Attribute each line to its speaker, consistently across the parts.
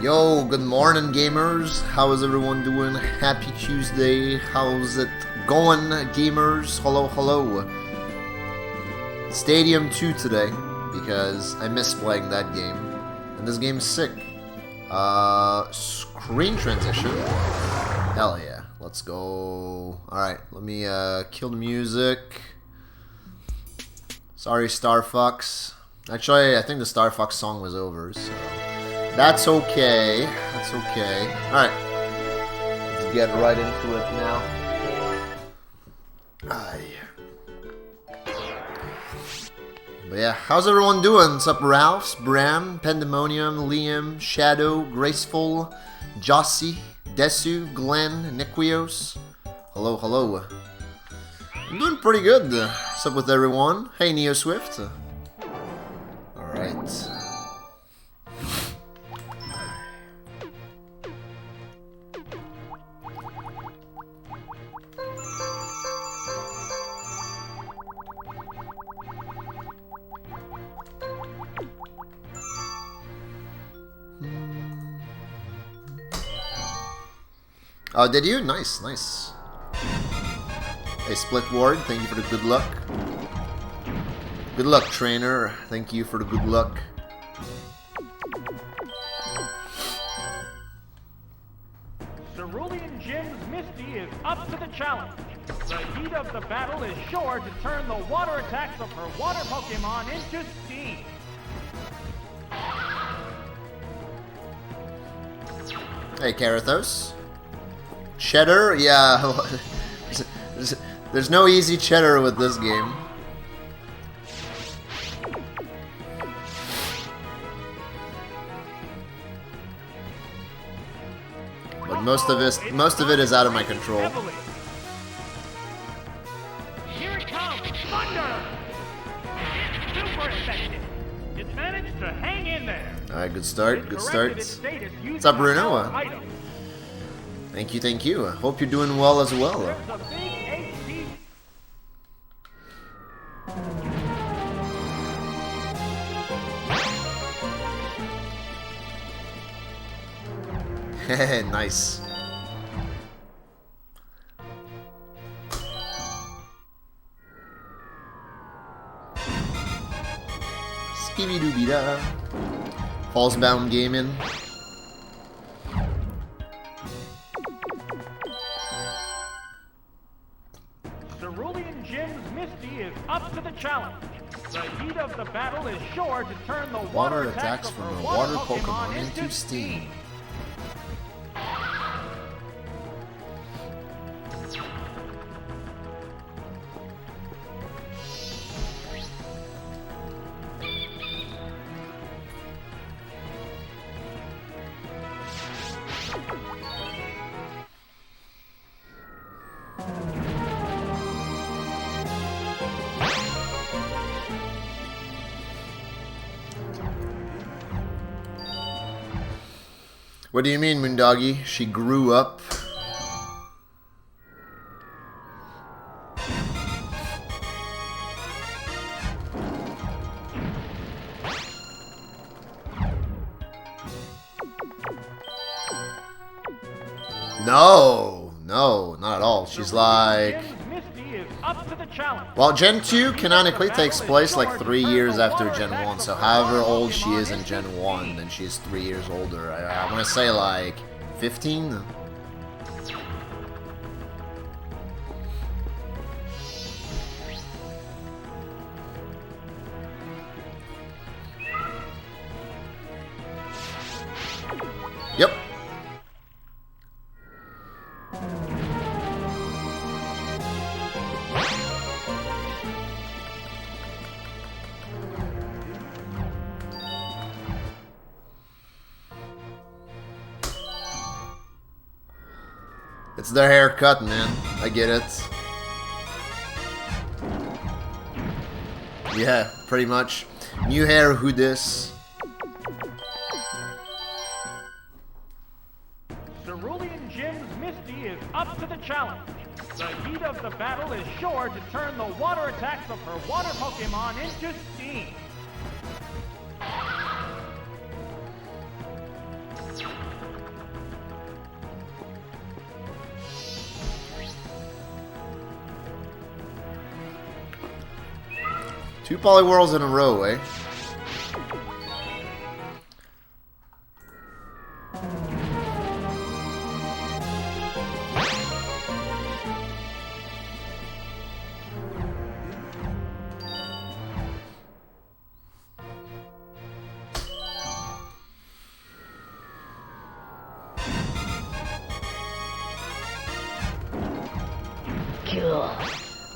Speaker 1: Yo, good morning gamers. How is everyone doing? Happy Tuesday. How's it going, gamers? Hello, hello. Stadium 2 today, because I miss playing that game. And this game's sick. Screen transition. Hell yeah. Let's go. Alright, let me kill the music. Sorry, Star Fox. Actually, I think the Star Fox song was over, so that's okay. That's okay. Alright. Let's get right into it now. But yeah, how's everyone doing? What's up, Ralphs, Bram, Pandemonium, Liam, Shadow, Graceful, Jossie, Desu, Glenn, Niquios. Hello, hello. I'm doing pretty good. What's up with everyone? Hey, Neo Swift. Alright. Oh, did you? Nice, nice. Hey, Split Ward, thank you for the good luck. Good luck, trainer. Thank you for the good luck.
Speaker 2: Cerulean Jim's Misty is up to the challenge. The heat of the battle is sure to turn the water attacks of her water Pokémon into steam.
Speaker 1: Hey, Karathos. Cheddar? Yeah. There's no easy cheddar with this game. But most of it is out of my control.
Speaker 2: Here it comes, thunder! It's super effective. It's managed to hang in there.
Speaker 1: Alright, good start, good start. What's up, Bruno? Thank you, thank you. Hope you're doing well as well. Nice. Skibby-dooby-da. Fallsbound Gaming.
Speaker 2: Cerulean Jim's Misty is up to the challenge. The heat of the battle is sure to turn the water attacks from the water Pokemon into steam.
Speaker 1: What do you mean, Moondoggy? She grew up? No, no, not at all. She's like... Well, Gen 2 canonically takes place like 3 years after Gen 1, so however old she is in Gen 1, then she's 3 years older. I want to say like 15? Yep. It's their haircut, man. I get it. Yeah, pretty much. New hair, who dis?
Speaker 2: Cerulean Jim's Misty is up to the challenge. The heat of the battle is sure to turn the water attacks of her water Pokémon into steam.
Speaker 1: 2 Poliwhirls in a row, eh?
Speaker 3: Cool.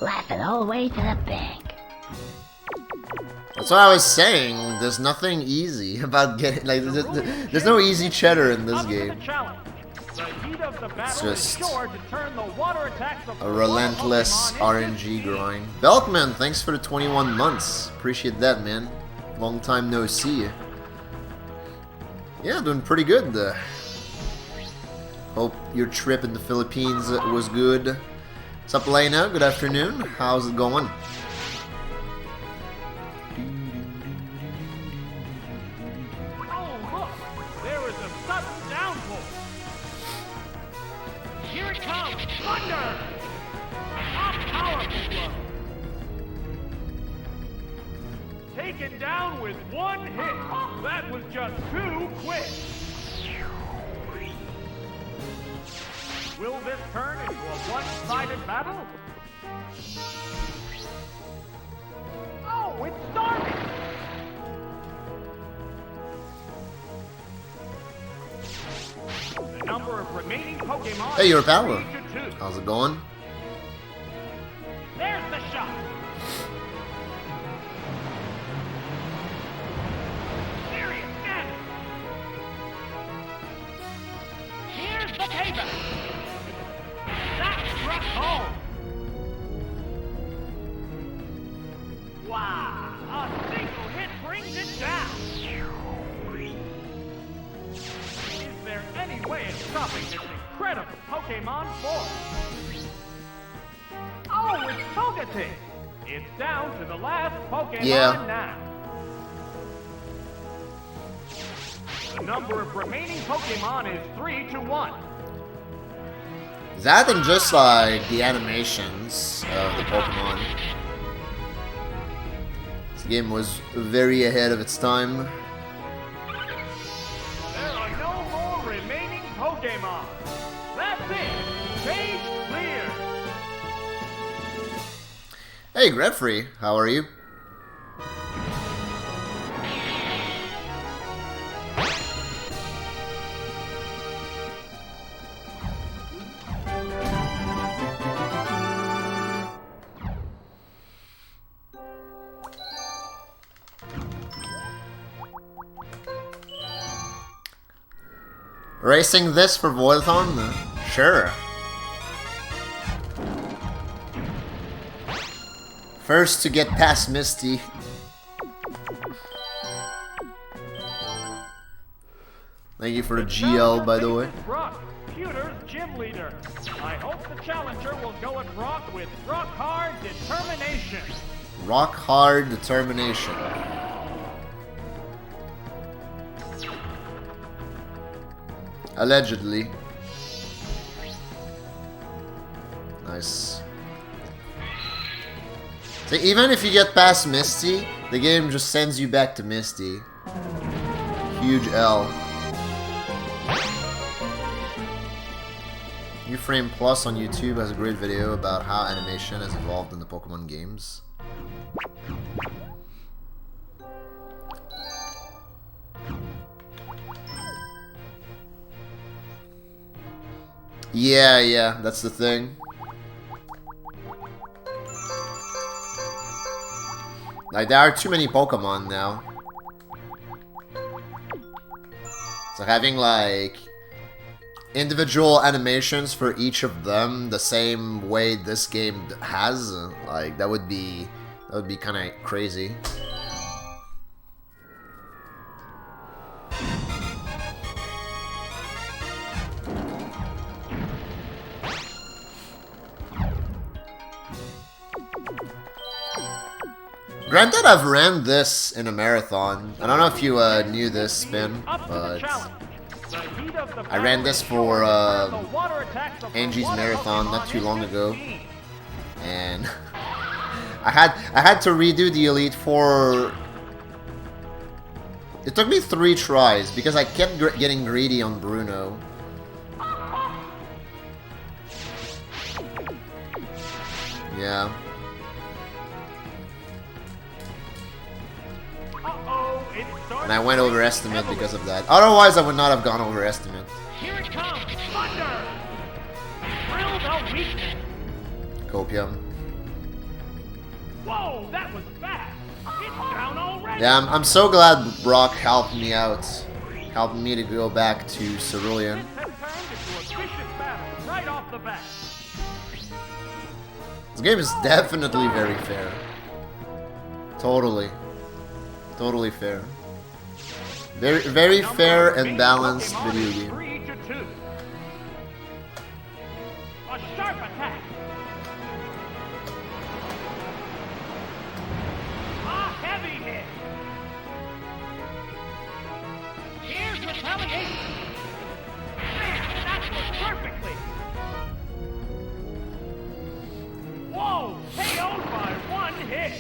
Speaker 3: Laughing all the way to the bank.
Speaker 1: That's what I was saying. There's nothing easy about getting like. There's no easy cheddar in this game. It's just a relentless RNG grind. Belkman, thanks for the 21 months. Appreciate that, man. Long time no see. Yeah, doing pretty good. Hope your trip in the Philippines was good. What's up, Lena? Good afternoon. How's it going?
Speaker 2: Oh, look! There is a sudden downpour. Here it comes! Thunder! A powerful blow. Taken down with one hit. That was just too quick. Will this turn into a one-sided battle? Oh, it's starting! The number of remaining Pokémon.
Speaker 1: Hey, your power.
Speaker 2: is 3 to 2.
Speaker 1: How's it going?
Speaker 2: There's the shot. Serious damage. Here's the payback. That struck home. Wow! A single hit brings it down. Is there any way of stopping this incredible Pokémon force? Oh, it's Togetic! It's down to the last Pokémon now. The number of remaining Pokémon is 3 to 1.
Speaker 1: That and just like the animations of the Pokemon. This game was very ahead of its time.
Speaker 2: There are no more remaining Pokémon. That's it. Stage clear.
Speaker 1: Hey, Greffrey, how are you? Racing this for V0oidathon? Sure. First to get past Misty. Thank you for the GL, by the way.
Speaker 2: Brock, Pewter's gym leader. I hope the challenger will go at Brock with rock hard determination.
Speaker 1: Rock hard determination. Allegedly. Nice. So even if you get past Misty, the game just sends you back to Misty. Huge L. Uframe Plus on YouTube has a great video about how animation has evolved in the Pokemon games. Yeah, that's the thing. Like, there are too many Pokemon now. So having, like, individual animations for each of them the same way this game has, like, that would be kind of crazy. Granted, I've ran this in a marathon. I don't know if you knew this, Spin, but I ran this for Angie's marathon not too long ago, and I had to redo the Elite Four. It took me 3 tries because I kept getting greedy on Bruno. Yeah. And I went over estimate because of that. Otherwise, I would not have gone over estimate.
Speaker 2: Here it comes, thunder! Drill the weakness.
Speaker 1: Copium.
Speaker 2: Whoa, that was fast. It's down already.
Speaker 1: Yeah, I'm so glad Brock helped me out. Helped me to go back to Cerulean.
Speaker 2: This has turned into a vicious battle right off the bat.
Speaker 1: This game is definitely very fair. Totally. Totally fair. Very fair and balanced video game.
Speaker 2: 3-2. A sharp attack. A heavy hit. Here's retaliation. Man, that was perfectly. Whoa, KO'd by 1 hit.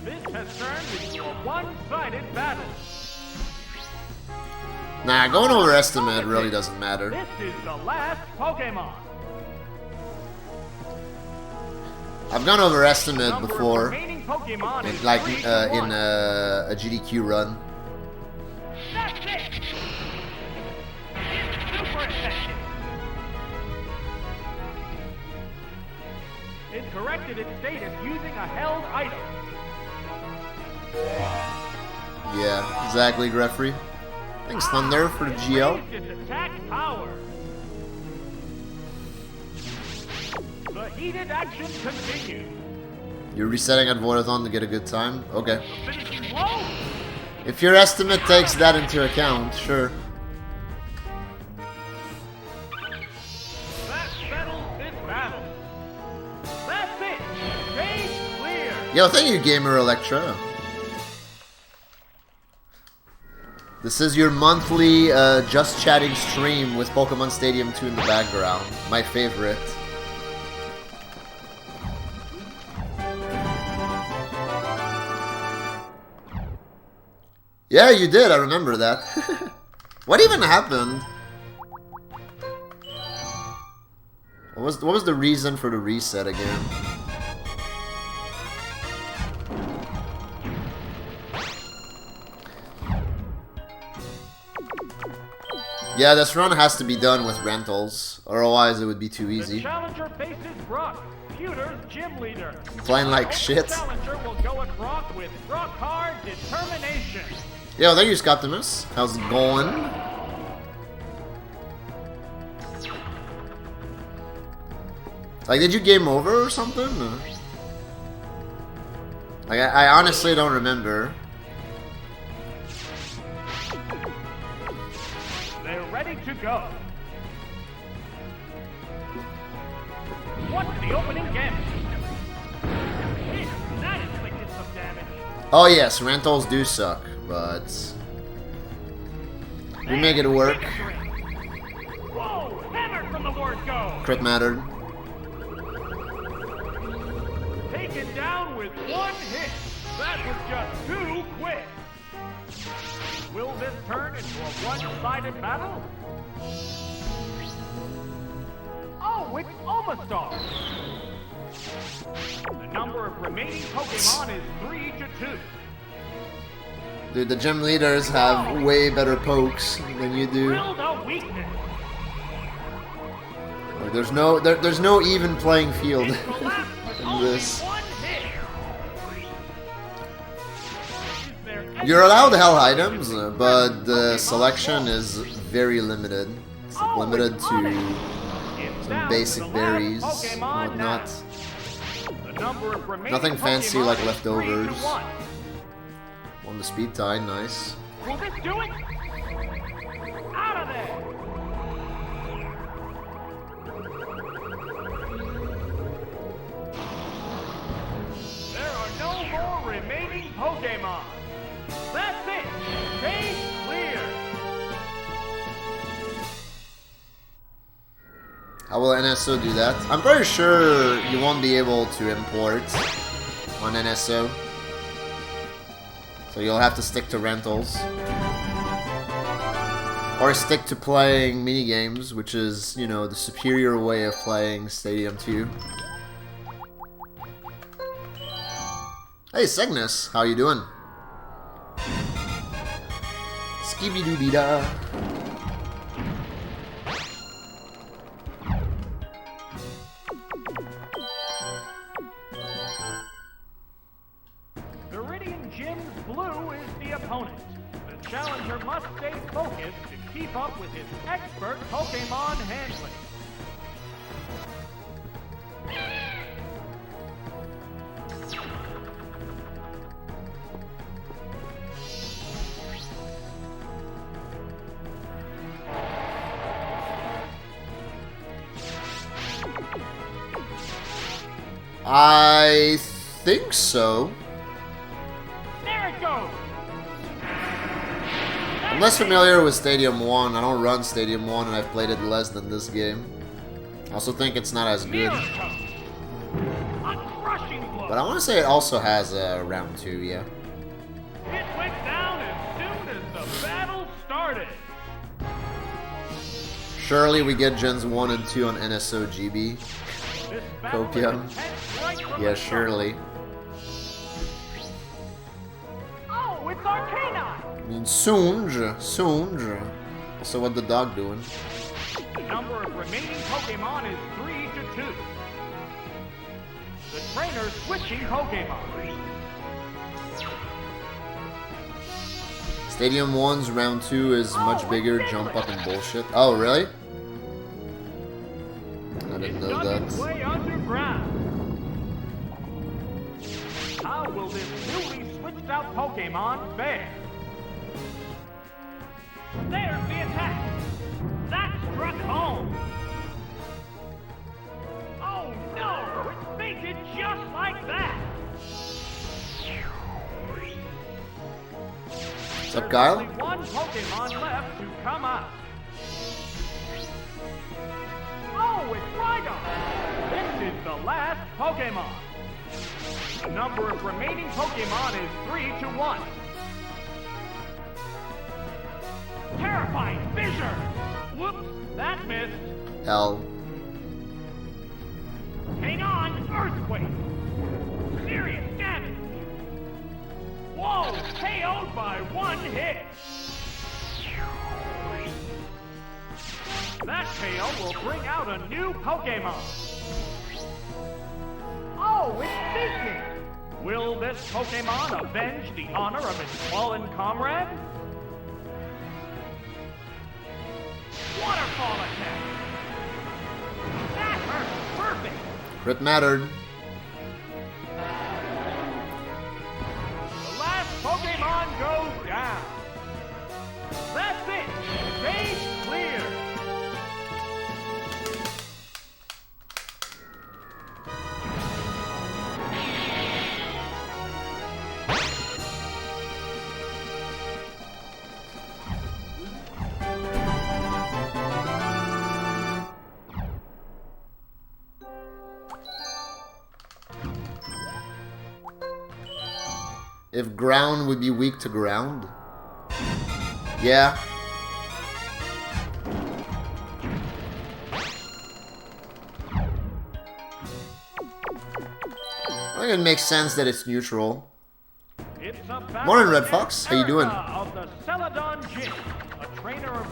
Speaker 2: This has turned into a one-sided battle.
Speaker 1: Nah, going over estimate really doesn't matter.
Speaker 2: This is the last Pokemon.
Speaker 1: I've gone over estimate
Speaker 2: Number of
Speaker 1: before,
Speaker 2: remaining Pokemon is
Speaker 1: like
Speaker 2: 3 to 1.
Speaker 1: in a GDQ run.
Speaker 2: That's it. It's super effective. It corrected its status using a held item.
Speaker 1: Yeah, exactly, Greffrey. Thanks, Thunder, for the GL.
Speaker 2: Raised its attack power. The heated action continues.
Speaker 1: You're resetting at Voidathon to get a good time? Okay.
Speaker 2: Finishing blow.
Speaker 1: If your estimate takes that into account, sure.
Speaker 2: That settles this battle. That's it. Stage clear.
Speaker 1: Yo, thank you, Gamer Electra. This is your monthly Just Chatting stream with Pokemon Stadium 2 in the background. My favorite. Yeah, you did. I remember that. What even happened? What was the reason for the reset again? Yeah, this run has to be done with rentals, otherwise it would be too
Speaker 2: The
Speaker 1: easy.
Speaker 2: challenger faces Brock, Pewter's gym leader.
Speaker 1: Playing like
Speaker 2: And
Speaker 1: shit.
Speaker 2: The challenger will go at Brock with rock hard determination.
Speaker 1: Yo, thank you, Scoptimus. How's it going? Like, did you game over or something? Or? Like, I honestly don't remember.
Speaker 2: They're ready to go. What's the opening gambit? That inflicted some damage.
Speaker 1: Oh yes, rentals do suck, but we make it work.
Speaker 2: Whoa! Hammered from the word go!
Speaker 1: Crit mattered.
Speaker 2: Taken down with 1 hit. That was just too quick. Will this turn into a one-sided battle? Oh, it's Omastar. The number of remaining Pokemon is 3-2.
Speaker 1: Dude, the gym leaders have way better pokes than you do.
Speaker 2: Drill the weakness.
Speaker 1: Like, there's no even playing field
Speaker 2: It collapsed with
Speaker 1: in
Speaker 2: only
Speaker 1: this.
Speaker 2: 1 hit. Is there any
Speaker 1: You're allowed
Speaker 2: way
Speaker 1: hell
Speaker 2: to
Speaker 1: items,
Speaker 2: defeat
Speaker 1: but the
Speaker 2: Pokemon
Speaker 1: selection
Speaker 2: Go?
Speaker 1: is very limited. It's
Speaker 2: Oh,
Speaker 1: limited
Speaker 2: it's on it.
Speaker 1: to
Speaker 2: It's
Speaker 1: some
Speaker 2: down
Speaker 1: basic
Speaker 2: to the
Speaker 1: berries
Speaker 2: last
Speaker 1: and
Speaker 2: Pokemon
Speaker 1: whatnot.
Speaker 2: now. The number of remaining
Speaker 1: Nothing fancy
Speaker 2: Pokemon
Speaker 1: like
Speaker 2: is
Speaker 1: leftovers.
Speaker 2: 3-1.
Speaker 1: On the speed tide, nice.
Speaker 2: Will this do it? Out of there! There are no more remaining Pokemon. That's it. Stage clear.
Speaker 1: How will NSO do that? I'm pretty sure you won't be able to import on NSO. So you'll have to stick to rentals. Or stick to playing minigames, which is, you know, the superior way of playing Stadium 2. Hey Cygnus, how you doing? Skibidi-doo-be-da.
Speaker 2: Blue is the opponent. The challenger must stay focused to keep up with his expert Pokémon handling.
Speaker 1: I think so. I'm less familiar with Stadium 1. I don't run Stadium 1 and I've played it less than this game. I also think it's not as good. But I want to say it also has round 2, yeah.
Speaker 2: It went down as soon as the battle started.
Speaker 1: Surely we get Gens 1 and 2 on NSO GB. Copium. Yeah, surely.
Speaker 2: Oh, it's Arcanine!
Speaker 1: I mean, Soonj. So what the dog doing?
Speaker 2: The number of remaining Pokemon is 3 to 2. The trainer's switching Pokemon.
Speaker 1: Stadium 1's round 2 is much bigger, jump up and bullshit. Oh, really? I didn't know that.
Speaker 2: Way underground. How will this newly switched out Pokemon fare? There's the attack! That struck home! Oh no! It fainted just like that!
Speaker 1: What's up, Kyle?
Speaker 2: There's only one Pokemon left to come out. Oh, it's Rhydon! This is the last Pokemon. The number of remaining Pokemon is 3 to 1. Terrifying Fissure! Whoops, that missed.
Speaker 1: L.
Speaker 2: Hang on, Earthquake! Serious damage! Whoa, KO'd by 1 hit! That KO will bring out a new Pokemon! Oh, it's Seeking! Will this Pokemon avenge the honor of its fallen comrade? Waterfall attack! That hurt perfect!
Speaker 1: Crit mattered.
Speaker 2: The last Pokemon goes down! That's it! Stage clear!
Speaker 1: If ground would be weak to ground? Yeah. I think it makes sense that it's neutral. Morning, Red Fox. How you doing?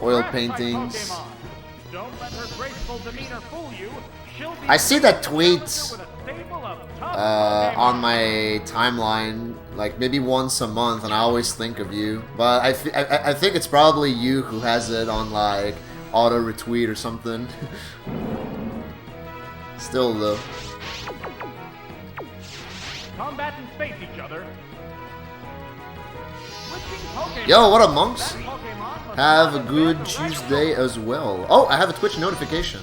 Speaker 1: Oil paintings.
Speaker 2: Don't let her graceful demeanor fool you.
Speaker 1: I see that tweet on my timeline, like maybe once a month, and I always think of you. But I think it's probably you who has it on like auto retweet or something. Still though.
Speaker 2: Combatants face each other.
Speaker 1: Yo, what up, monks? Have a good Tuesday as well. Oh, I have a Twitch notification.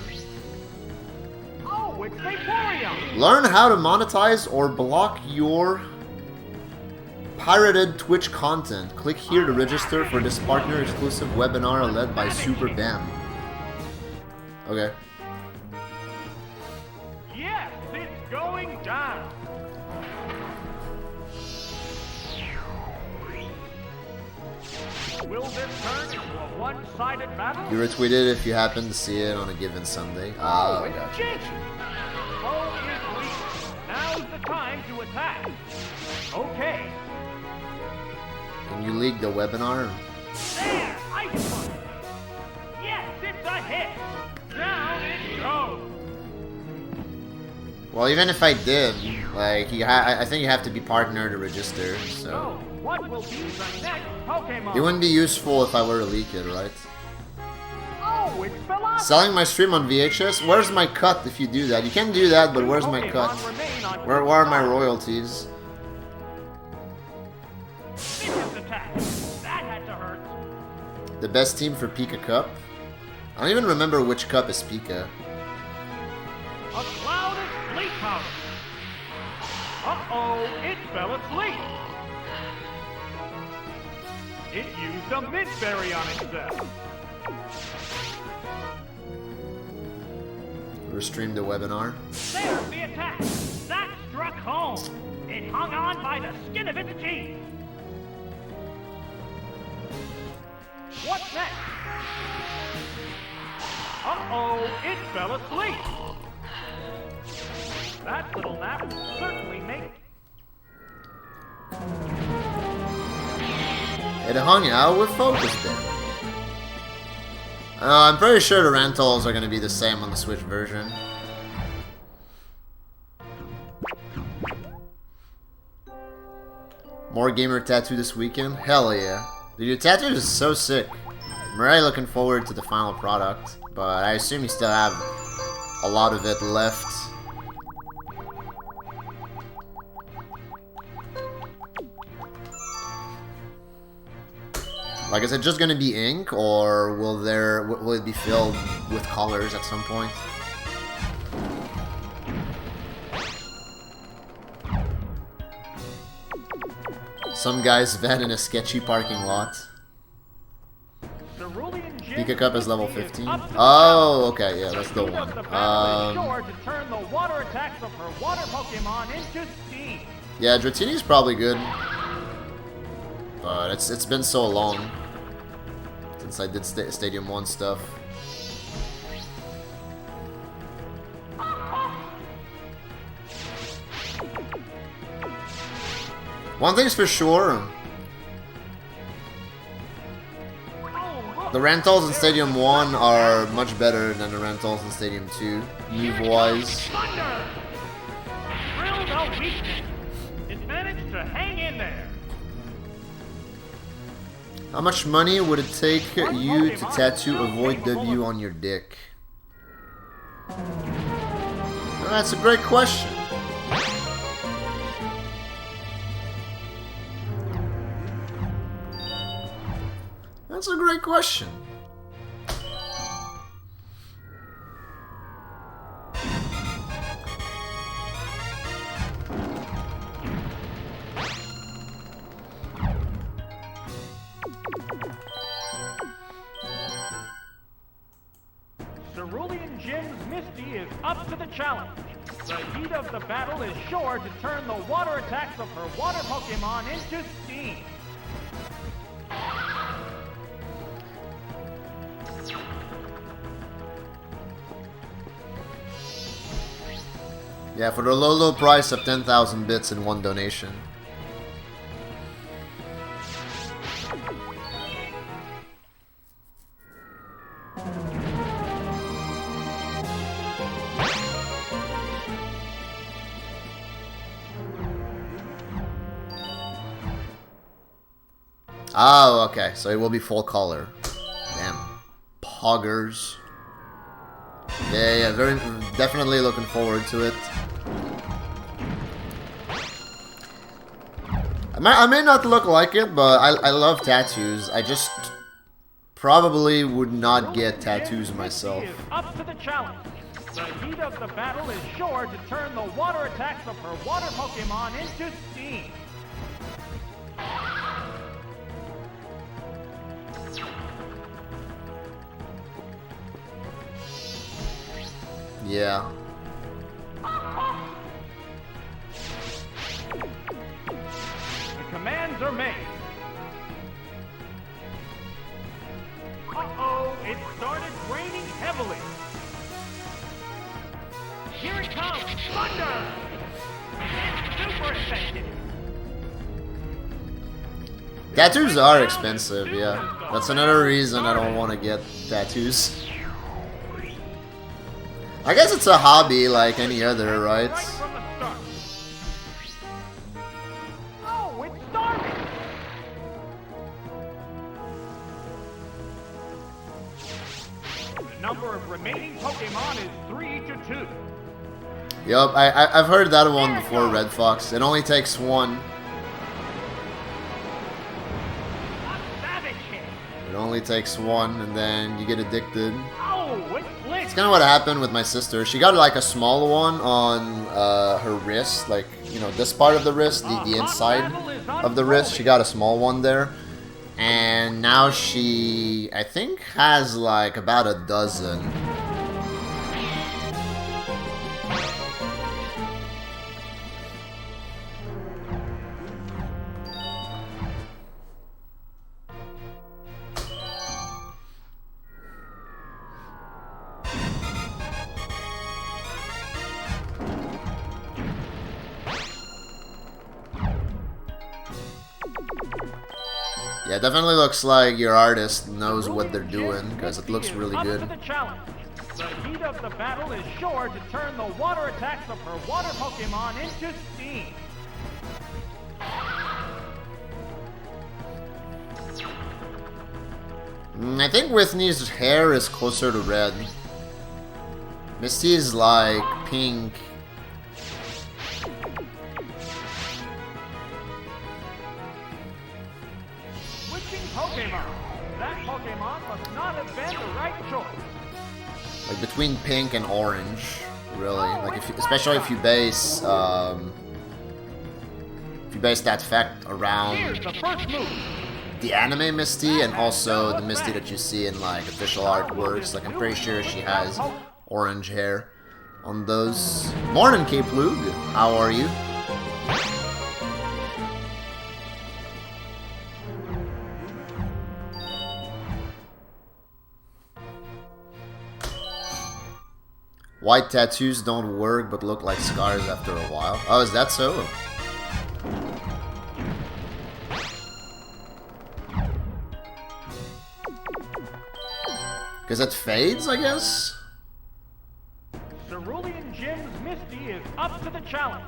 Speaker 2: Oh, it's Vaporeon!
Speaker 1: Learn how to monetize or block your pirated Twitch content. Click here to register for this partner-exclusive webinar led by Super Bam. Okay.
Speaker 2: going down. Will this turn into a one-sided battle?
Speaker 1: You retweet it if you happen to see it on a given Sunday.
Speaker 2: Oh,
Speaker 1: I
Speaker 2: it's
Speaker 1: got
Speaker 2: Jake! Foe is weak. Now's the time to attack. Okay.
Speaker 1: Can you leak the webinar?
Speaker 2: There! Ice punch! Yes, it's a hit! Down it goes!
Speaker 1: Well, even if I did, like, I think you have to be partner to register, so...
Speaker 2: So, what will be the next Pokémon?
Speaker 1: It wouldn't be useful if I were to leak it, right?
Speaker 2: Oh, it's Velocity!
Speaker 1: Selling my stream on VHS? Where's my cut if you do that? You can do that, but where's my cut? Where are my royalties?
Speaker 2: Vicious attack! That had to hurt.
Speaker 1: The best team for Pika Cup? I don't even remember which cup is Pika.
Speaker 2: A cloud of sleep powder. Uh-oh, it fell asleep. It used a mint berry on itself.
Speaker 1: Restream the webinar.
Speaker 2: There's the attack. That struck home. It hung on by the skin of its teeth. What's next? Uh-oh, it fell asleep. That little nap will certainly make...
Speaker 1: It hung out with Focus Bin. I'm pretty sure the rentals are going to be the same on the Switch version. More gamer tattoo this weekend? Hell yeah. Dude, your tattoo is so sick. I'm really looking forward to the final product, but I assume you still have a lot of it left. Like, is it just gonna be ink, or will it be filled with colors at some point? Some guy's vet in a sketchy parking lot. Pika Cup is level 15. Oh, okay, yeah, that's the one. Yeah, Dratini's probably good. But it's been so long since I did Stadium 1 stuff. One thing's for sure. The rentals in Stadium 1 are much better than the rentals in Stadium 2, move-wise.
Speaker 2: It managed to hang in there.
Speaker 1: How much money would it take you to tattoo V0oid W on your dick? Well, that's a great question. That's a great question.
Speaker 2: Cerulean Jim's Misty is up to the challenge. The heat of the battle is sure to turn the water attacks of her water Pokémon into steam.
Speaker 1: Yeah, for the low price of 10,000 bits in one donation. Oh, okay, so it will be full color. Damn. Poggers. Yeah, definitely looking forward to it. I may not look like it, but I love tattoos. I just probably would not get tattoos myself.
Speaker 2: Is up to the challenge. The heat of the battle is sure to turn the water attacks of her water Pokémon into steam.
Speaker 1: Yeah. Tattoos are expensive, yeah. That's another reason I don't want to get tattoos. I guess it's a hobby like any other, right?
Speaker 2: Right from the start. Oh, it's starting. The number of remaining Pokemon is 3 to 2.
Speaker 1: Yup, I've heard that one before, Red Fox. It only takes one. It only takes one, and then you get addicted. It's kind of what happened with my sister. She got like a small one on her wrist, like, you know, this part of the wrist, the inside of the wrist. She got a small one there. And now she, I think, has like about a dozen. Yeah, it definitely looks like your artist knows what they're doing, because it looks really good.
Speaker 2: The heat of the battle is sure to turn the water attacks of her water Pokemon into steam.
Speaker 1: I think Whitney's hair is closer to red. Misty is like pink.
Speaker 2: Pokemon. That Pokemon must not have been the right choice.
Speaker 1: Like between pink and orange, really. Like especially if you base that effect around the anime Misty and also the Misty that you see in like official artworks. Like I'm pretty sure she has orange hair on those. Morning, Cape Lug. How are you? White tattoos don't work but look like scars after a while. Oh, is that so? Because it fades, I guess?
Speaker 2: Cerulean Jim's Misty is up to the challenge.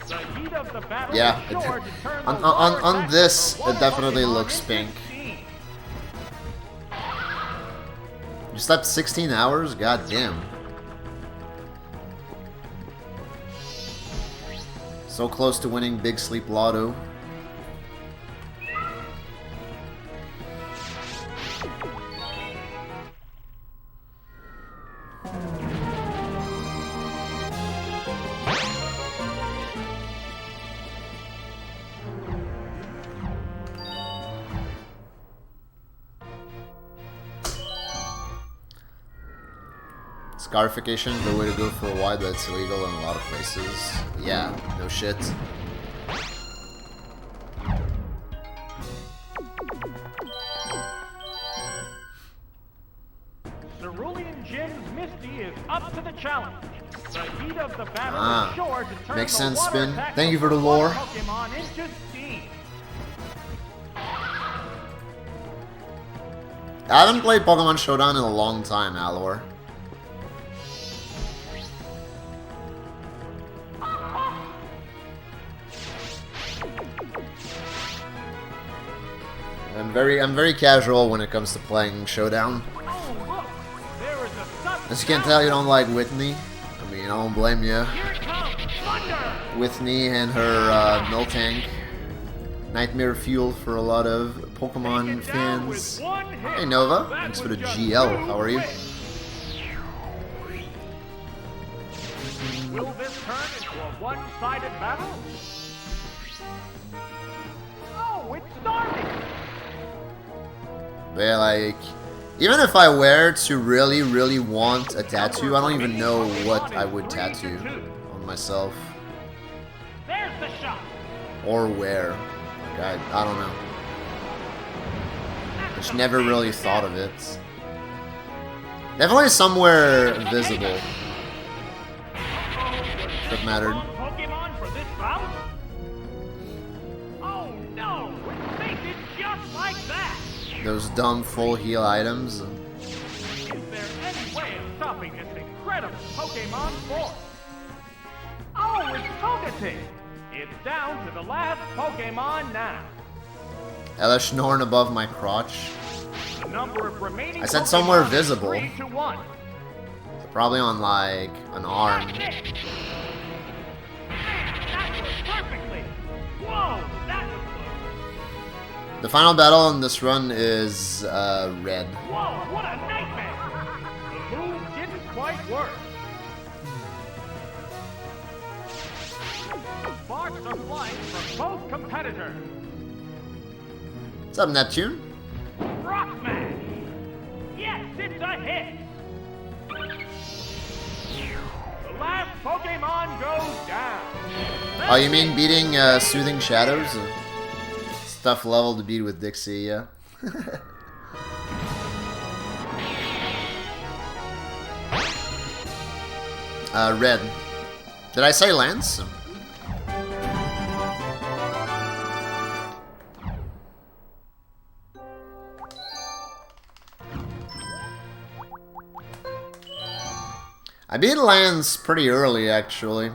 Speaker 2: The heat of the battle
Speaker 1: yeah,
Speaker 2: is sure to turn
Speaker 1: on this, it definitely looks pink. You slept 16 hours? God damn. So close to winning Big Sleep Lotto. Scarification is the way to go for a while, but it's illegal in a lot of places. Yeah, no shit.
Speaker 2: Cerulean Jim's Misty is up to the challenge. The heat of the battle is sure to turn
Speaker 1: makes
Speaker 2: the
Speaker 1: sense,
Speaker 2: water
Speaker 1: Spin.
Speaker 2: attacks
Speaker 1: Thank you for the
Speaker 2: of
Speaker 1: lore.
Speaker 2: Pokemon into steam.
Speaker 1: I haven't played Pokemon Showdown in a long time, Alor. I'm very casual when it comes to playing Showdown. As you can tell, you don't like Whitney. I mean, I don't blame you. Whitney and her Miltank. Nightmare fuel for a lot of Pokemon fans. Hey Nova, thanks for the GL. How are you?
Speaker 2: Will this turn into a one-sided battle? Oh, it's starting!
Speaker 1: But like, even if I were to really want a tattoo, I don't even know what I would tattoo on myself.
Speaker 2: There's the shot.
Speaker 1: Or where. Like, I don't know. Just never really thought of it. Definitely somewhere visible. If it mattered.
Speaker 2: Pokemon for this bout? Oh no! It fainted just like that?
Speaker 1: Those dumb full heal items.
Speaker 2: Is there any way of stopping this incredible Pokemon force? Oh, it's Togetic! It's down to the last Pokemon now.
Speaker 1: Elishnorn above my crotch.
Speaker 2: The number of remaining
Speaker 1: I said somewhere
Speaker 2: Pokemon is
Speaker 1: visible.
Speaker 2: 3 to 1.
Speaker 1: Probably on like an arm.
Speaker 2: That's it! Man, that was perfectly! Whoa, that was close!
Speaker 1: The final battle in this run is red.
Speaker 2: Whoa, what a nightmare! The move didn't quite work. Sparks are flying from both competitors.
Speaker 1: What's up, Neptune?
Speaker 2: Rock Smash! Yes, it's a hit! The last Pokemon goes down.
Speaker 1: Oh, you mean beating Soothing Shadows? It's a tough level to beat with Dixie, yeah. Red. Did I say Lance? I beat Lance pretty early, actually.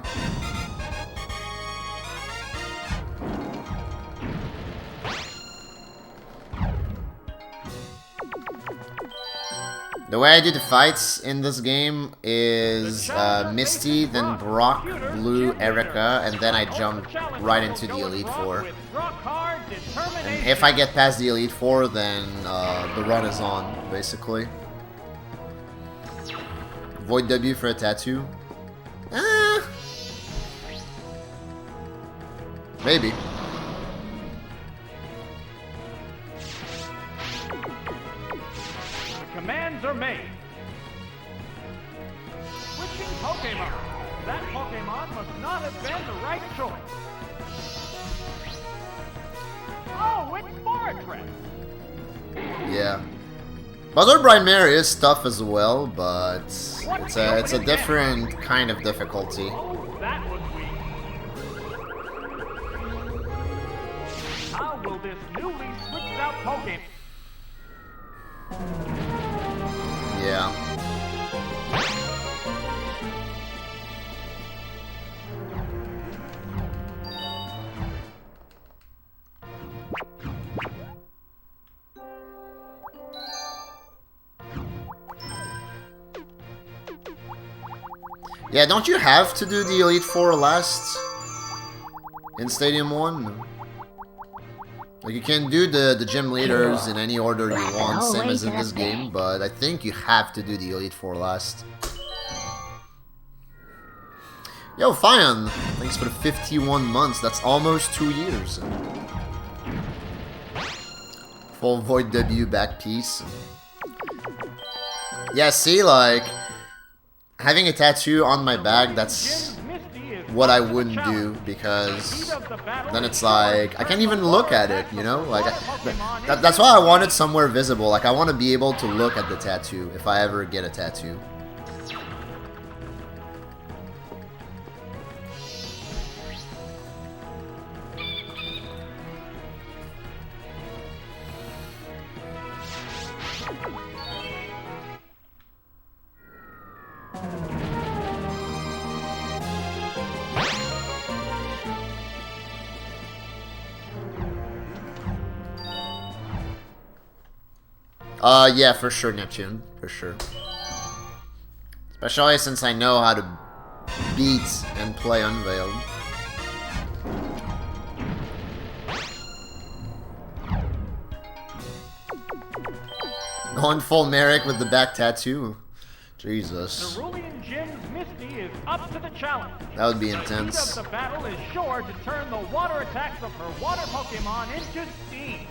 Speaker 1: The way I do the fights in this game is Misty, then Brock, Blue, Erica, and then I jump right into the Elite Four. And if I get past the Elite Four, then the run is on, basically. Void W for a tattoo? Maybe.
Speaker 2: Commands are made. Switching Pokemon. That Pokemon must not have been the right choice. Oh, it's Fortress.
Speaker 1: Yeah. Buzzard Brightmare is tough as well, but it's a different kind of difficulty.
Speaker 2: Oh, that was weak. How will this newly switched out Pokemon?
Speaker 1: Yeah. Yeah, don't you have to do the Elite Four last in Stadium 1? Like, you can do the gym leaders in any order you want, same as in this game, but I think you have to do the Elite Four last. Yo, Fion, thanks for the 51 months, that's almost 2 years. Full Void W back piece. Yeah, see, like, having a tattoo on my back, that's what I wouldn't do, because then it's like, I can't even look at it, you know? Like, that's why I want it somewhere visible. Like, I want to be able to look at the tattoo if I ever get a tattoo. Yeah, for sure, Neptune. For sure. Especially since I know how to beat and play Unveiled. Going full Merrick with the back tattoo. Jesus.
Speaker 2: Cerulean Gym's Misty is up to the challenge.
Speaker 1: That would be
Speaker 2: The
Speaker 1: intense.
Speaker 2: heat of the battle is sure to turn the water attacks of her water Pokemon into steam.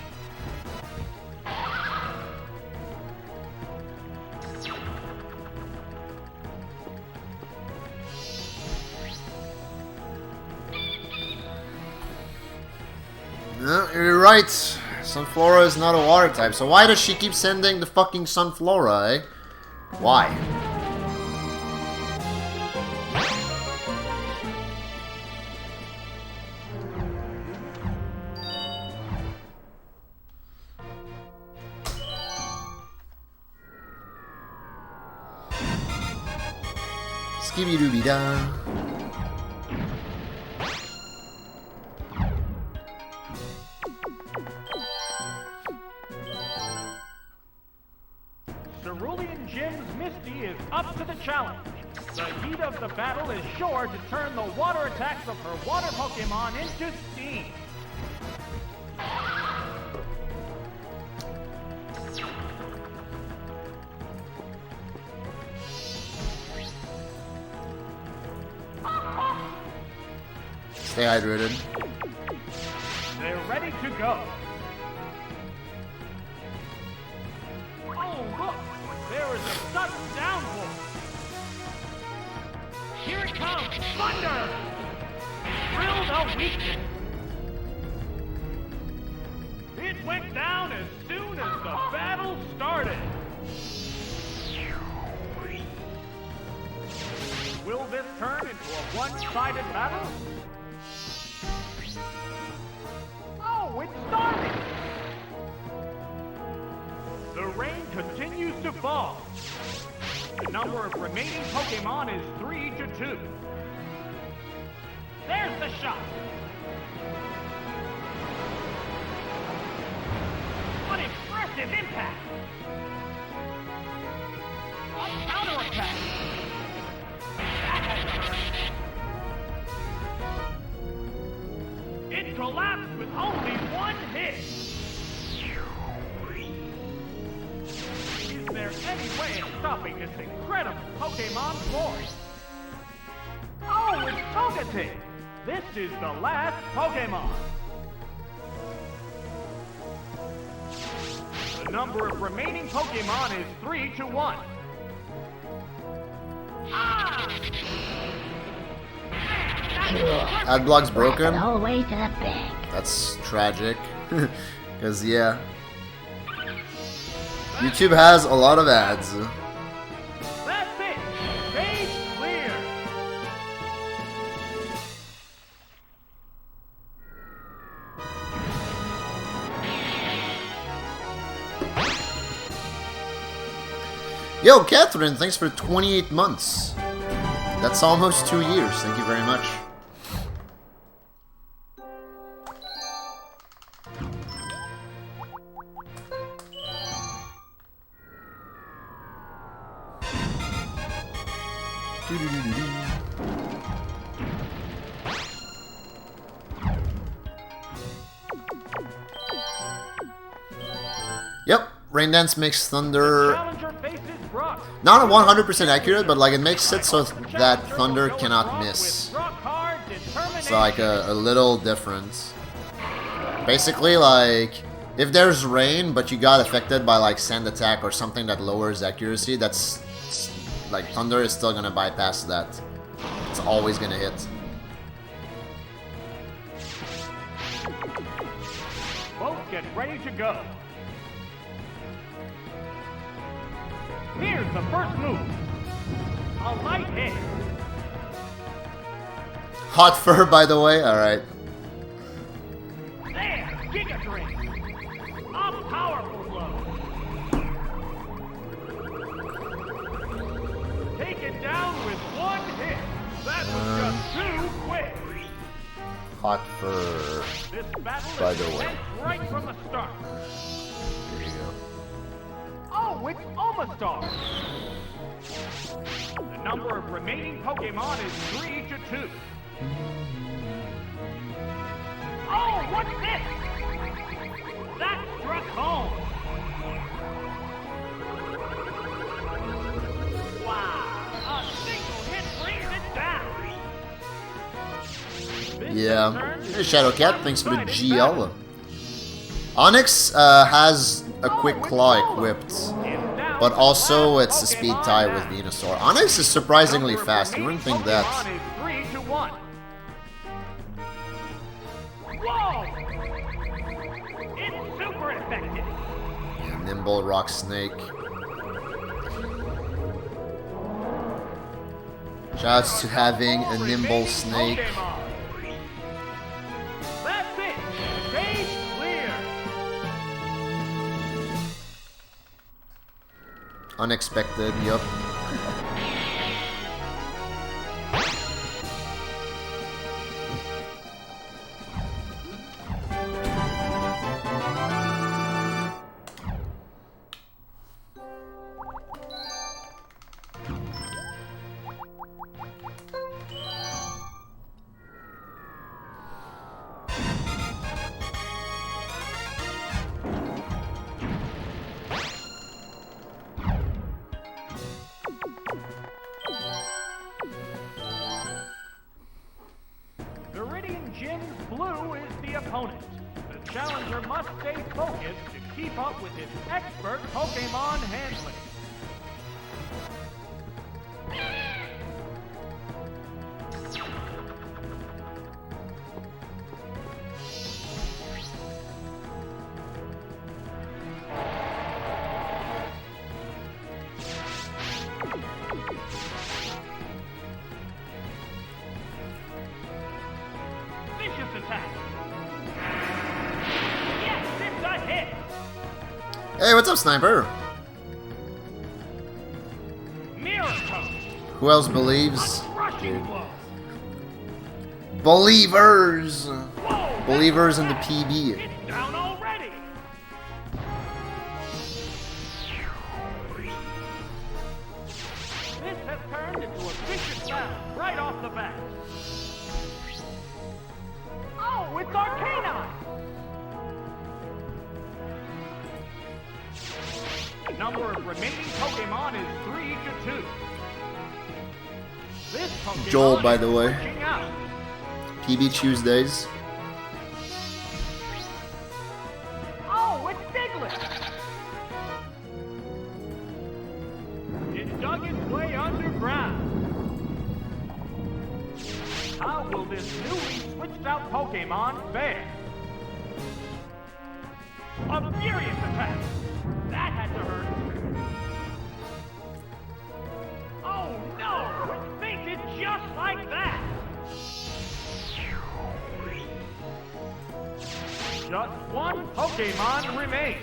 Speaker 1: No, you're right. Sunflora is not a water type, so why does she keep sending the fucking Sunflora, eh? Why? Skibidi-dooby-da.
Speaker 2: Cerulean Gym's Misty is up to the challenge. The heat of the battle is sure to turn the water attacks of her water Pokemon into steam.
Speaker 1: Stay hydrated.
Speaker 2: They're ready to go. Oh, look! There is a sudden downpour. Here it comes! Thunder! Drill the weakness. It went down as soon as the battle started. Will this turn into a one-sided battle? Oh, it's starting! The rain continues to fall. The number of remaining Pokémon is 3 to 2. There's the shot! What impressive impact! A counterattack! That has to hurt. It collapsed with only one hit! Is there any way of stopping this incredible Pokémon force? Oh, it's Togetic! This is the last Pokémon! The number of remaining Pokémon is 3 to 1. Ah!
Speaker 1: Adblock's broken.
Speaker 3: The whole way to the bank.
Speaker 1: That's tragic. Because, yeah. YouTube has a lot of ads.
Speaker 2: That's it! Stage clear!
Speaker 1: Yo, Catherine, thanks for 28 months. That's almost 2 years. Thank you very much. Yep, Rain Dance makes Thunder
Speaker 2: Challenger faces Brock.
Speaker 1: not 100% accurate, but like it makes it so that Thunder cannot miss. It's like a little difference. Basically, like if there's rain, but you got affected by like Sand Attack or something that lowers accuracy, that's like Thunder is still gonna bypass that. It's always gonna hit.
Speaker 2: Both get ready to go. Here's the first move. A light hit.
Speaker 1: Hot Fur, by the way. All right.
Speaker 2: There, Giga Drain. A powerful blow. Taken down with one hit. That was just too quick.
Speaker 1: Hot Fur.
Speaker 2: This battle
Speaker 1: By
Speaker 2: is
Speaker 1: the way.
Speaker 2: intense right from the start.
Speaker 1: There you go.
Speaker 2: Oh, it's Omastar. The number of remaining Pokémon is 3 to 2. Oh, what's this? That struck home. Wow, a single hit brings it down. This
Speaker 1: Yeah.
Speaker 2: turn
Speaker 1: Hey,
Speaker 2: is
Speaker 1: Shadowcat, thanks for the
Speaker 2: one-sided
Speaker 1: GL.
Speaker 2: battle.
Speaker 1: Onyx has a quick claw equipped, but also it's a speed tie with Venusaur. Onyx is surprisingly fast, you wouldn't think that.
Speaker 2: Pokemon is 3 to 1. Whoa! It's super effective.
Speaker 1: Yeah, Nimble Rock Snake. Shouts to having a nimble snake.
Speaker 2: Pokemon. That's it. Stage clear.
Speaker 1: Unexpected, yup.
Speaker 2: Gym Blue is the opponent. The challenger must stay focused to keep up with his expert Pokémon handling. Vicious attack. Yes, it's a hit.
Speaker 1: Hey, what's up, Sniper?
Speaker 2: Miracle.
Speaker 1: Who else believes?
Speaker 2: Crushing blow.
Speaker 1: Believers!
Speaker 2: Whoa,
Speaker 1: Believers in the
Speaker 2: that's
Speaker 1: PB.
Speaker 2: bad. It's down already. This has turned into a vicious battle right off the bat. Oh, it's Arcanine! The number of remaining Pokémon is 3 to 2. This Pokémon
Speaker 1: Joel, by the
Speaker 2: is
Speaker 1: way.
Speaker 2: switching out.
Speaker 1: PB Tuesdays.
Speaker 2: Oh, it's Diglett! It dug its way underground. How will this newly switched out Pokémon fare? A furious attack! That had to hurt. Oh no! It fainted just like that! Just one Pokémon remains.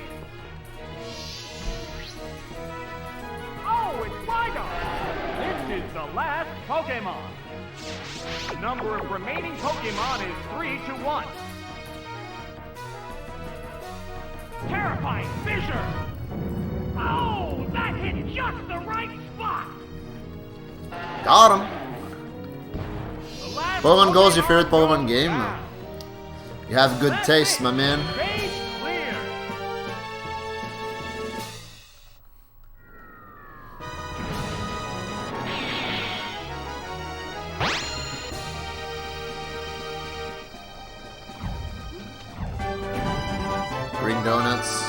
Speaker 2: Oh, it's Rhydon! This is the last Pokémon. The number of remaining Pokémon is 3 to 1. Terrifying fissure! Oh, that hit just the right spot!
Speaker 1: Got him!
Speaker 2: The last
Speaker 1: Pokemon Go is your favorite Pokemon
Speaker 2: goes
Speaker 1: game?
Speaker 2: down.
Speaker 1: You have good
Speaker 2: That's
Speaker 1: taste,
Speaker 2: it.
Speaker 1: my man.
Speaker 2: Stage clear.
Speaker 1: Green donuts.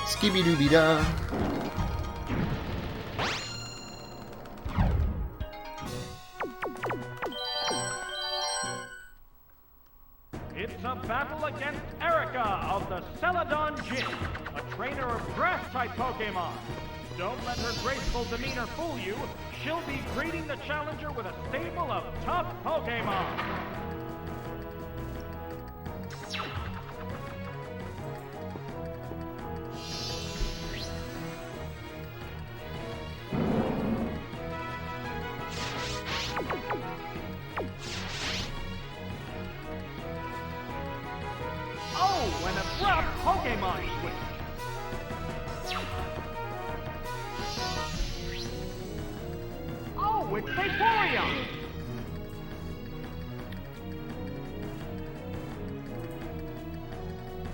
Speaker 1: Skibby dooby da.
Speaker 2: It's a battle against Erica of the Celadon Gym, a trainer of grass-type Pokémon. Don't let her graceful demeanor fool you. She'll be greeting the challenger with a stable of tough Pokémon. Oh, an abrupt Pokémon switch. Oh, it's Vaporeon!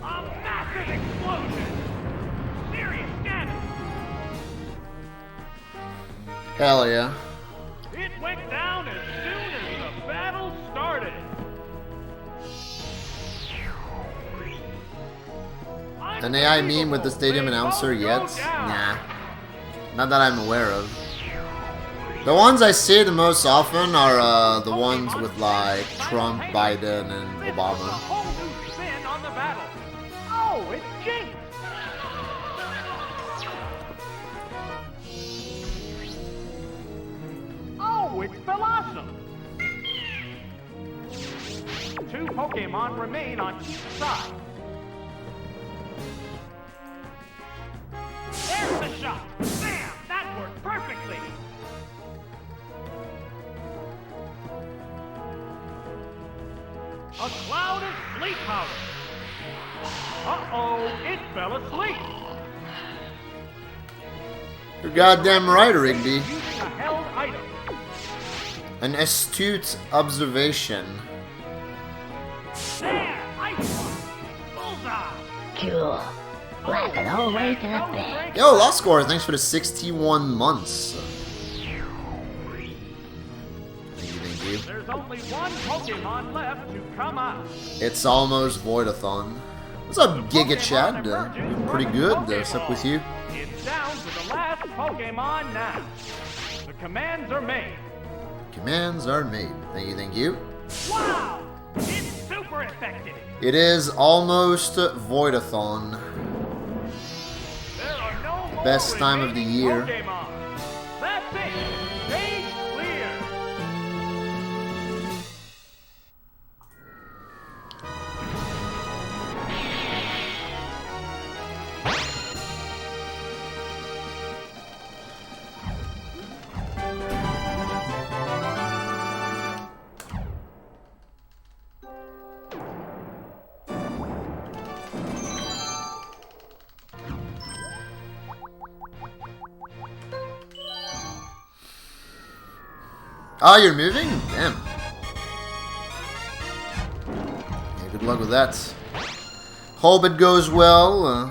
Speaker 2: A massive explosion! Serious damage!
Speaker 1: Hell yeah.
Speaker 2: It went down as soon as the battle started!
Speaker 1: An AI meme with the stadium announcer yet? Nah. Not that I'm aware of. The ones I see the most often are the ones with like Trump, Biden, and
Speaker 2: This is a
Speaker 1: Obama.
Speaker 2: whole new spin on the battle. Oh, it's Jinx! Oh, it's Blossom! 2 Pokémon remain on each side. There's the shot! Bam! That worked perfectly! A cloud of sleep powder! Uh-oh, it fell asleep!
Speaker 1: You're goddamn right, Rigby.
Speaker 2: Using a held item.
Speaker 1: An astute observation.
Speaker 2: There! Ice one! Bullseye!
Speaker 3: Cool. Laughing all the way to the bank.
Speaker 1: Yo, Lost Score, thanks for the 61 months. Thank you.
Speaker 2: There's only one Pokemon left to come out.
Speaker 1: It's almost Voidathon. What's up, Giga Chad? Doing pretty good. What's up with you?
Speaker 2: It's down to the last Pokemon now. The commands are made.
Speaker 1: Commands are made. Thank you.
Speaker 2: Wow! It's super effective.
Speaker 1: It is almost Voidathon.
Speaker 2: There are no more
Speaker 1: Best time of the year.
Speaker 2: Pokemon. That's it. Stage clear.
Speaker 1: Oh, you're moving? Damn. Yeah, good luck with that. Hope it goes well.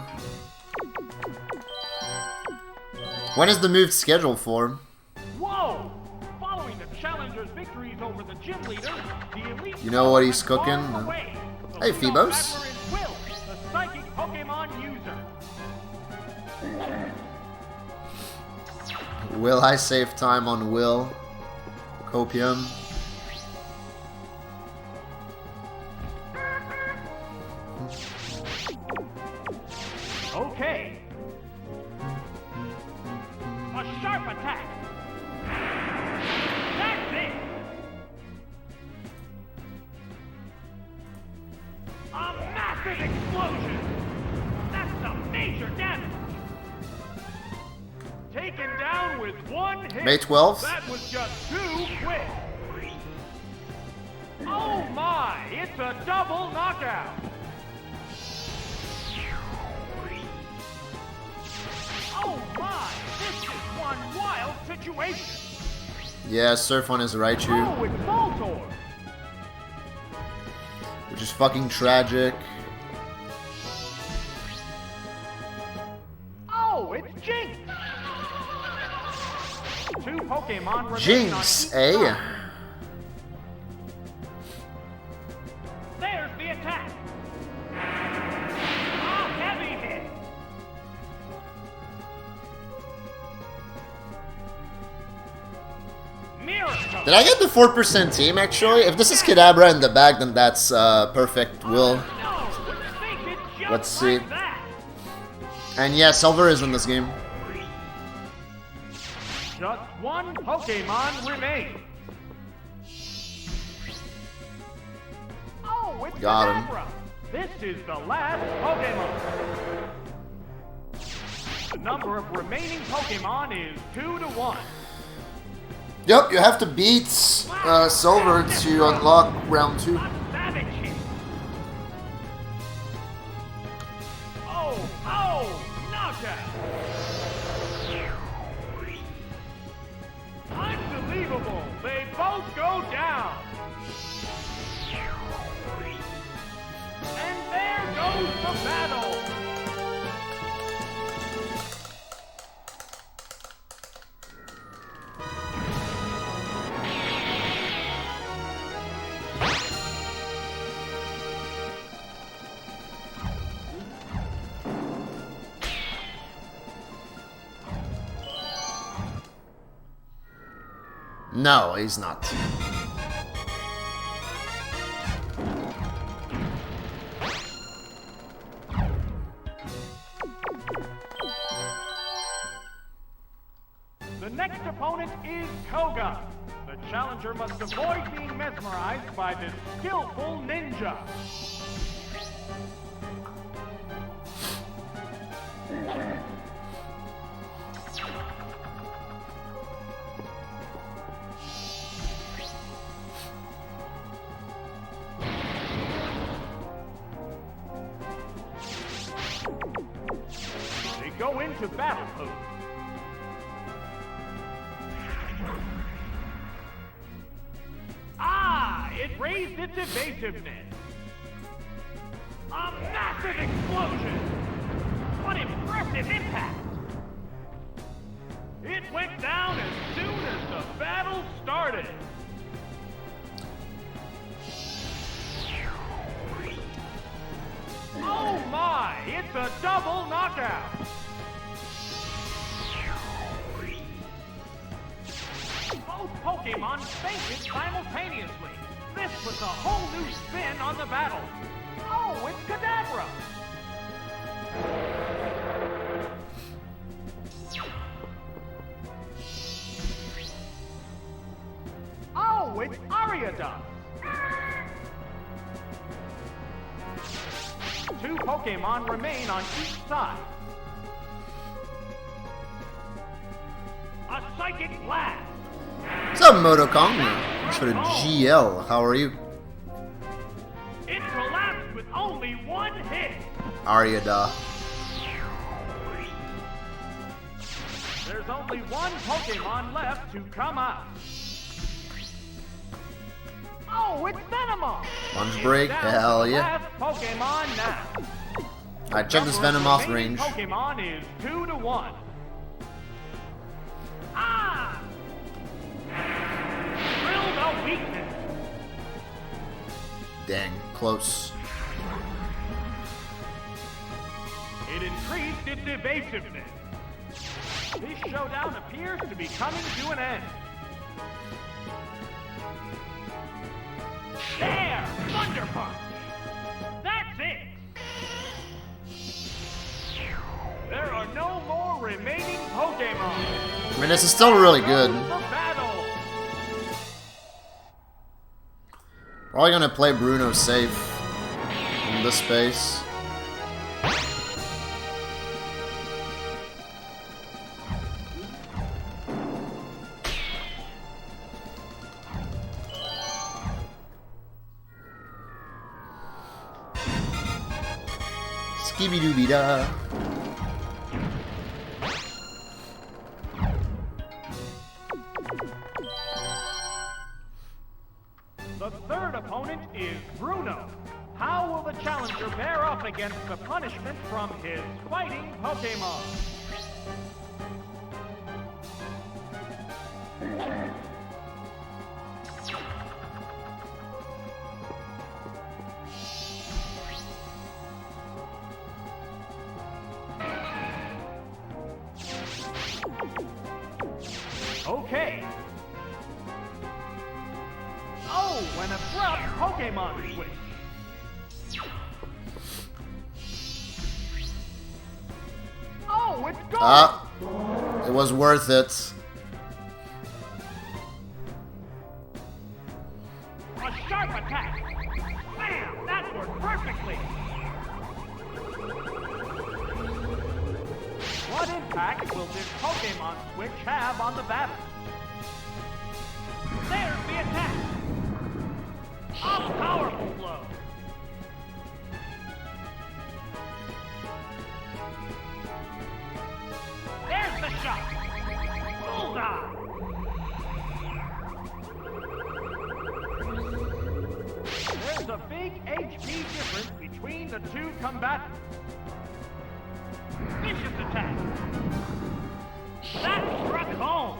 Speaker 1: When is the move scheduled for?
Speaker 2: Whoa! Following the challenger's victories over the gym leader, the elite.
Speaker 1: You know what he's cooking? Hey, Phoebos.
Speaker 2: Will, the psychic Pokemon user.
Speaker 1: Will I save time on Will? Copium.
Speaker 2: Okay. A sharp attack. That's it. A massive explosion. That's some major damage. Taken down with one hit.
Speaker 1: May 12th.
Speaker 2: That was just too quick. Oh my! It's a double knockout. Oh my! This is one wild situation.
Speaker 1: Yeah, Surf on his Raichu,
Speaker 2: Oh, it's Voltorb.
Speaker 1: which is fucking tragic.
Speaker 2: Oh, it's Jinx. Two Pokemon remain
Speaker 1: Jinx,
Speaker 2: on each
Speaker 1: eh?
Speaker 2: side. There's the attack. A heavy hit. Miracle.
Speaker 1: Did I get the 4% team actually? If this is Kadabra in the bag, then that's perfect. Will.
Speaker 2: No, think it's just
Speaker 1: Let's see.
Speaker 2: like that.
Speaker 1: And yeah, Silver is in this game.
Speaker 2: Just one Pokemon remains. Oh, it's
Speaker 1: Got him.
Speaker 2: Kadabra. This is the last Pokemon. The number of remaining Pokemon is 2 to 1.
Speaker 1: Yep, you have to beat Silver to unlock round 2.
Speaker 2: A savage hit. Oh, knockout. Unbelievable. They both go down. And there goes the battle.
Speaker 1: No, he's not.
Speaker 2: The next opponent is Koga. The challenger must avoid being mesmerized by this skillful ninja. They go into battle pose. It raised its evasiveness. A massive massive explosion! What impressive impact! It went down as soon as the battle started! Oh my! It's a double knockout! Both Pokémon fainted simultaneously. This puts a whole new spin on the battle. Oh, it's Kadabra! Oh, it's Ariados! Two Pokémon remain on each side. A Psychic Blast!
Speaker 1: What's up, Motokong? Thanks for the GL. How are you?
Speaker 2: It collapsed with only one hit!
Speaker 1: Ariada.
Speaker 2: There's only one Pokémon left to come out. Oh, it's Venomoth!
Speaker 1: Lunch break?
Speaker 2: It's down
Speaker 1: Hell
Speaker 2: to the
Speaker 1: yeah.
Speaker 2: last Pokémon now.
Speaker 1: Alright, check this
Speaker 2: Number of
Speaker 1: Venomoth
Speaker 2: remaining
Speaker 1: range.
Speaker 2: Pokémon is 2 to 1. Ah! Drilled a weakness.
Speaker 1: Dang, close.
Speaker 2: It increased its evasiveness. This showdown appears to be coming to an end. There! Thunder Punch! That's it! There are no more remaining Pokémon.
Speaker 1: I mean, this is still really good.
Speaker 2: The battle.
Speaker 1: Probably gonna play Bruno safe in this space. Skibidi-doo-be-da.
Speaker 2: The third opponent is Bruno. How will the challenger bear up against the punishment from his fighting Pokémon? Okay. Oh, an abrupt Pokémon switch. Oh, it's gone!
Speaker 1: Ah, it was worth it.
Speaker 2: A sharp attack! Bam! That worked perfectly! What impact will this Pokémon switch have on the battle? There's the attack! A powerful blow! There's the shot! Bullseye! There's a big HP difference between the two combatants. Vicious attack! That struck home!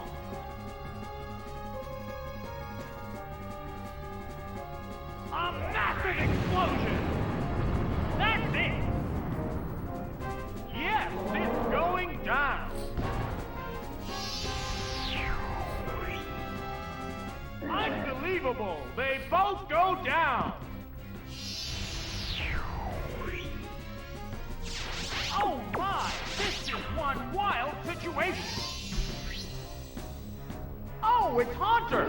Speaker 2: A massive explosion! That's it! Yes, it's going down! Unbelievable! They both go down! Oh my! This is one wild situation! Oh, it's Haunter!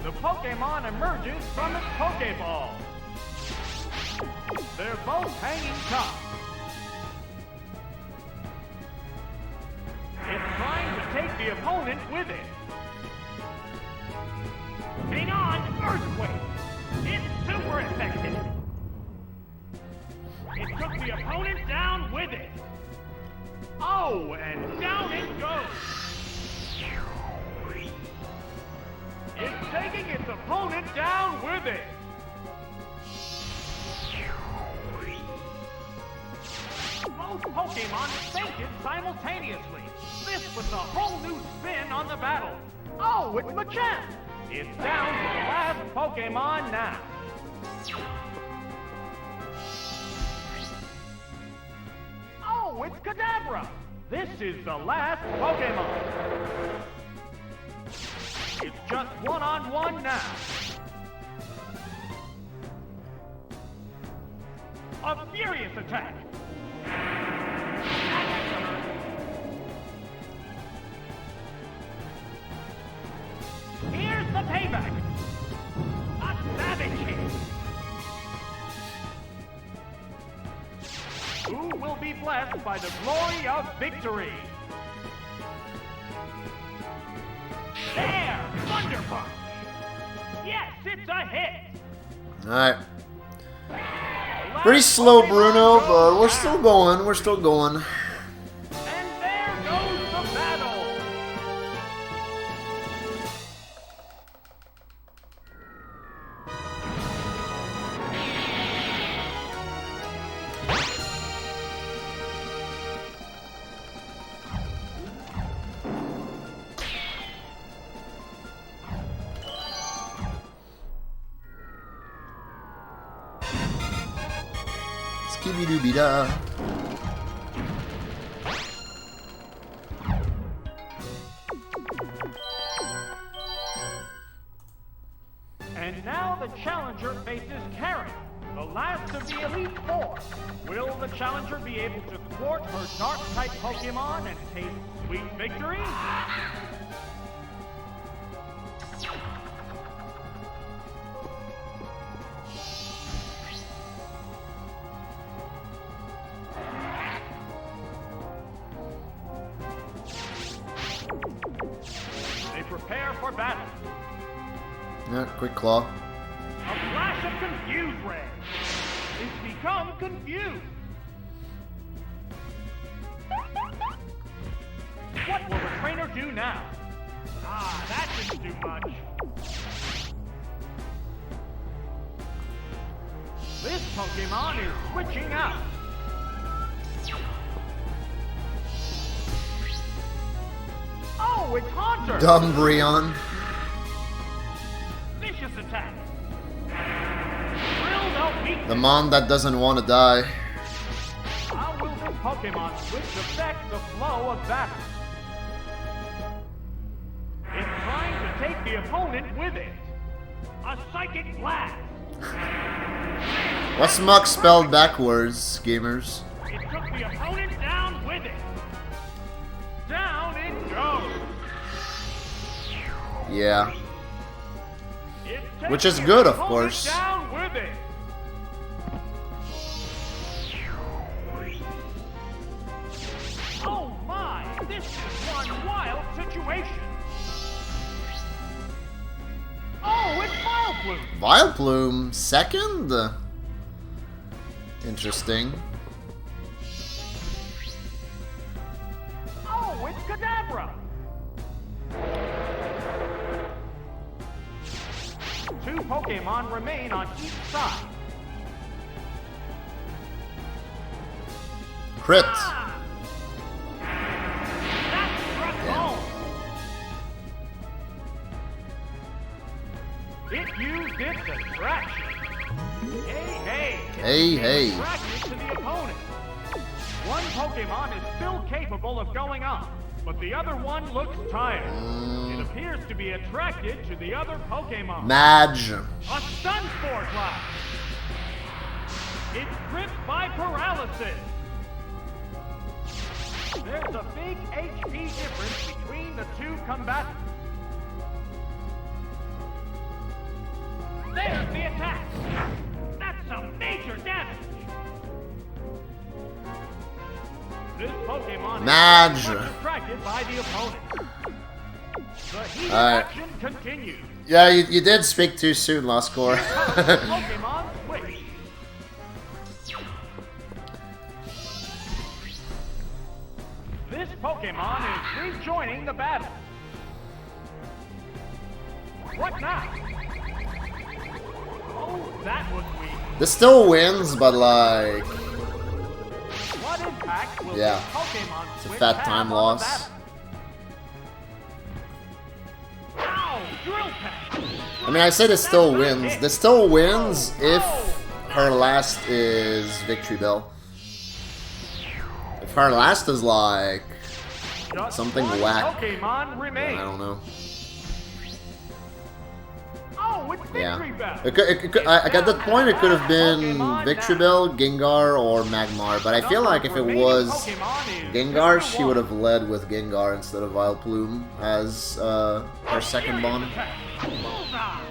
Speaker 2: The Pokémon emerges from its Pokéball. They're both hanging tough. It's trying to take the opponent with it. Hang on, Earthquake! It's super effective! It took the opponent down with it! Oh, and down it goes! It's taking its opponent down with it. Both Pokemon fainted simultaneously. This puts a whole new spin on the battle. Oh, it's Machamp. It's down to the last Pokemon now. Oh, it's Kadabra. This is the last Pokemon. It's just one-on-one now. A furious attack. Here's the payback. A savage hit. Who will be blessed by the glory of victory? There! Thunder Punch! Yes, it's a hit!
Speaker 1: Alright. Pretty slow, Bruno, but we're still going. We're still going.
Speaker 2: And there goes the battle!
Speaker 1: Skibidi-doo-be-da.
Speaker 2: And now the challenger faces Karen, the last of the Elite Four. Will the challenger be able to thwart her Dark-type Pokemon and taste sweet victory? They prepare for battle.
Speaker 1: Yeah, quick claw.
Speaker 2: A flash of confused ray. It's become confused. What will the trainer do now? Ah, that didn't do much. This Pokemon is switching out. Oh, it's Haunter!
Speaker 1: Dumbreon.
Speaker 2: Vicious attack. Drilled out weakness.
Speaker 1: The mon that doesn't want to die.
Speaker 2: How will this Pokemon switch affect the flow of battle? It's trying to take the opponent with it. A Psychic Blast.
Speaker 1: What's Muck spelled backwards, gamers?
Speaker 2: It took the opponent down with it. Down it goes.
Speaker 1: Yeah.
Speaker 2: It's
Speaker 1: Which is
Speaker 2: taking
Speaker 1: good,
Speaker 2: its
Speaker 1: of
Speaker 2: opponent
Speaker 1: course.
Speaker 2: Down with it. Oh my! This is one wild situation. Oh, it's Vileplume.
Speaker 1: Vileplume, second? Interesting.
Speaker 2: Oh, it's Kadabra. Two Pokemon remain on each side.
Speaker 1: Crit.
Speaker 2: Ah! That struck home. It used its attraction. Hey.
Speaker 1: Hey.
Speaker 2: Attracted to the opponent. One Pokemon is still capable of going on, but the other one looks tired. It appears to be attracted to the other Pokemon.
Speaker 1: Madge.
Speaker 2: A Sun Spore Cloud. It's gripped by paralysis. There's a big HP difference between the two combatants. There's the attack. That's some major damage. This Pokemon
Speaker 1: Madge.
Speaker 2: is very much attracted by the opponent. The heated
Speaker 1: Alright.
Speaker 2: action continues.
Speaker 1: Yeah, you did speak too soon, Lost Core.
Speaker 2: Pokemon switch. This Pokemon is rejoining the battle. What now? Oh, that was weak.
Speaker 1: This still wins, but like...
Speaker 2: What impact will
Speaker 1: Yeah.
Speaker 2: this Pokemon
Speaker 1: It's a
Speaker 2: switch
Speaker 1: fat
Speaker 2: have
Speaker 1: time
Speaker 2: on the
Speaker 1: loss.
Speaker 2: battle? Ow! Drill Peck!
Speaker 1: I mean, I said it still wins. This still wins if her last is Victory Bell. If her last is like
Speaker 2: Just
Speaker 1: something
Speaker 2: one
Speaker 1: whack,
Speaker 2: Pokemon
Speaker 1: then
Speaker 2: remains.
Speaker 1: I don't know.
Speaker 2: Oh, it's Victory
Speaker 1: Yeah.
Speaker 2: Bell.
Speaker 1: At that point, it could have been Victory Bell, Gengar, or Magmar. But I feel like if it was Gengar, she would have led with Gengar instead of Vileplume as her second bond.
Speaker 2: Bullseye.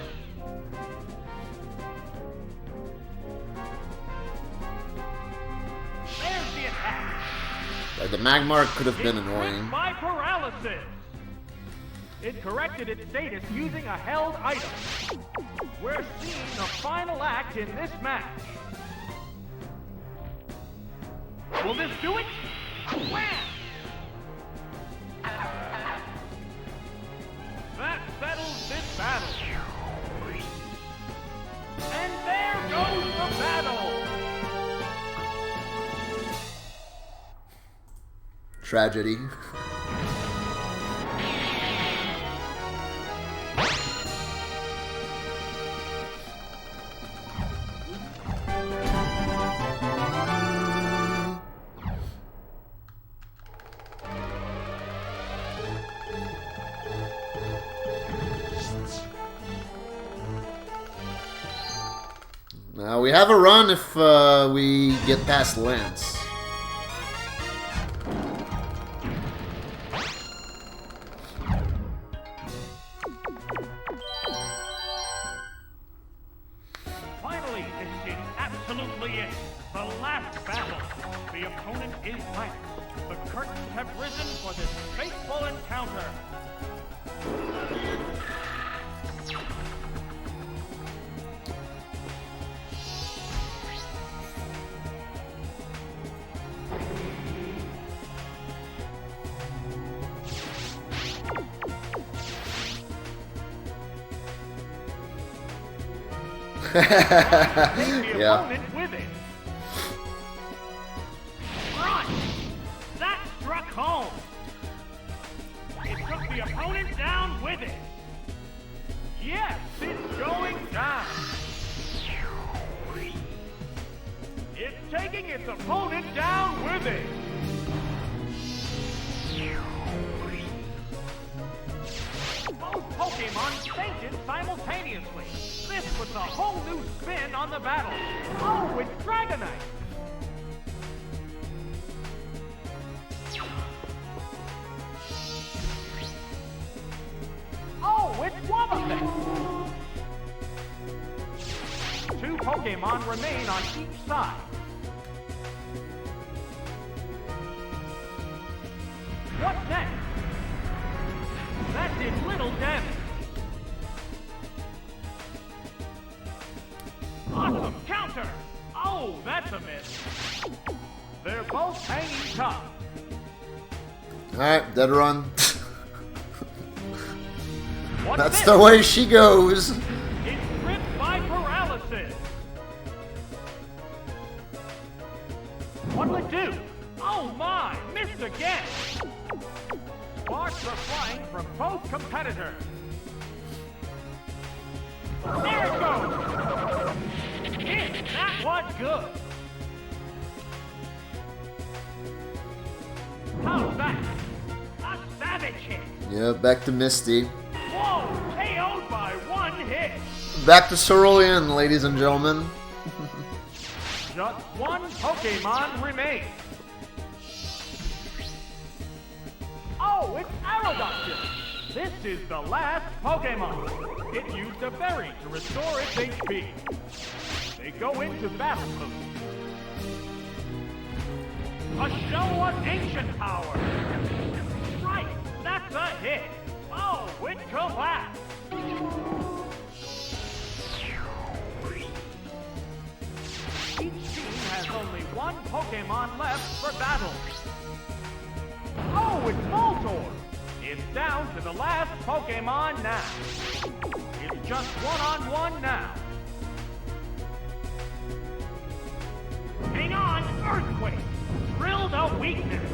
Speaker 2: There's the attack.
Speaker 1: Like the Magmar could have been
Speaker 2: It's
Speaker 1: annoying.
Speaker 2: hit by paralysis. It corrected its status using a held item. We're seeing the final act in this match. Will this do it? Wham! That settles this battle. And there goes the battle.
Speaker 1: Tragedy. Now we have a run if we get past Lance.
Speaker 2: Finally, this is absolutely it. The last battle. The opponent is Lance. The curtains have risen for this fateful encounter. Take the
Speaker 1: Yeah.
Speaker 2: opponent with it. Right. That struck home. It took the opponent down with it. Yes, it's going down. It's taking its opponent down with it. Both Pokemon fainted simultaneously. This puts a whole new spin on the battle. Oh, it's Dragonite! Oh, it's Wobbuffet! Two Pokemon remain on each side. What's next? That did little damage. Awesome counter! Oh, that's a miss. They're both hanging tough.
Speaker 1: Alright, dead run.
Speaker 2: What's
Speaker 1: That's
Speaker 2: this?
Speaker 1: the way she goes.
Speaker 2: It's gripped by paralysis. What'll it do? Oh my, missed again. Sparks are flying from both competitors. There it goes. Hit, that was good. How's that? A savage hit.
Speaker 1: Yeah, back to Misty.
Speaker 2: Whoa, KO'd by one hit.
Speaker 1: Back to Cerulean, ladies and gentlemen.
Speaker 2: Just one Pokemon remains. Oh, it's Aerodactyl. This is the last Pokemon. It used a berry to restore its HP. They go into battle mode. A show of ancient power. Right, that's a hit. Oh, it collapsed. Each team has only one Pokemon left for battle. Oh, it's Voltorb! It's down to the last Pokemon now. It's just one-on-one now. Hang on, Earthquake! Drill the weakness!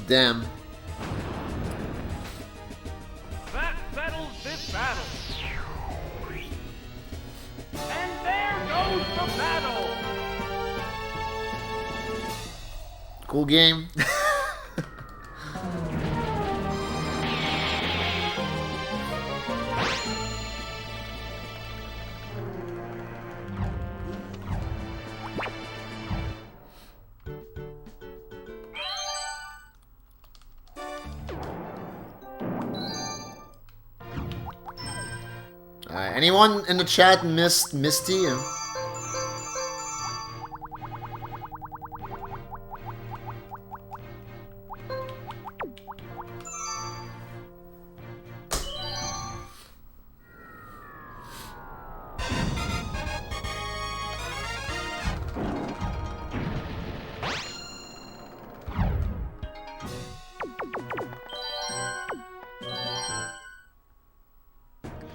Speaker 1: Damn.
Speaker 2: That settles this battle. And there goes the battle!
Speaker 1: Cool game. Anyone in the chat missed Misty?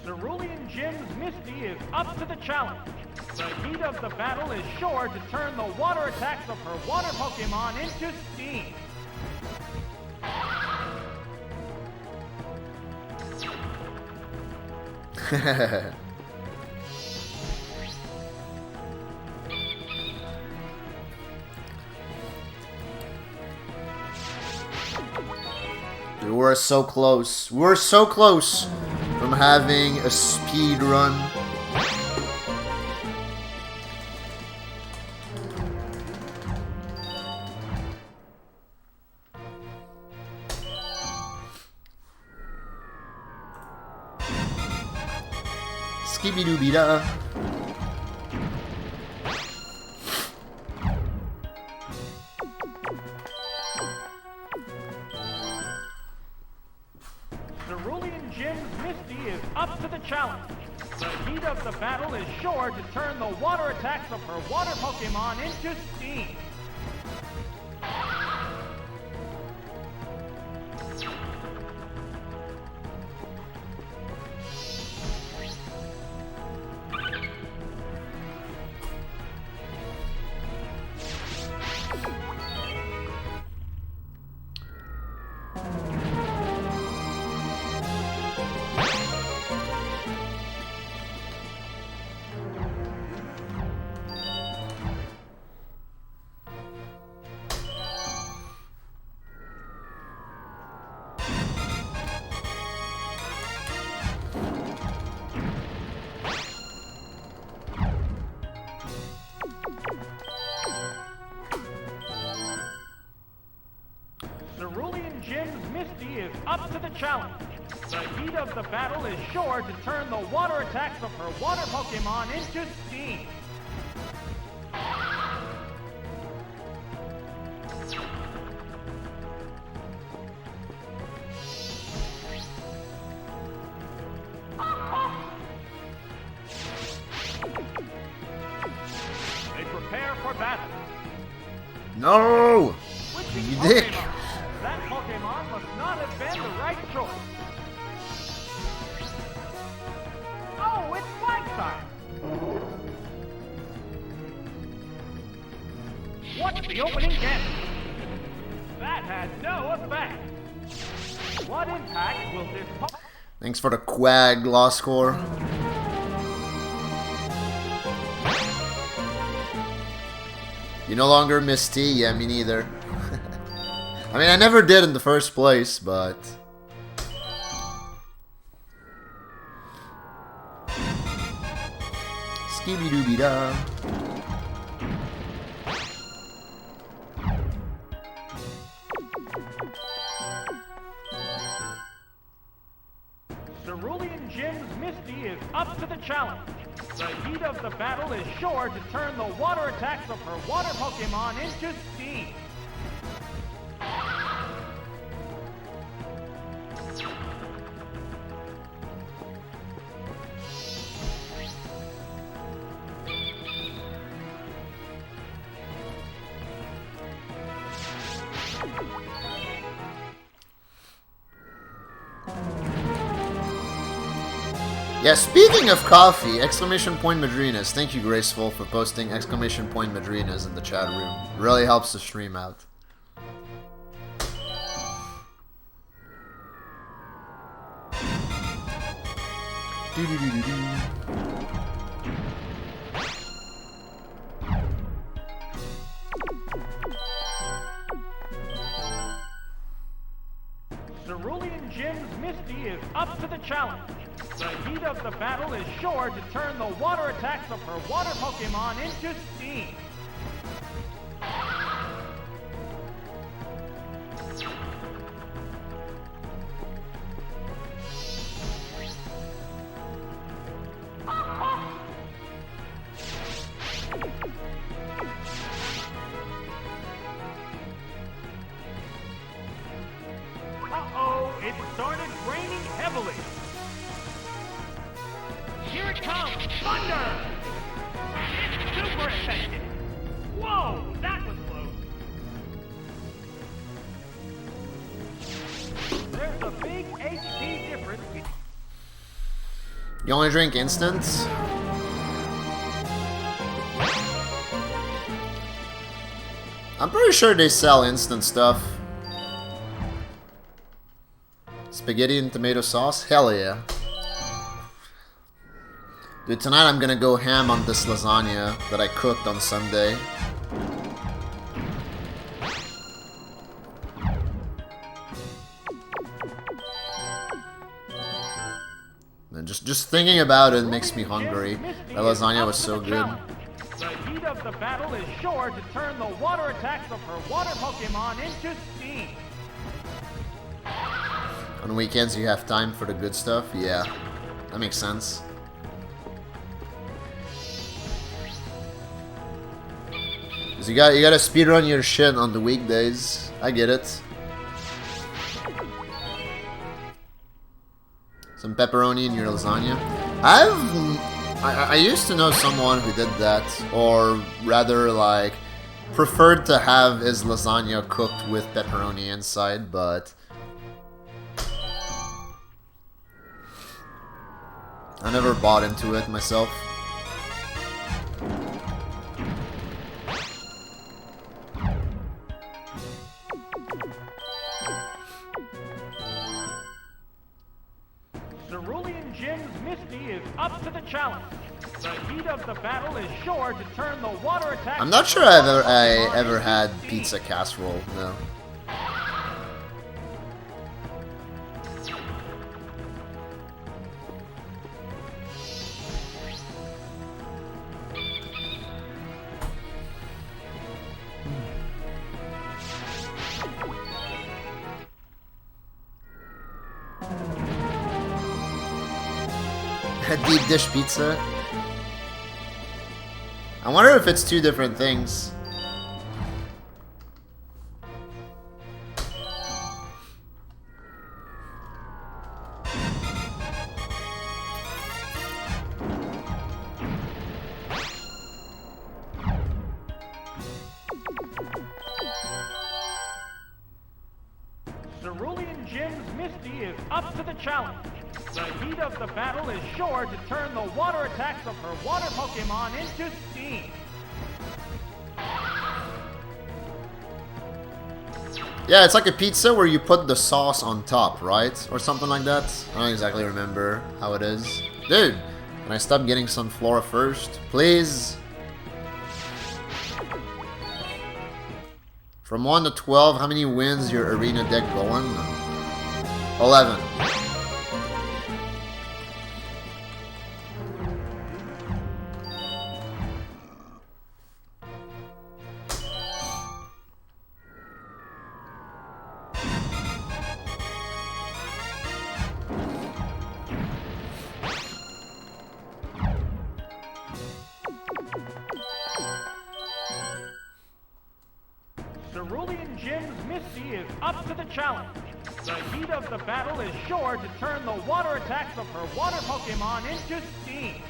Speaker 2: Cerulean Jim's Misty is up to the challenge. The heat of the battle is sure to turn the water attacks of her water Pokemon into steam.
Speaker 1: We were so close. We were so close from having a speed run. Skibidi-doo-bida.
Speaker 2: Cerulean Jim's Misty is up to the challenge. The heat of the battle is sure to turn the water attacks of her water Pokemon into steam. Cerulean Jim's Misty is up to the challenge. The heat of the battle is sure to turn the water attacks of her water Pokemon into steam. They prepare for battle.
Speaker 1: No!
Speaker 2: Switching
Speaker 1: You dick.
Speaker 2: Pokemon. That Pokemon must not have been the right choice. Oh, it's fight time! What's the opening guess? That had no effect. What impact will this
Speaker 1: Thanks for the quag loss score. You no longer Misty? Yeah, me neither. I mean, I never did in the first place, but... Skibidi-doo-bida.
Speaker 2: Cerulean Jim's Misty is up to the challenge. The heat of the battle is sure to turn the water attacks of her water Pokemon into steam.
Speaker 1: Yeah, speaking of coffee, exclamation point Madrinas. Thank you, Graceful, for posting exclamation point Madrinas in the chat room. Really helps the stream out.
Speaker 2: Cerulean Jim's Misty is up to the challenge. The heat of the battle is sure to turn the water attacks of her water Pokemon into steam. Uh-oh, it started raining heavily. Here it comes! Thunder! It's super effective! Whoa, that was close! There's a big HP difference between...
Speaker 1: You only drink instants? I'm pretty sure they sell instant stuff. Spaghetti and tomato sauce? Hell yeah. Dude, tonight I'm gonna go ham on this lasagna that I cooked on Sunday. And just thinking about it makes me hungry. That lasagna was so good.
Speaker 2: The heat of the battle is sure to turn the water attacks of her water Pokemon into steam.
Speaker 1: On weekends you have time for the good stuff? Yeah, that makes sense. Cause you gotta speedrun your shit on the weekdays. I get it. Some pepperoni in your lasagna. I used to know someone who did that, or rather like preferred to have his lasagna cooked with pepperoni inside, but I never bought into it myself.
Speaker 2: Cerulean Jim's Misty is up to the challenge. The heat of the battle is sure to turn the water attack...
Speaker 1: I'm not sure I ever had pizza casserole, no. Deep dish pizza. I wonder if it's two different things.
Speaker 2: Cerulean Jim's Misty is up to the challenge. The heat of the battle is sure to turn the water attacks of her water Pokemon into steam.
Speaker 1: Yeah, it's like a pizza where you put the sauce on top, right? Or something like that. I don't exactly remember how it is. Dude, can I stop getting some flora first? Please? From 1 to 12, how many wins your arena deck going? 11.
Speaker 2: Cerulean Jim's Misty is up to the challenge. The heat of the battle is sure to turn the water attacks of her water Pokemon into steam.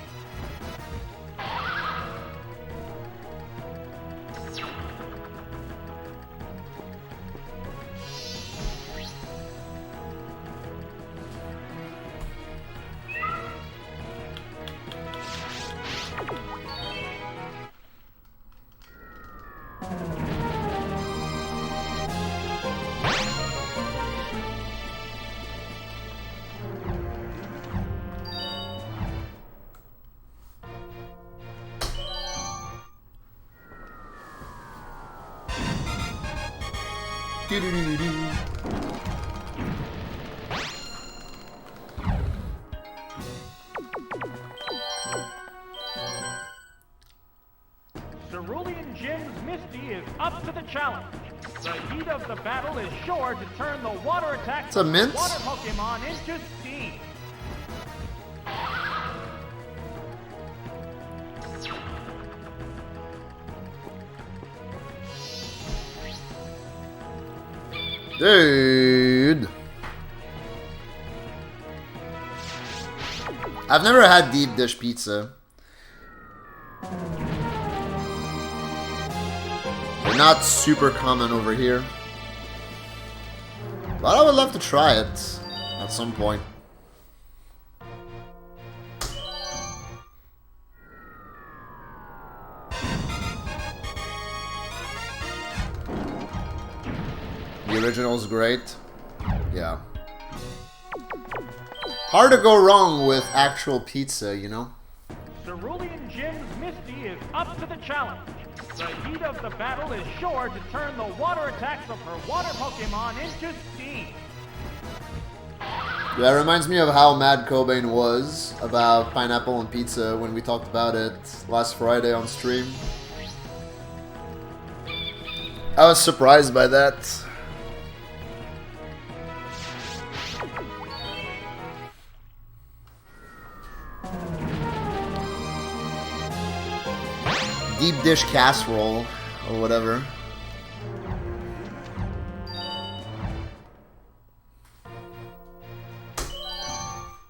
Speaker 1: Do-do-do-do-do.
Speaker 2: Cerulean Jim's Misty is up to the challenge. The heat of the battle is sure to turn the water attacks
Speaker 1: It's a
Speaker 2: of the
Speaker 1: mint.
Speaker 2: water Pokemon into steam.
Speaker 1: Dude. I've never had deep dish pizza. They're not super common over here. But I would love to try it at some point. The original's great. Yeah. Hard to go wrong with actual pizza, you know?
Speaker 2: Cerulean Jim's Misty is up to the challenge. The heat of the battle is sure to turn the water attacks of her water Pokemon into steam.
Speaker 1: Yeah, it reminds me of how mad Cobain was about pineapple and pizza when we talked about it last Friday on stream. I was surprised by that. Deep dish casserole, or whatever.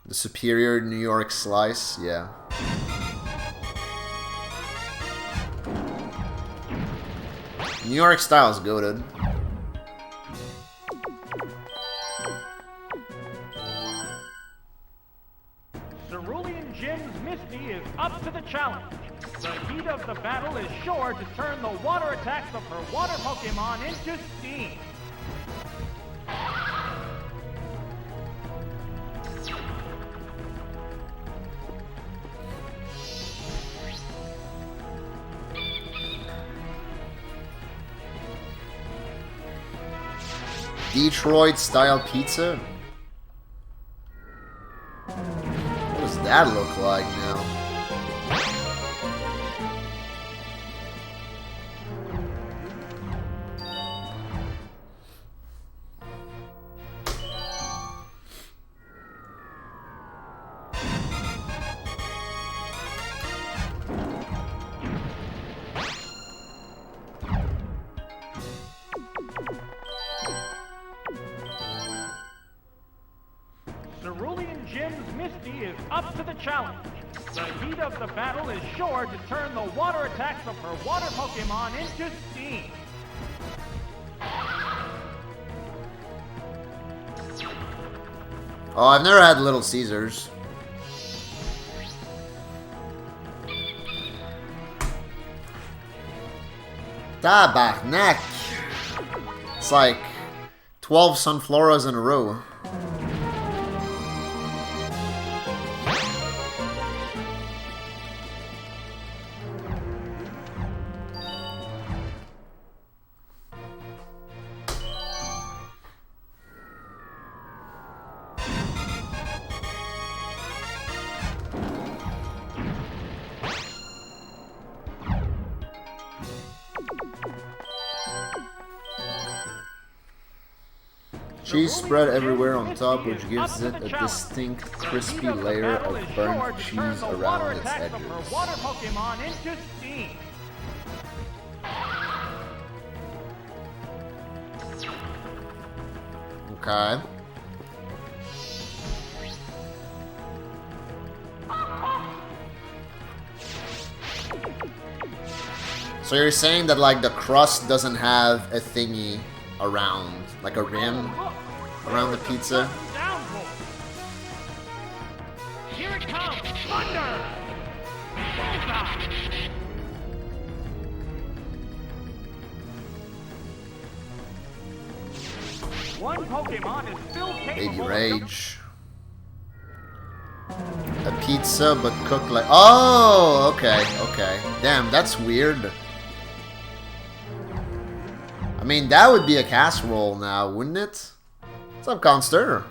Speaker 1: The superior New York slice, yeah. New York style is goated.
Speaker 2: Cerulean Jim's Misty is up to the challenge. The heat of the battle is sure to turn the water attacks of her water Pokemon into steam.
Speaker 1: Detroit style pizza? What does that look like now?
Speaker 2: Cerulean Jim's Misty is up to the challenge. The heat of the battle is sure to turn the water attacks of her water Pokemon into steam.
Speaker 1: Oh, I've never had Little Caesars. Tabarnak! It's like 12 Sunfloras in a row. Cheese spread everywhere on top, which gives it a distinct crispy layer of burnt cheese around its edges.
Speaker 2: Water Pokemon into steam.
Speaker 1: Okay. So you're saying that like the crust doesn't have a thingy around, like a rim around the pizza?
Speaker 2: Here it comes! Thunder! Bullseye! One Pokemon is still capable
Speaker 1: Baby
Speaker 2: of...
Speaker 1: Rage. A pizza, but cooked like... Oh, okay, okay. Damn, that's weird. I mean, that would be a casserole now, wouldn't it? What's up, Conster?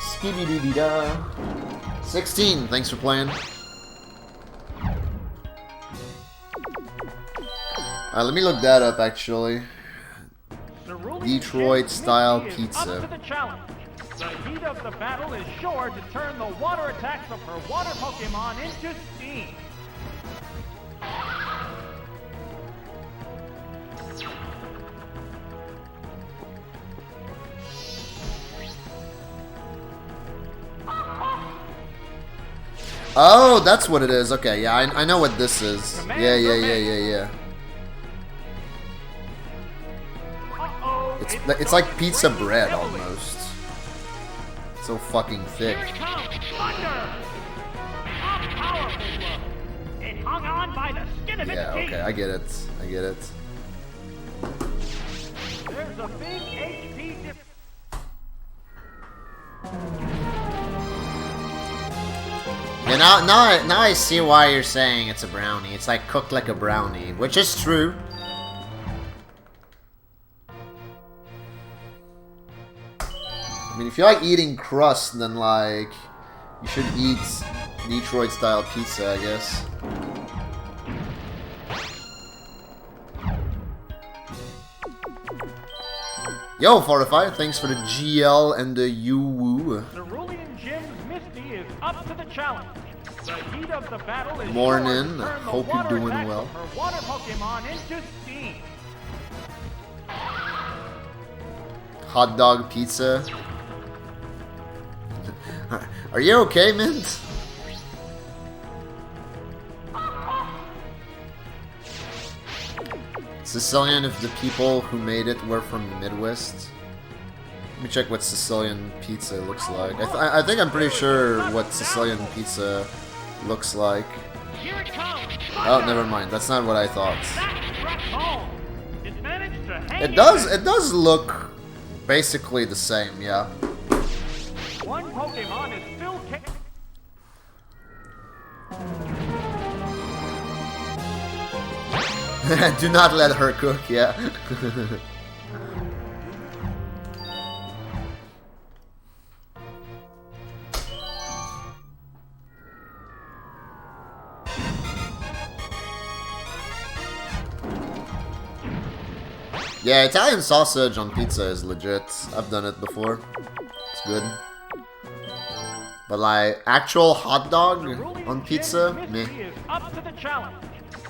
Speaker 1: Skibidi-dee-da. 16, thanks for playing. Alright, let me look that up, actually. Detroit style pizza.
Speaker 2: Up to the challenge. The heat of the battle is sure to turn the water attacks of her water Pokemon into steam.
Speaker 1: Oh, that's what it is. Okay, yeah, I know what this is. Yeah. It's like pizza bread almost. So fucking thick.
Speaker 2: Here it comes, thunder! A powerful blow. It hung on by the skin of its
Speaker 1: Yeah,
Speaker 2: teeth.
Speaker 1: okay, I get it.
Speaker 2: There's a big HP dip.
Speaker 1: Yeah, now I see why you're saying it's a brownie. It's like cooked like a brownie, which is true. I mean, if you like eating crust, then like you should eat Detroit style pizza, I guess. Yo, Fortify, thanks for the GL and the U-woo.
Speaker 2: Cerulean Jim's Misty is up to the challenge. The heat of the battle is
Speaker 1: Morning.
Speaker 2: sure to turn the
Speaker 1: Hope you're
Speaker 2: water
Speaker 1: doing
Speaker 2: attacks
Speaker 1: well.
Speaker 2: of her water Pokemon into steam.
Speaker 1: Hot dog pizza. Are you okay, Mint? Sicilian if the people who made it were from the Midwest. Let me check what Sicilian pizza looks like. I think I'm pretty sure what Sicilian pizza looks like.
Speaker 2: Here it comes.
Speaker 1: Oh, never mind. That's not what I thought.
Speaker 2: That struck home. It managed to hang
Speaker 1: It does look basically the same, yeah.
Speaker 2: One Pokemon is still
Speaker 1: Do not let her cook, yeah. Yeah, Italian sausage on pizza is legit. I've done it before. It's good. But like, actual hot dog on pizza? Meh.
Speaker 2: is up to the challenge.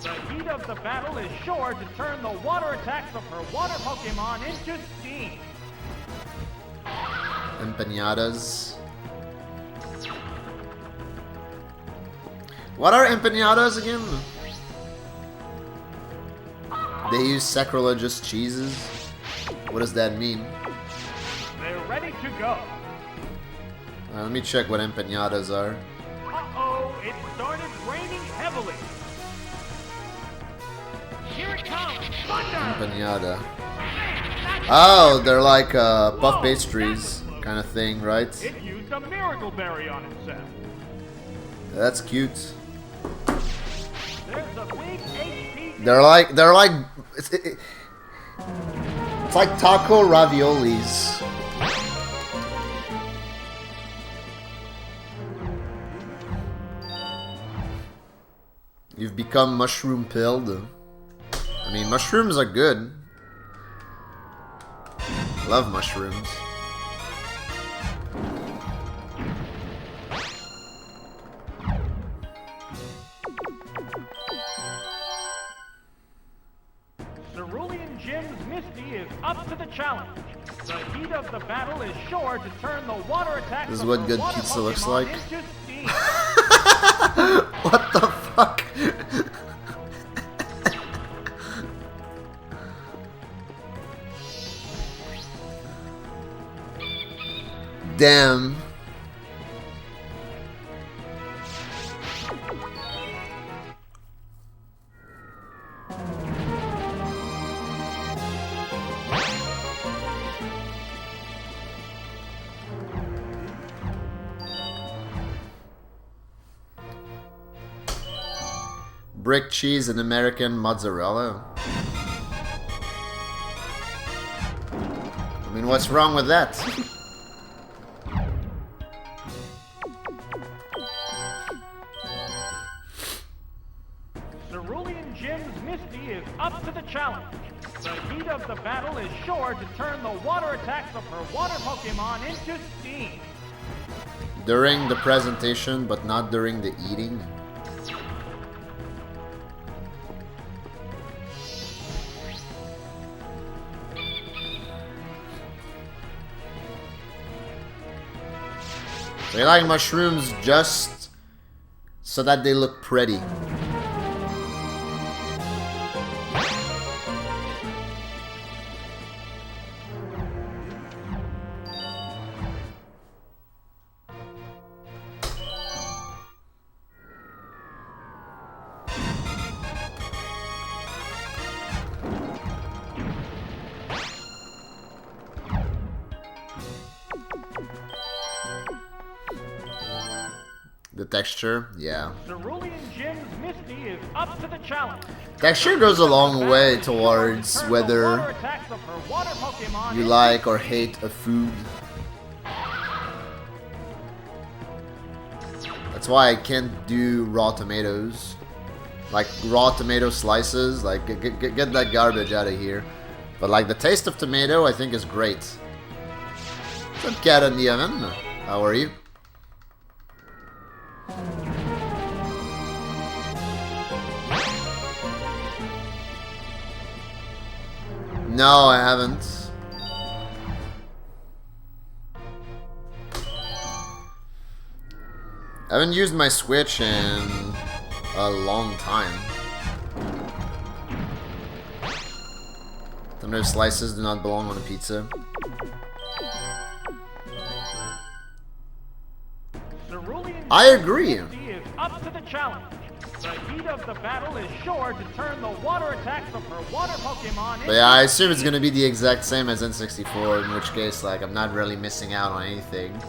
Speaker 2: The heat of the battle is sure to turn the water attacks of her water Pokemon into steam.
Speaker 1: Empanadas. What are empanadas again? They use sacrilegious cheeses? What does that mean?
Speaker 2: They're ready to go.
Speaker 1: Let me check what empanadas are.
Speaker 2: Uh-oh, it started raining heavily. Here it comes, thunder!
Speaker 1: Empanada. Oh, they're like puff pastries kind of thing, right?
Speaker 2: It used a miracle berry on itself.
Speaker 1: That's cute.
Speaker 2: There's a big HP.
Speaker 1: They're like it's like taco raviolis. You've become mushroom pilled. I mean, mushrooms are good. Love mushrooms.
Speaker 2: Cerulean Jim's Misty is up to the challenge. The heat of the battle is sure to turn the water attacks
Speaker 1: This is
Speaker 2: of
Speaker 1: what
Speaker 2: her
Speaker 1: good
Speaker 2: water
Speaker 1: pizza looks
Speaker 2: Pokemon
Speaker 1: like.
Speaker 2: into steam.
Speaker 1: What the fuck? Damn. Brick cheese and American mozzarella. I mean, what's wrong with that?
Speaker 2: Cerulean Jim's Misty is up to the challenge. The heat of the battle is sure to turn the water attacks of her water Pokemon into steam.
Speaker 1: During the presentation, but not during the eating. They like mushrooms just so that they look pretty. The texture, yeah.
Speaker 2: Cerulean Jim's Misty is up to the challenge.
Speaker 1: Texture goes a long way towards whether you like or hate a food. That's why I can't do raw tomatoes. Like raw tomato slices, like get that garbage out of here. But like the taste of tomato I think is great. What's up, cat in the oven? How are you? No, I haven't. I haven't used my Switch in a long time. Tomato slices do not belong on a pizza. I agree.
Speaker 2: Is up to the challenge. The heat of the battle is sure to turn the water attacks of her water Pokemon into...
Speaker 1: But yeah, I assume it's gonna be the exact same as N64, in which case, like, I'm not really missing out on anything.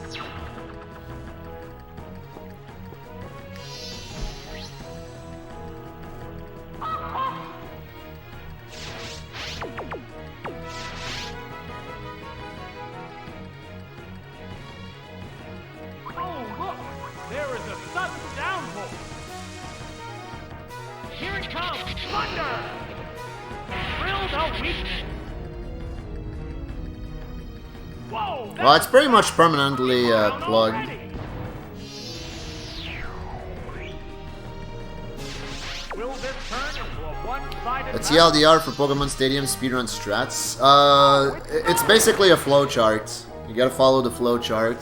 Speaker 1: Well, it's pretty much permanently plugged. It's TLDR for Pokemon Stadium speedrun strats. It's basically a flowchart. You gotta follow the flowchart.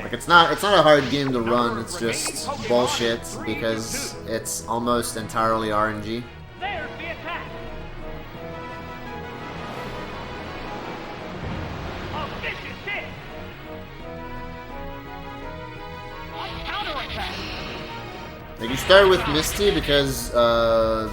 Speaker 1: Like it's not a hard game to run. It's just bullshit because it's almost entirely RNG. Like you start with Misty because the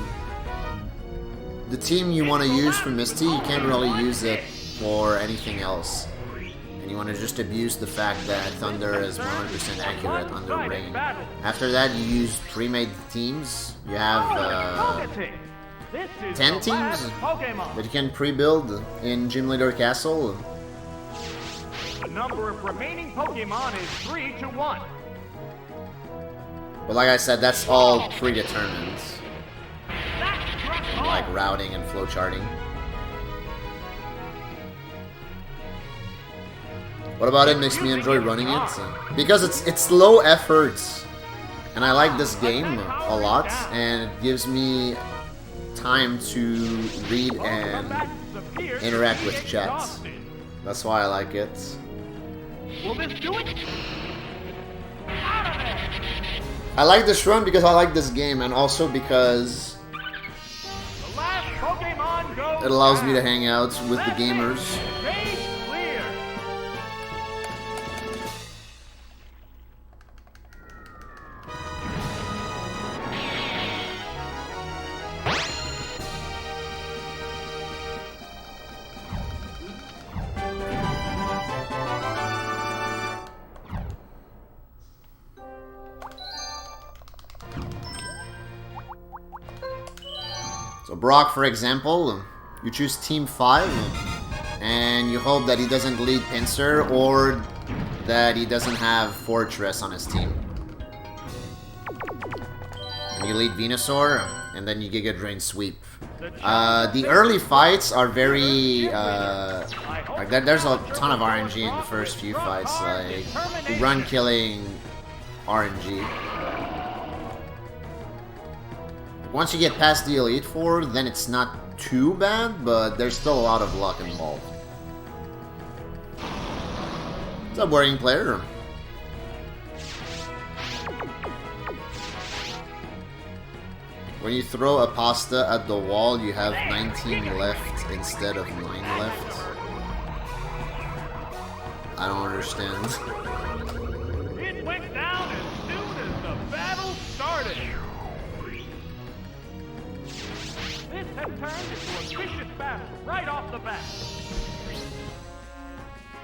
Speaker 1: team you want to use for Misty, you can't really use it for anything else. And you want to just abuse the fact that Thunder is 100% accurate under Rain. After that, you use pre-made teams. You have 10 teams that you can pre-build in Gym Leader Castle.
Speaker 2: The number of remaining Pokemon is 3 to 1.
Speaker 1: But like I said, that's all predetermined. Like routing and flowcharting. What about it makes me enjoy running it? Because it's low effort. And I like this game a lot. And it gives me time to read and interact with chat. That's why I like it.
Speaker 2: Will this do it?
Speaker 1: I like this run because I like this game, and also because it allows me to hang out with the gamers. So Brock, for example, you choose Team 5, and you hope that he doesn't lead Pinsir, or that he doesn't have Fortress on his team. And you lead Venusaur, and then you Giga Drain Sweep. The early fights are very, like there's a ton of RNG in the first few fights, like run killing RNG. Once you get past the Elite Four, then it's not too bad, but there's still a lot of luck involved. What's up, Worrying Player? When you throw a pasta at the wall, you have 19 left instead of 9 left. I don't understand.
Speaker 2: It went down as soon as the battle started. This has turned into a vicious battle right off the bat.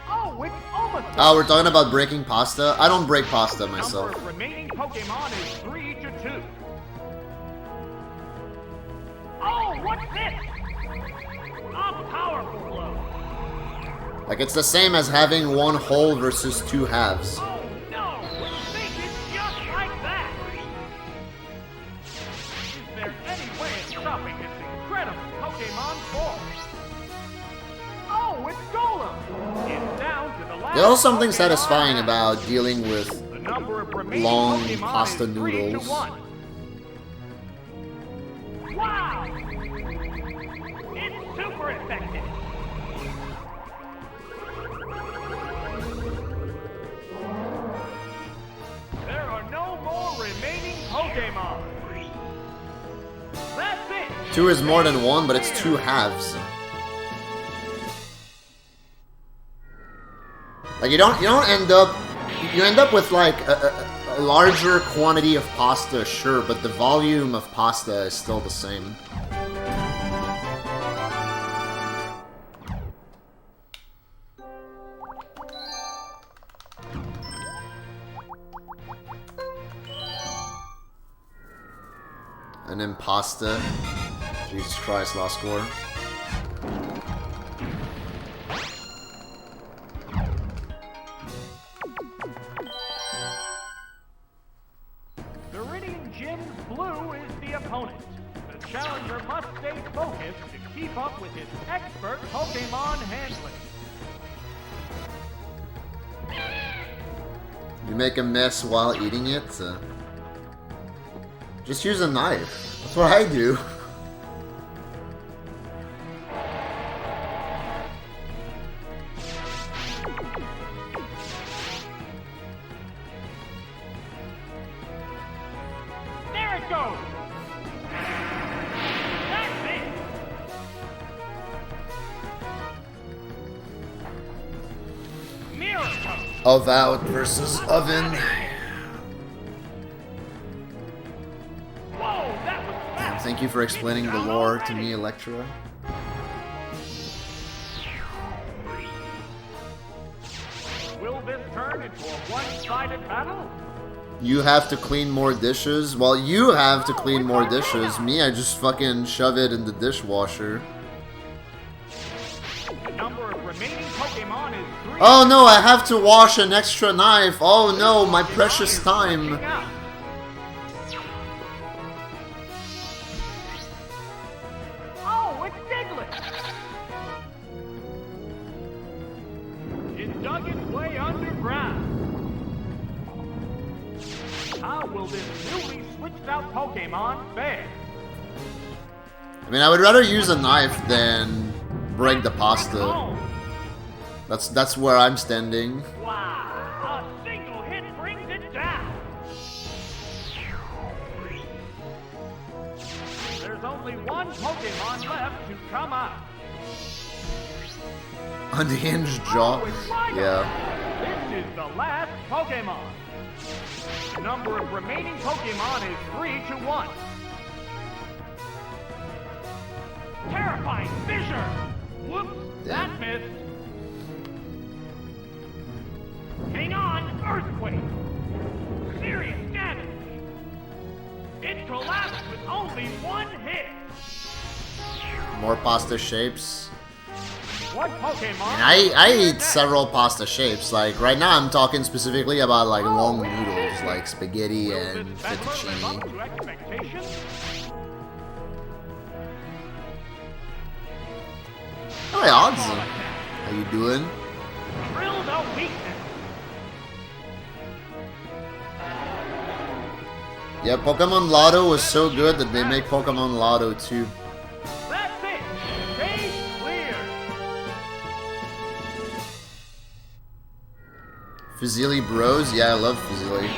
Speaker 2: Oh, it's almost.
Speaker 1: Oh, we're talking about breaking pasta? I don't break pasta myself.
Speaker 2: Number of remaining Pokemon is 3 to 2. Oh, what's this? A powerful blow.
Speaker 1: Like, it's the same as having one whole versus 2 halves.
Speaker 2: Oh no! Think it's just like that! Is there any way of stopping this incredible Pokemon force? Oh, it's Golem! It's down to the last.
Speaker 1: There's something
Speaker 2: Pokemon
Speaker 1: satisfying
Speaker 2: left.
Speaker 1: about dealing with
Speaker 2: The number of remaining
Speaker 1: long
Speaker 2: Pokemon
Speaker 1: pasta
Speaker 2: is 3 to
Speaker 1: noodles.
Speaker 2: 1. Wow! It's super effective! There are no more remaining Pokemon! That's it!
Speaker 1: 2 is more than 1, but it's 2 halves. Like, you don't end up... You end up with, like, a larger quantity of pasta, sure, but the volume of pasta is still the same. And then pasta. Jesus Christ, lost score.
Speaker 2: Viridian Gym's blue is the opponent. The challenger must stay focused to keep up with his expert Pokemon handling.
Speaker 1: You make a mess while eating it? Just use a knife. That's what I do.
Speaker 2: There it goes! That's it! Miracle!
Speaker 1: V0oid versus Oven.
Speaker 2: Whoa, that was fast!
Speaker 1: Thank you for explaining the lore to me, Electra.
Speaker 2: Will this turn into a one-sided battle?
Speaker 1: You have to clean more dishes. Well, you have to clean more dishes. Me, I just fucking shove it in the dishwasher.
Speaker 2: The number of remaining Pokemon is 3.
Speaker 1: Oh no, I have to wash an extra knife. Oh no, my precious time.
Speaker 2: Oh, it's Diglett! It dug its way underground. How will this newly switched out Pokemon fare?
Speaker 1: I mean, I would rather use a knife than break the pasta.
Speaker 2: Oh,
Speaker 1: That's where I'm standing.
Speaker 2: wow! A single hit brings it down. There's only one Pokemon left to come out.
Speaker 1: Unhinged jaw.
Speaker 2: Oh, it's Rhino.
Speaker 1: Yeah.
Speaker 2: This is the last Pokemon. The number of remaining Pokemon is 3 to 1. Terrifying Fissure! Whoops, that missed. Hang on, Earthquake! Serious damage! It collapsed with only one hit!
Speaker 1: More pasta shapes.
Speaker 2: What Pokemon?
Speaker 1: And I eat several pasta shapes. Like right now, I'm talking specifically about like long noodles, like spaghetti
Speaker 2: Will
Speaker 1: and
Speaker 2: this battler live up
Speaker 1: fettuccine.
Speaker 2: to expectations?
Speaker 1: Hi, odds. How you doing?
Speaker 2: Drill the weakness.
Speaker 1: Yeah, Pokemon Lotto was so good that they make Pokemon Lotto 2.
Speaker 2: That's it. Stage clear.
Speaker 1: Fusilli Bros? Yeah, I love Fusilli.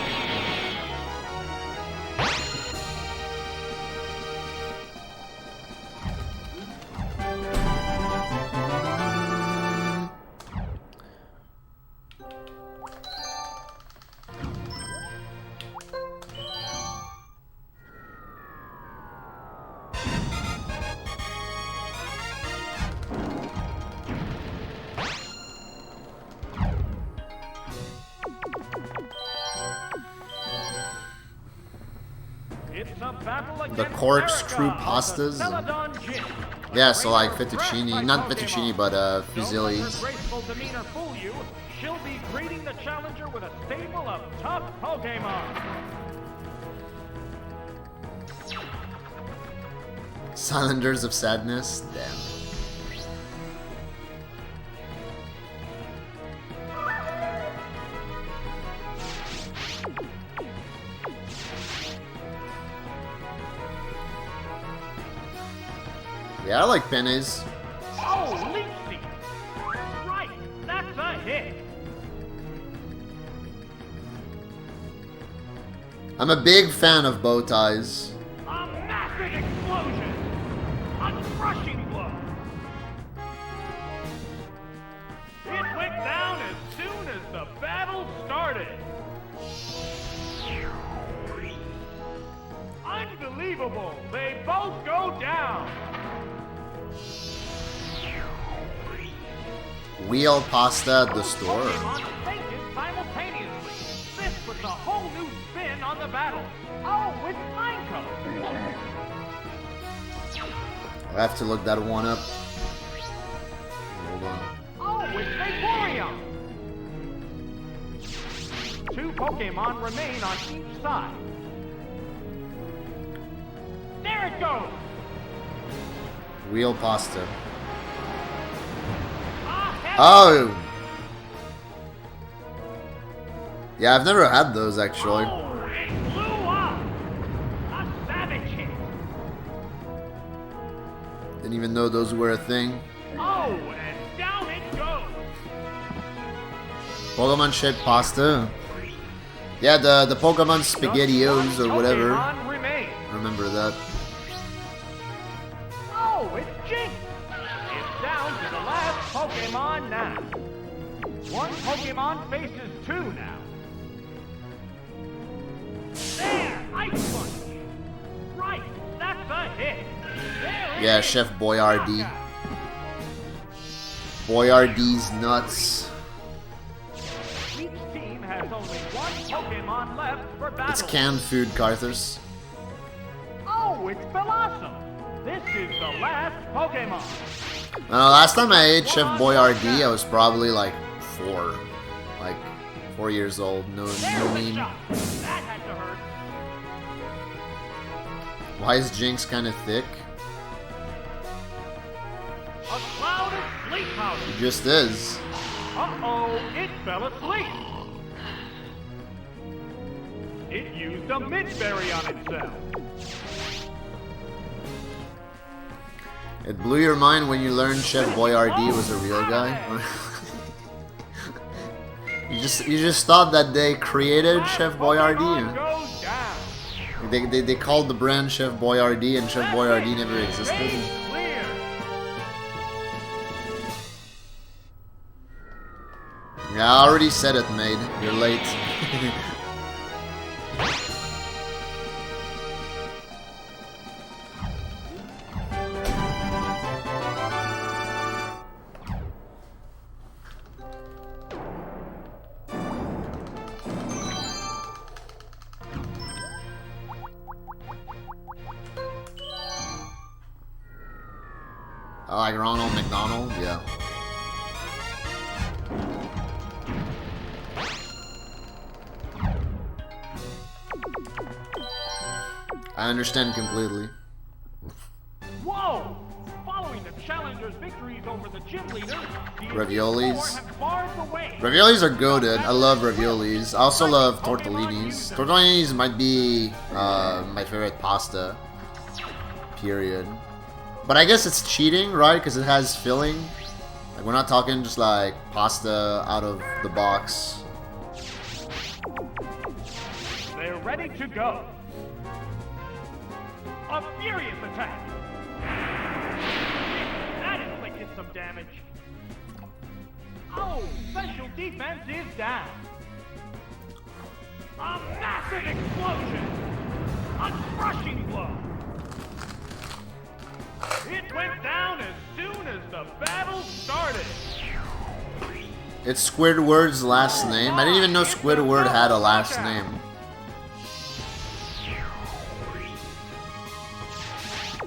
Speaker 2: It's a battle
Speaker 1: The
Speaker 2: against
Speaker 1: corkscrew
Speaker 2: Erica of the
Speaker 1: pastas.
Speaker 2: Celadon Gym.
Speaker 1: Yeah, so like
Speaker 2: Trainer of
Speaker 1: fettuccine,
Speaker 2: breath
Speaker 1: not
Speaker 2: type
Speaker 1: fettuccine,
Speaker 2: Pokemon.
Speaker 1: but
Speaker 2: Don't let her
Speaker 1: fusillis.
Speaker 2: graceful demeanor fool you. She'll be greeting the challenger with a stable of tough Pokemon.
Speaker 1: Cylinders of Sadness? Damn. Yeah, I like pennies.
Speaker 2: Oh, Leech Seed. Right, that's a hit.
Speaker 1: I'm a big fan of bow ties.
Speaker 2: A massive explosion. A crushing blow. It went down as soon as the battle started. Unbelievable. They both go down.
Speaker 1: Wheel pasta at the store.
Speaker 2: Pokemon fainted simultaneously. This puts a whole new spin on the battle. Oh, it's Pineco.
Speaker 1: I have to look that one up. Hold on.
Speaker 2: Oh, it's Vaporeon. Two Pokemon remain on each side. There it goes.
Speaker 1: Wheel pasta.
Speaker 2: A
Speaker 1: Oh! Yeah, I've never had those actually.
Speaker 2: Oh, it blew up. A savage hit.
Speaker 1: Didn't even know those were a thing.
Speaker 2: Oh, and down it goes.
Speaker 1: Pokemon shaped pasta. Yeah, the Pokemon SpaghettiOs or whatever.
Speaker 2: Pokemon remain.
Speaker 1: Remember that.
Speaker 2: Oh, it's Jinx. It's down to the last Pokemon now. One Pokemon faces two now. There, Ice Punch. Right, that's a hit. There it
Speaker 1: Yeah,
Speaker 2: is.
Speaker 1: Chef Boyardee.
Speaker 2: Knockout.
Speaker 1: Boyardee's nuts.
Speaker 2: Each team has only one Pokemon left for battle.
Speaker 1: It's canned food, Carthus.
Speaker 2: Oh, it's Blossom. This is the last Pokemon.
Speaker 1: Last time I ate Chef Boyardee, I was probably like 4. Like 4 years old. No
Speaker 2: There's a
Speaker 1: meme.
Speaker 2: shot. That had to hurt.
Speaker 1: Why is Jinx kind of thick?
Speaker 2: A cloud of sleep powder.
Speaker 1: It just is.
Speaker 2: Uh-oh, it fell asleep. It used a mint-berry on itself.
Speaker 1: It blew your mind when you learned Chef Boyardee was a real guy. you just thought that they created Chef
Speaker 2: Pokemon
Speaker 1: Boyardee.
Speaker 2: goes down.
Speaker 1: They called the brand Chef Boyardee, and Chef Boyardee never existed.
Speaker 2: Stage clear.
Speaker 1: Yeah, I already said it, mate. You're late. Like Ronald McDonald? Yeah. I understand completely.
Speaker 2: Whoa! Following the challenger's victories over the gym leader, the
Speaker 1: Raviolis.
Speaker 2: have barred the way.
Speaker 1: Raviolis are goated. I love raviolis. I also love tortellinis. Tortellinis might be my favorite pasta. Period. But I guess it's cheating, right? Because it has filling. Like, we're not talking just like pasta out of the box.
Speaker 2: They're ready to go. A furious attack. That inflicted some damage. Oh, special defense is down. A massive explosion. A crushing blow. It went down as soon as the battle started.
Speaker 1: It's Squidward's last name. I didn't even know Squidward had a last name.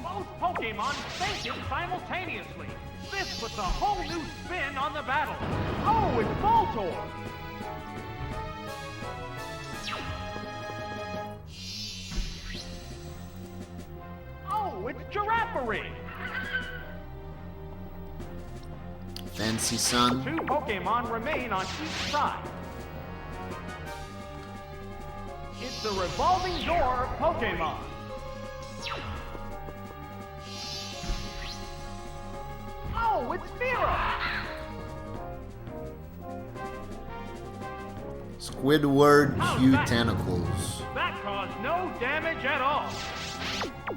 Speaker 2: Both Pokémon fainted simultaneously. This puts a whole new spin on the battle. Oh, it's Voltorb. Oh, it's Giraffere.
Speaker 1: Fancy son.
Speaker 2: Two Pokémon remain on each side. It's the revolving door of Pokémon. Oh, it's V0oid.
Speaker 1: Squidward Q tentacles.
Speaker 2: That caused no damage at all.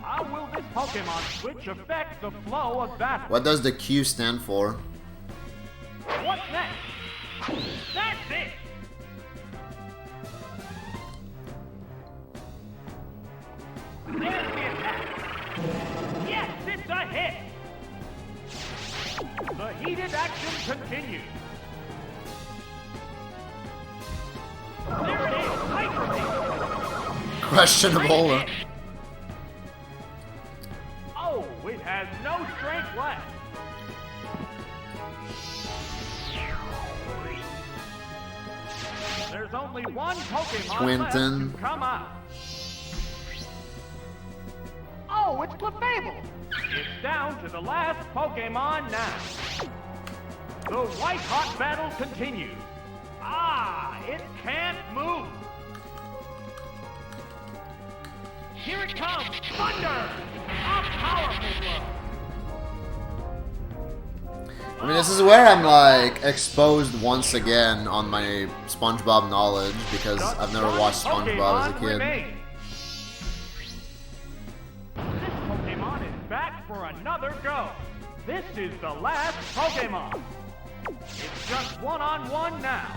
Speaker 2: How will this Pokémon switch affect the flow of battle?
Speaker 1: What does the Q stand for?
Speaker 2: What's next? That's it! There's the attack! Yes, it's a hit! The heated action continues. There it is! Hyper Beam!
Speaker 1: Questionable.
Speaker 2: Great hit. Oh, it has no strength left. There's only one Pokémon
Speaker 1: Quentin.
Speaker 2: left to come out. Oh, it's Clefable. It's down to the last Pokémon now. The white-hot battle continues. Ah, it can't move. Here it comes, Thunder! A powerful blow.
Speaker 1: I mean, this is where I'm like exposed once again on my SpongeBob knowledge because I've never watched SpongeBob as a kid.
Speaker 2: This Pokemon is back for another go. This is the last Pokemon. It's just one-on-one now.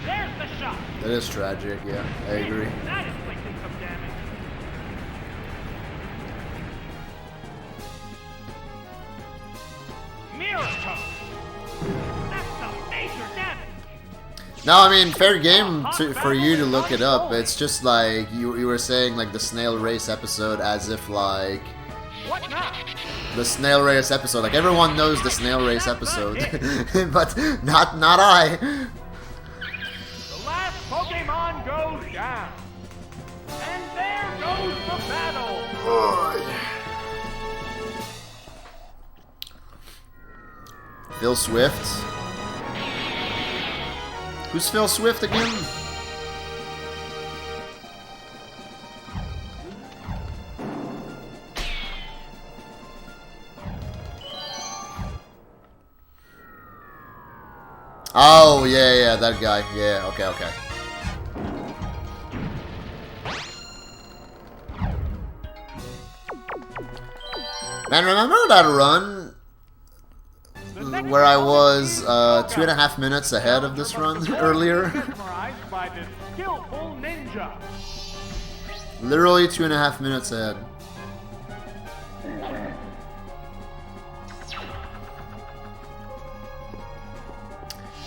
Speaker 2: There's the shot.
Speaker 1: That is tragic, yeah, I agree.
Speaker 2: That inflicted some damage. Miracle. That's some major damage.
Speaker 1: No, I mean, fair game for you to look it up. It's just like you were saying, like the snail race episode, as if like
Speaker 2: What now?
Speaker 1: the snail race episode. Like everyone knows the snail race episode, but not I.
Speaker 2: The last Pokemon goes down. And there goes the battle.
Speaker 1: Phil Swift. Who's Phil Swift again? Oh, yeah, that guy. Yeah, okay. Man, remember that run where I was 2.5 minutes ahead of this run earlier?
Speaker 2: Mesmerized by this skillful ninja.
Speaker 1: Literally 2.5 minutes ahead.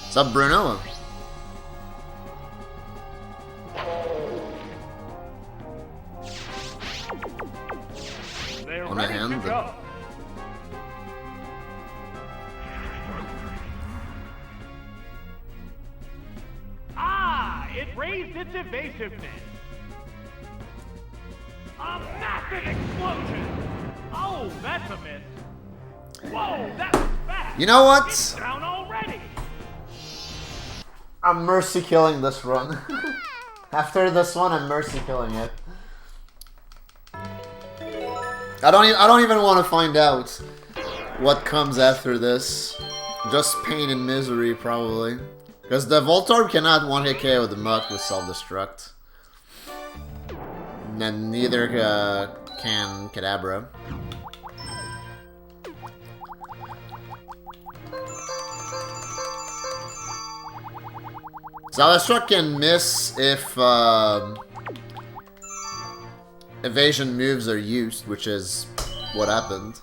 Speaker 1: What's up, Bruno? end.
Speaker 2: go. Ah, it raised its evasiveness. A massive explosion. Oh, that's a miss. Whoa, that was fast.
Speaker 1: You know what?
Speaker 2: It's down already.
Speaker 1: I'm mercy killing this run. After this one, I'm mercy killing it. I don't even want to find out what comes after this. Just pain and misery, probably. Because the Voltorb cannot one-hit KO the Muck with self-destruct. And neither can Kadabra. Self-destruct can miss if evasion moves are used, which is what happened.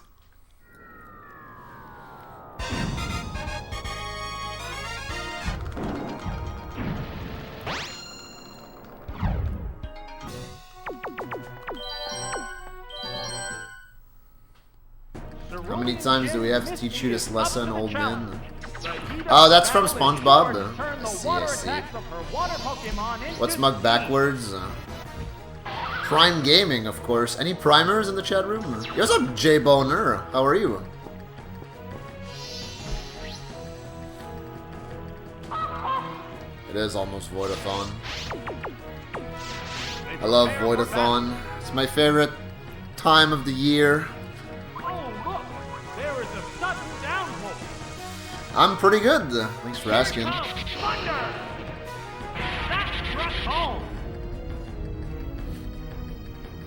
Speaker 1: How many times do we have to teach you this lesson, old man? Oh, that's from SpongeBob. I see. What's Mug backwards? Prime Gaming, of course. Any primers in the chat room? Yo, what's up, Jay Boner? How are you? It is almost Voidathon. I love Voidathon. It's my favorite time of the year. I'm pretty good. Thanks for asking.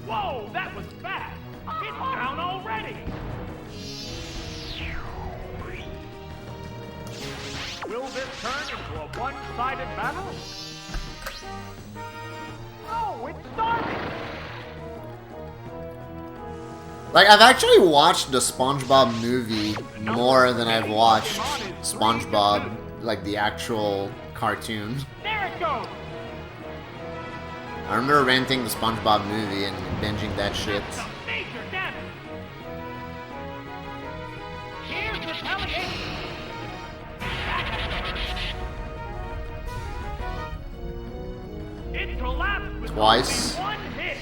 Speaker 2: Whoa, that was fast. It's down already. Will this turn into a one-sided battle? Oh, it's starting.
Speaker 1: Like, I've actually watched the SpongeBob movie more than I've watched SpongeBob, like the actual cartoon.
Speaker 2: There it goes.
Speaker 1: I remember renting the SpongeBob movie and binging that shit.
Speaker 2: That's a major damage. Here's retaliation. It collapsed with
Speaker 1: Twice.
Speaker 2: only one hit.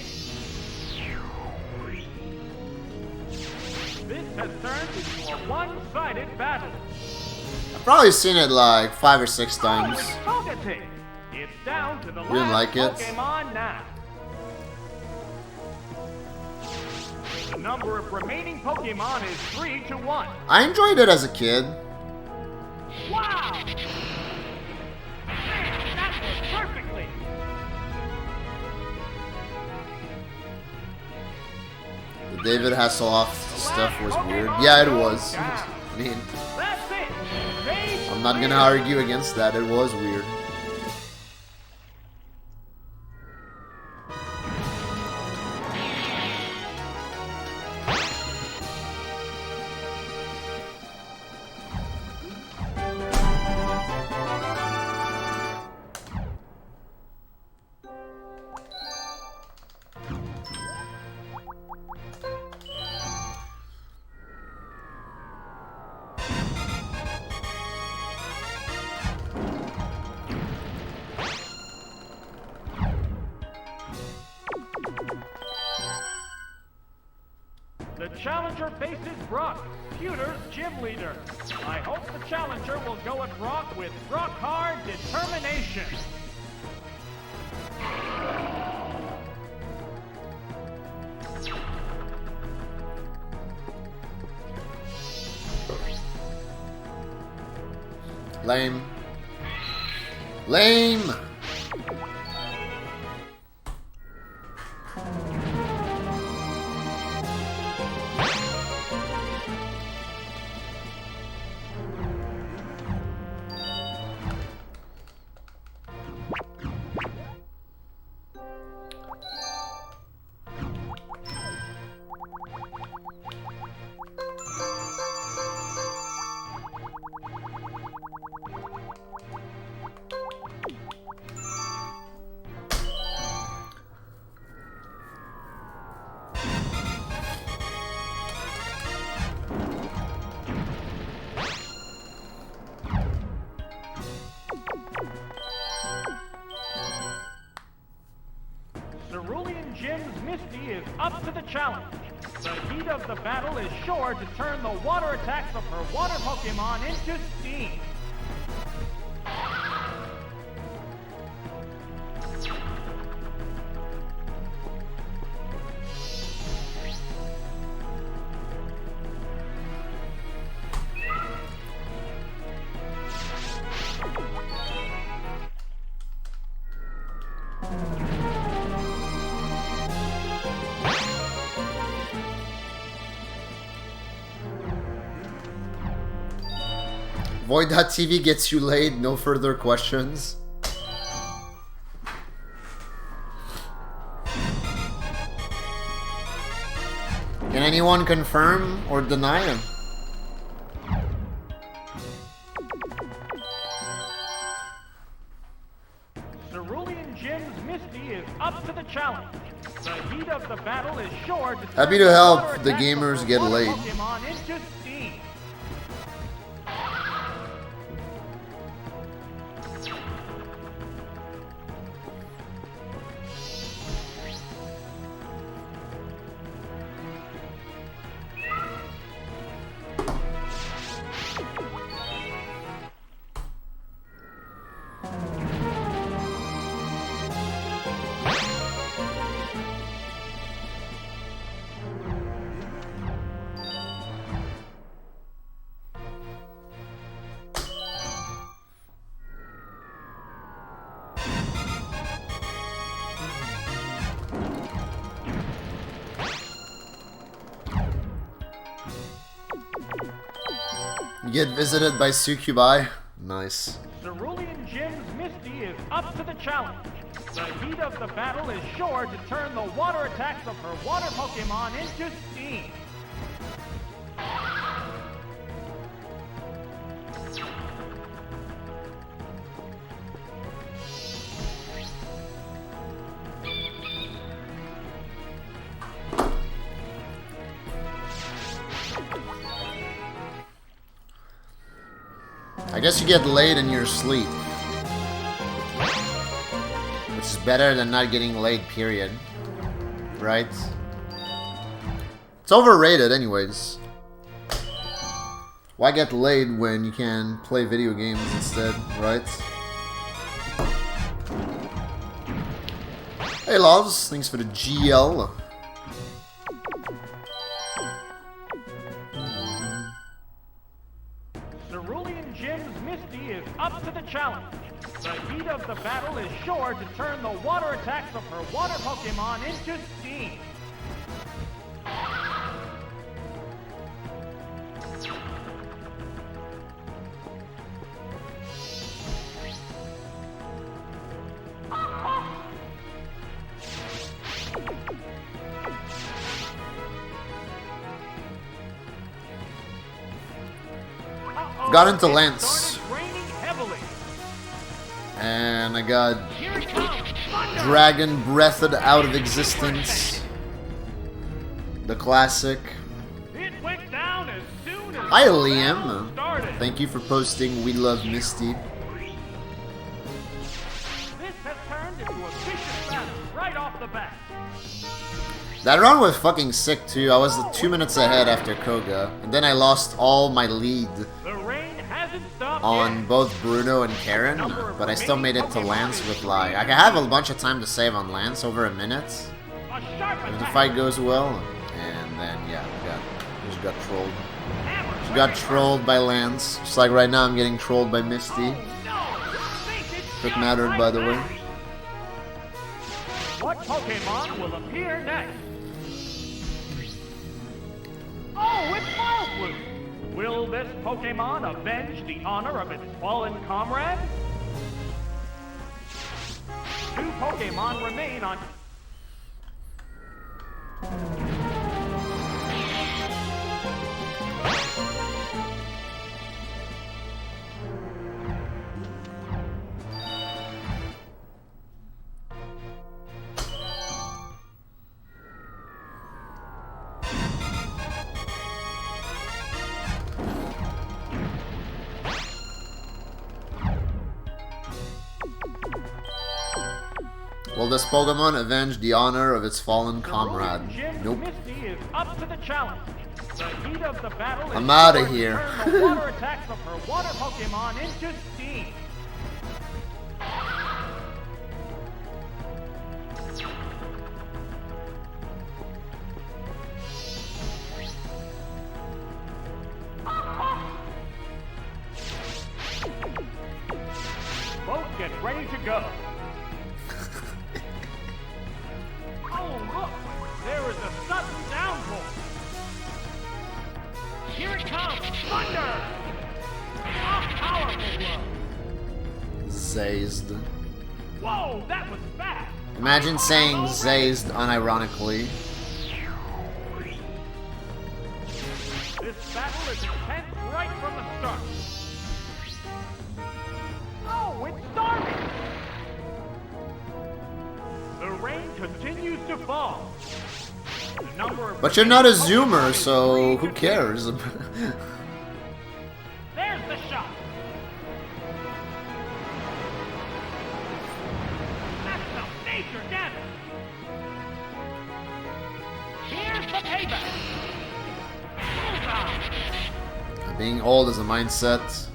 Speaker 2: This has turned into a one-sided battle.
Speaker 1: I've probably seen it like 5 or 6 times.
Speaker 2: Oh, it's Togetic. It's down to the
Speaker 1: didn't
Speaker 2: last
Speaker 1: like it?
Speaker 2: Pokemon now. The number of remaining Pokemon is 3 to 1.
Speaker 1: I enjoyed it as a kid.
Speaker 2: Wow! Man, that was perfectly.
Speaker 1: The David Hasselhoff stuff was weird. Yeah, it was. I mean,
Speaker 2: That's it. Phase
Speaker 1: I'm not gonna argue against that. It was weird.
Speaker 2: The challenger faces Brock, Pewter's gym leader. I hope the challenger will go at Brock with rock-hard determination.
Speaker 1: Lame. Lame!
Speaker 2: challenge. The heat of the battle is sure to turn the water attacks of her water Pokémon into steam.
Speaker 1: Void.tv gets you laid, no further questions. Can anyone confirm or deny him?
Speaker 2: Cerulean Gym's Misty is up to the challenge. The heat of the battle is sure to
Speaker 1: Happy
Speaker 2: turn
Speaker 1: to help
Speaker 2: water
Speaker 1: the
Speaker 2: attacks
Speaker 1: gamers
Speaker 2: of
Speaker 1: get
Speaker 2: water
Speaker 1: laid.
Speaker 2: Pokémon into steam.
Speaker 1: You get visited by Succubi. Nice.
Speaker 2: Cerulean Gym's Misty is up to the challenge. The heat of the battle is sure to turn the water attacks of her water Pokémon into steam.
Speaker 1: I guess you get laid in your sleep. Which is better than not getting laid, period. Right? It's overrated anyways. Why get laid when you can play video games instead, right? Hey loves, thanks for the GL.
Speaker 2: Cerulean Gym's Misty is up to the challenge. The heat of the battle is sure to turn the water attacks of her water Pokémon into steam.
Speaker 1: Got into
Speaker 2: It
Speaker 1: Lance.
Speaker 2: started raining heavily.
Speaker 1: And I got
Speaker 2: Here it comes. Thunder!
Speaker 1: Dragon Breathed out of existence. The classic.
Speaker 2: It went down as soon as
Speaker 1: Hi
Speaker 2: the
Speaker 1: Liam.
Speaker 2: battle started.
Speaker 1: Thank you for posting We Love Misty.
Speaker 2: This has turned into a vicious battle right off the bat.
Speaker 1: That run was fucking sick too. I was 2 minutes ahead after Koga. And then I lost all my lead
Speaker 2: The rain hasn't stopped
Speaker 1: on
Speaker 2: yet.
Speaker 1: both Bruno and Karen. But I still made it to Lance with like... I have a bunch of time to save on Lance, over a minute.
Speaker 2: A sharp
Speaker 1: If the
Speaker 2: attack.
Speaker 1: fight goes well. And then, yeah, we just got trolled.
Speaker 2: Hammer
Speaker 1: We got
Speaker 2: ready.
Speaker 1: trolled by Lance. Just like right now I'm getting trolled by Misty.
Speaker 2: Oh, no. Think it's
Speaker 1: Quick
Speaker 2: just
Speaker 1: mattered,
Speaker 2: like
Speaker 1: by the way.
Speaker 2: that. What Pokemon will appear next? Oh, it's Miloploo! Will this Pokemon avenge the honor of its fallen comrade? 2 Pokemon remain on...
Speaker 1: Will this Pokemon avenge the honor of its fallen
Speaker 2: Cerulean
Speaker 1: comrade?
Speaker 2: Gym's
Speaker 1: Nope.
Speaker 2: Misty is up to the challenge. The heat of the battle is
Speaker 1: I'm outta
Speaker 2: sure to
Speaker 1: here.
Speaker 2: turn the water attacks of her water Pokemon into steam. Both get ready to go. Oh, look! There is a sudden downpour. Here it comes! Thunder! A powerful blow.
Speaker 1: Zazed.
Speaker 2: Whoa, that was fast!
Speaker 1: Imagine saying zazed unironically.
Speaker 2: This battle is intense right from the start. Oh, it's starting! The rain continues to fall. The number of
Speaker 1: But you're not a
Speaker 2: Pokemon
Speaker 1: zoomer,
Speaker 2: is
Speaker 1: so
Speaker 2: 3
Speaker 1: who
Speaker 2: to 2.
Speaker 1: cares?
Speaker 2: There's the shot. That's some major damage. Here's the payback. Bullseye.
Speaker 1: Being old is a mindset.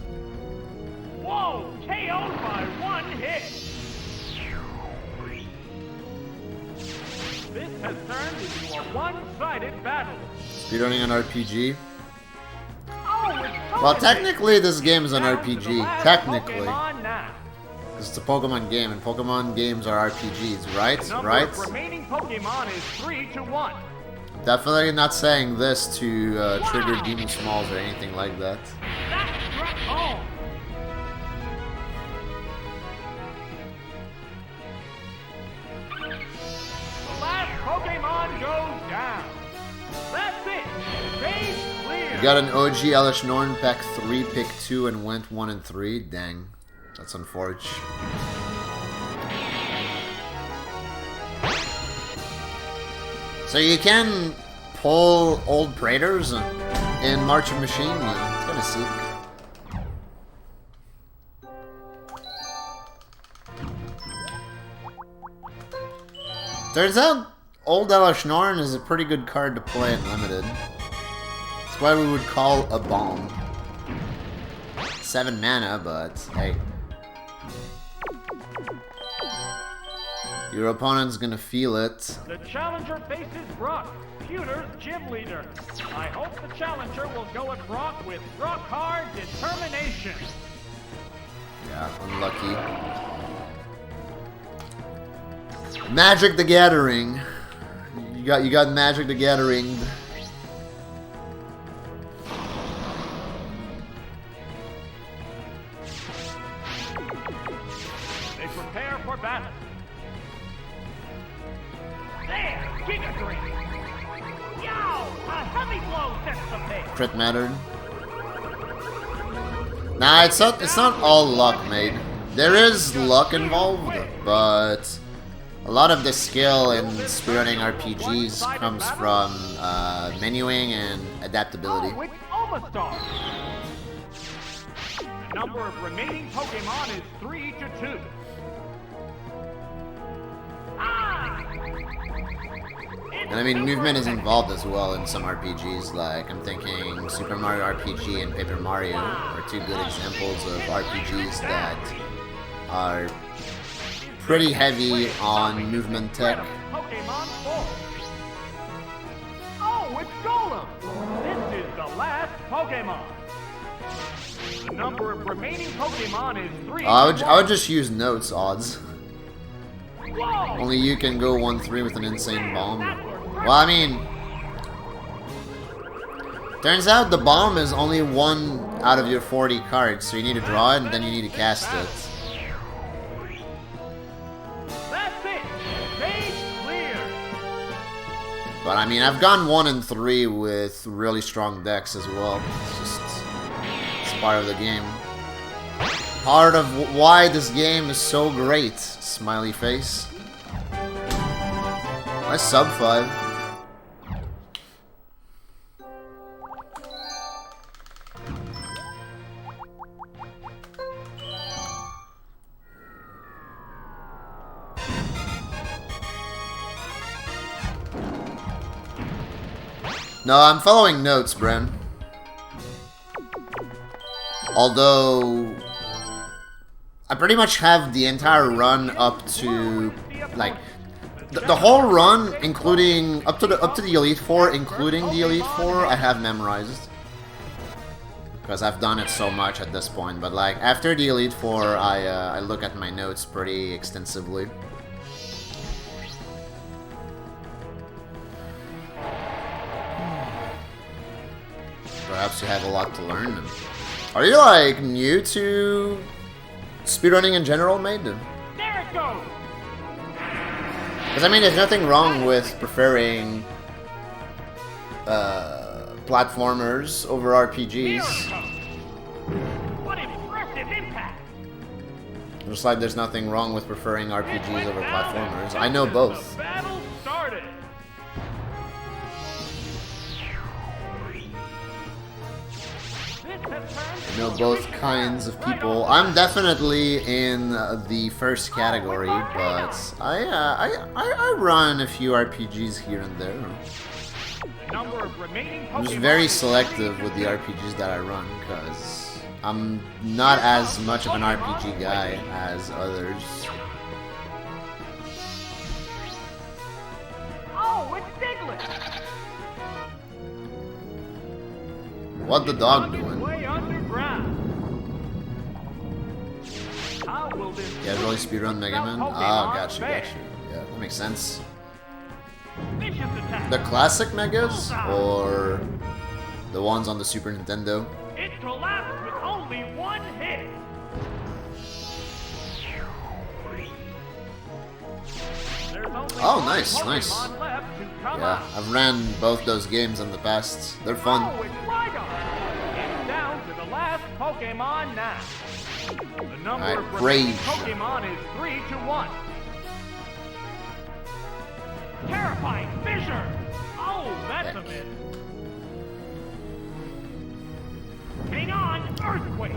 Speaker 2: Whoa, KO'd by one hit. This has turned into a one-sided battle.
Speaker 1: Speedrunning an RPG.
Speaker 2: Oh, it's
Speaker 1: Well,
Speaker 2: Pokemon.
Speaker 1: technically this game is an
Speaker 2: Down to the
Speaker 1: RPG.
Speaker 2: last
Speaker 1: Technically.
Speaker 2: Pokemon now.
Speaker 1: Because it's a Pokemon game, and Pokemon games are RPGs, right?
Speaker 2: The number
Speaker 1: Right?
Speaker 2: of remaining Pokemon is 3 to 1.
Speaker 1: Definitely not saying this to trigger Demon Smalls or anything like that.
Speaker 2: That struck home. The last Pokemon goes down. That's it. Stage clear.
Speaker 1: You got an OG Elish Norn, pack 3, pick 2, and went 1 and 3. Dang. That's unfortunate. So you can pull old Praetors in March of Machine. It's gonna see. Turns out, old Elish Norn is a pretty good card to play in Limited. That's why we would call a bomb. 7 mana, but hey. Your opponent's gonna feel it.
Speaker 2: The challenger faces Brock, Pewter's gym leader. I hope the challenger will go at Brock with rock hard determination.
Speaker 1: Yeah, unlucky. Magic the Gathering. You got Magic the Gathering.
Speaker 2: They prepare for battle. There, Giga Drain. Yow! A heavy blow sets the pace.
Speaker 1: Crit mattered. Nah, it's not all luck, mate. There is luck involved, but a lot of the skill in speedrunning RPGs comes from menuing and adaptability.
Speaker 2: Oh, it's Omastar. The number of remaining Pokemon is 3 to 2. Ah!
Speaker 1: And I mean, movement is involved as well in some RPGs, like I'm thinking Super Mario RPG and Paper Mario are two good examples of RPGs that are pretty heavy on movement tech.
Speaker 2: Pokemon 4. Oh, it's Golem. This is the last Pokemon. The number of remaining Pokemon is 3
Speaker 1: I would just use notes odds.
Speaker 2: Whoa!
Speaker 1: Only you can go 1-3 with an insane bomb. Well, I mean, turns out the bomb is only 1 out of your 40 cards, so you need to draw it and then you need to cast it.
Speaker 2: That's it. Stage clear.
Speaker 1: But I mean, I've gone 1 and 3 with really strong decks as well. It's part of the game. Part of why this game is so great. Smiley face. My sub 5. No, I'm following notes, Bren. Although I pretty much have the entire run up to like the whole run, including up to the Elite Four, including the Elite Four, I have memorized because I've done it so much at this point. But like after the Elite Four, I look at my notes pretty extensively. Perhaps you have a lot to learn. Are you like new to speedrunning in general, mate?
Speaker 2: There it goes.
Speaker 1: Because I mean, there's nothing wrong with preferring platformers over RPGs.
Speaker 2: What impressive impact!
Speaker 1: Just like there's nothing wrong with preferring RPGs over platformers. I know both.
Speaker 2: The battle started.
Speaker 1: I know both kinds of people. I'm definitely in the first category, but I run a few RPGs here and there. I'm just very selective with the RPGs that I run, because I'm not as much of an RPG guy as others.
Speaker 2: Oh, it's Diglett!
Speaker 1: What the dog doing? Casually speedrun Mega Man? Oh, gotcha. Yeah, that makes sense. The classic Megas, or the ones on the Super Nintendo?
Speaker 2: It collapsed with only one hit.
Speaker 1: Oh, nice. Yeah, I've ran both those games in the past. They're fun.
Speaker 2: Oh, it's down to the last Pokemon now. The number of remaining Pokemon is 3-1. Terrifying fissure! Oh, that's a miss. Hang on, earthquake!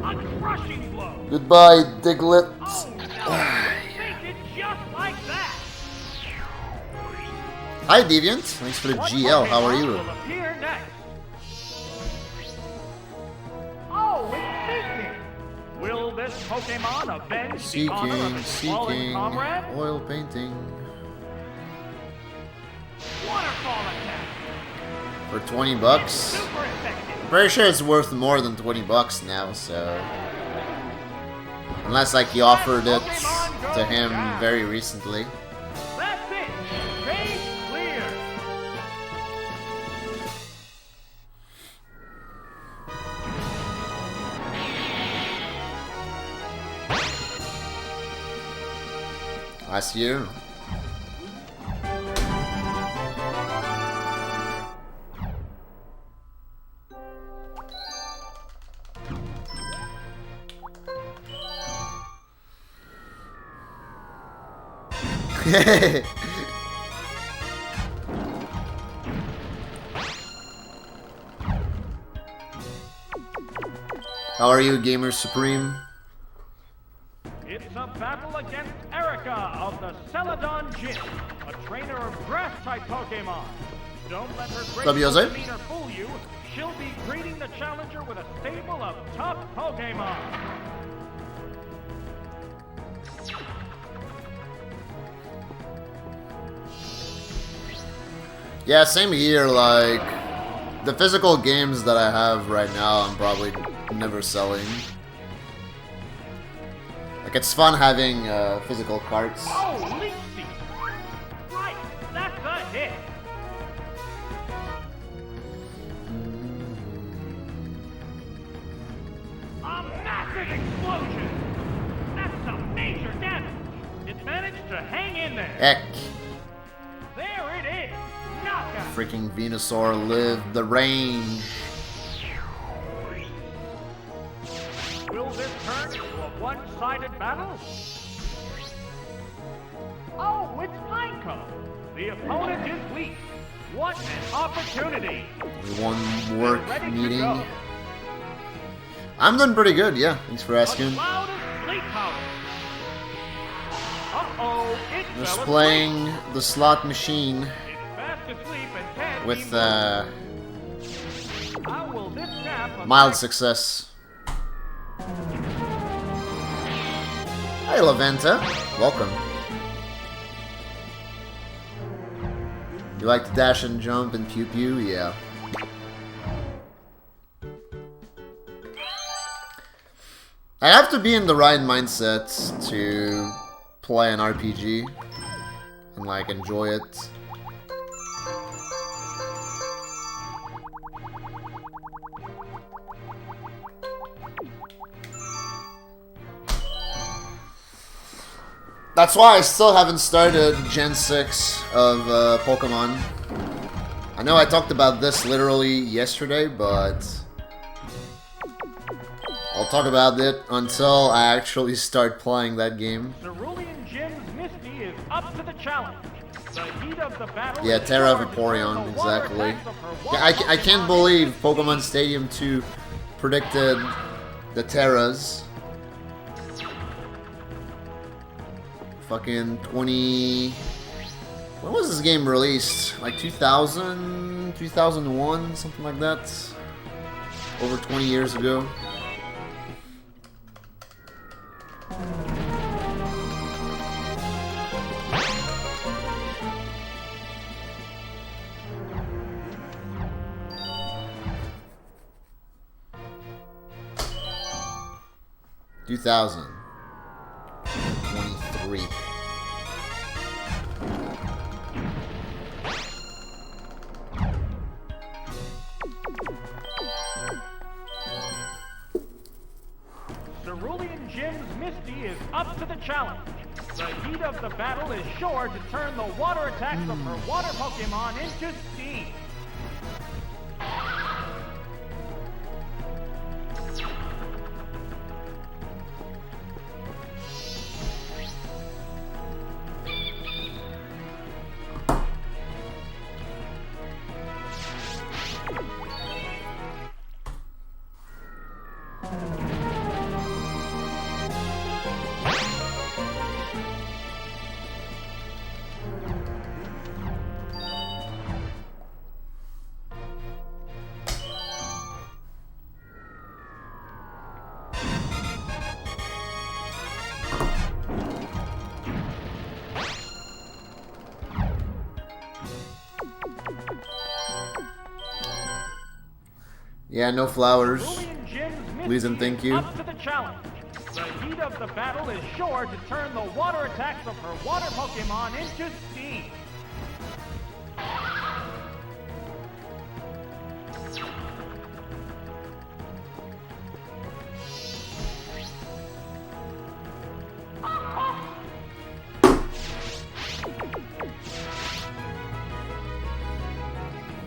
Speaker 2: A crushing blow!
Speaker 1: Goodbye, Diglett.
Speaker 2: Oh, no, think it just like that!
Speaker 1: Hi, Deviant. Thanks for the GL. How are you?
Speaker 2: Oh, it's Seeking! Will this Pokemon avenge the honor of its fallen comrade?
Speaker 1: Oil painting.
Speaker 2: Waterfall attack!
Speaker 1: For 20 bucks? I'm pretty sure it's worth more than 20 bucks now, so... Unless, like, you offered it to him very recently.
Speaker 2: That's it! Stage clear!
Speaker 1: Last year. How are you, Gamer Supreme?
Speaker 2: It's a battle against Erica of the Celadon Gym, a trainer of grass-type Pokemon. Don't let her great demeanor fool you. She'll be greeting the challenger with a stable of tough Pokemon.
Speaker 1: Yeah, same here, like, the physical games that I have right now, I'm probably never selling. Like, it's fun having physical cards.
Speaker 2: Oh, Leaf Seed! Right, that's a hit! A massive explosion! That's some major damage! It managed to hang in there!
Speaker 1: Heck.
Speaker 2: There it is! Knockout!
Speaker 1: Freaking Venusaur lived the range.
Speaker 2: Will this turn into a one-sided battle? Oh, it's Pineco! The opponent is weak. What an opportunity!
Speaker 1: One work meeting. I'm doing pretty good, yeah. Thanks for asking.
Speaker 2: Uh-oh, it's
Speaker 1: Just playing the slot machine.
Speaker 2: It's fast asleep and 10
Speaker 1: with
Speaker 2: How will this nap
Speaker 1: mild success. Hey, Laventa. Welcome. You like to dash and jump and pew pew? Yeah. I have to be in the right mindset to play an RPG and like enjoy it. That's why I still haven't started Gen 6 of Pokemon. I know I talked about this literally yesterday, but I'll talk about it until I actually start playing that game.
Speaker 2: Cerulean Gym's Misty is up to the challenge. The heat of the battle
Speaker 1: Yeah,
Speaker 2: is
Speaker 1: Terra
Speaker 2: sure to turn
Speaker 1: Vaporeon,
Speaker 2: the water
Speaker 1: exactly.
Speaker 2: attacks of her
Speaker 1: Yeah,
Speaker 2: water
Speaker 1: I can't
Speaker 2: Pokemon
Speaker 1: believe
Speaker 2: into
Speaker 1: Pokemon Stadium 2 predicted the Terras. Fucking 20... When was this game released? Like 2000? 2001? Something like that? Over 20 years ago. Two 2023.
Speaker 2: Cerulean Gym's Misty is up to the challenge. The heat of the battle is sure to turn the water attacks of her water Pokemon into steam.
Speaker 1: Yeah, no flowers.
Speaker 2: Cerulean Gym's
Speaker 1: Please and
Speaker 2: Misty
Speaker 1: thank
Speaker 2: is
Speaker 1: you.
Speaker 2: up to the challenge. The heat of the battle is sure to turn the water attacks of her water Pokemon into steam.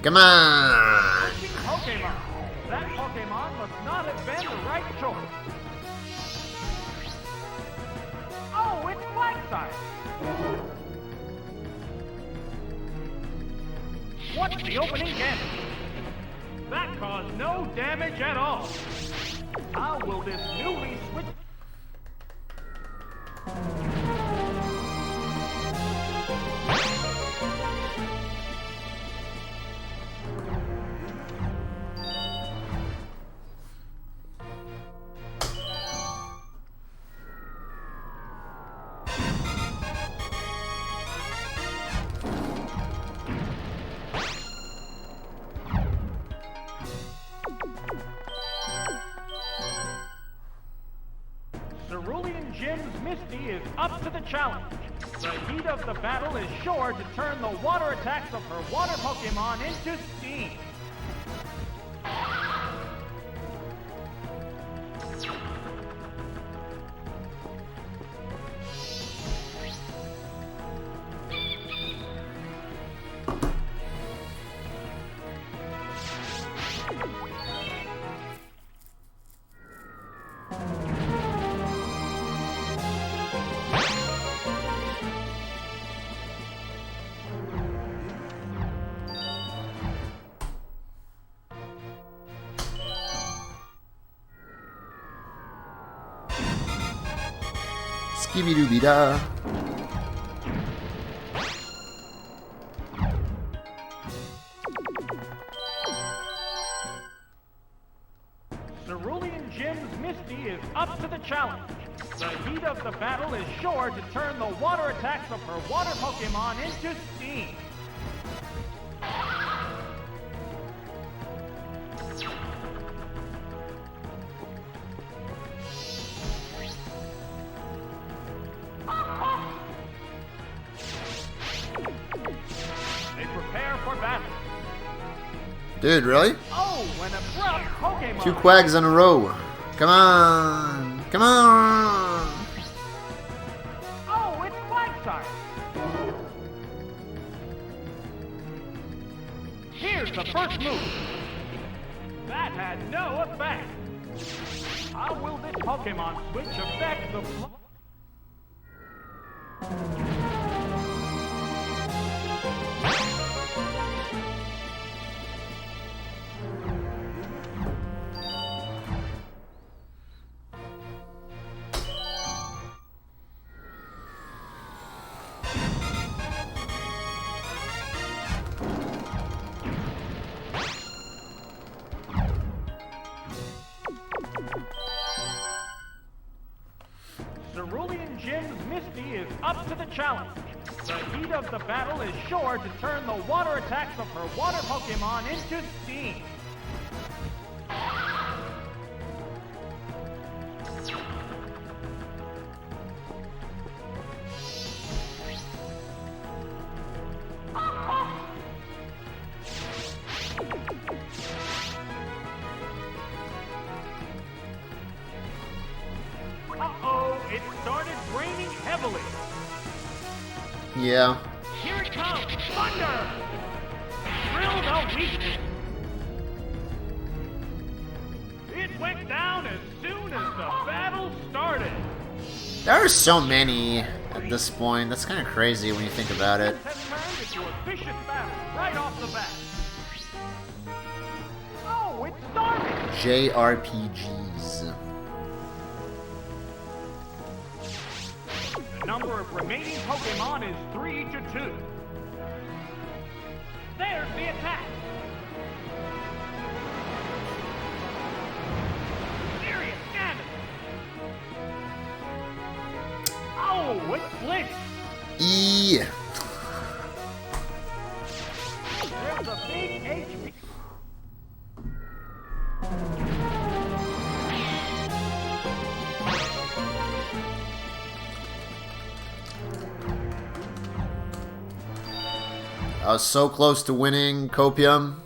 Speaker 1: Come on!
Speaker 2: Pokemon. That Pokemon must not have been the right choice. Oh, it's Blackside. What's the opening damage? That caused no damage at all. How will this newly switched... Cerulean Gym's Misty is up to the challenge. The heat of the battle is sure to turn the water attacks of her water Pokemon into steam.
Speaker 1: Skibidi-doo-be-da.
Speaker 2: The heat of the battle is sure to turn the water attacks of her water Pokémon into steam. They prepare for battle.
Speaker 1: Dude, really?
Speaker 2: Oh, an abrupt Pokémon!
Speaker 1: 2 quags in a row. Come on! Come on!
Speaker 2: Oh, it's Quagsire! Here's the first move. That had no effect. How will this Pokémon switch affect the... Cerulean Gym's Misty is up to the challenge. The heat of the battle is sure to turn the water attacks of her water Pokémon into steam. Uh-oh, it started raining heavily.
Speaker 1: Yeah.
Speaker 2: Here it comes! Thunder! Drill the weakness! It went down as soon as the battle started!
Speaker 1: There are so many at this point. That's kind of crazy when you think about it.
Speaker 2: This has turned into a vicious battle right off the bat. Oh, it's starting!
Speaker 1: JRPGs.
Speaker 2: The number of remaining Pokémon is 3 to 2. There's the attack! Serious damage! Oh, it flinched!
Speaker 1: E.
Speaker 2: There's a big HP.
Speaker 1: I was so close to winning Copium.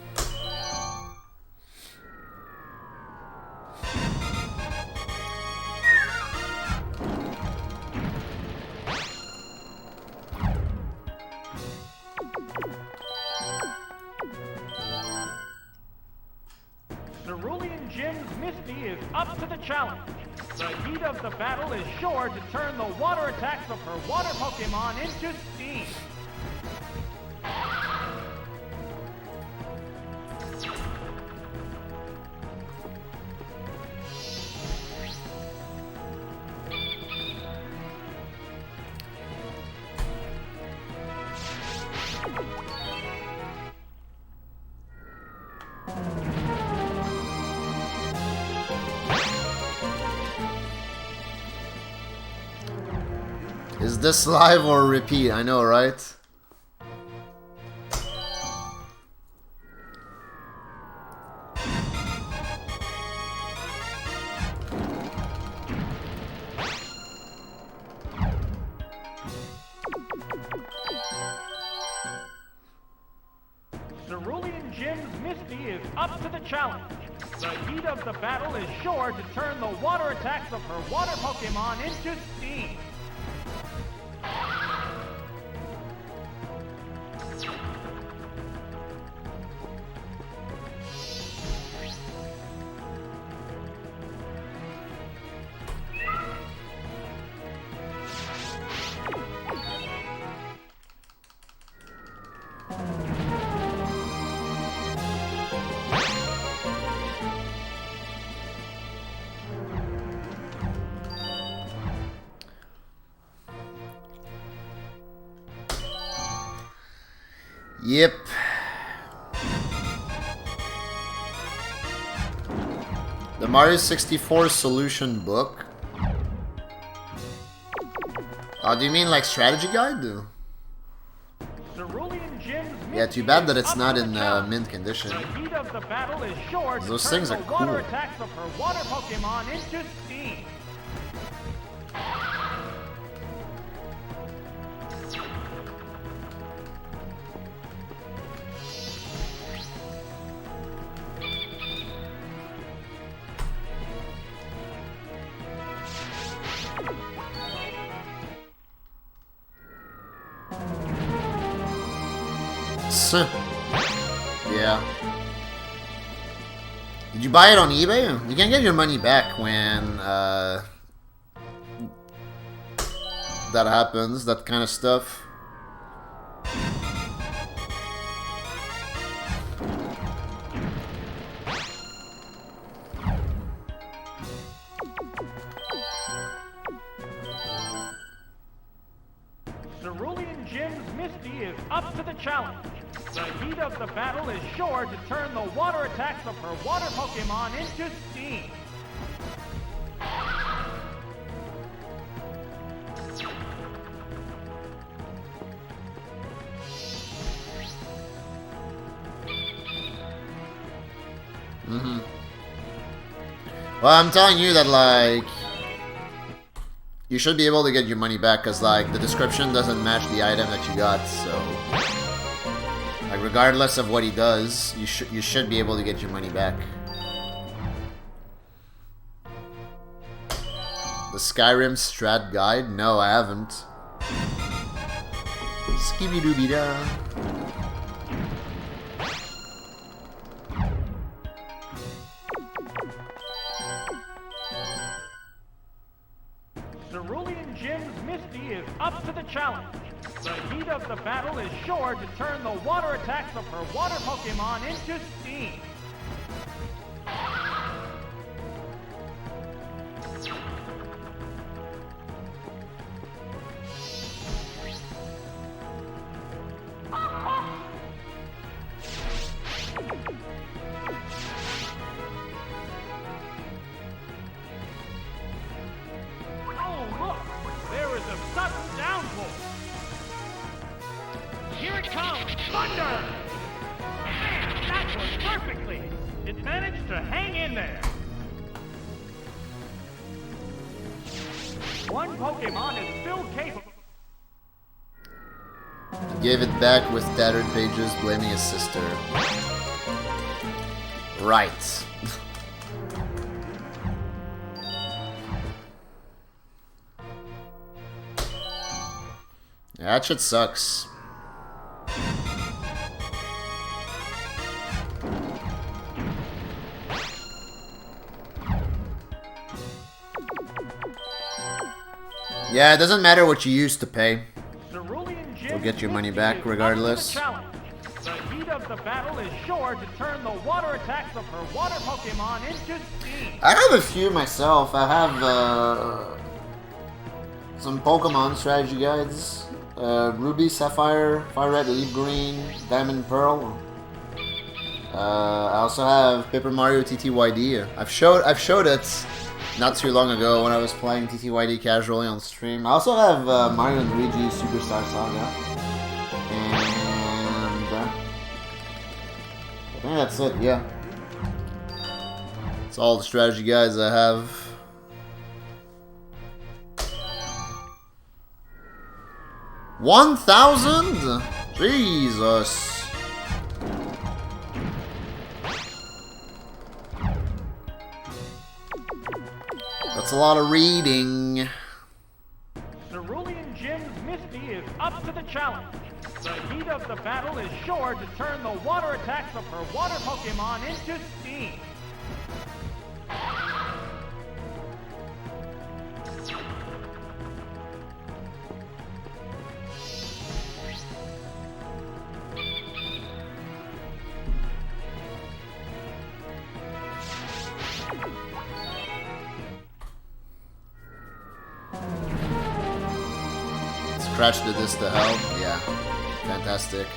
Speaker 2: Cerulean Gym's Misty is up to the challenge. The heat of the battle is sure to turn the water attacks of her water Pokémon into steam.
Speaker 1: Is this live or repeat? I know, right?
Speaker 2: Cerulean Gym's Misty is up to the challenge. The heat of the battle is sure to turn the water attacks of her water Pokémon into steam.
Speaker 1: Yep. The Mario 64 solution book. Oh, do you mean like strategy guide?
Speaker 2: Cerulean Gym's
Speaker 1: Yeah, too bad that it's not in mint condition.
Speaker 2: The heat of the battle is sure to
Speaker 1: Those
Speaker 2: turn
Speaker 1: things
Speaker 2: the
Speaker 1: are
Speaker 2: water
Speaker 1: cool.
Speaker 2: attacks of her water Pokemon into steam.
Speaker 1: Yeah. Did you buy it on eBay? You can get your money back when that happens, that kind of stuff.
Speaker 2: Cerulean Gym's Misty is up to the challenge. The heat of the battle is sure to turn the water attacks of her water Pokemon into steam.
Speaker 1: Well, I'm telling you that, like, you should be able to get your money back, because, like, the description doesn't match the item that you got, so... Like, regardless of what he does, you should be able to get your money back. The Skyrim Strat Guide? No, I haven't. Skibidi-dooby-da.
Speaker 2: Cerulean Gym's Misty is up to the challenge. The heat of the battle is sure to turn the water attacks of her water Pokemon into steam. Oh, look! There is a sudden downpour! Here it comes! Thunder! Man, that worked perfectly! It managed to hang in there! One Pokemon is still capable...
Speaker 1: Gave it back with tattered pages blaming his sister. Right. Yeah, that shit sucks. Yeah, it doesn't matter what you used to pay. You'll get your money back regardless.
Speaker 2: The heat of the battle is sure to turn the water attacks of her water Pokemon into steam.
Speaker 1: I have a few myself. I have some Pokemon strategy guides. Ruby, Sapphire, Fire Red, Leaf Green, Diamond, Pearl. I also have Paper Mario TTYD. I've showed it not too long ago when I was playing TTYD casually on stream. I also have Mario and Luigi Superstar Saga. And I think that's it, yeah. That's all the strategy guides I have. $1,000? Jesus. That's a lot of reading.
Speaker 2: Cerulean Gym's Misty is up to the challenge. The heat of the battle is sure to turn the water attacks of her water Pokemon into steam.
Speaker 1: Scratch did this to hell? Yeah. Fantastic.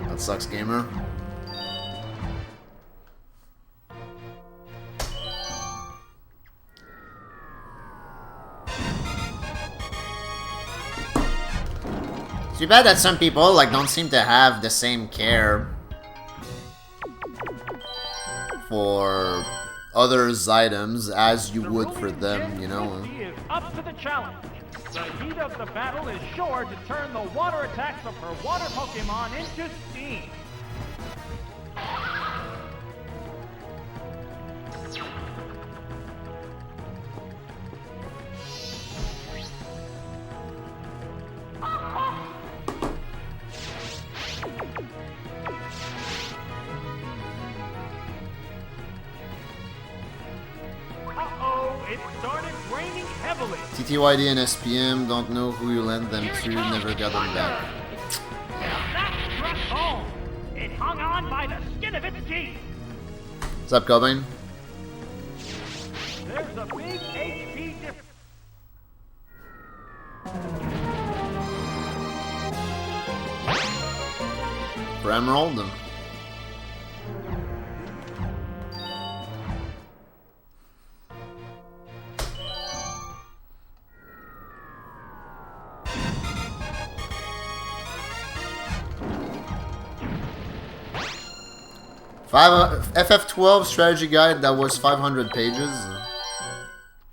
Speaker 1: That sucks, gamer. Too bad that some people like don't seem to have the same care for others' items as you would for them, you know.
Speaker 2: Misty is up to the challenge. The heat of the battle is sure to turn the water attacks of her water Pokemon into steam. It started raining heavily.
Speaker 1: TTYD and SPM don't know who you lent them to, never got them back.
Speaker 2: That struck home. It hung on by the skin of its teeth.
Speaker 1: What's up, Cobain?
Speaker 2: There's a big HP difference.
Speaker 1: For Emerald? 5 FF12 strategy guide that was 500 pages.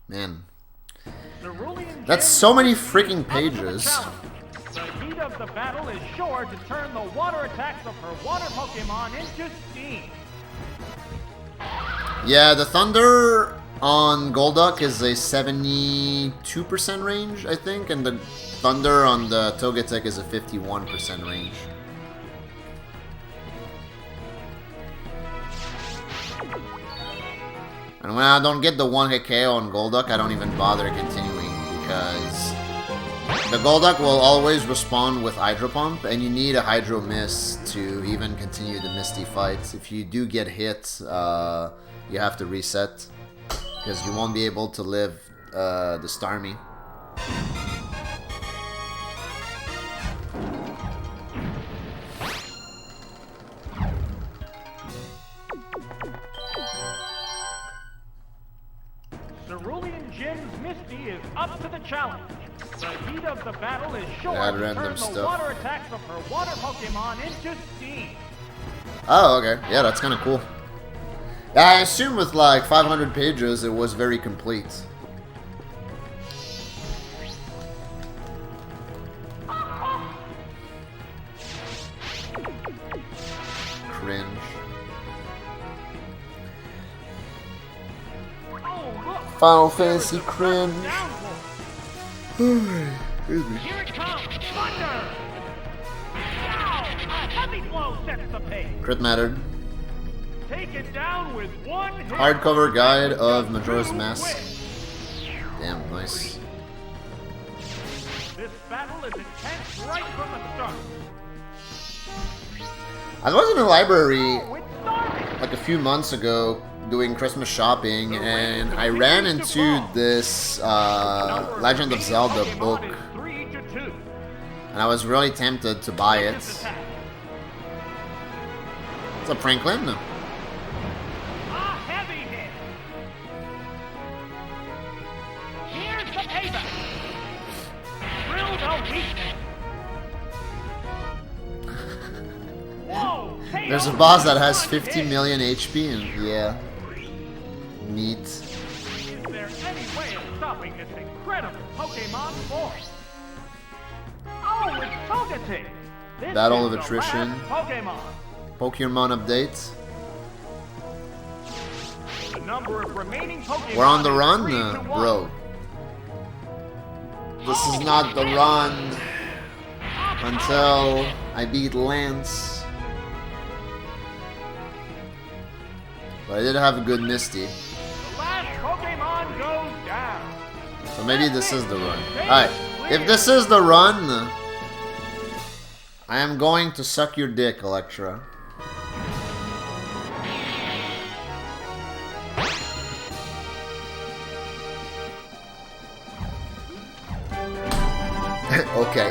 Speaker 1: Man, that's so many freaking pages.
Speaker 2: The heat of the battle is sure to turn the water attacks of her water Pokemon into steam.
Speaker 1: Yeah, the Thunder on Golduck is a 72% range, I think, and the Thunder on the Togetic is a 51% range. And when I don't get the 1-hit KO on Golduck, I don't even bother continuing, because the Golduck will always respond with Hydro Pump, and you need a Hydro Mist to even continue the Misty fight. If you do get hit, you have to reset, because you won't be able to live the Starmie.
Speaker 2: Cerulean Gym's Misty is up to the challenge. The heat of the battle is sure to turn the water attacks of her water Pokemon into steam.
Speaker 1: Oh, okay. Yeah, that's kind of cool. Yeah, I assume with like 500 pages, it was very complete. Cringe. Final Fantasy cringe.
Speaker 2: Here it comes, thunder! Ow! A heavy blow sets the pace.
Speaker 1: Crit mattered.
Speaker 2: Take it down with one hit.
Speaker 1: Hardcover guide of Majora's Mask. Damn, nice.
Speaker 2: This battle is intense right from the start.
Speaker 1: I was in the library
Speaker 2: Oh, it started.
Speaker 1: like a few months ago doing Christmas shopping, and I ran into this Legend of Zelda book, and I was really tempted to buy it. What's up, Franklin?
Speaker 2: A heavy hit. Here's the payback. Drill the weakness. Whoa!
Speaker 1: There's a boss that has 50 million HP, and yeah. Neat.
Speaker 2: Is there any way of stopping this incredible Pokemon force? Oh, it's Togetic! This
Speaker 1: Battle
Speaker 2: is
Speaker 1: of Attrition.
Speaker 2: the last Pokemon.
Speaker 1: Pokemon update.
Speaker 2: The number of remaining Pokemon
Speaker 1: We're on the
Speaker 2: is
Speaker 1: run,
Speaker 2: 3 to 1.
Speaker 1: bro. This is not the run until I beat Lance. But I did have a good Misty.
Speaker 2: The last Pokemon goes down.
Speaker 1: So maybe this is the run. Alright, if this is the run, I am going to suck your dick, Electra. Okay.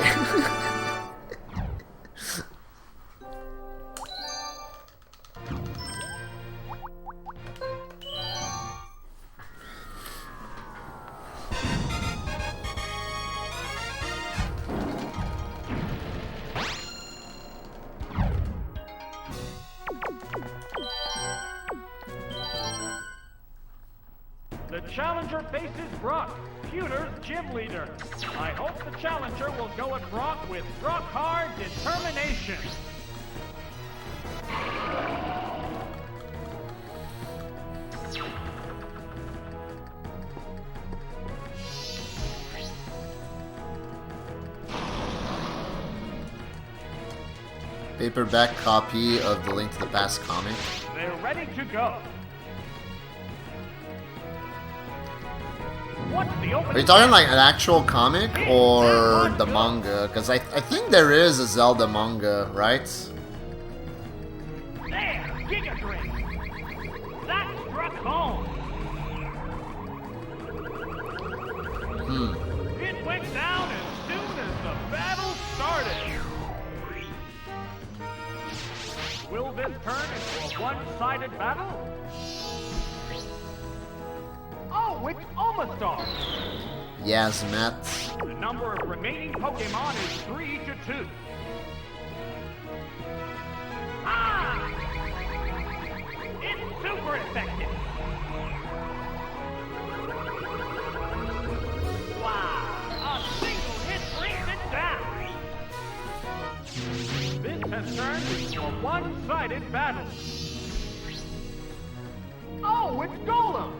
Speaker 2: challenger faces Brock, Pewter's gym leader. I hope the challenger will go at Brock with rock-hard determination.
Speaker 1: Paperback copy of the Link to the Past comic.
Speaker 2: They're ready to go. What's the opening?
Speaker 1: Are you talking like an actual comic or the manga? Because I think there is a Zelda manga, right?
Speaker 2: There, Giga Drink. That struck home. It went down as soon as the battle started. Will this turn into a one-sided battle? Oh, it's Omastar!
Speaker 1: Yes, Matt.
Speaker 2: The number of remaining Pokémon is 3 to 2. Ah! It's super effective! Wow! A single hit brings it down! This has turned into a one-sided battle. Oh, it's Golem!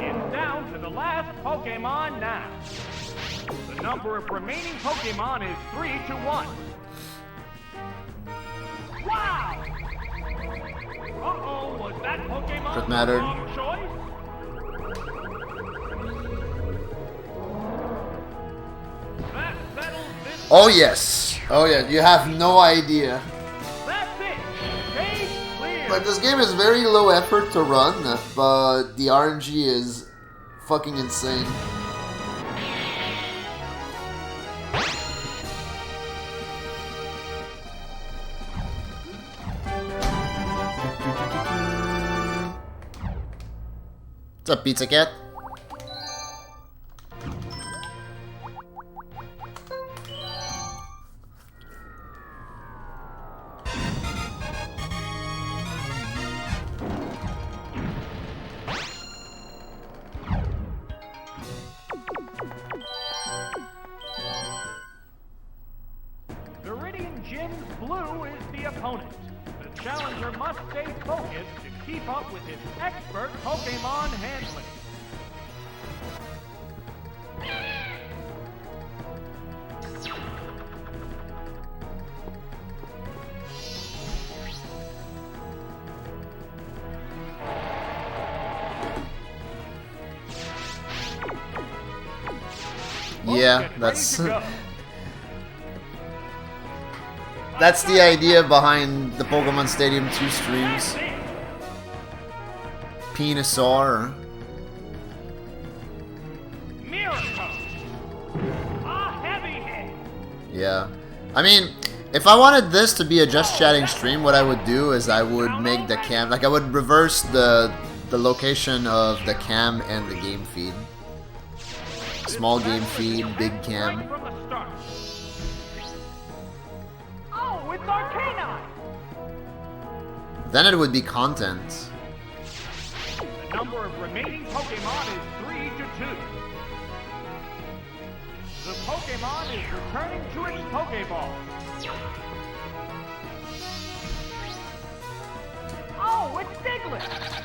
Speaker 2: It's down to the last Pokémon now. The number of remaining Pokémon is 3 to 1. Wow! Uh-oh, was that Pokémon
Speaker 1: Could
Speaker 2: the
Speaker 1: matter.
Speaker 2: wrong choice? That settles this.
Speaker 1: Oh yes. Oh yeah. You have no idea.
Speaker 2: That's it. Stage clear.
Speaker 1: Like, this game is very low effort to run, but the RNG is fucking insane. What's up, Pizza Cat?
Speaker 2: Viridian Gym's blue is the opponent. The challenger must stay focused to keep up with his expert Pokémon handling.
Speaker 1: Yeah,
Speaker 2: Get
Speaker 1: that's
Speaker 2: ready to go.
Speaker 1: that's the idea behind the Pokemon Stadium 2 streams. Venusaur.
Speaker 2: Miracle! A heavy hit!
Speaker 1: Yeah. I mean, if I wanted this to be a just chatting stream, what I would do is I would make the cam, like I would reverse the location of the cam and the game feed. Small game feed, big
Speaker 2: Right
Speaker 1: cam.
Speaker 2: from the start. Oh, it's Arcanine!
Speaker 1: Then it would be content.
Speaker 2: The number of remaining Pokémon is 3 to 2. The Pokémon is returning to its Pokéball. Oh, it's Diglett!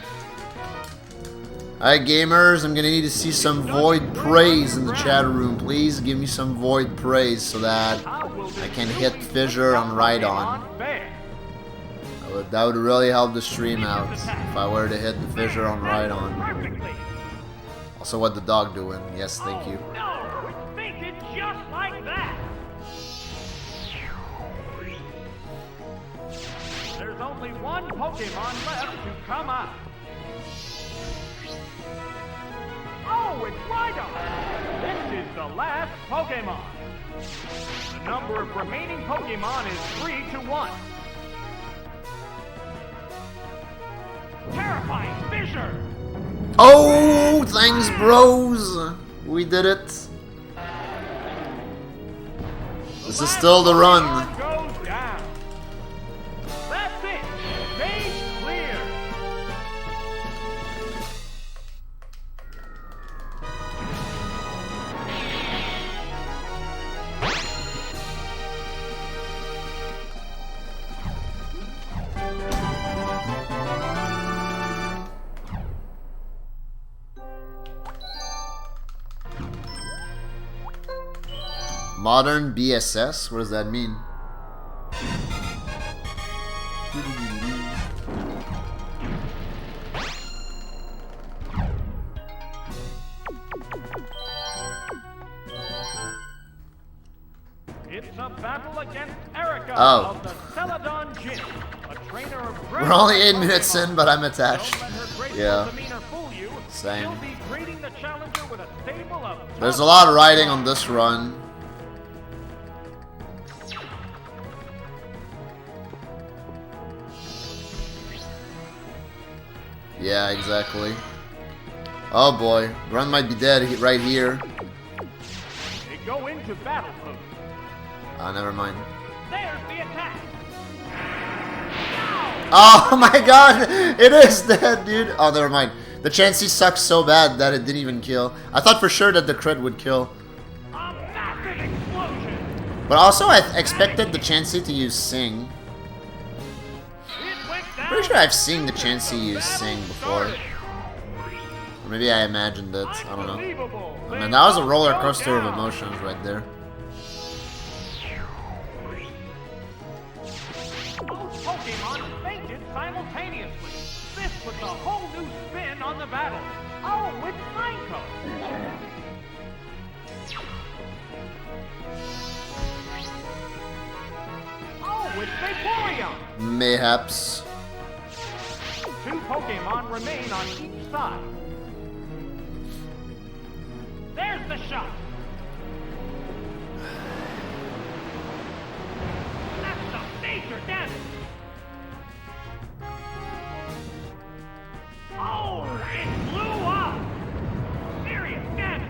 Speaker 1: Alright gamers, I'm gonna need to see some void praise in the chat room. Please give me some void praise so that I can hit fissure on Rhydon. That would really help the stream out if I were to hit the fissure on Rhydon.
Speaker 2: Perfectly.
Speaker 1: Also, what the dog doing? Yes, thank you.
Speaker 2: Oh, no, it's fainted just like that. There's only one Pokémon left to come out. Oh, it's Rhydon! This is the last Pokémon. The number of remaining Pokémon is 3 to 1. Terrifying fissure!
Speaker 1: Oh, thanks, bros. We did it. This is still the run.
Speaker 2: Goes down. That's it. Stage clear.
Speaker 1: Modern BSS? What does that mean?
Speaker 2: It's a battle against Erica
Speaker 1: Oh.
Speaker 2: of the Celadon Gym, a trainer of
Speaker 1: We're only 8 minutes in, but I'm attached.
Speaker 2: Don't let her graceful
Speaker 1: Yeah.
Speaker 2: demeanor fool you.
Speaker 1: Same.
Speaker 2: She'll be greeting the challenger with a stable of
Speaker 1: There's a lot of riding on this run. Yeah, exactly. Oh boy, run might be dead right here.
Speaker 2: They go into battle pose.
Speaker 1: Ah, never mind.
Speaker 2: There's the attack.
Speaker 1: Oh my god, it is dead, dude. Oh, never mind. The Chansey sucks so bad that it didn't even kill. I thought for sure that the crit would kill.
Speaker 2: A massive explosion.
Speaker 1: But also, I expected the Chansey to use Sing.
Speaker 2: It went down.
Speaker 1: Pretty sure I've seen the Chansey use Sing before. Or maybe I imagined it. I don't know.
Speaker 2: Unbelievable.
Speaker 1: I mean, that was a roller coaster of emotions right there.
Speaker 2: Both Pokemon fainted simultaneously. This puts a whole new spin on the battle. Oh, it's Franco. Oh, it's Vaporeon.
Speaker 1: Mayhaps.
Speaker 2: 2 Pokemon remain on each side. There's the shot. That's some major damage. Oh, it blew up. Serious damage.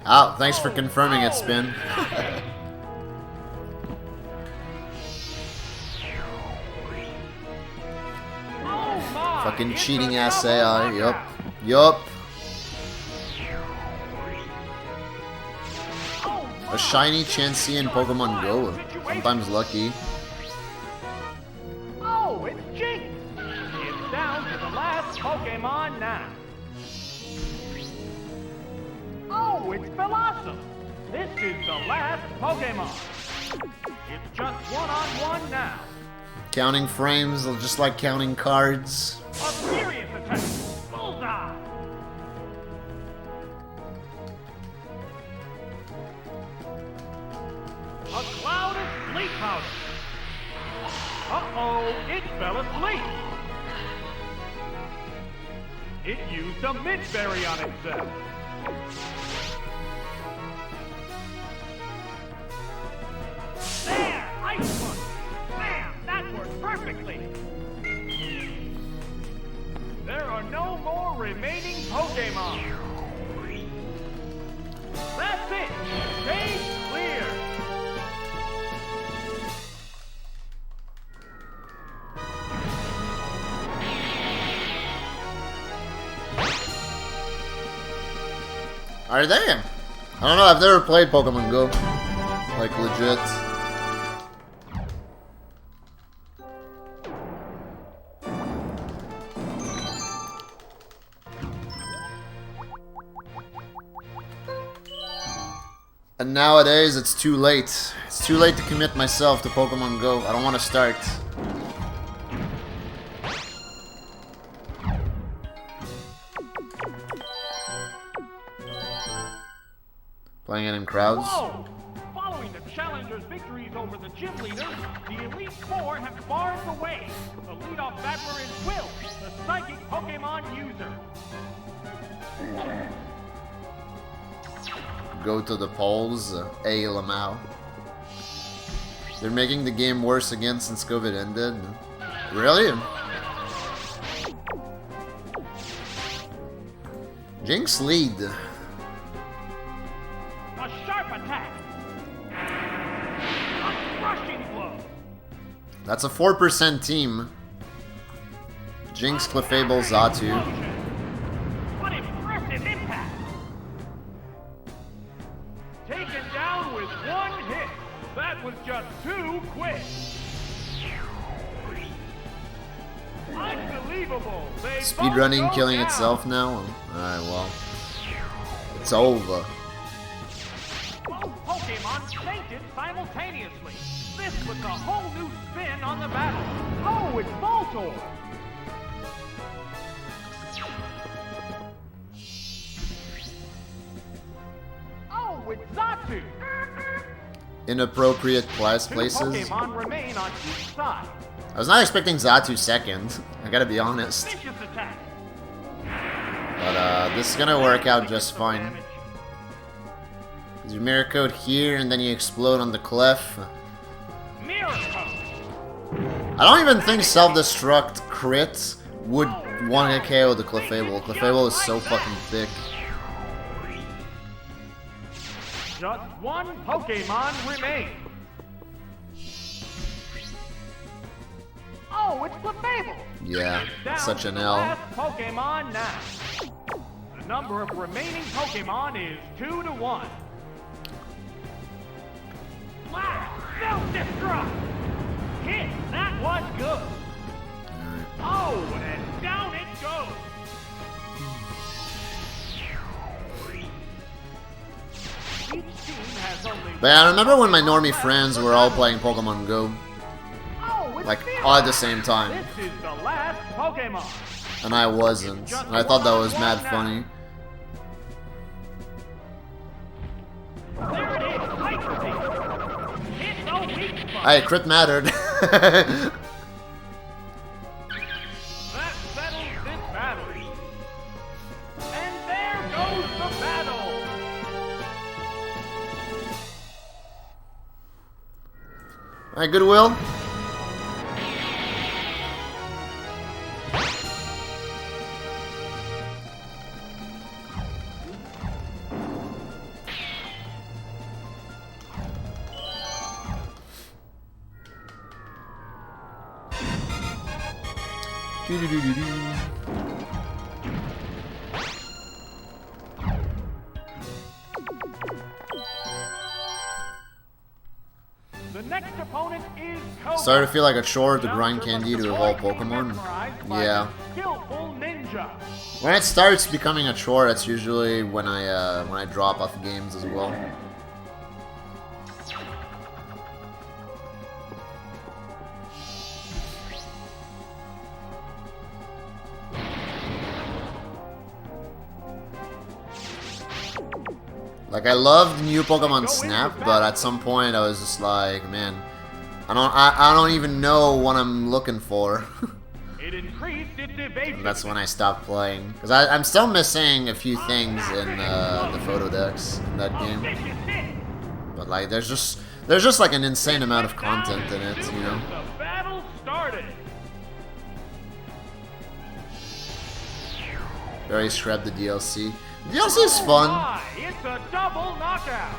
Speaker 1: Oh, thanks for confirming it, Spin.
Speaker 2: Oh my.
Speaker 1: Fucking
Speaker 2: It's
Speaker 1: cheating
Speaker 2: a
Speaker 1: ass
Speaker 2: double
Speaker 1: AI. Yup.
Speaker 2: knockout.
Speaker 1: Yup.
Speaker 2: Oh my.
Speaker 1: A shiny Chansey in Pokemon Go. Sometimes lucky.
Speaker 2: Oh, it's Jinx. It's down to the last Pokemon now. Oh, it's Blossom. This is the last Pokemon. It's just one-on-one now.
Speaker 1: Counting frames, just like counting cards.
Speaker 2: A serious attack. Bullseye. A cloud of sleep powder. Uh-oh, it fell asleep. It used a mint berry on itself. There! Ice punch! Bam! That worked perfectly! There are no more remaining Pokemon. That's it! Stage clear!
Speaker 1: Are they? I don't know, I've never played Pokemon Go. Like, legit. And nowadays, it's too late. It's too late to commit myself to Pokemon Go. I don't want to start. Playing it in crowds.
Speaker 2: Whoa! Following the challenger's victories over the gym leaders, the Elite Four have barred the way. The leadoff batter is Will, the psychic Pokemon user.
Speaker 1: Go to the polls, A. Lamau. They're making the game worse again since COVID ended. Really? Jinx lead.
Speaker 2: A sharp attack. A crushing blow.
Speaker 1: That's a 4% team. Jinx, Clefable, Xatu.
Speaker 2: What impressive impact. Taken down with one hit. That was just too quick. Unbelievable. They both
Speaker 1: Speedrunning
Speaker 2: go
Speaker 1: killing
Speaker 2: down.
Speaker 1: itself now? Alright, well. It's over.
Speaker 2: Both Pokémon fainted simultaneously. This puts a whole new spin on the battle. Oh, it's Voltorb! Oh, it's Zatu!
Speaker 1: Inappropriate
Speaker 2: Two
Speaker 1: places.
Speaker 2: Pokémon remain on each side.
Speaker 1: I was not expecting Zatu second. I gotta be honest.
Speaker 2: Vicious attack.
Speaker 1: But this is gonna work out just fine.
Speaker 2: Damage.
Speaker 1: You mirror code here, and then you explode on the cliff.
Speaker 2: Mirror Coat.
Speaker 1: I don't even think self-destruct crit would want to KO the Clefable. Clefable is so fucking thick.
Speaker 2: Just one Pokémon remains. Oh, it's Clefable.
Speaker 1: Yeah,
Speaker 2: Down
Speaker 1: such
Speaker 2: to
Speaker 1: an
Speaker 2: the
Speaker 1: L.
Speaker 2: last Pokémon now. The number of remaining Pokémon is 2 to 1. Wow! Self-destruct! Hit! That was good! Oh, and down it goes! Each team has only
Speaker 1: But yeah, I remember when my normie friends were all playing Pokemon Go,
Speaker 2: Oh, it's
Speaker 1: like,
Speaker 2: Spearow.
Speaker 1: all at the same time.
Speaker 2: This is the last Pokémon.
Speaker 1: And I wasn't. And I thought that was mad funny.
Speaker 2: There it is! Hyper Beam! Hit the weak spot!
Speaker 1: Hey, crit mattered.
Speaker 2: That settles this battle. And there goes the battle!
Speaker 1: Alright, Goodwill.
Speaker 2: The next opponent is Koga.
Speaker 1: Started to feel like a chore to grind
Speaker 2: Bowser
Speaker 1: candy
Speaker 2: must
Speaker 1: to
Speaker 2: avoid
Speaker 1: evolve
Speaker 2: being
Speaker 1: Pokemon.
Speaker 2: mesmerized by
Speaker 1: Yeah.
Speaker 2: the skillful ninja.
Speaker 1: When it starts becoming a chore, that's usually when I drop off games as well. Like, I loved new Pokemon Snap, but at some point I was just like, man, I don't even know what I'm looking for.
Speaker 2: It increased its evasiveness.
Speaker 1: And that's when I stopped playing. Because I'm still missing a few things in the photo decks in that
Speaker 2: A
Speaker 1: game.
Speaker 2: vicious hit.
Speaker 1: But like, there's just like an insane amount of content in it, you know?
Speaker 2: The battle started.
Speaker 1: Very scrap the DLC. The DLC is fun.
Speaker 2: My, it's a double knockout.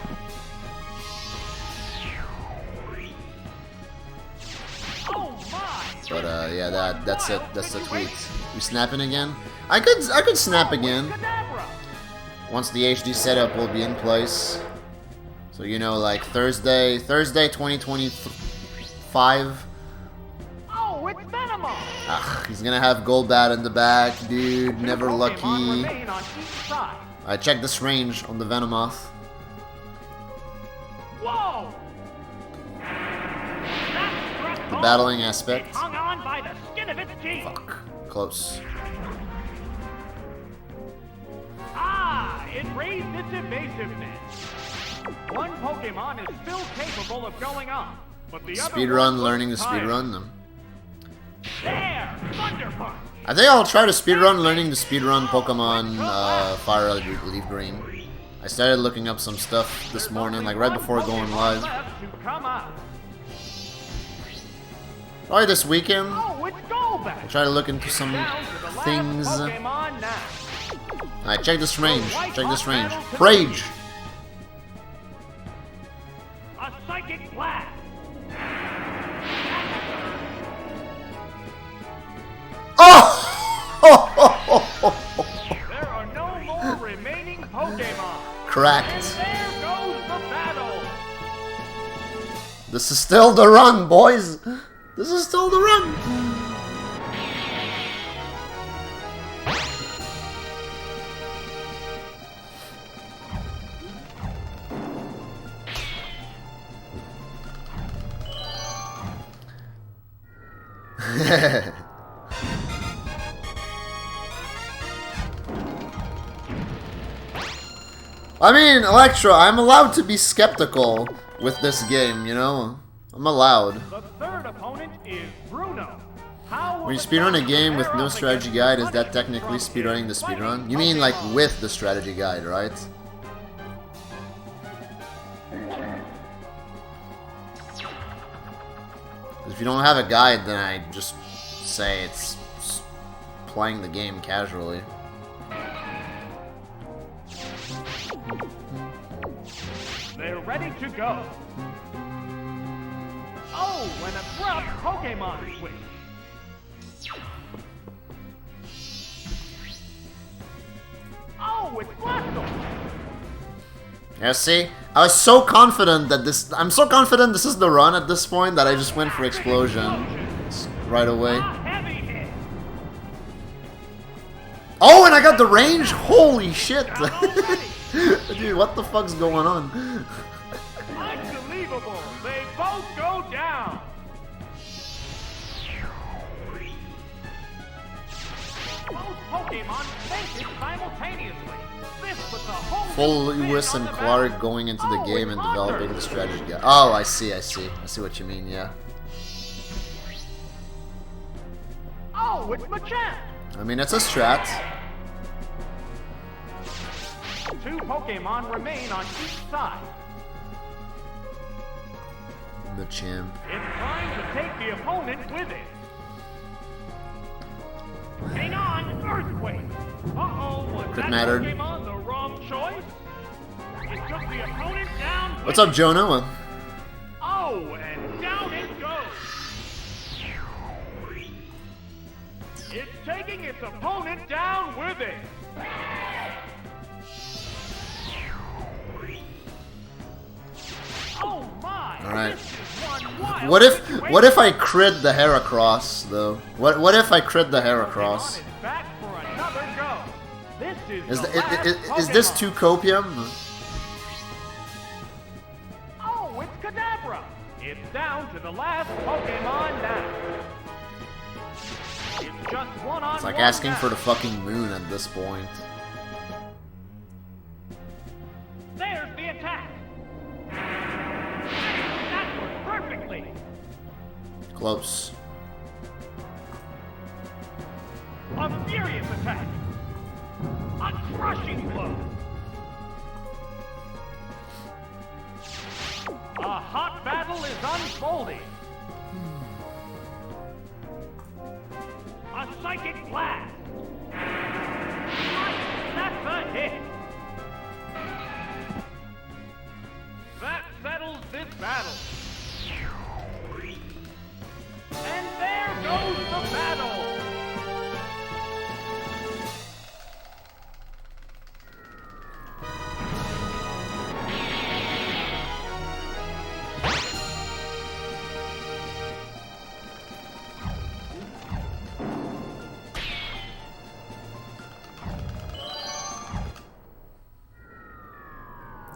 Speaker 2: Oh my!
Speaker 1: But yeah, that's it. That's the tweet. You snapping again? I could snap again
Speaker 2: Kadabra.
Speaker 1: once the HD setup will be in place. So you know, like Thursday 2025.
Speaker 2: Oh, it's Venomoth.
Speaker 1: Ah, he's gonna have Golbat in the back, dude. Never
Speaker 2: Two Pokémon
Speaker 1: lucky.
Speaker 2: remain on each side.
Speaker 1: I checked this range on the Venomoth.
Speaker 2: Whoa!
Speaker 1: The battling aspect.
Speaker 2: It hung on by the skin of its teeth.
Speaker 1: Fuck. Close.
Speaker 2: Ah, it raised its evasiveness. One Pokemon is still capable of going on, but the other
Speaker 1: Speedrun,
Speaker 2: one
Speaker 1: learning the
Speaker 2: looks tired.
Speaker 1: speedrun them.
Speaker 2: There, Thunder Punch.
Speaker 1: I think I'll try to speedrun learning the speedrun Pokemon Fire Leaf Green. I started looking up some stuff this morning, like right before going live.
Speaker 2: Left to come out.
Speaker 1: Probably this weekend.
Speaker 2: Oh, it's Golbat.
Speaker 1: Try to look into some
Speaker 2: Down to the last
Speaker 1: things.
Speaker 2: Pokemon now.
Speaker 1: Alright, check this range. Check this range. Rage!
Speaker 2: A Psychic Blast.
Speaker 1: Oh!
Speaker 2: There are no more remaining Pokemon.
Speaker 1: Cracked.
Speaker 2: And there goes the battle.
Speaker 1: This is still the run, boys! This is still the run! I mean, Electra, I'm allowed to be skeptical with this game, you know? I'm allowed.
Speaker 2: The third opponent is Bruno. How
Speaker 1: When you speedrun a game with no strategy guide, is that technically speedrunning the speedrun? You mean like with the strategy guide, right? If you don't have a guide, then I just say it's playing the game casually.
Speaker 2: They're ready to go. Oh, an abrupt Pokémon switch. Oh, it's Blastoise.
Speaker 1: Yeah, see? I was so confident that this... I'm so confident this is the run at this point that I just went for Explosion right away.
Speaker 2: A heavy hit.
Speaker 1: Oh, and I got the range? Holy shit! Dude, what the fuck's going on?
Speaker 2: Unbelievable. They both go down. Both Pokémon fainted simultaneously. This was the whole
Speaker 1: Full Lewis and Clark going into the game and developing the strategy guide. Oh, I see. I see what you mean, yeah.
Speaker 2: Oh, it's Machamp.
Speaker 1: I mean, it's a strat.
Speaker 2: Two Pokémon remain on each side.
Speaker 1: The champ.
Speaker 2: It's trying to take the opponent with it. Hang on, Earthquake. Uh-oh, was
Speaker 1: Crit
Speaker 2: that
Speaker 1: mattered.
Speaker 2: Pokémon the wrong choice? It took the opponent down with
Speaker 1: What's up,
Speaker 2: it.
Speaker 1: Joe Noah?
Speaker 2: Oh, and down it goes. It's taking its opponent down with it. Oh my!
Speaker 1: All right.
Speaker 2: This is one wild
Speaker 1: What
Speaker 2: situation.
Speaker 1: if I crit the Heracross though? What if I crit the Heracross?
Speaker 2: Pokémon is back for another go. This
Speaker 1: Is
Speaker 2: the
Speaker 1: the,
Speaker 2: last
Speaker 1: is this
Speaker 2: Pokémon.
Speaker 1: too copium?
Speaker 2: Oh, it's Kadabra. It's down to the last Pokemon now. It's just one-on-one.
Speaker 1: It's like asking
Speaker 2: now.
Speaker 1: for the fucking moon at this point.
Speaker 2: There's the attack. That worked perfectly.
Speaker 1: Close.
Speaker 2: A furious attack. A crushing blow. A hot battle is unfolding. A psychic blast. That's a hit. That settles this battle. And there goes the battle.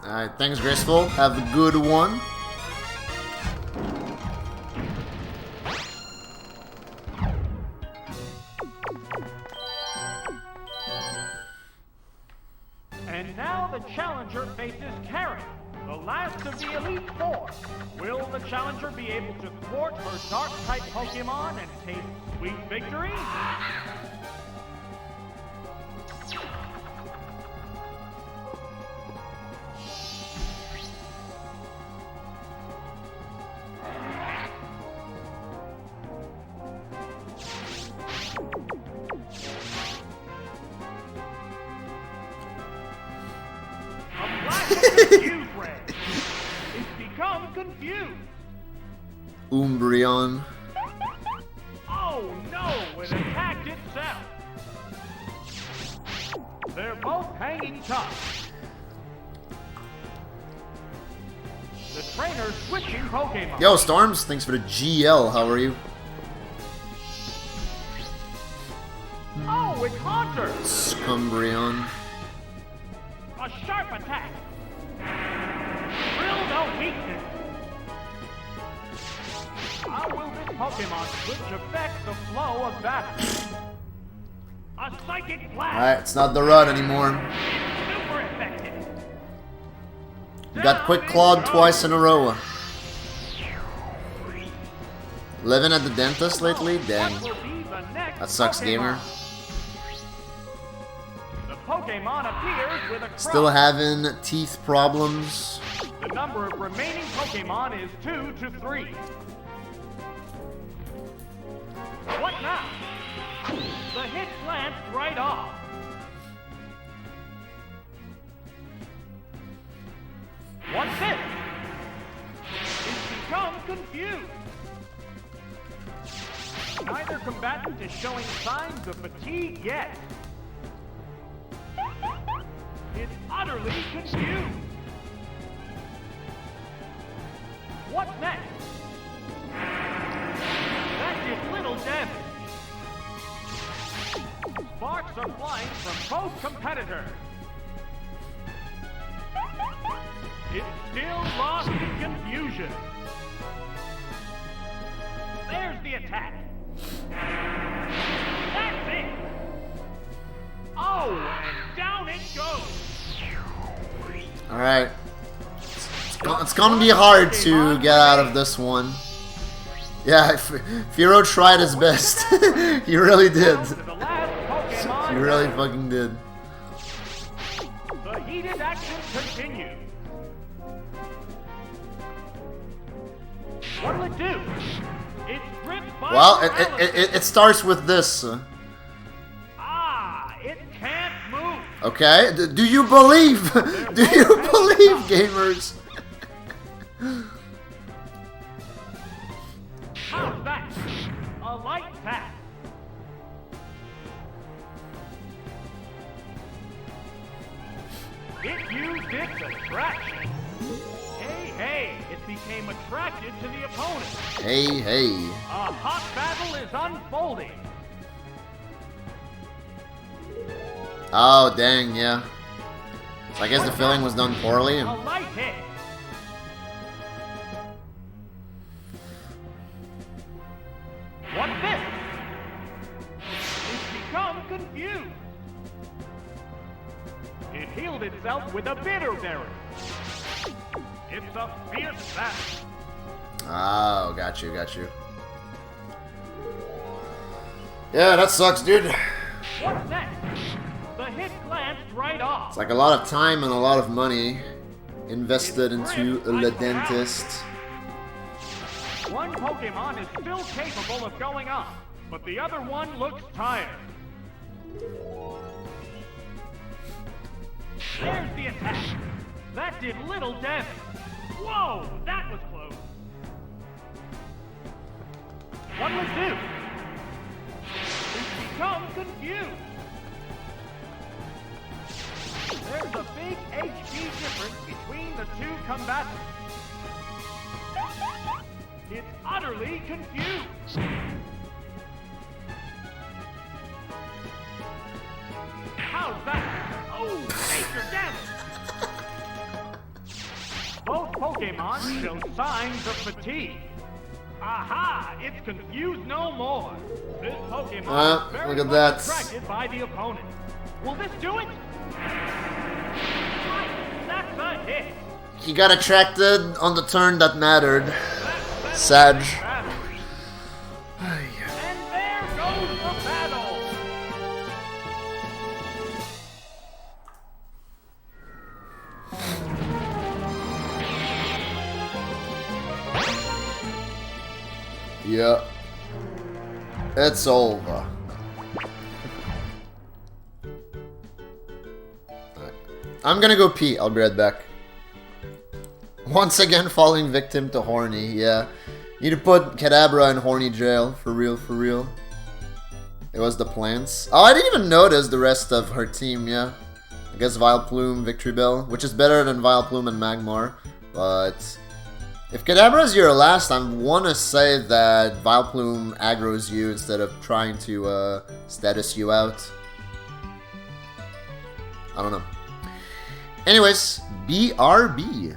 Speaker 1: Alright, thanks, Graceful. Have a good one.
Speaker 2: And now the challenger faces Karen, the last of the Elite Four. Will the challenger be able to thwart her Dark-type Pokemon and taste sweet victory? A black and confused red. It's become confused.
Speaker 1: Umbreon.
Speaker 2: Oh no, it attacked itself. They're both hanging tough. The trainer's switching Pokemon.
Speaker 1: Yo, Storms, thanks for the GL. How are you?
Speaker 2: Oh, it's Haunter.
Speaker 1: Scumbreon.
Speaker 2: A sharp attack. Drill no weakness. A How will this Pokemon switch affect the flow of battle? A psychic blast!
Speaker 1: Alright, it's not the run anymore.
Speaker 2: Super effective!
Speaker 1: You got quick clawed twice in a row. Living at the dentist lately? Dang.
Speaker 2: What will be the next
Speaker 1: That sucks,
Speaker 2: Pokemon?
Speaker 1: gamer.
Speaker 2: The Pokemon appears with a cross.
Speaker 1: Still having teeth problems.
Speaker 2: The number of remaining Pokemon is 2 to 3. What now? The hit glanced right off. What's this? It's become confused. Neither combatant is showing signs of fatigue yet. It's utterly confused. What's next? That did little damage. Sparks are flying from both competitors. It's still lost in confusion. There's the attack. That's it. Oh, and down it goes.
Speaker 1: Alright. It's gonna be hard to get out of this one. Yeah, V0oid tried his best. He really did. He really fucking did.
Speaker 2: The heated action continues. What'll it do? It's gripped by
Speaker 1: Well,
Speaker 2: paralysis.
Speaker 1: it starts with this.
Speaker 2: Ah, it can't move.
Speaker 1: Okay, do you believe? Do you believe, gamers?
Speaker 2: How's that? A light pass. It used its attraction. Hey, it became attracted to the opponent.
Speaker 1: Hey.
Speaker 2: A hot battle is unfolding.
Speaker 1: Oh, dang, yeah. So I guess the filling was done poorly.
Speaker 2: A light hit. What's this? It's become confused. It healed itself with a bitter berry. It's a fierce battle.
Speaker 1: Oh, got you. Yeah, that sucks, dude.
Speaker 2: What's next? The hit glanced right off.
Speaker 1: It's like a lot of time and a lot of money invested into the dentist.
Speaker 2: One Pokemon is still capable of going up, but the other one looks tired. There's the attack. That did little damage. Whoa, that was close. What'll it do? It's become confused. There's a big HP difference between the two combatants. It's utterly confused. How's that? Oh, major damage. Both Pokemon show signs of fatigue. Aha! It's confused no more. This Pokemon is very
Speaker 1: look at
Speaker 2: much
Speaker 1: that.
Speaker 2: attracted by the opponent. Will this do it? Right, that's a hit.
Speaker 1: He got attracted on the turn that mattered. Sag.
Speaker 2: And there goes the battle.
Speaker 1: Yeah. It's over. I'm gonna go pee. I'll be right back. Once again, falling victim to Horny. Yeah. Need to put Kadabra in Horny jail. For real. It was the plants. Oh, I didn't even notice the rest of her team, yeah. I guess Vileplume, Victory Bell, which is better than Vileplume and Magmar. But if Kadabra is your last, I want to say that Vileplume aggroes you instead of trying to status you out. I don't know. Anyways, BRB.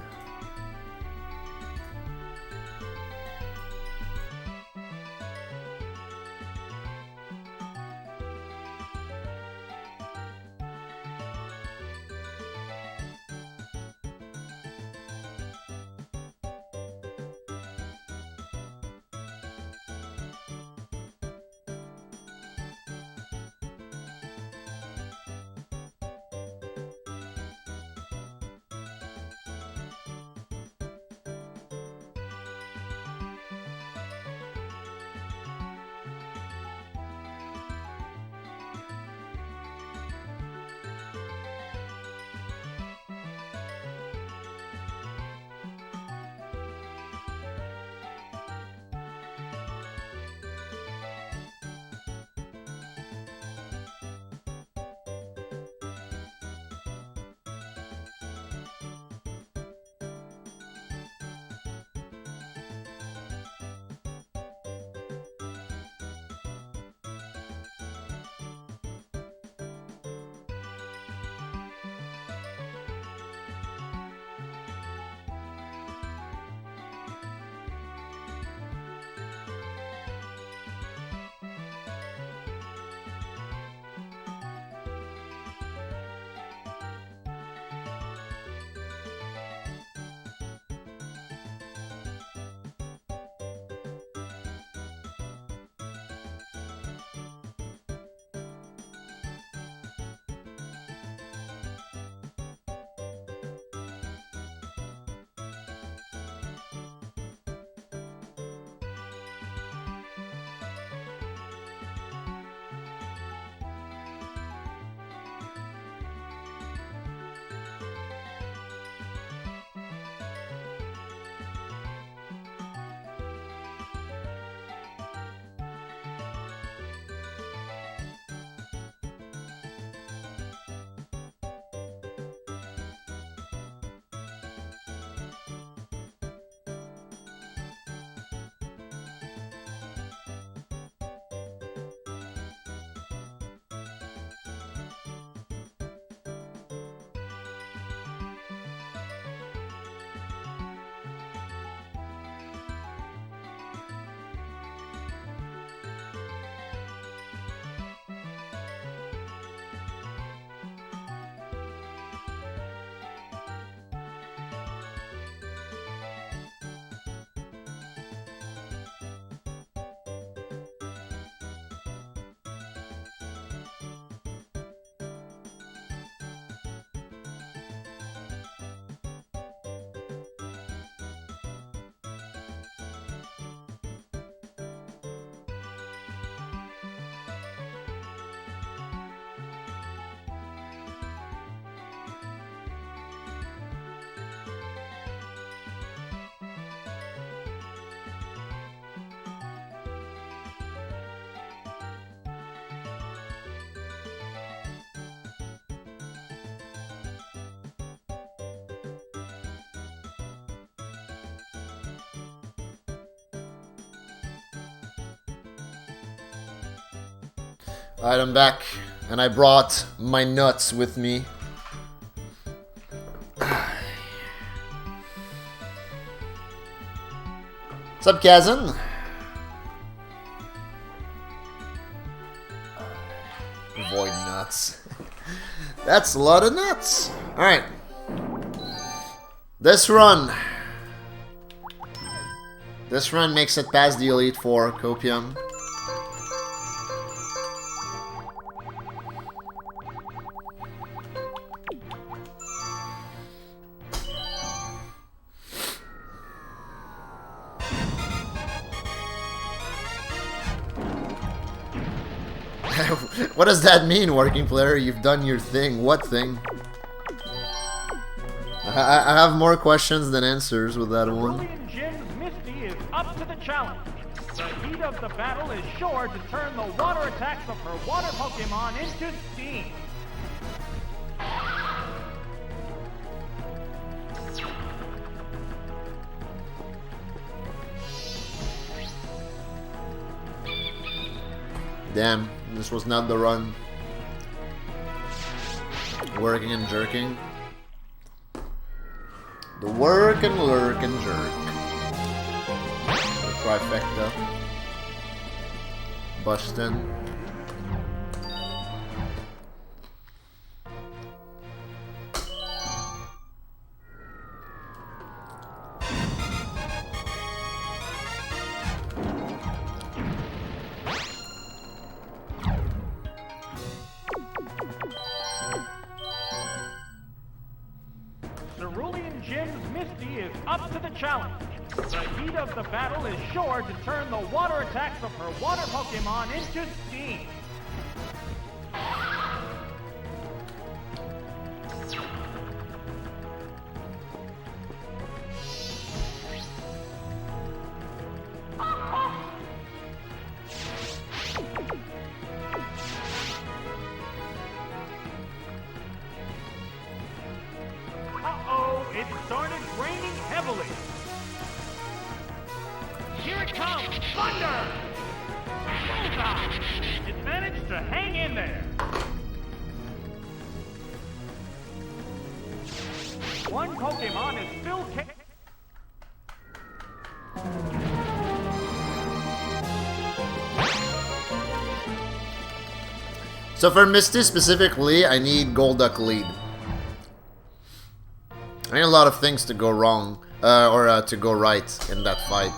Speaker 1: Alright, I'm back. And I brought my nuts with me. What's up, Kazan? Void nuts. That's a lot of nuts. Alright. This run makes it past the Elite Four, Copium. What does that mean, working player? You've done your thing. What thing? I have more questions than answers with that one.
Speaker 2: Cerulean Jim's Misty is up to the challenge. The heat of the battle is sure to turn the water attacks of her water Pokemon into steam.
Speaker 1: Damn, this was not the run. Working and jerking. The work and lurk and jerk. The trifecta. Bustin'.
Speaker 2: Cerulean Jim's Misty is up to the challenge. The heat of the battle is sure to turn the water attacks of her water Pokemon into steam. Uh-oh, it started raining heavily. Here it comes, thunder! Bullseye! It managed to hang in there. One Pokemon is still
Speaker 1: So for Misty specifically, I need Golduck lead. I need a lot of things to go wrong, or to go right in that fight.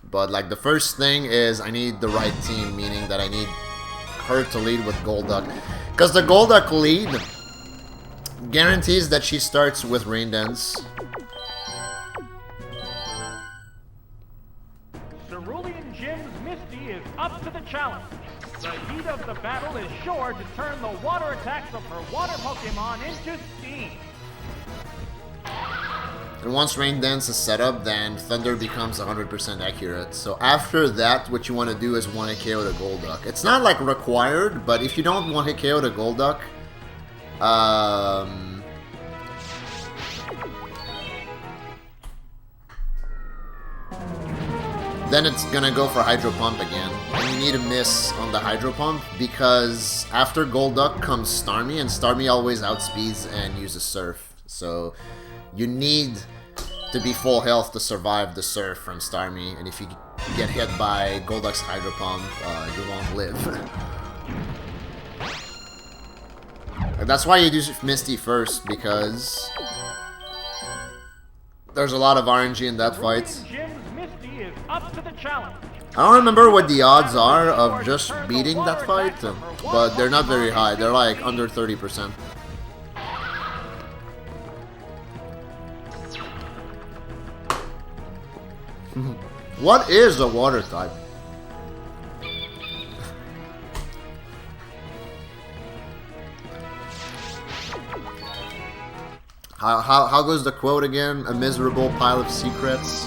Speaker 1: But like the first thing is I need the right team, meaning that I need her to lead with Golduck. Because the Golduck lead guarantees that she starts with Rain Dance.
Speaker 2: Cerulean Jim's Misty is up to the challenge. The heat of the battle is sure to turn the water attacks of her water Pokemon into steam.
Speaker 1: And once Rain Dance is set up, then Thunder becomes 100% accurate. So after that, what you want to do is 1-hit KO the Golduck. It's not like required, but if you don't 1-hit KO the Golduck, then it's gonna go for Hydro Pump again. And you need a miss on the Hydro Pump because after Golduck comes Starmie, and Starmie always outspeeds and uses Surf. So you need to be full health to survive the Surf from Starmie, and if you get hit by Golduck's Hydro Pump, you won't live. And that's why you do Misty first, because there's a lot of RNG in that fight.
Speaker 2: Jim's Misty is up to the challenge.
Speaker 1: I don't remember what the odds are of just beating that fight, but they're not very high. They're like under 30%. What is a water type? How goes the quote again? A miserable pile of secrets.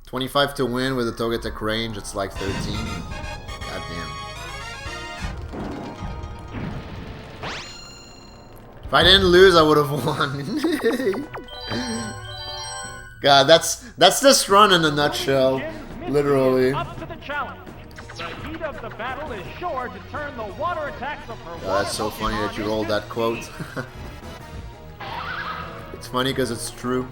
Speaker 1: $25 to win with a Togetic range, it's like 13. God damn. If I didn't lose, I would have won. God, that's this run in a nutshell. Literally.
Speaker 2: Up to the challenge. The heat of the battle is sure to turn the water attacks of her
Speaker 1: God, that's so funny that you rolled that quote. It's funny because it's true.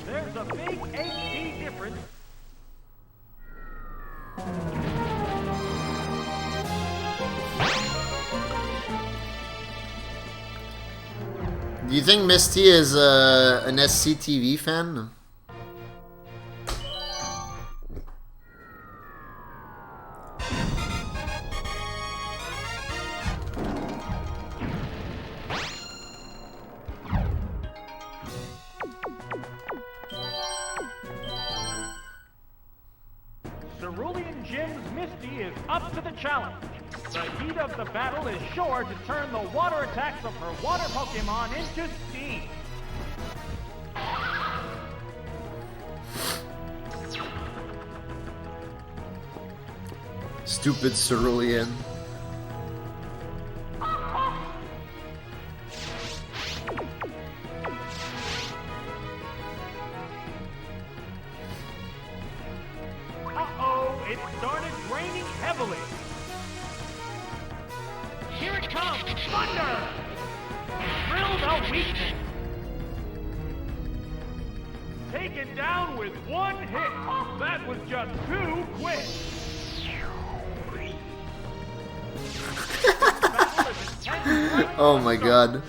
Speaker 2: There's a big HP difference.
Speaker 1: Do you think Misty is an SCTV fan?
Speaker 2: Cerulean Jim's Misty is up to the challenge. The heat of the battle is sure to turn the water attacks of her water Pokémon into steam.
Speaker 1: Stupid Cerulean.
Speaker 2: It started raining heavily. Here it comes! Thunder! Drill the weakness. Taken down with one hit. That was just too quick.
Speaker 1: Oh my god.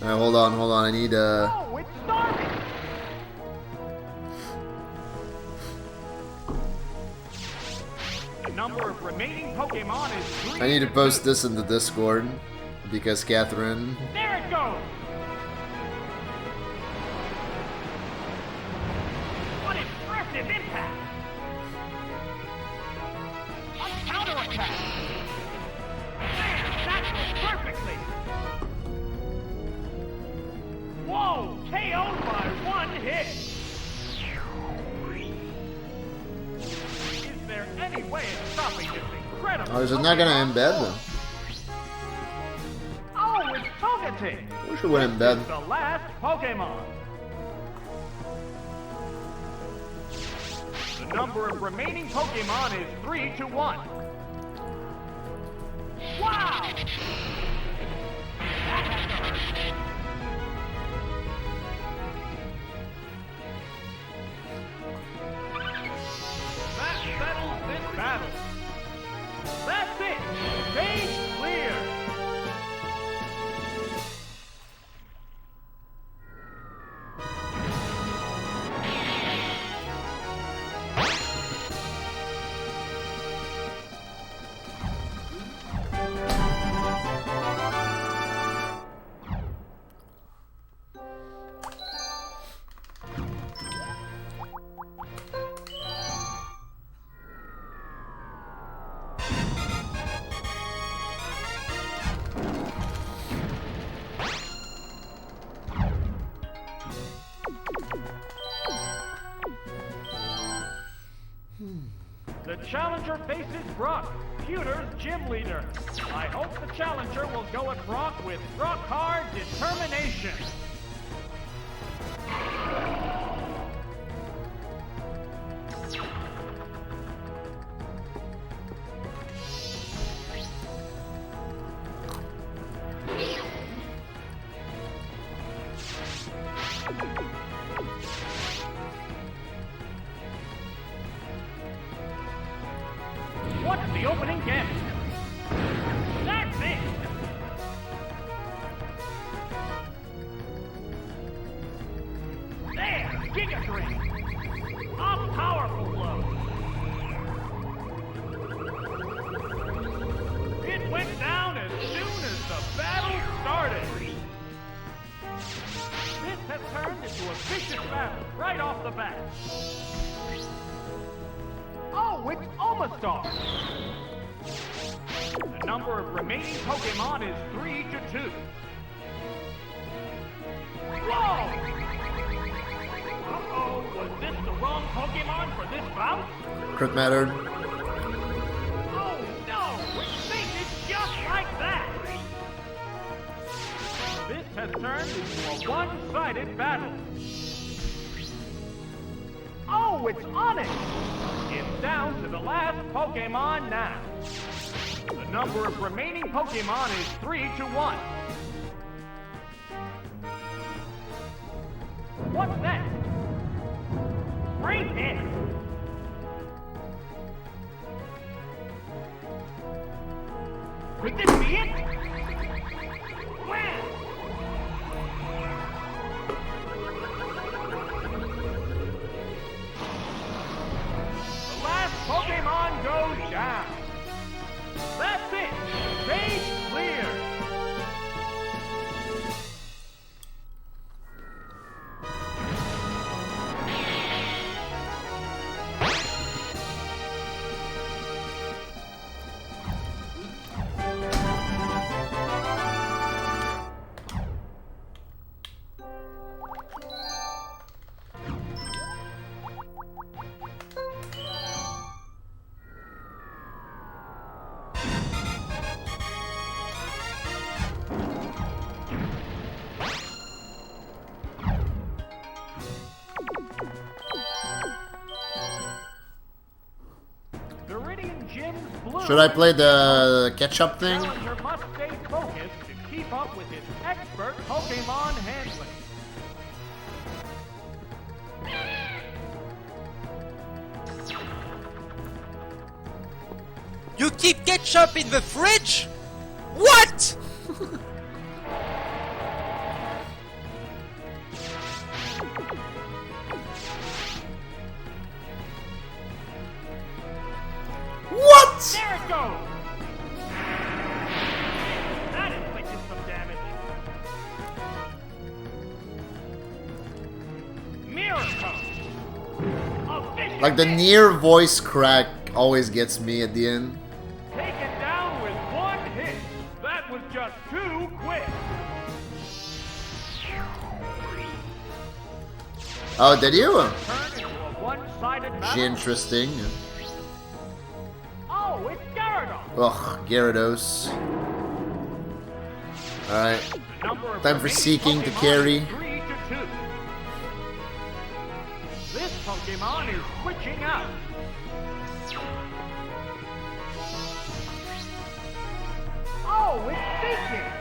Speaker 1: Alright, hold on. I need
Speaker 2: Oh, it's starting! The number of remaining Pokémon is 3.
Speaker 1: I need to post this in the Discord because Catherine.
Speaker 2: There it goes! What impressive impact! A counterattack! There, that was perfectly! Whoa! KO'd by one hit! Is there any way of stopping this incredible?
Speaker 1: Oh, is it not gonna embed them?
Speaker 2: Oh, it's Togetic!
Speaker 1: I wish it would embed.
Speaker 2: The last Pokémon. The number of remaining Pokémon is 3 to 1. Wow! That had to hurt. That settles this battle. That's it! Stage clear! The challenger faces Brock, Pewter's gym leader. I hope the challenger will go at Brock with rock-hard determination. What's the opening gambit? That's it! There! Giga Drain! A powerful blow! It went down as as soon as the battle started. This has turned into a vicious battle right off the bat. Oh, it's Omastar! The number of remaining Pokémon is 3 to 2. Whoa! Uh-oh, was this the wrong Pokémon for this bout?
Speaker 1: Crit mattered.
Speaker 2: Oh no! It fainted just like that! This has turned into a one-sided battle. Oh, it's Onyx! It's down to the last Pokémon now. The number of remaining Pokémon is 3 to 1. What's next? Great hit! Could this be it? Wham! The last Pokémon goes down. That's it! Stage clear!
Speaker 1: Should I play the catch-up thing?
Speaker 2: Challenger must stay focused to keep up with his expert Pokémon handling.
Speaker 4: You keep ketchup in the fridge? What?
Speaker 1: What?
Speaker 2: There it goes! That inflicted some damage. Miracle!
Speaker 1: Like the near voice crack always gets me at the end.
Speaker 2: Taken down with one hit. That was just too quick.
Speaker 1: Oh, did you?
Speaker 2: Turn into a one-sided battle.
Speaker 1: Interesting.
Speaker 2: Oh, it's Gyarados.
Speaker 1: Ugh, Gyarados. Alright.
Speaker 2: The number of
Speaker 1: Time for
Speaker 2: remaining
Speaker 1: Seeking to
Speaker 2: Pokémon
Speaker 1: carry.
Speaker 2: is 3 to 2. This Pokémon is switching out. Oh, it's Seeking.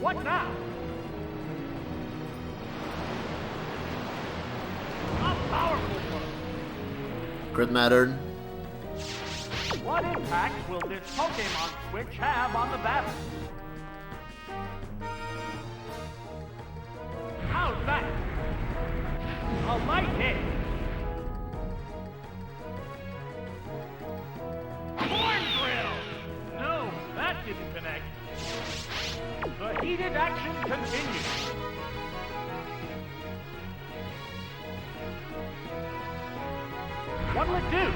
Speaker 2: What now? A powerful one.
Speaker 1: Crit mattered.
Speaker 2: What impact will this Pokémon switch have on the battle? How's that? A light hit. Horn drill! No, that didn't connect. The heated action continues. What'll it do?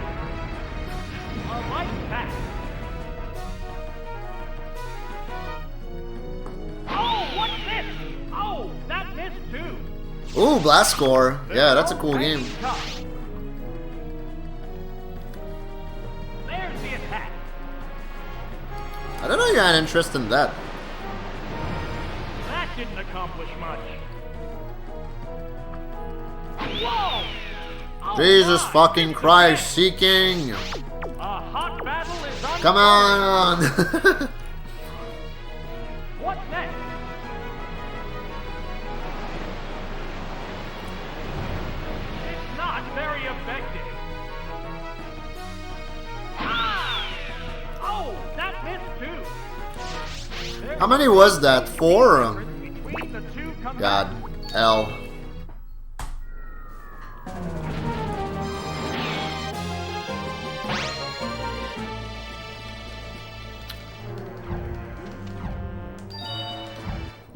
Speaker 2: A light pack. Oh, what's this? Oh, that missed too.
Speaker 1: Ooh, Blast Score. Yeah, that's a cool game.
Speaker 2: There's the attack.
Speaker 1: I don't know you had interest in that.
Speaker 2: That didn't accomplish much. Whoa! Oh
Speaker 1: Jesus
Speaker 2: my,
Speaker 1: fucking
Speaker 2: it's
Speaker 1: Christ,
Speaker 2: the
Speaker 1: Seeking!
Speaker 2: A hot battle is on.
Speaker 1: Come on!
Speaker 2: What's next? It's not very effective. Ah! Oh, that missed too. There's
Speaker 1: How many was that? 4?
Speaker 2: between the two
Speaker 1: God. L.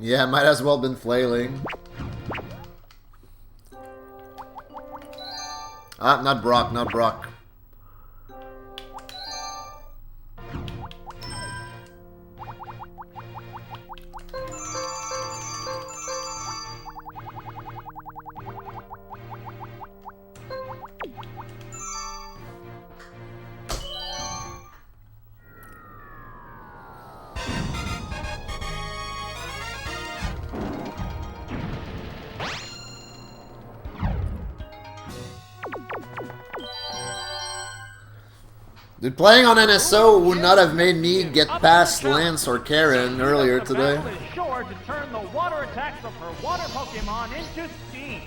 Speaker 1: Yeah, might as well been flailing. Ah, not Brock, not Brock. Dude, playing on NSO would not have made me get past Lance or Karen earlier today.
Speaker 2: The battle is sure to turn the water attacks of her water Pokemon into steam.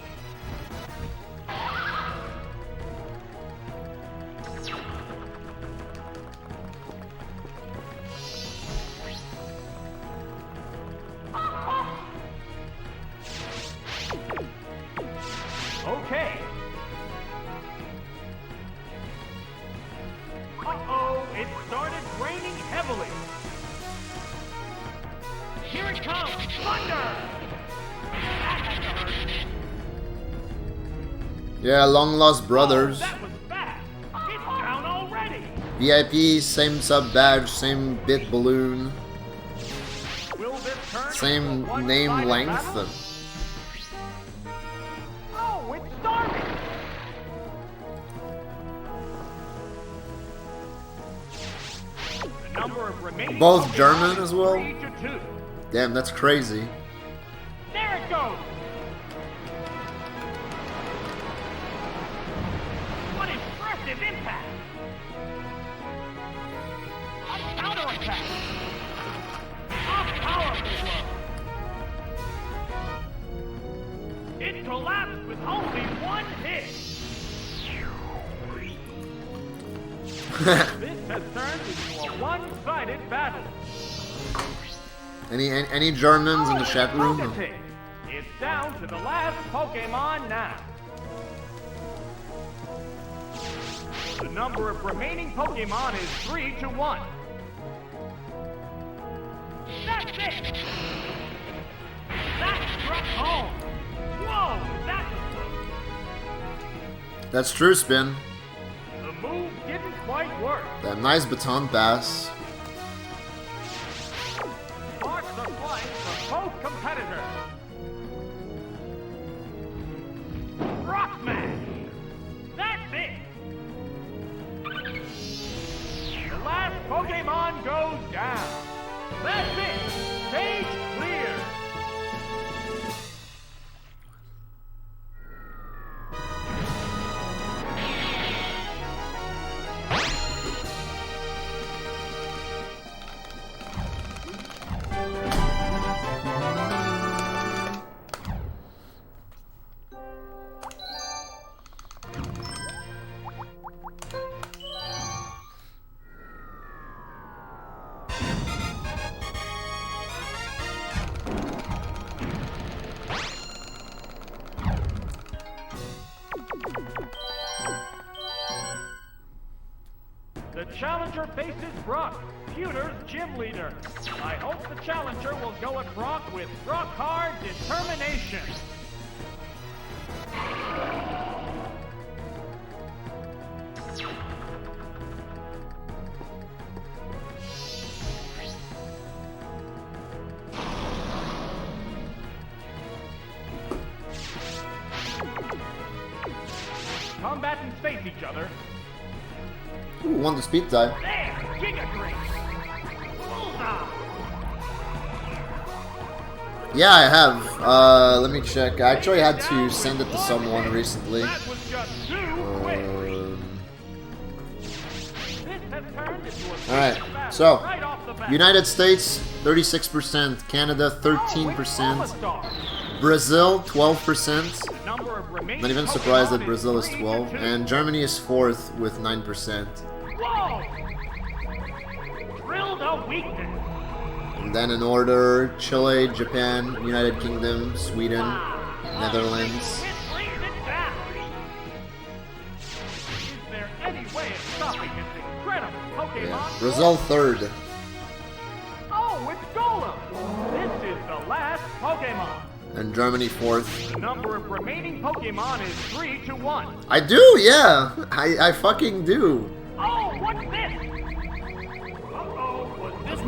Speaker 2: Okay. Uh-oh, it started raining heavily. Here it comes, thunder! That had to hurt.
Speaker 1: Yeah, long lost brothers.
Speaker 2: Oh, that was bad. It's down already.
Speaker 1: VIP, same sub badge, same bit balloon,
Speaker 2: Will this turn
Speaker 1: same
Speaker 2: into a
Speaker 1: name
Speaker 2: one-sided
Speaker 1: length.
Speaker 2: battle? Oh, it's starting. The number of remaining
Speaker 1: Both
Speaker 2: Pokemon
Speaker 1: German
Speaker 2: is
Speaker 1: as well?
Speaker 2: 3 to 2.
Speaker 1: Damn, that's crazy.
Speaker 2: There it goes. What impressive impact! A counterattack! A powerful blow! It collapsed with only one hit! This has turned into a one-sided battle.
Speaker 1: Any Germans in the chat room?
Speaker 2: Poketic. It's down to the last Pokemon now. The number of remaining Pokemon is 3 to 1. That's it! That struck home! Whoa, that was close.
Speaker 1: That's true, Spin.
Speaker 2: The move didn't quite work.
Speaker 1: That nice baton pass.
Speaker 2: Sparks are flying from both competitors. Rock Smash! That's it! The last Pokemon goes down. That's it! Stage clear! The challenger faces Brock, Pewter's gym leader. I hope the challenger will go at Brock with rock-hard determination. Combatants face each other.
Speaker 1: Ooh, won the speed dive.
Speaker 2: There! Giga Drain! Bullseye!
Speaker 1: Yeah, I have. Let me check. I actually had to send it to someone recently.
Speaker 2: That was just too quick! This has turned into a
Speaker 1: Alright,
Speaker 2: battle
Speaker 1: so
Speaker 2: right off the bat.
Speaker 1: United States 36%, Canada 13%, Brazil 12%.
Speaker 2: The number of remaining
Speaker 1: Not even surprised that
Speaker 2: Pokemon
Speaker 1: Brazil is
Speaker 2: 3 to
Speaker 1: 12,
Speaker 2: 2.
Speaker 1: and Germany is 4th with 9%.
Speaker 2: Whoa! Drilled a weakness.
Speaker 1: And then in order, Chile, Japan, United Kingdom, Sweden, Netherlands.
Speaker 2: It brings it down. Is there any way of stopping this incredible Pokemon?
Speaker 1: Yeah. Brazil 3rd.
Speaker 2: Oh, it's Golem! This is the last Pokémon.
Speaker 1: And Germany 4th.
Speaker 2: The number of remaining Pokémon is 3 to 1.
Speaker 1: I do, yeah. I fucking do.
Speaker 2: Oh, what's this? Uh-oh, was this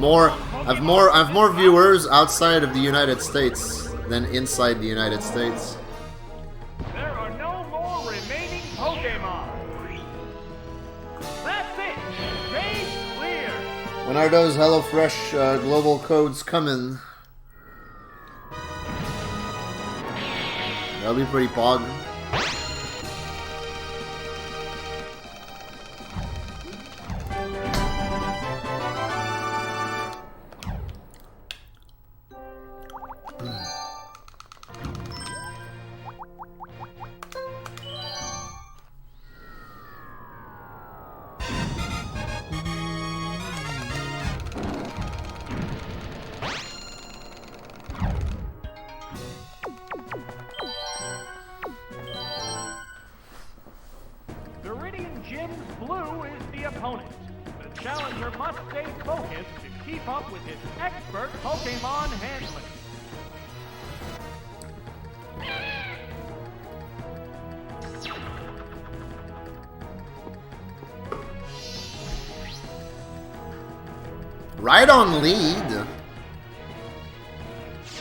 Speaker 1: I've more viewers outside of the United States than inside the United States.
Speaker 2: There are no more remaining Pokémon. That's it. Stage clear.
Speaker 1: When are those HelloFresh global codes coming? That'll be pretty pog.
Speaker 2: Blue is the opponent. The challenger must stay focused to keep up with his expert Pokémon handling.
Speaker 1: Right on lead.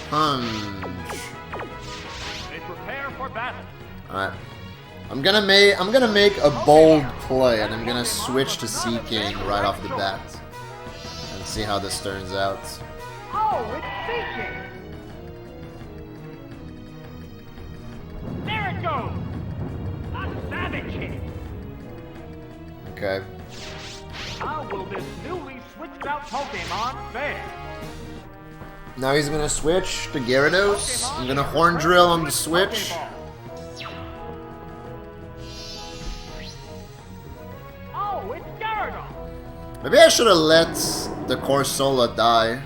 Speaker 1: Punch.
Speaker 2: They prepare for battle.
Speaker 1: Alright. I'm gonna make a bold play, and I'm gonna switch to Seeking right off the bat, and see how this turns out.
Speaker 2: Oh, it's Seeking! There it goes! A savage hit!
Speaker 1: Okay.
Speaker 2: How will this newly switched out Pokémon fare?
Speaker 1: Now he's gonna switch to Gyarados. I'm gonna Horn Drill on the switch.
Speaker 2: Oh, it's Gyarados!
Speaker 1: Maybe I should have let the Corsola die,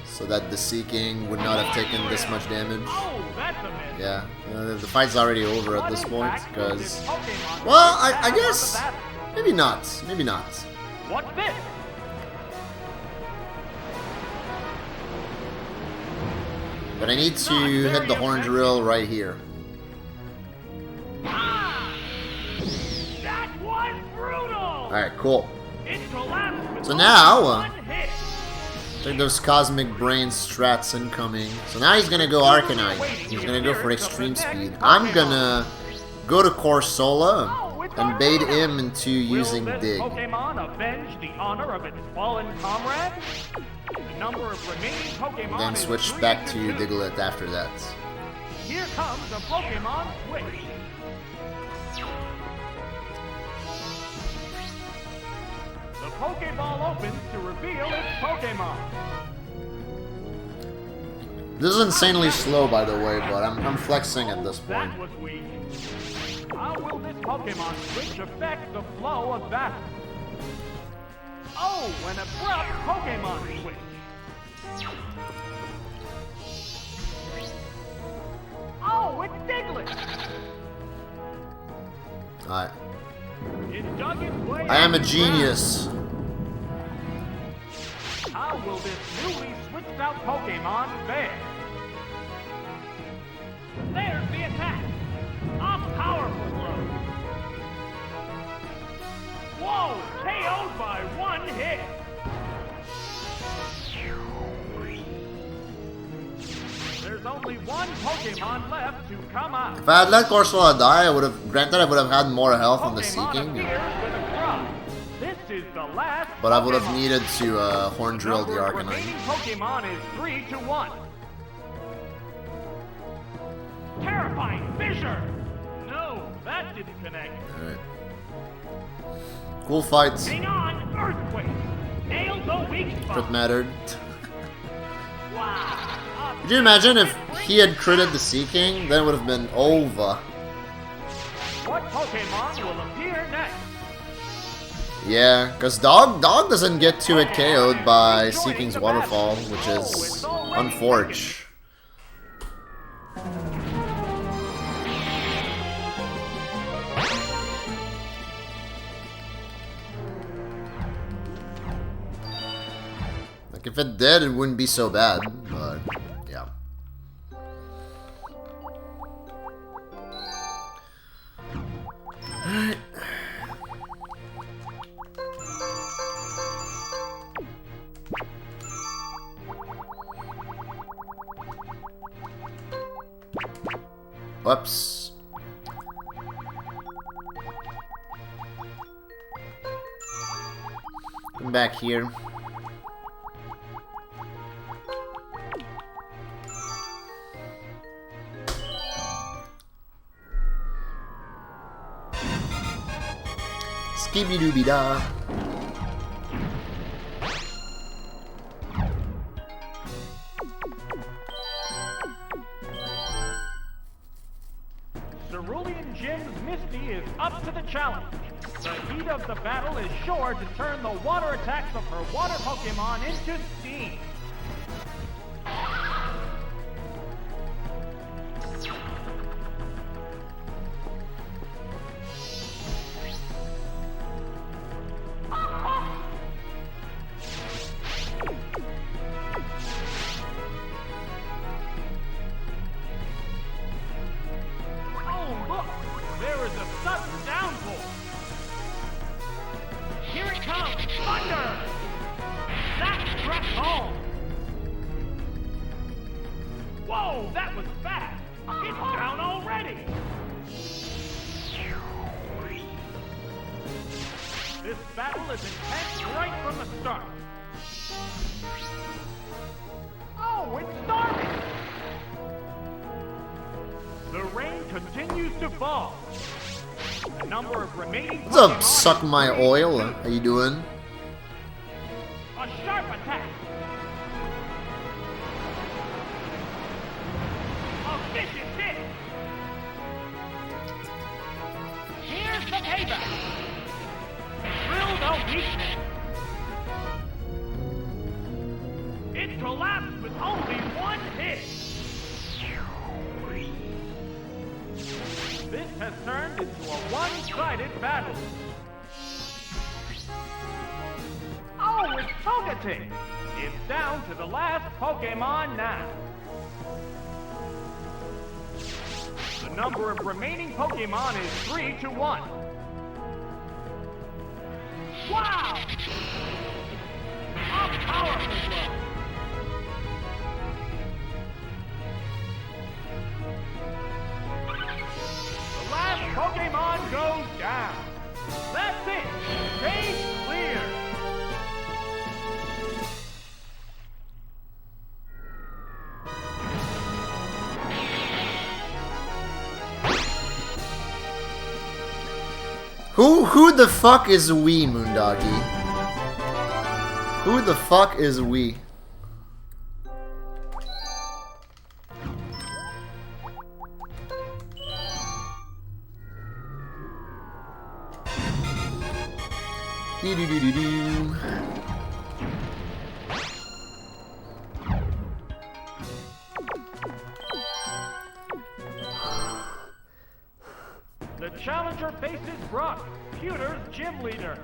Speaker 1: so that the Seeking would not have taken this much damage.
Speaker 2: Oh, that's a miss.
Speaker 1: Yeah, the fight's already over at this point, because... Well, I guess... Maybe not. Maybe not.
Speaker 2: What's this?
Speaker 1: But I need to hit the Horn Drill right here.
Speaker 2: Ah! That was brutal!
Speaker 1: Alright, cool.
Speaker 2: It collapsed with
Speaker 1: So now,
Speaker 2: one hit.
Speaker 1: take those Cosmic Brain strats incoming. So now he's gonna go Arcanine. He's gonna go for Extreme Speed. I'm gonna go to Corsola and bait him into using
Speaker 2: Will this
Speaker 1: Dig.
Speaker 2: Pokemon avenge the honor of its fallen comrade? The number of remaining Pokemon
Speaker 1: Then
Speaker 2: is
Speaker 1: switch
Speaker 2: 3
Speaker 1: back to
Speaker 2: 2.
Speaker 1: Diglett after that.
Speaker 2: Here comes a Pokemon switch. The Pokeball opens to reveal its Pokemon.
Speaker 1: This is insanely slow, by the way, but I'm flexing at this point.
Speaker 2: That was weak. How will this Pokemon switch affect the flow of battle? Oh, an abrupt Pokemon switch. Oh, it's Diglett.
Speaker 1: Alright.
Speaker 2: It dug its way
Speaker 1: I am a
Speaker 2: out of the
Speaker 1: genius.
Speaker 2: ground. How will this newly switched out Pokemon fare? There's the attack. A powerful blow. Whoa! KO'd by one hit. There's only one Pokemon left to come out.
Speaker 1: If I had let Corsola die, I would have had more health on the
Speaker 2: Pokemon
Speaker 1: Seeking,
Speaker 2: appears with a cry. This is the last
Speaker 1: but I would have
Speaker 2: Pokemon.
Speaker 1: needed to Horn Drill the
Speaker 2: Number of
Speaker 1: Arcanine.
Speaker 2: remaining Pokemon is 3 to 1. Terrifying Fissure! No, that didn't connect.
Speaker 1: Alright. Cool fights.
Speaker 2: Hang on, Earthquake! Nail the weak
Speaker 1: Crit
Speaker 2: spot!
Speaker 1: mattered.
Speaker 2: Wow!
Speaker 1: Could you imagine if he had critted the Seeking? Then it would have been over.
Speaker 2: What Pokemon will appear next?
Speaker 1: Yeah, because Dog doesn't get to it KO'd by Seeking's Waterfall, which is unfortunate. Like, if it did, it wouldn't be so bad, but yeah. Alright. Whoops. Come back here. Skibby-dooby-da.
Speaker 2: Cerulean Jim's Misty is up to the challenge. The heat of the battle is sure to turn the water attacks of her water Pokémon into steam. Oh, look! There is a sudden downpour! Here it comes! Thunder! That struck home! Whoa, that was fast! It's down already! This battle is intense right from the start. Oh, it's starting! The rain continues to fall. The number of remaining
Speaker 1: What's up,
Speaker 2: Pokémon
Speaker 1: suck
Speaker 2: is
Speaker 1: my
Speaker 2: 3
Speaker 1: oil?
Speaker 2: to 2.
Speaker 1: How you doing?
Speaker 2: A sharp attack. A vicious hit. Here's the payback. Drill no weakness. It collapsed with only one hit. This has turned into a one-sided battle. Oh, it's Togetic! It's down to the last Pokémon now. The number of remaining Pokémon is 3 to 1. Wow! A powerful blow! The last Pokémon goes down. That's it. Stage clear.
Speaker 1: Who the fuck is we, Moondoggy? Who the fuck is we? Doo-doo-doo-doo-doo.
Speaker 2: The challenger faces Brock, Pewter's gym leader.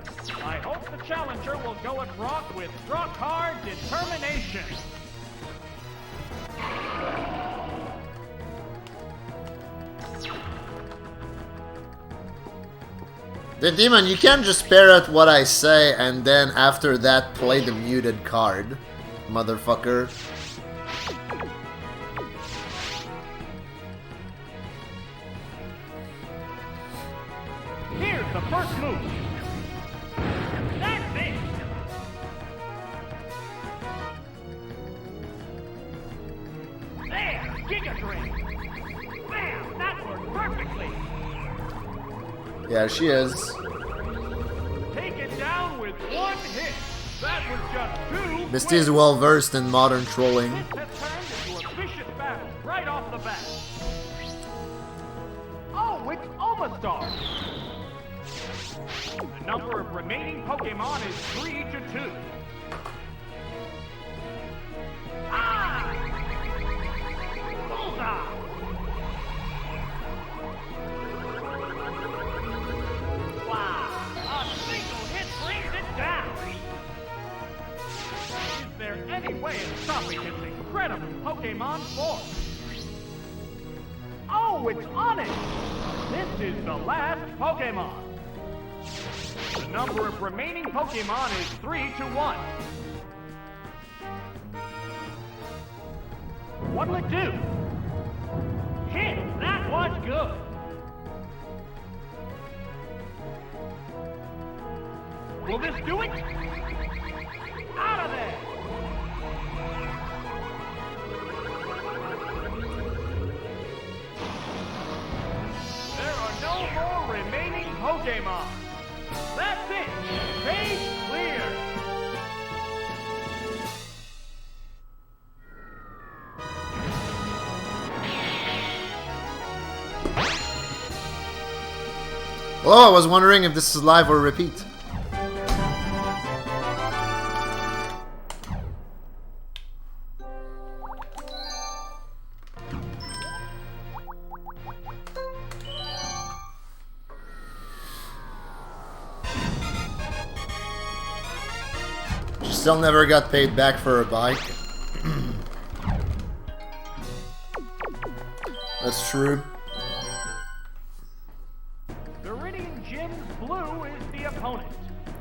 Speaker 2: I hope the challenger will go at Brock with rock hard determination.
Speaker 1: The demon, you can't just parrot what I say and then after that play the muted card, motherfucker.
Speaker 2: Here's the first move. That's it. There, Giga Drain. Bam, that worked perfectly.
Speaker 1: Yeah, she is.
Speaker 2: Take it down with one hit. That was just 2.
Speaker 1: Misty is well versed in modern trolling.
Speaker 2: This has turned into a vicious battle right off the bat. Oh, it's Omastar. The number of remaining Pokémon is 3 to 2. Ah! Bullseye! Wow! A single hit brings it down. Is there any way of stopping this incredible Pokémon force? Oh, it's on it! This is the last Pokémon. The number of remaining Pokémon is 3 to 1. What'll it do? Hit! That was good! Will this do it? Out of there! There are no more remaining Pokémon. That's it! Stage clear!
Speaker 1: Oh, I was wondering if this is live or repeat. She still never got paid back for her bike. That's true.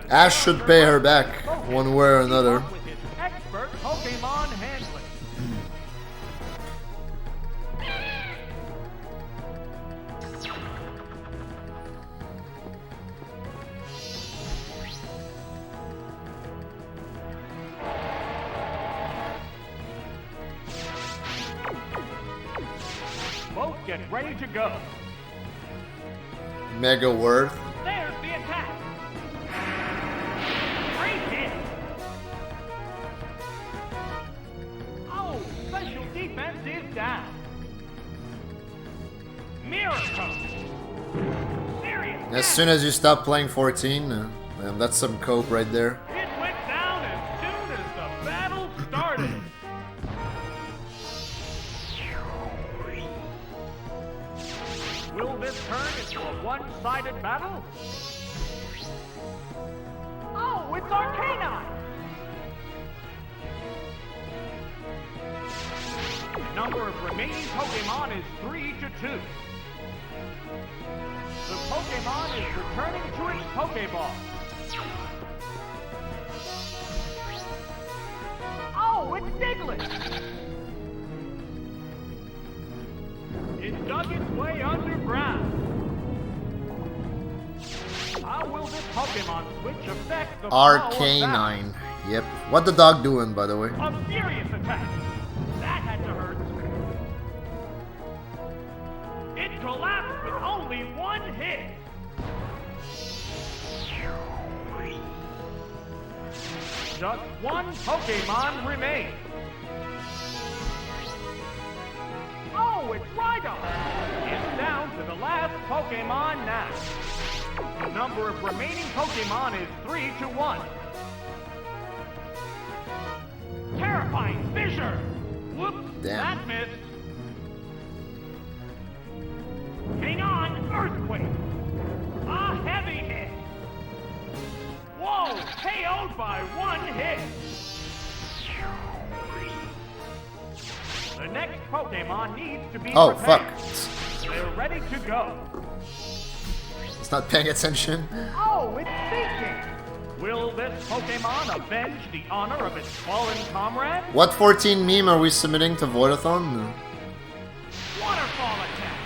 Speaker 1: Ash should pay her back, one way or another.
Speaker 2: With his expert Pokémon handling. Both get ready to go.
Speaker 1: Mega worth.
Speaker 2: There's the attack. Special defense is down. Miracle. Serious.
Speaker 1: As soon as you stop playing 14, that's some cope right there.
Speaker 2: It went down as soon as the battle started. Will this turn into a one-sided battle? Oh, it's Arcanine! The number of remaining Pokémon is 3 to 2. The Pokémon is returning to its Pokéball. Oh, it's Diglett! It dug its way underground. How will this Pokémon switch affect the
Speaker 1: Arcanine. Yep. What the dog doing, by the way?
Speaker 2: A furious attack. That had to hurt. It collapsed with only one hit. Just one Pokémon remains. Oh, it's Rhydon. It's down to the last Pokémon now. The number of remaining Pokémon is 3 to 1. Terrifying fissure. Whoops,
Speaker 1: Damn.
Speaker 2: that missed. Hang on, earthquake. A heavy hit. Whoa, KO'd by one hit. The next Pokemon needs to be prepared.
Speaker 1: Fuck.
Speaker 2: They're ready to go.
Speaker 1: It's not paying attention.
Speaker 2: Oh, it's thinking. Will this Pokemon avenge the honor of its fallen comrade?
Speaker 1: What 14 meme are we submitting to V0oidathon?
Speaker 2: Waterfall attack.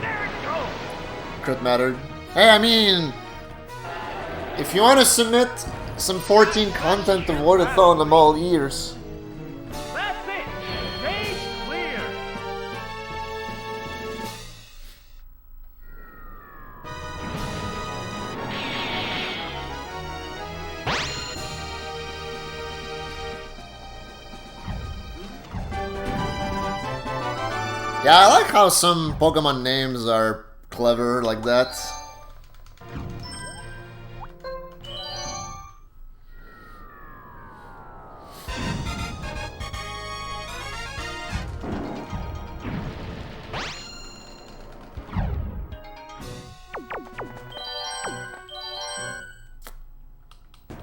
Speaker 2: There it goes.
Speaker 1: Crit mattered. Hey, I mean, if you want to submit some 14 content to V0oidathon, I'm all ears.
Speaker 2: That's it. Stage clear.
Speaker 1: Yeah, I like how some Pokemon names are clever like that.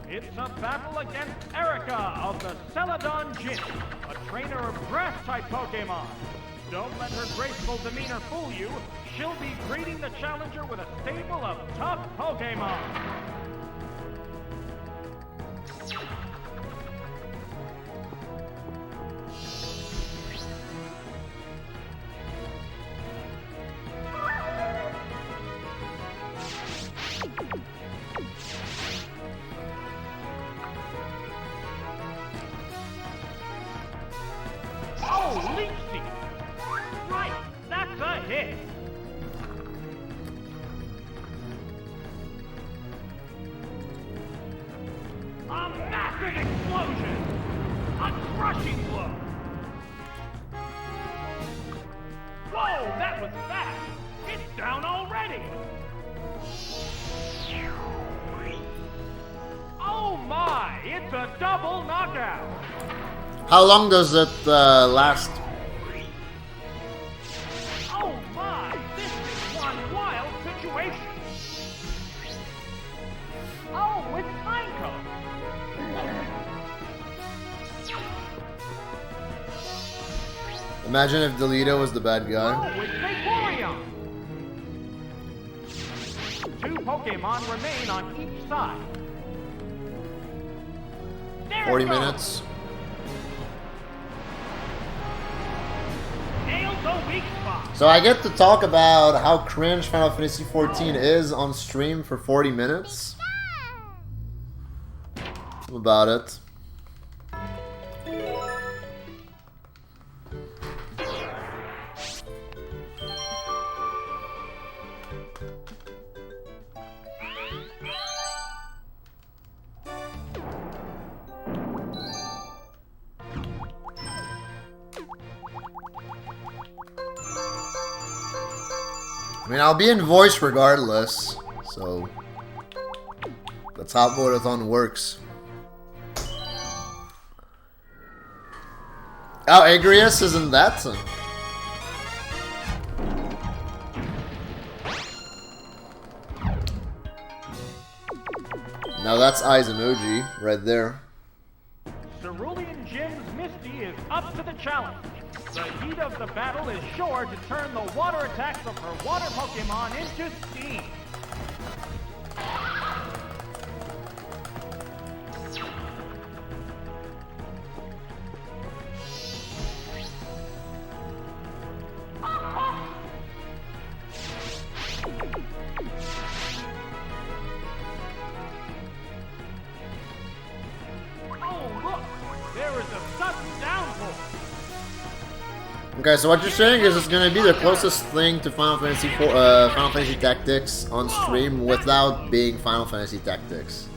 Speaker 2: It's a battle against Erica of the Celadon Gym, a trainer of grass-type Pokemon. Don't let her graceful demeanor fool you. She'll be greeting the challenger with a stable of tough Pokémon. Oh, Leech Seed! Right, that's a hit! A massive explosion! A crushing blow! Whoa, that was fast! It's down already! Oh my, it's a double knockout!
Speaker 1: How long does it last?
Speaker 2: Oh my, this is one wild situation! Oh, it's Pinecone!
Speaker 1: Imagine if Delito was the bad guy.
Speaker 2: Oh, it's Vaporeon! 2 Pokemon remain on each side. There
Speaker 1: 40
Speaker 2: it goes.
Speaker 1: minutes.
Speaker 2: Nailed the weak spot.
Speaker 1: So I get to talk about how cringe Final Fantasy XIV is on stream for 40 minutes. About it. I mean, I'll be in voice regardless, so that's how Vodathon works. Oh, Agrius isn't that? Now that's Eyes emoji right there.
Speaker 2: Cerulean Gym's Misty is up to the challenge. The heat of the battle is sure to turn the water attacks of her water Pokemon into steam. Oh, look! There is a sudden downpour!
Speaker 1: Okay, so what you're saying is it's gonna be the closest thing to Final Fantasy Tactics on stream without being Final Fantasy Tactics.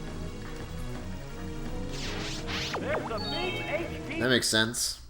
Speaker 2: There's a big HP.
Speaker 1: That makes sense.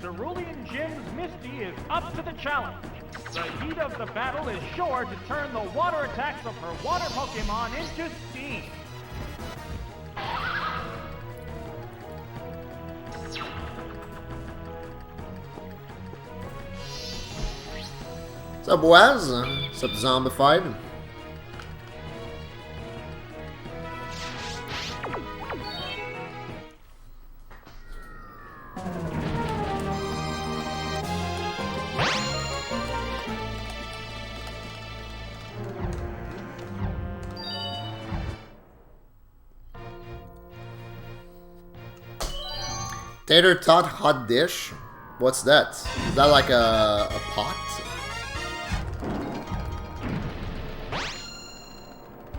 Speaker 2: Cerulean Gym's Misty is up to the challenge. The heat of the battle is sure to turn the water attacks of her water Pokemon into steam.
Speaker 1: What's up, Waz? What's up, Zombified? Tater tot hot dish? What's that? Is that like a pot?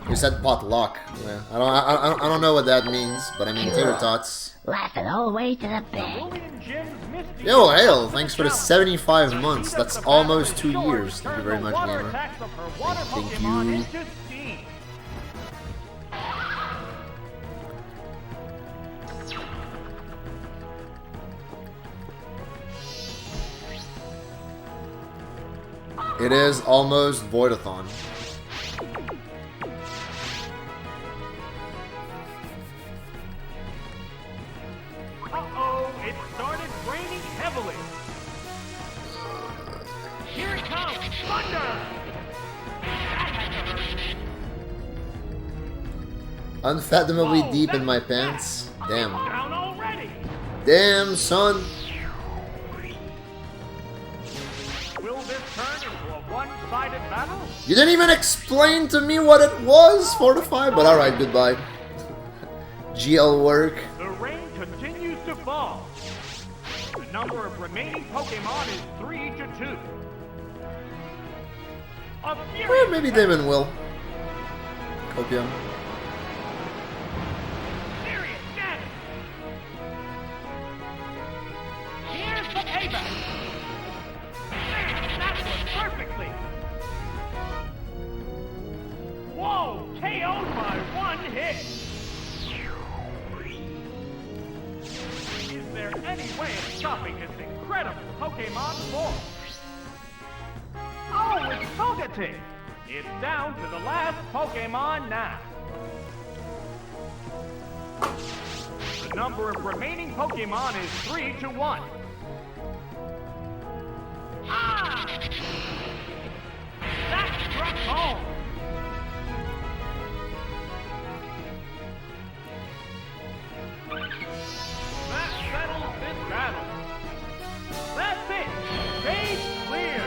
Speaker 1: You said potluck. Yeah, I don't know what that means, but I mean tater tots.
Speaker 3: Laughing all the way to the bank.
Speaker 2: Cerulean Gym's Misty
Speaker 1: Yo,
Speaker 2: is
Speaker 1: hail!
Speaker 2: up to
Speaker 1: Thanks
Speaker 2: the
Speaker 1: for the
Speaker 2: challenge.
Speaker 1: 75
Speaker 2: The
Speaker 1: months.
Speaker 2: heat of
Speaker 1: That's
Speaker 2: the battle
Speaker 1: almost
Speaker 2: is
Speaker 1: 2
Speaker 2: sure to
Speaker 1: years. Thank you
Speaker 2: turn
Speaker 1: very
Speaker 2: the
Speaker 1: much,
Speaker 2: water
Speaker 1: gamer.
Speaker 2: attacks of her water
Speaker 1: Thank
Speaker 2: Pokemon
Speaker 1: you.
Speaker 2: into steam.
Speaker 1: It is almost Voidathon.
Speaker 2: Uh-oh, it started raining heavily. Here it comes, thunder! That had to hurt.
Speaker 1: Unfathomably
Speaker 2: Whoa,
Speaker 1: deep in
Speaker 2: that
Speaker 1: my
Speaker 2: was
Speaker 1: pants.
Speaker 2: fast.
Speaker 1: Damn.
Speaker 2: Down already.
Speaker 1: Damn, son.
Speaker 2: Will this turn into a one-sided battle?
Speaker 1: You didn't even explain to me what it was, Fortify, but alright, goodbye. GL work.
Speaker 2: The rain continues to fall. The number of remaining Pokémon is 3 to 2. A
Speaker 1: Well,
Speaker 2: furious
Speaker 1: maybe Damon will. Copium.
Speaker 2: Serious damage. Here's the payback. Man, that was perfectly. Whoa, KO'd by one hit. Is there any way of stopping this incredible Pokémon force? Oh, it's Togetic! It's down to the last Pokémon now. The number of remaining Pokémon is 3 to 1. Ah! That struck home! That settles this battle. That's it! Stage clear!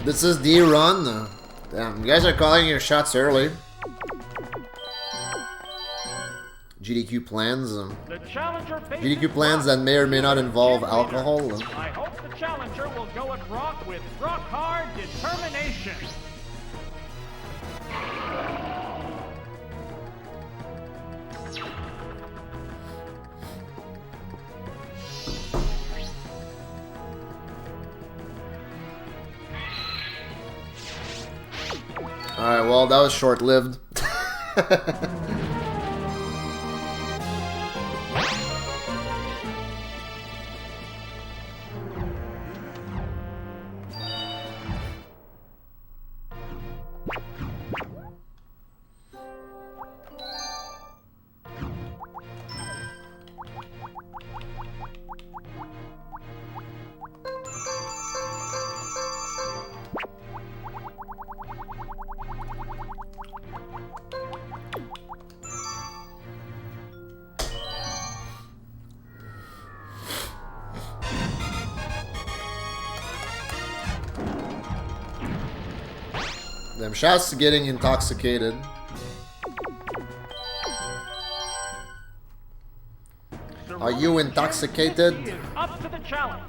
Speaker 1: This is the run. Damn, you guys are calling your shots early. GDQ plans.
Speaker 2: The challenger faces
Speaker 1: GDQ plans that may or may not involve
Speaker 2: Gym
Speaker 1: alcohol.
Speaker 2: leader. I hope the challenger will go at Brock with rock-hard determination.
Speaker 1: Alright, well, that was short-lived. Them shots getting intoxicated. Are you intoxicated?
Speaker 2: Is up to the challenge.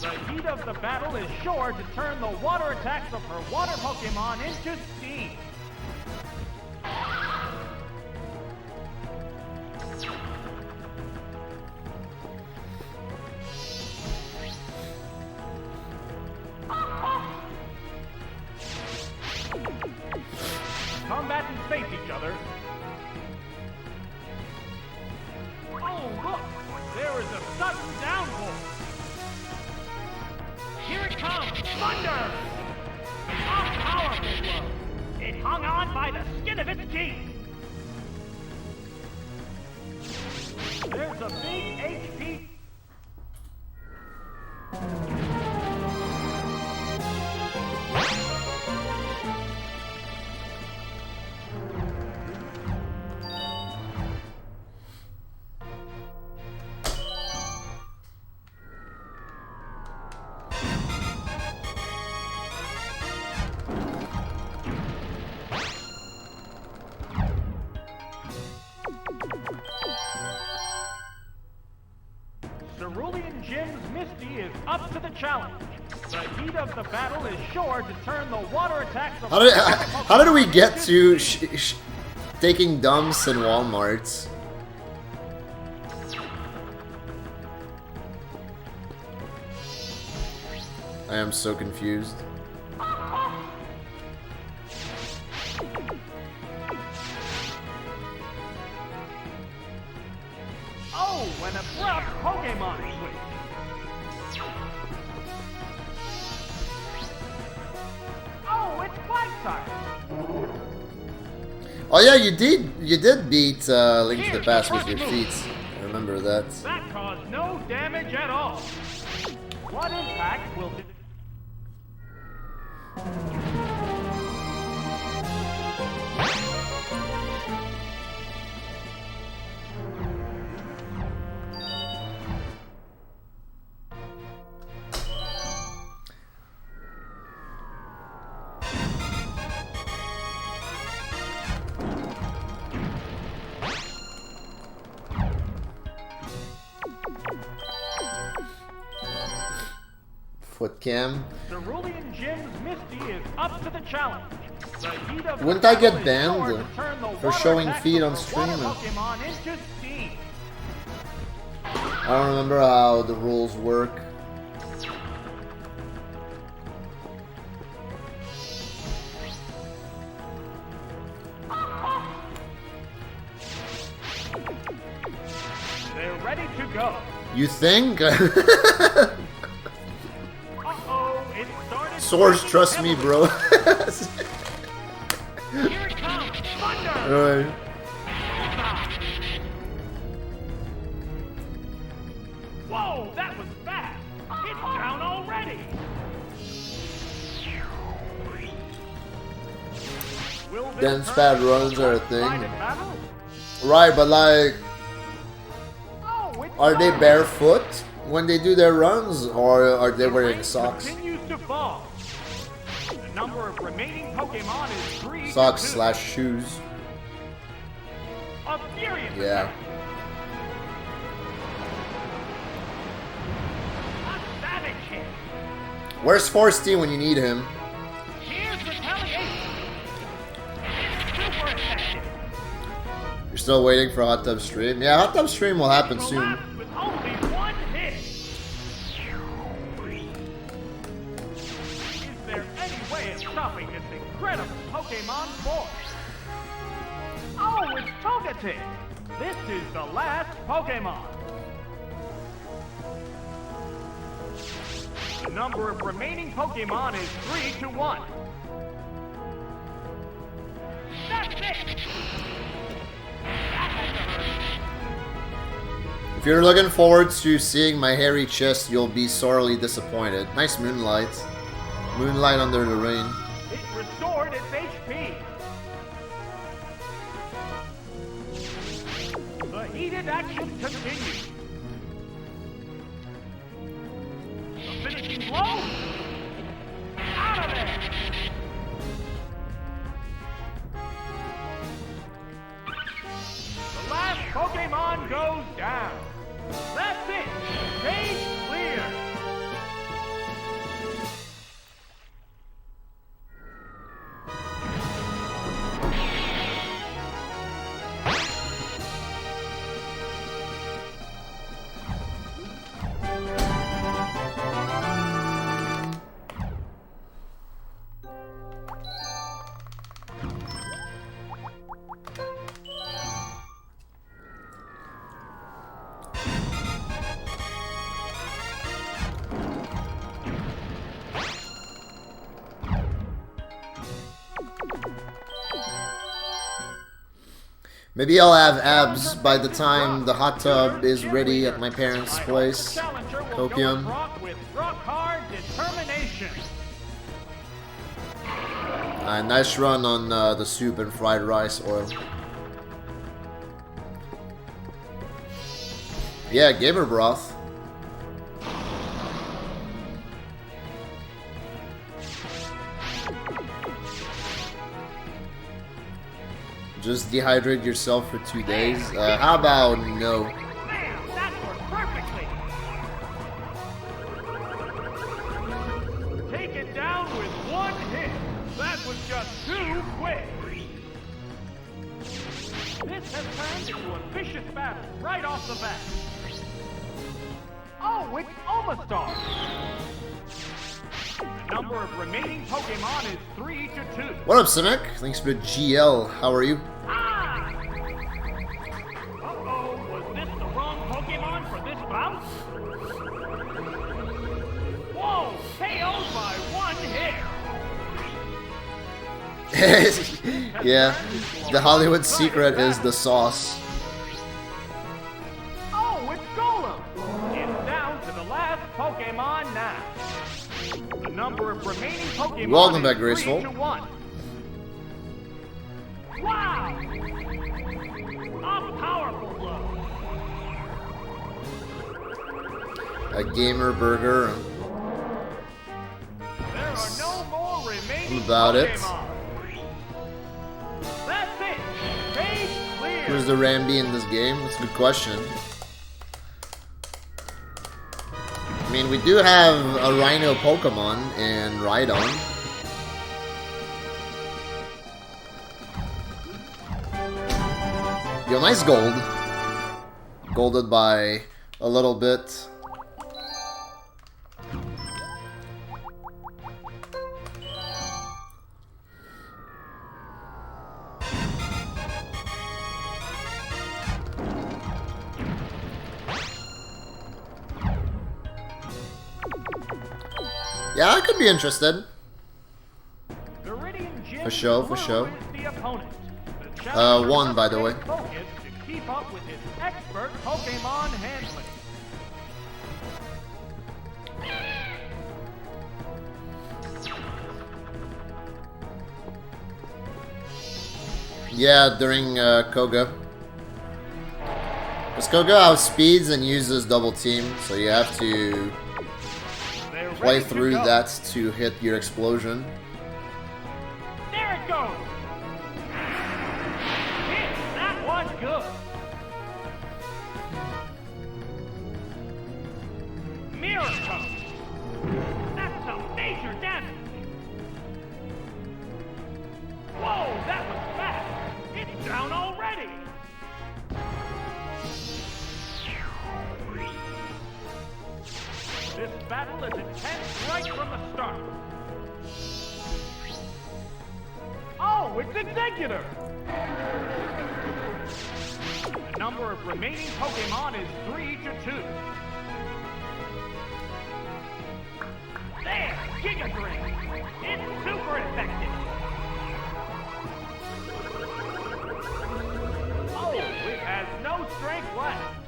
Speaker 2: The heat of the battle is sure to turn the water attacks of her water Pokemon into steam. Combatants face each other. Oh, look! There is a sudden downpour. Here it comes! Thunder! A powerful blow. It hung on by the skin of its teeth. There's a big HP. Cerulean Gym's Misty is up to the challenge. The heat of the battle is sure to turn the water attacks of
Speaker 1: How did we get to taking dumps in Walmarts? I am so confused.
Speaker 2: Oh, an abrupt Pokémon switch. Oh, it's Blacksire.
Speaker 1: Oh yeah, you did beat Link to the Past with your feet. I remember that.
Speaker 2: That caused no damage at all. What impact will it...
Speaker 1: Foot cam.
Speaker 2: Cerulean Gym's Misty is up to the challenge. The heat of
Speaker 1: Wouldn't
Speaker 2: the
Speaker 1: I get
Speaker 2: battle is
Speaker 1: banned
Speaker 2: sure to turn the
Speaker 1: for
Speaker 2: water
Speaker 1: showing
Speaker 2: attacks
Speaker 1: feet
Speaker 2: of
Speaker 1: on
Speaker 2: the
Speaker 1: stream?
Speaker 2: water Pokémon into steam.
Speaker 1: I don't remember how the rules work.
Speaker 2: They're ready to go.
Speaker 1: You think?
Speaker 2: Uh-oh, it started...
Speaker 1: Source, trust me, bro.
Speaker 2: Here it comes! Thunder!
Speaker 1: Alright.
Speaker 2: Whoa, that was fast! It's down already! Will this
Speaker 1: Dense
Speaker 2: turn
Speaker 1: pad runs
Speaker 2: into
Speaker 1: are a
Speaker 2: one-sided
Speaker 1: thing.
Speaker 2: battle?
Speaker 1: Right, but like,
Speaker 2: Oh, it's
Speaker 1: are they
Speaker 2: fine.
Speaker 1: barefoot when they do their runs, or are they wearing
Speaker 2: Rank
Speaker 1: socks?
Speaker 2: continues to fall. The number of remaining Pokémon is 3 to
Speaker 1: Socks
Speaker 2: 2.
Speaker 1: slash shoes.
Speaker 2: A furious
Speaker 1: Yeah.
Speaker 2: attack. A savage hit.
Speaker 1: Where's Forsty when you need him?
Speaker 2: Here's retaliation. Super effective.
Speaker 1: You're still waiting for Hot Tub Stream? Yeah, Hot Tub Stream will happen soon.
Speaker 2: Collapsed with only one hit. Is there any way of stopping this incredible Pokémon force? Oh, it's Togetic. This is the last Pokémon. The number of remaining Pokémon is 3 to 1. That's it.
Speaker 1: If you're looking forward to seeing my hairy chest, you'll be sorely disappointed. Nice moonlight. Moonlight under the rain.
Speaker 2: It restored its HP. The heated action continues. The finishing blow. Out of there. The last Pokémon goes down. That's it. Stage clear.
Speaker 1: Maybe I'll have abs by the time the hot tub is ready at my parents' place. Copium.
Speaker 2: With rock hard determination.
Speaker 1: Nice run on the soup and fried rice oil. Yeah, gamer broth. Just dehydrate yourself for 2 days. How about no?
Speaker 2: Man, that worked perfectly. down with one hit. That was just too quick. This has turned into a vicious battle right off the bat. Oh, it's Omastar. The number of remaining Pokemon is 3 to 2.
Speaker 1: What up, Simic? Thanks for the GL. How are you?
Speaker 2: Ah! Uh-oh, was this the wrong Pokemon for this bout? Whoa, KO'd by one hit.
Speaker 1: Yeah, the Hollywood secret is the sauce.
Speaker 2: Oh, it's Golem. It's down to the last Pokemon now. The number of remaining Pokemon
Speaker 1: Welcome back,
Speaker 2: is
Speaker 1: Graceful.
Speaker 2: 3 to 1. Wow! A powerful blow.
Speaker 1: A gamer burger.
Speaker 2: There are no more remaining
Speaker 1: About it.
Speaker 2: Pokemon. That's it. Stage clear.
Speaker 1: Who's the Rambi in this game? That's a good question. I mean, we do have a Rhino Pokemon in Rhydon. Yo, nice gold. Golded by a little bit. Yeah, I could be interested. For sure, for sure. One, by the way.
Speaker 2: To keep up with his expert Pokemon handling.
Speaker 1: Yeah, during Koga. Because Koga outspeeds and uses double team, so you have to play through that to hit your explosion.
Speaker 2: There it goes! Hit! That was good! Mirror Coat! That's some major damage! Whoa, that was fast! It's down already! This battle is intense right from the start. Oh, it's Executor! The number of remaining Pokemon is 3 to 2. There! Giga Drain! It's super effective! Oh, it has no strength left!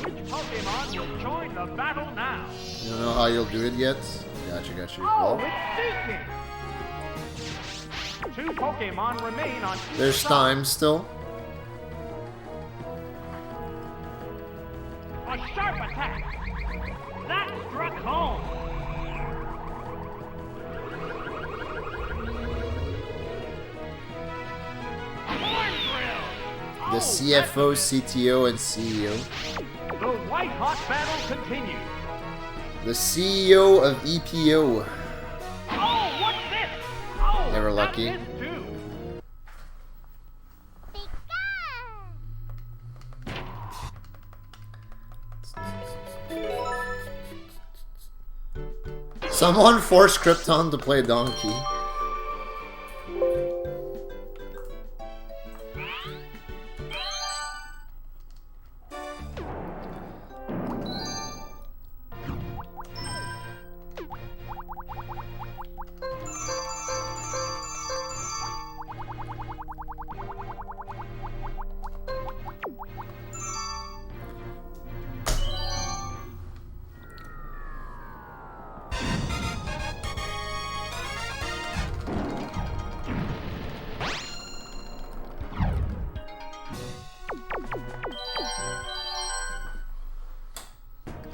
Speaker 2: Which Pokemon will join the battle now?
Speaker 1: You don't know how you'll do it yet? Gotcha, gotcha.
Speaker 2: Oh,
Speaker 1: Well,
Speaker 2: it's Seeking! 2 Pokemon remain on each
Speaker 1: there's
Speaker 2: side.
Speaker 1: time still.
Speaker 2: A sharp attack! That struck home! Horn Drill!
Speaker 1: The
Speaker 2: Oh,
Speaker 1: CFO,
Speaker 2: that's a miss.
Speaker 1: CTO, and CEO.
Speaker 2: The white-hot battle continues.
Speaker 1: The CEO of EPO.
Speaker 2: Oh, what's this? Oh,
Speaker 1: Never
Speaker 2: that
Speaker 1: lucky.
Speaker 2: missed too.
Speaker 1: Someone forced Krypton to play Donkey.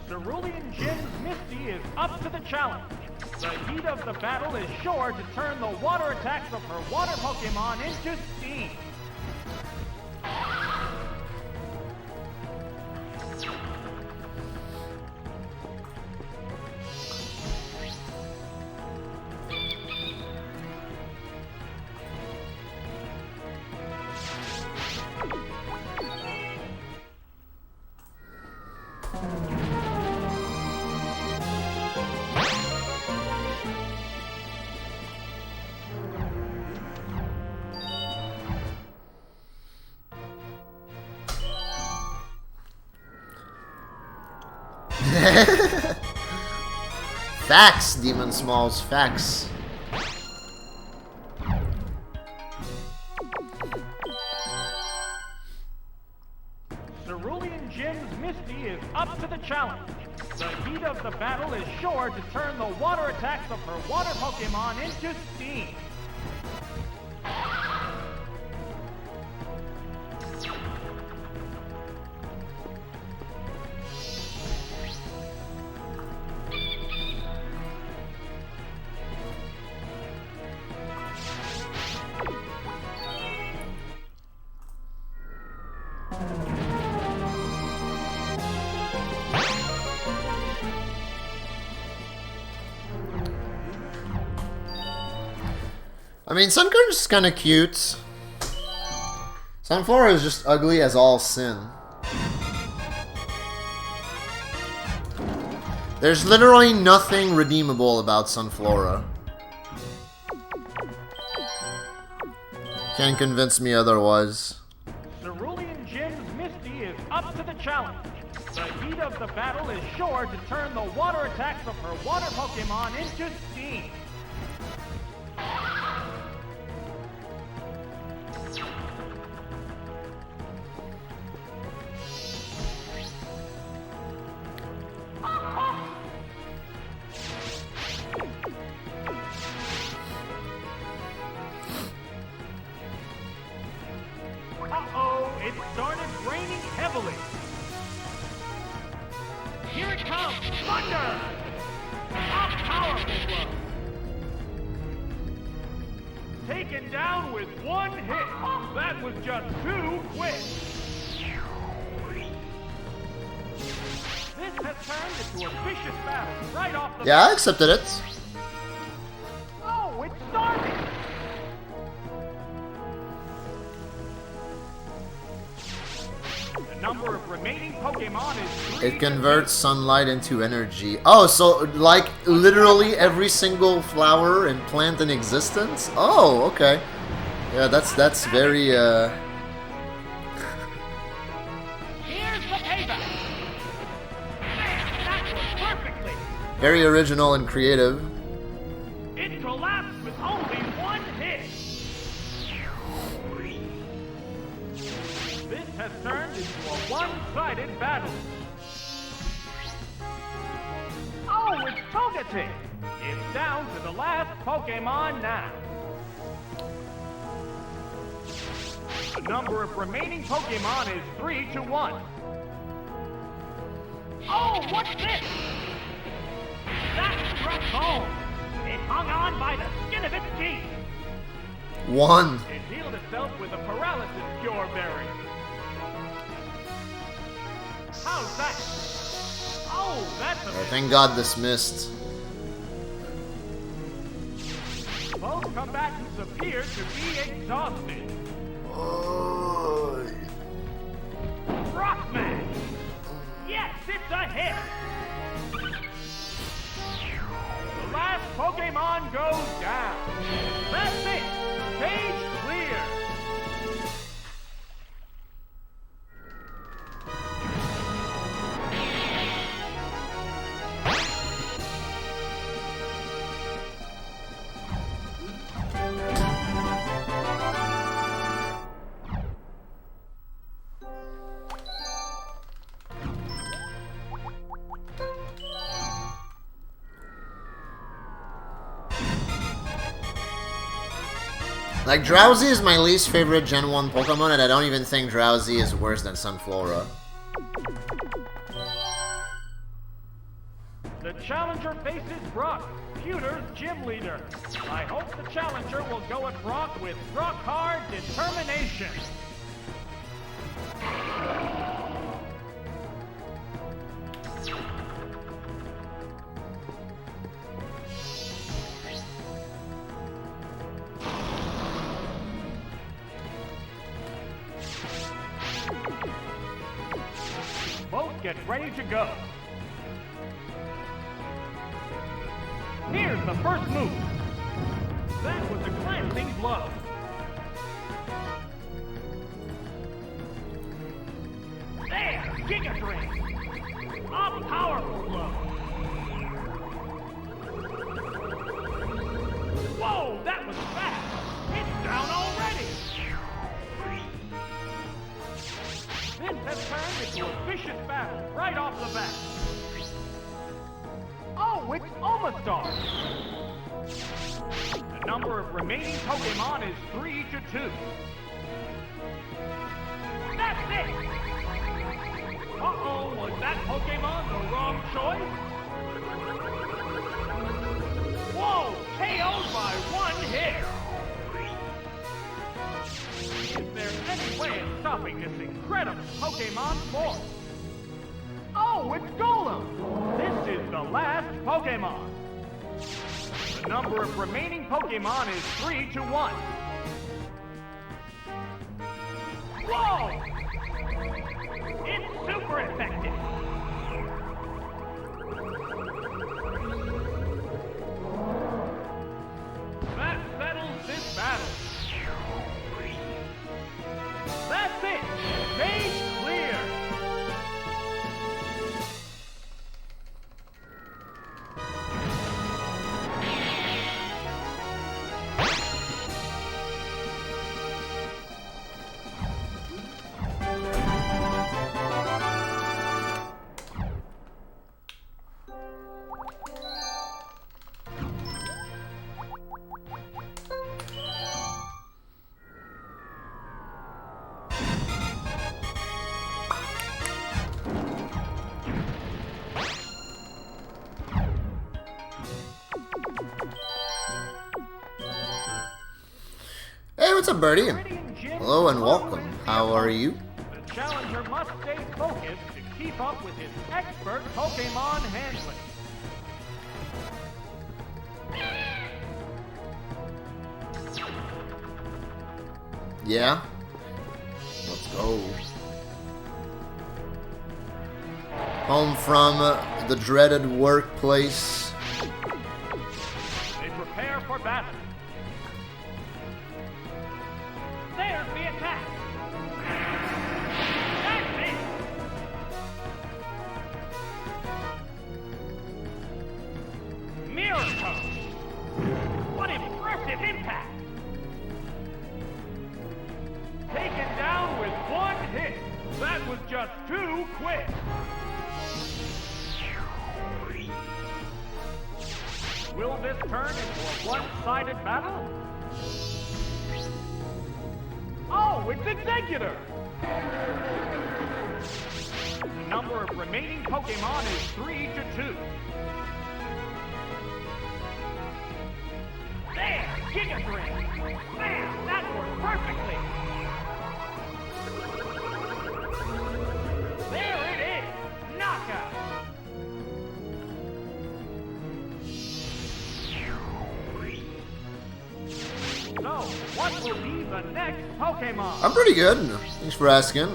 Speaker 2: Cerulean Jin's Misty is up to the challenge. The heat of the battle is sure to turn the water attacks of her water Pokemon into steam.
Speaker 1: Facts, Demon Smalls, facts.
Speaker 2: Cerulean Gym's Misty is up to the challenge. The heat of the battle is sure to turn the water attacks of her water Pokemon into steam.
Speaker 1: I mean, Sunkern is kind of cute. Sunflora is just ugly as all sin. There's literally nothing redeemable about Sunflora. Can't convince me otherwise.
Speaker 2: Cerulean Gym's Misty is up to the challenge. The heat of the battle is sure to turn the water attacks of her water Pokemon into steam. Uh-oh, it started raining heavily. Here it comes, thunder! A powerful blow. Taken down with one hit. That was just too quick. This has turned into a vicious battle right off the
Speaker 1: Yeah, I
Speaker 2: bat.
Speaker 1: accepted it.
Speaker 2: Oh, it's starting! The number of remaining Pokemon is 3.
Speaker 1: It converts sunlight into energy. Oh, so like literally every single flower and plant in existence? Oh, okay. Yeah, that's very
Speaker 2: Here's the payback. Man, that was perfectly.
Speaker 1: very original and creative.
Speaker 2: It collapsed with only one hit. This has turned into a one-sided battle. Oh, it's Togetic. It's down to the last Pokemon now. The number of remaining Pokemon is 3 to 1. Oh, what's this? That struck home. It hung on by the skin of its teeth.
Speaker 1: One.
Speaker 2: It healed itself with a paralysis cure berry. How's that? Oh, that's a
Speaker 1: Thank God dismissed.
Speaker 2: Both combatants appear to be exhausted. Rockman! Yes, it's a hit! The last Pokemon goes down. That's it! Stage clear!
Speaker 1: Like, Drowsy is my least favorite Gen 1 Pokemon, and I don't even think Drowsy is worse than Sunflora.
Speaker 2: The challenger faces Brock, Pewter's gym leader. I hope the challenger will go at Brock with rock-hard determination. Both get ready to go. Here's the first move. That was a glancing blow. There, Giga Drain. A powerful right off the bat. Oh, it's Omastar. The number of remaining Pokémon is 3 to 2. That's it! Uh-oh, was that Pokémon the wrong choice? Whoa! KO'd by 1 hit! Is there any way of stopping this incredible Pokémon force? Oh, it's Golem! This is the last Pokémon. The number of remaining Pokémon is 3 to 1. Whoa! It's super effective! That settles this battle. That's it! Stage clear!
Speaker 1: Hey, what's up, Birdie? Hello and welcome. How are you?
Speaker 2: The challenger must stay focused to keep up with his expert Pokémon handling.
Speaker 1: Yeah? Let's go. Home from the dreaded workplace.
Speaker 2: They prepare for battle. There's the attack! That's it! Miracle! What impressive impact! Taken down with 1 hit! That was just too quick! Will this turn into a one-sided battle? Oh, it's Executor! The number of remaining Pokémon is 3 to 2. There! Giga Drain! Man, that worked perfectly! There it is! Knockout! So, what will be the next Pokémon?
Speaker 1: I'm pretty good. Thanks for asking.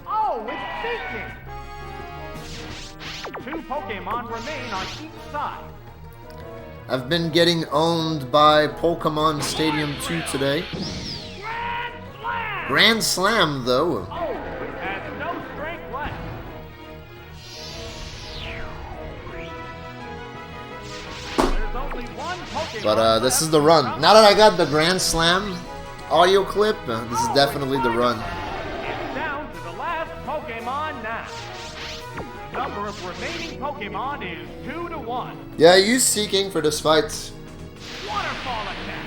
Speaker 2: Oh, it's Seeking! 2 Pokémon remain on each side.
Speaker 1: I've been getting owned by Pokemon Stadium 2 today.
Speaker 2: Grand Slam!
Speaker 1: Grand Slam, though.
Speaker 2: Oh, it has no strength left. There's only one Pokémon
Speaker 1: But this
Speaker 2: left.
Speaker 1: is the run. Now that I got the Grand Slam audio clip, this is definitely the run.
Speaker 2: It's down to the last Pokémon now. The number of remaining Pokémon is 2 to 1.
Speaker 1: Yeah, I use Seeking for this fight.
Speaker 2: Waterfall attack.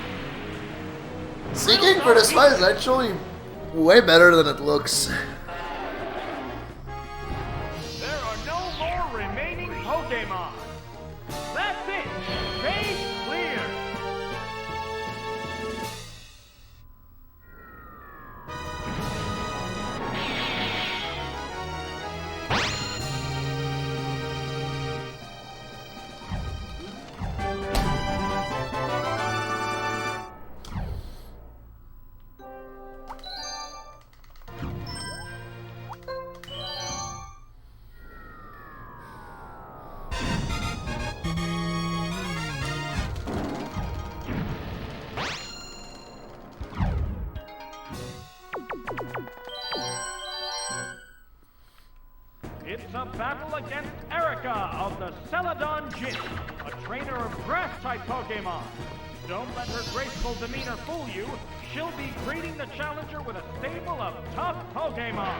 Speaker 1: Seeking for this fight is actually way better than it looks.
Speaker 2: There are no more remaining Pokémon. That's it. Stage clear. It's a battle against Erica of the Celadon Gym, a trainer of grass-type Pokémon. Don't let her graceful demeanor fool you. She'll be greeting the challenger with a stable of tough Pokémon.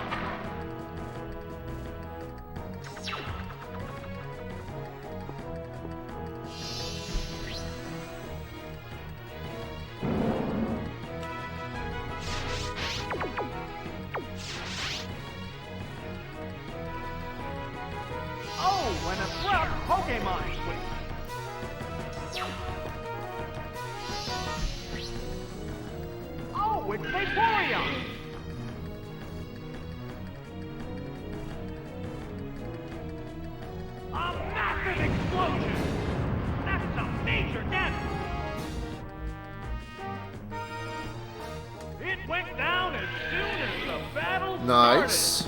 Speaker 2: when abrupt Pokémon switch. Oh, it's Vaporeon! A massive explosion! That's some major damage! It went down as soon as the battle started!
Speaker 1: Nice.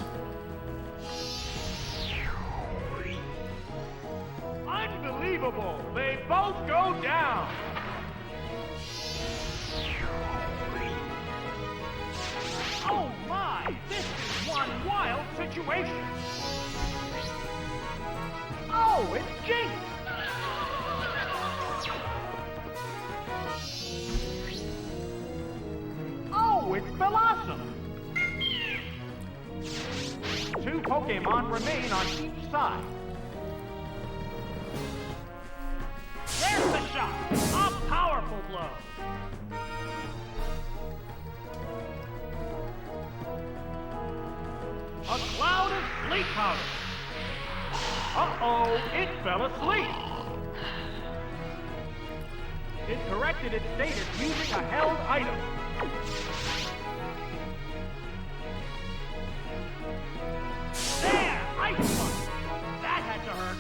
Speaker 2: Unbelievable! They both go down! Oh my! This is one wild situation! Oh, it's Jinx! Oh, it's Blossom! Two Pokémon remain on each side. There's the shot! A powerful blow! A cloud of sleep powder! Uh-oh, it fell asleep! It corrected its status using a held item. There! Ice Punch! That had to hurt.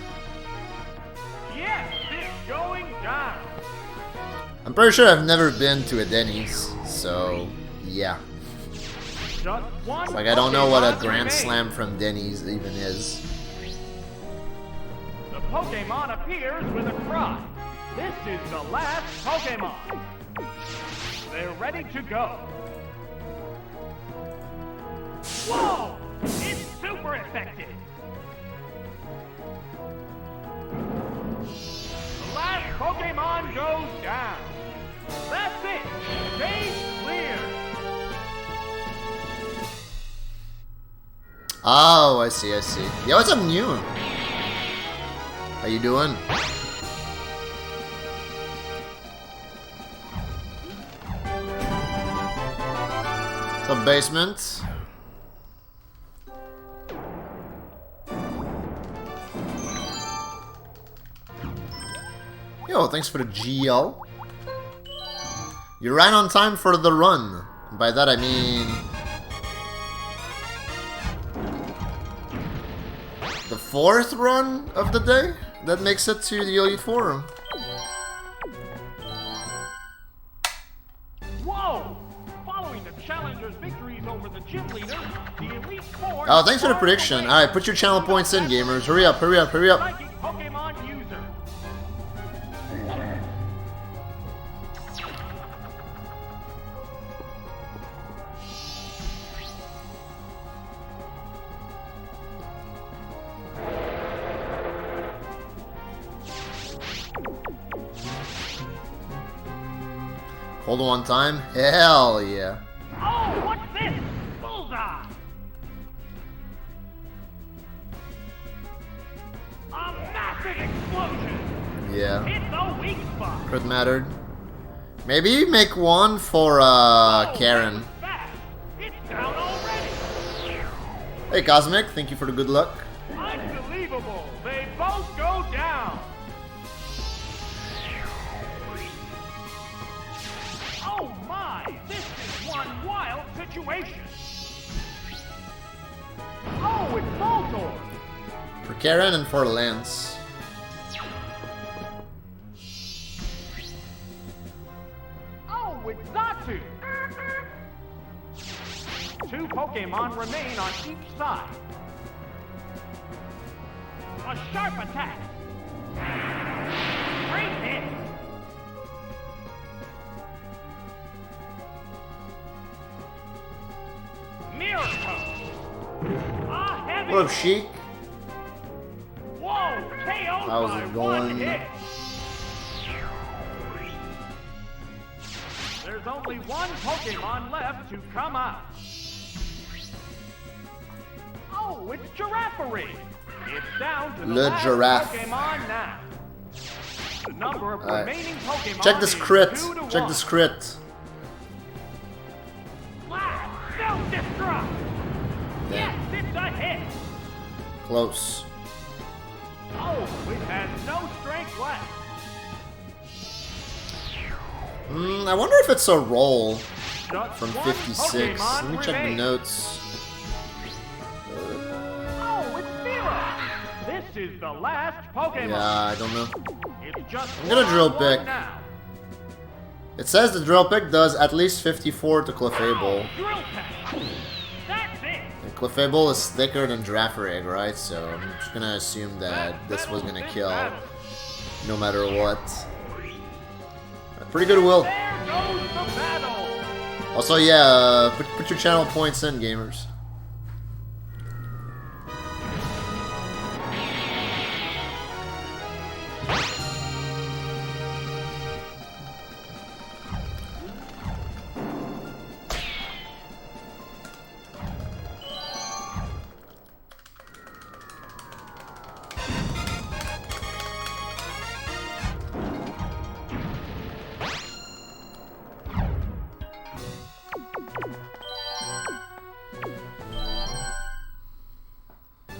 Speaker 2: Yes, it's going down!
Speaker 1: I'm pretty sure I've never been to a Denny's, so yeah.
Speaker 2: Just one
Speaker 1: It's like I don't know what a
Speaker 2: Pokémon
Speaker 1: Grand
Speaker 2: remains.
Speaker 1: Slam from Denny's even is.
Speaker 2: The Pokémon appears with a cry. This is the last Pokémon. They're ready to go. Whoa! It's super effective. The last Pokémon goes down. That's it. Stage clear.
Speaker 1: Oh, I see, I see. Yo, what's up, new? How you doing? What's up, basement? Yo, thanks for the GL. You're right on time for the run. By that I mean... the fourth run of the day? That makes it to the Elite Forum.
Speaker 2: Whoa! Following the Challengers' victories over the gym leaders, the Elite Four...
Speaker 1: Oh, thanks for the prediction. Alright, put your channel points in, gamers. Hurry up, hurry up, hurry up.
Speaker 2: Psychic Pokémon user.
Speaker 1: Hold on one time. Hell yeah.
Speaker 2: Oh, what's this? Bullseye! A massive explosion!
Speaker 1: Yeah.
Speaker 2: It's a weak spot!
Speaker 1: Crit mattered. Maybe make one for
Speaker 2: Oh,
Speaker 1: Karen.
Speaker 2: that was fast. It's down already!
Speaker 1: Hey Cosmic, thank you for the good luck.
Speaker 2: Unbelievable! They both go down! Oh my! This is one wild situation! Oh, it's Voltorb!
Speaker 1: For Karen and for Lance.
Speaker 2: Oh, it's Zatu! Two Pokémon remain on each side. A sharp attack! Great hit! Miracle! A heavy...
Speaker 1: What up, Sheik?
Speaker 2: Whoa! KO'd
Speaker 1: How's
Speaker 2: by
Speaker 1: it
Speaker 2: one
Speaker 1: going?
Speaker 2: hit! There's only one Pokémon left to come out. Oh, it's Giraffary! It's down to the
Speaker 1: Le
Speaker 2: last
Speaker 1: Giraffe.
Speaker 2: Pokémon now. The number of
Speaker 1: Alright.
Speaker 2: remaining Pokémon
Speaker 1: Check this
Speaker 2: is
Speaker 1: crit.
Speaker 2: 2 to
Speaker 1: Check
Speaker 2: 1.
Speaker 1: this crit.
Speaker 2: Blast! Self-destruct! Yes, it's a hit!
Speaker 1: Close.
Speaker 2: A request.
Speaker 1: I wonder if it's a roll
Speaker 2: Just
Speaker 1: from
Speaker 2: one
Speaker 1: 56.
Speaker 2: Pokemon
Speaker 1: Let me check the
Speaker 2: remains.
Speaker 1: notes.
Speaker 2: Oh, it's V0oid. This is the last Pokemon.
Speaker 1: Yeah, I don't know.
Speaker 2: It's just
Speaker 1: I'm gonna drill
Speaker 2: one-on-one
Speaker 1: pick.
Speaker 2: now.
Speaker 1: It says the drill pick does at least 54 to Clefable.
Speaker 2: Drill Peck. That's it.
Speaker 1: And Clefable is thicker than Girafarig, right? So I'm just gonna assume that this was gonna kill no matter what. Pretty good will.
Speaker 2: There goes the battle.
Speaker 1: Also, yeah, put your channel points in, gamers.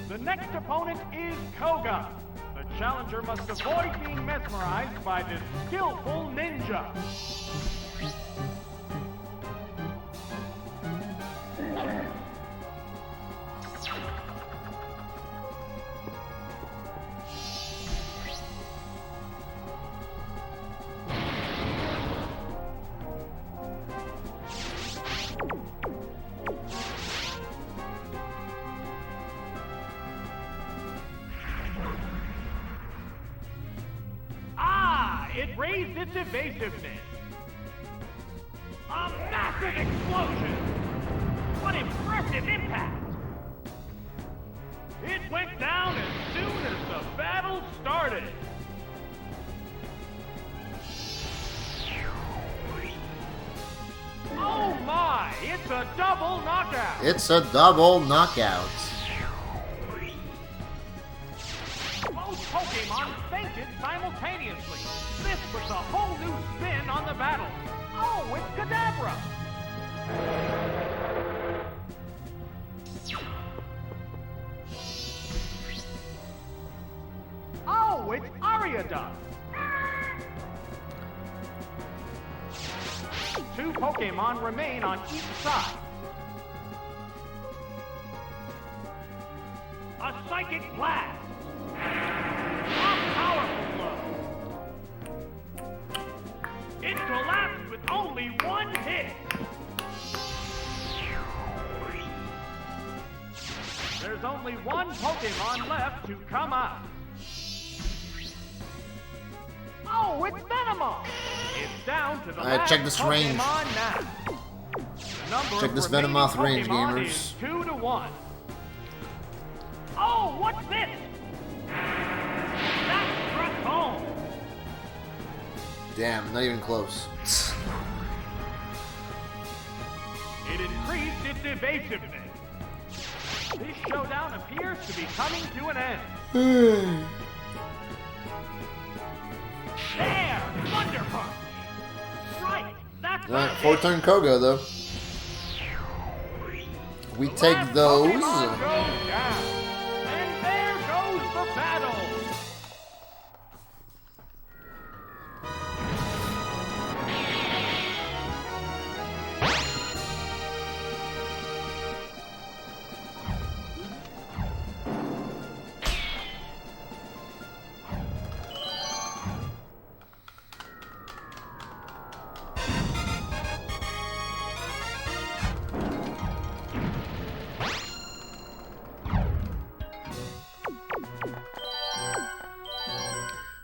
Speaker 2: The next opponent is Koga. The challenger must avoid being mesmerized by this skillful ninja. It raised its evasiveness. A massive explosion! What impressive impact! It went down as soon as the battle started. Oh my! It's a double knockout!
Speaker 1: It's a double knockout.
Speaker 2: Both Pokemon fainted simultaneously. This puts a whole new spin on the battle. Oh, it's Kadabra! Oh, it's Ariaduck! Two Pokemon remain on each side. A Psychic Blast! A powerful blow! It collapsed with only one hit! There's only one Pokemon left to come out. Oh, it's Venomoth! It's down to the
Speaker 1: Alright,
Speaker 2: last
Speaker 1: check this range.
Speaker 2: Pokemon now. The number
Speaker 1: Check
Speaker 2: of
Speaker 1: this
Speaker 2: remaining
Speaker 1: Venomoth range,
Speaker 2: Pokemon
Speaker 1: gamers.
Speaker 2: is 2-1. Oh, what's this? That struck home.
Speaker 1: Damn, not even close.
Speaker 2: It increased its evasiveness. This showdown appears to be coming to an end. There! Thunder Punch! Right, that's
Speaker 1: Alright,
Speaker 2: what it
Speaker 1: 4-turn Koga though. We
Speaker 2: is.
Speaker 1: take
Speaker 2: Last
Speaker 1: those.
Speaker 2: Pokemon goes down. And there goes the battle!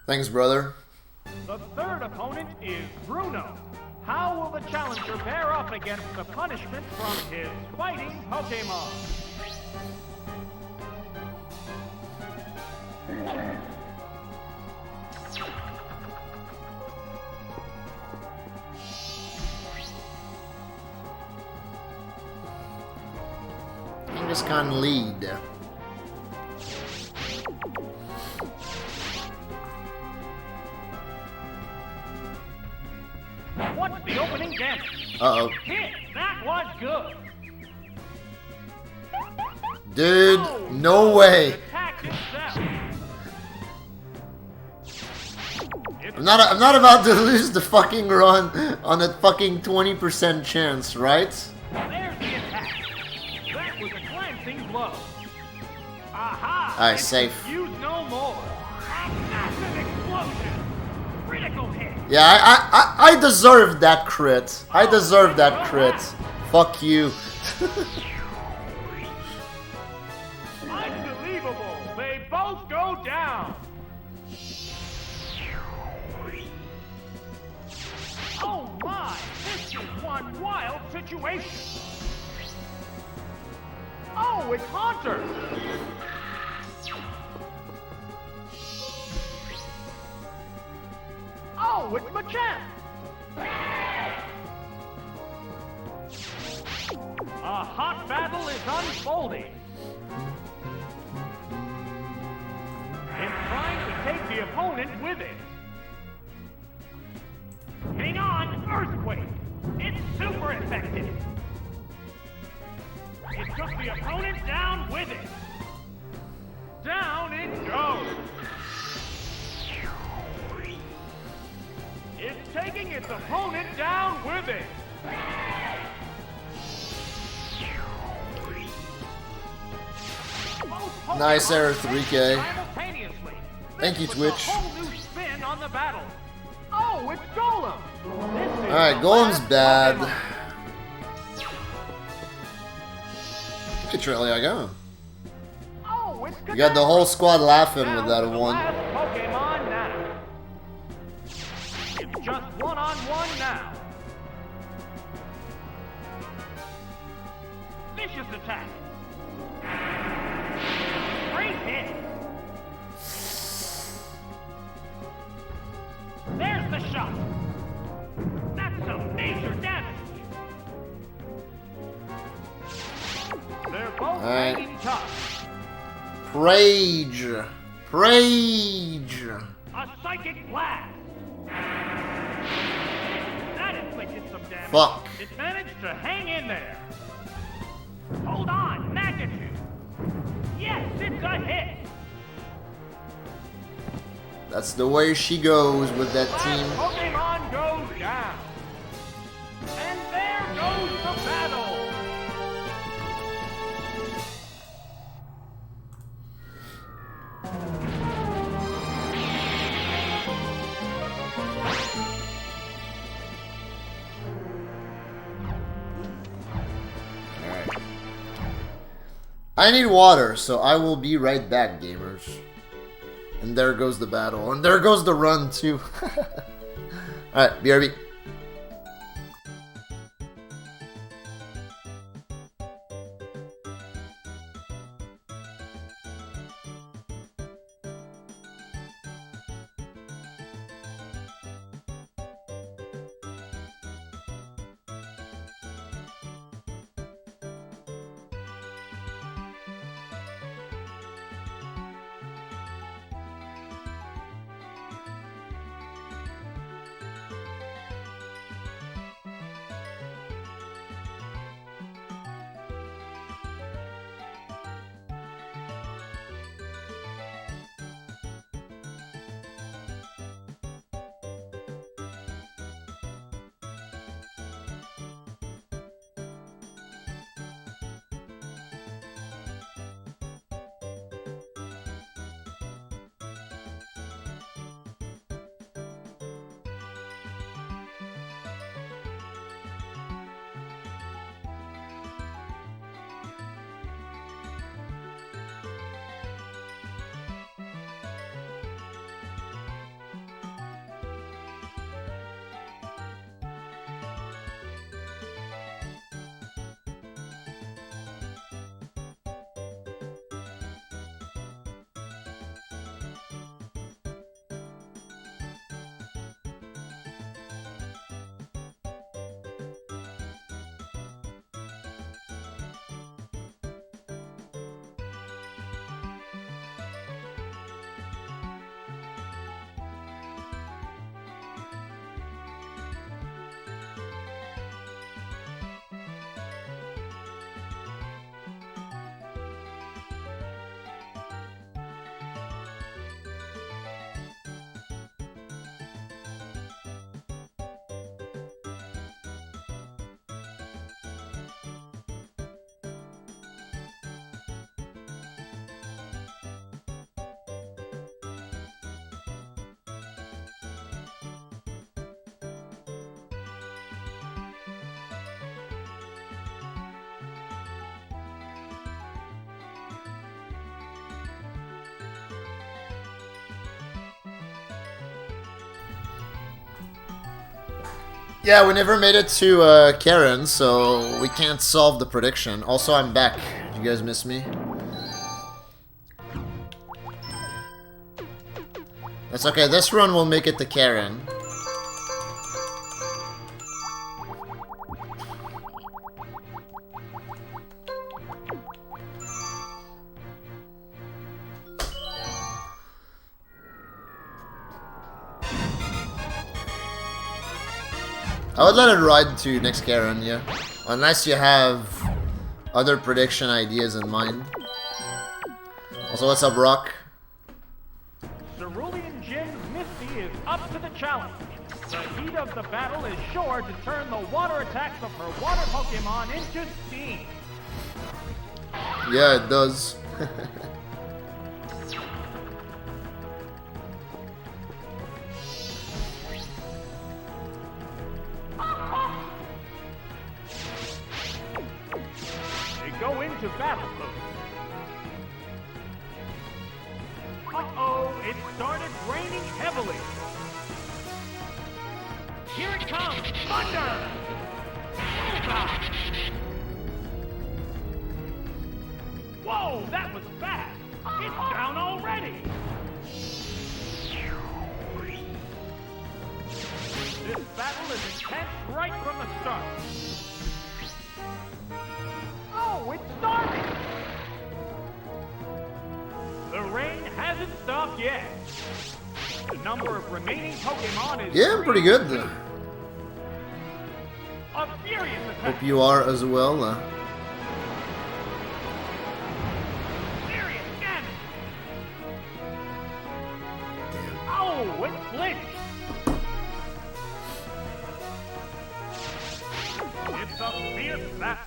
Speaker 1: Thanks, brother.
Speaker 2: The third opponent is Bruno. How will the challenger bear up against the punishment from his fighting Pokemon?
Speaker 1: Kangaskhan lead.
Speaker 2: What's the opening damage?
Speaker 1: Uh-oh.
Speaker 2: Hit! That was good!
Speaker 1: Dude,
Speaker 2: Oh,
Speaker 1: no way.
Speaker 2: Attack itself!
Speaker 1: I'm not about to lose the fucking run on a fucking 20% chance, right?
Speaker 2: There's the attack. That was a glancing blow. Aha!
Speaker 1: Alright,
Speaker 2: It's
Speaker 1: safe.
Speaker 2: Use no more. A massive explosion. Critical hit.
Speaker 1: Yeah, I deserve that crit. I deserve that crit. Fuck you.
Speaker 2: Unbelievable. They both go down. Oh my! This is one wild situation. Oh, it's Haunter. Oh, it's Machamp. A hot battle is unfolding. It's trying to take the opponent with it. Hang on, Earthquake! It's super effective! It took the opponent down with it! Down it goes! It's taking its opponent down with it! Both
Speaker 1: Nice
Speaker 2: Pokemon
Speaker 1: error,
Speaker 2: attack
Speaker 1: 3K.
Speaker 2: simultaneously.
Speaker 1: Thank you,
Speaker 2: This puts
Speaker 1: Twitch.
Speaker 2: a whole new spin on the battle. Oh, it's Golem!
Speaker 1: Alright, Golem's bad. Look at Trilliago.
Speaker 2: Oh, it's
Speaker 1: You got the whole squad laughing with that
Speaker 2: Down to the
Speaker 1: one.
Speaker 2: last Pokemon now. It's just one-on-one now. Vicious attack. Great hit. There's the shot. That's some major damage. They're both
Speaker 1: Alright.
Speaker 2: hanging tough.
Speaker 1: Rage. Rage.
Speaker 2: A psychic blast. That inflicted some damage.
Speaker 1: Fuck.
Speaker 2: It managed to hang in there. Hold on, magnitude. Yes, it's a hit.
Speaker 1: That's the way she goes with that
Speaker 2: Last
Speaker 1: team.
Speaker 2: Pokemon goes down. And there goes the battle.
Speaker 1: Alright. I need water, so I will be right back, gamers. And there goes the battle. And there goes the run, too. Alright, BRB. Yeah, we never made it to Karen, so we can't solve the prediction. Also, I'm back. Did you guys miss me? That's okay, this run will make it to Karen. I would let it ride to next Karen, yeah. Unless you have other prediction ideas in mind. Also, what's up, Rock?
Speaker 2: Cerulean Jim's Misty is up to the challenge. The heat of the battle is sure to turn the water attacks of her water Pokemon into steam.
Speaker 1: Yeah, it does.
Speaker 2: They go into battle mode. Uh-oh, it started raining heavily. Here it comes, thunder! Whoa, that was fast! It's down already! This battle is intense right from the start. Oh, it's starting! The rain hasn't stopped yet. The number of remaining Pokemon is...
Speaker 1: Yeah, I'm pretty good.
Speaker 2: A furious attack!
Speaker 1: Hope you are as well.
Speaker 2: Furious damage! Oh, it flinched! It's a fierce battle.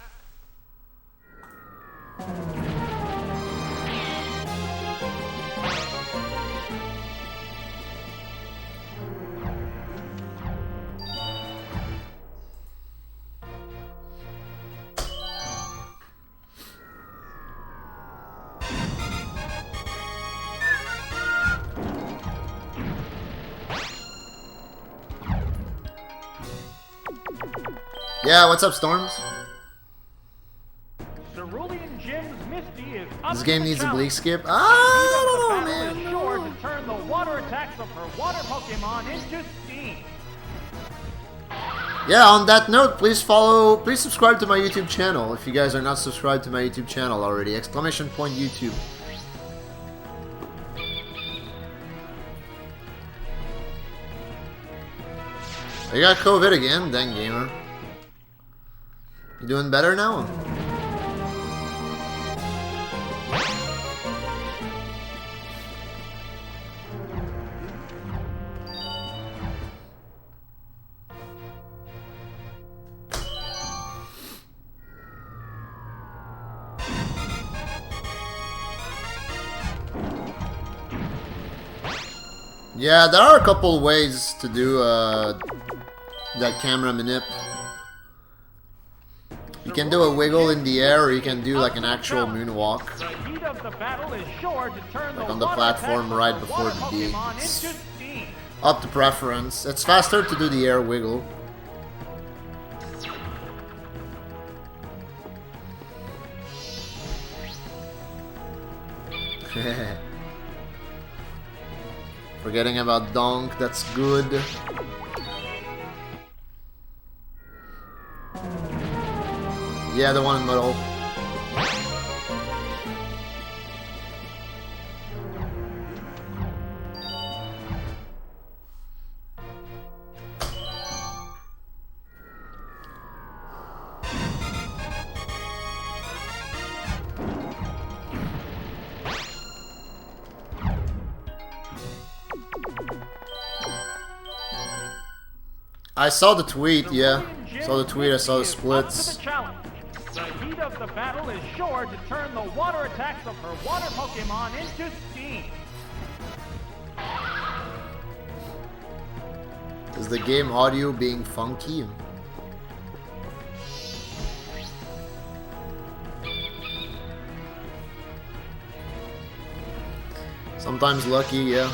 Speaker 1: Yeah, what's up, Storms?
Speaker 2: Cerulean Jim's Misty is up
Speaker 1: This game
Speaker 2: to the
Speaker 1: needs a
Speaker 2: challenge.
Speaker 1: bleak skip.
Speaker 2: The
Speaker 1: Ah,
Speaker 2: battle
Speaker 1: man.
Speaker 2: is sure to turn the water attacks of her water Pokemon into steam.
Speaker 1: Yeah, on that note, please subscribe to my YouTube channel if you guys are not subscribed to my YouTube channel already. Exclamation point YouTube. I got COVID again, dang gamer. You doing better now? Yeah, there are a couple ways to do that camera manip. You can do a wiggle in the air, or you can do like an actual moonwalk.
Speaker 2: The heat of the battle is sure to turn
Speaker 1: Like
Speaker 2: the
Speaker 1: on the
Speaker 2: water
Speaker 1: platform
Speaker 2: attacks of
Speaker 1: right
Speaker 2: her
Speaker 1: before
Speaker 2: water
Speaker 1: the D.
Speaker 2: Pokemon
Speaker 1: It's
Speaker 2: into steam.
Speaker 1: up to preference. It's faster to do the air wiggle. Forgetting about Donk, that's good. Yeah, the one in the middle. I saw the tweet, yeah. Saw the tweet, I saw the splits.
Speaker 2: The heat of the battle is sure to turn the water attacks of her water Pokemon into steam.
Speaker 1: Is the game audio being funky? Sometimes lucky, yeah.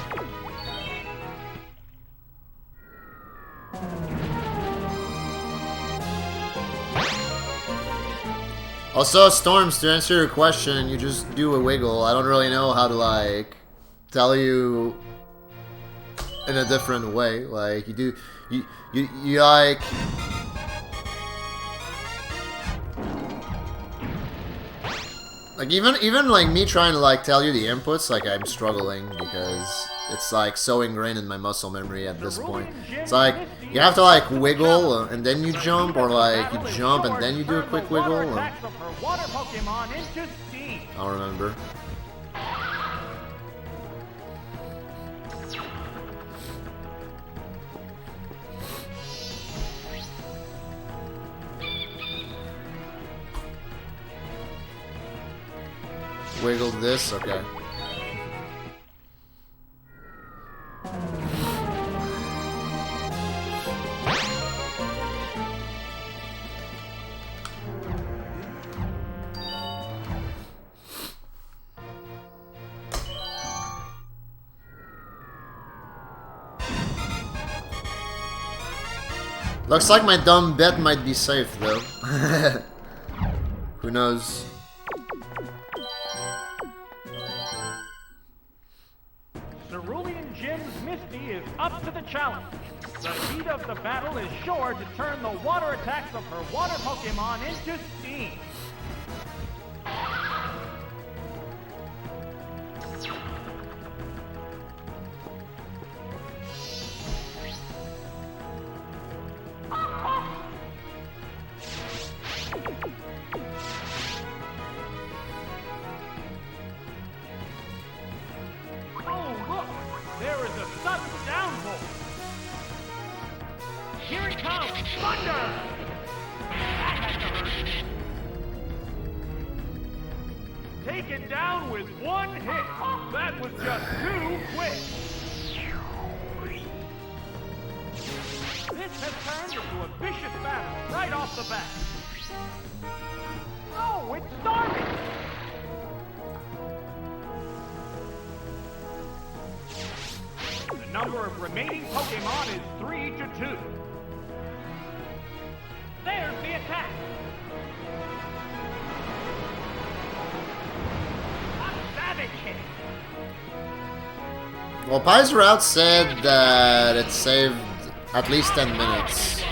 Speaker 1: Also, Storms, to answer your question, you just do a wiggle. I don't really know how to, like, tell you in a different way. Like, you do, you like... Like, even like me trying to, like, tell you the inputs, like, I'm struggling because it's, like, so ingrained in my muscle memory at this point. It's like, you have to, like, wiggle and then you jump, or, like, you jump and then you do a quick wiggle. I'll remember. Wiggle this, okay. Looks like my dumb bet might be safe, though. Who knows?
Speaker 2: Cerulean Jim's Misty is up to the challenge. The heat of the battle is sure to turn the water attacks of her water Pokemon into steam. Taken down with one hit. That was just too quick. This has turned into a vicious battle right off the bat. Oh, it's starting. The number of remaining Pokemon is 3 to 2. There's the attack.
Speaker 1: Well, Pizerout said that it saved at least 10 minutes.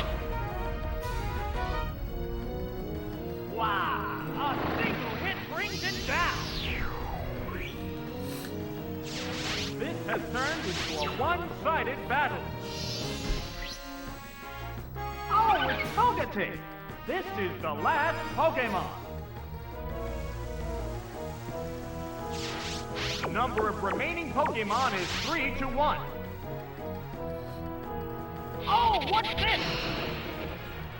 Speaker 2: Wow, a single hit brings it down. This has turned into a one-sided battle. Oh, it's Togetic. This is the last Pokemon. The number of remaining Pokemon is 3 to 1. Oh, what's this?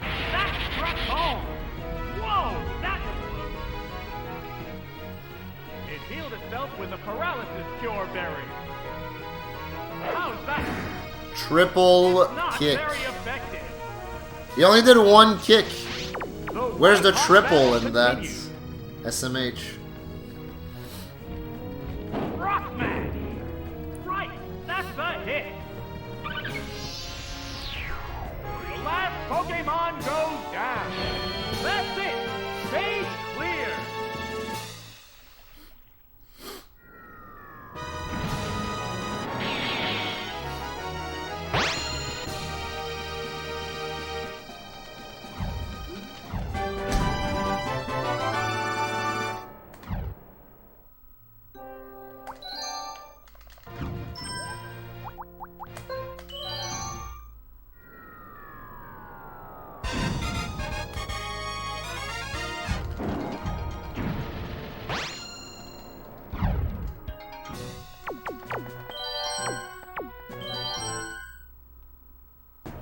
Speaker 2: That struck home. Whoa, that was close. It healed itself with a paralysis cure berry. How's that?
Speaker 1: Triple kick.
Speaker 2: Very effective.
Speaker 1: He only did one kick. Where's the triple in that? SMH.
Speaker 2: Pokemon goes down. That's it. Stage clear.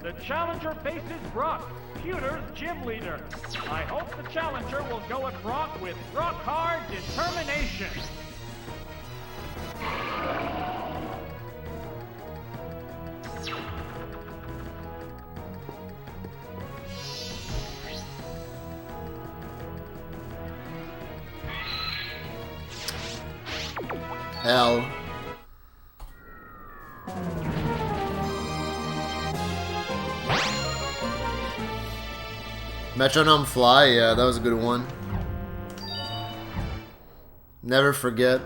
Speaker 2: The challenger faces Brock, Pewter's gym leader. I hope the challenger will go at Brock with rock-hard determination.
Speaker 1: Hell. Metronome Fly, yeah, that was a good one. Never forget.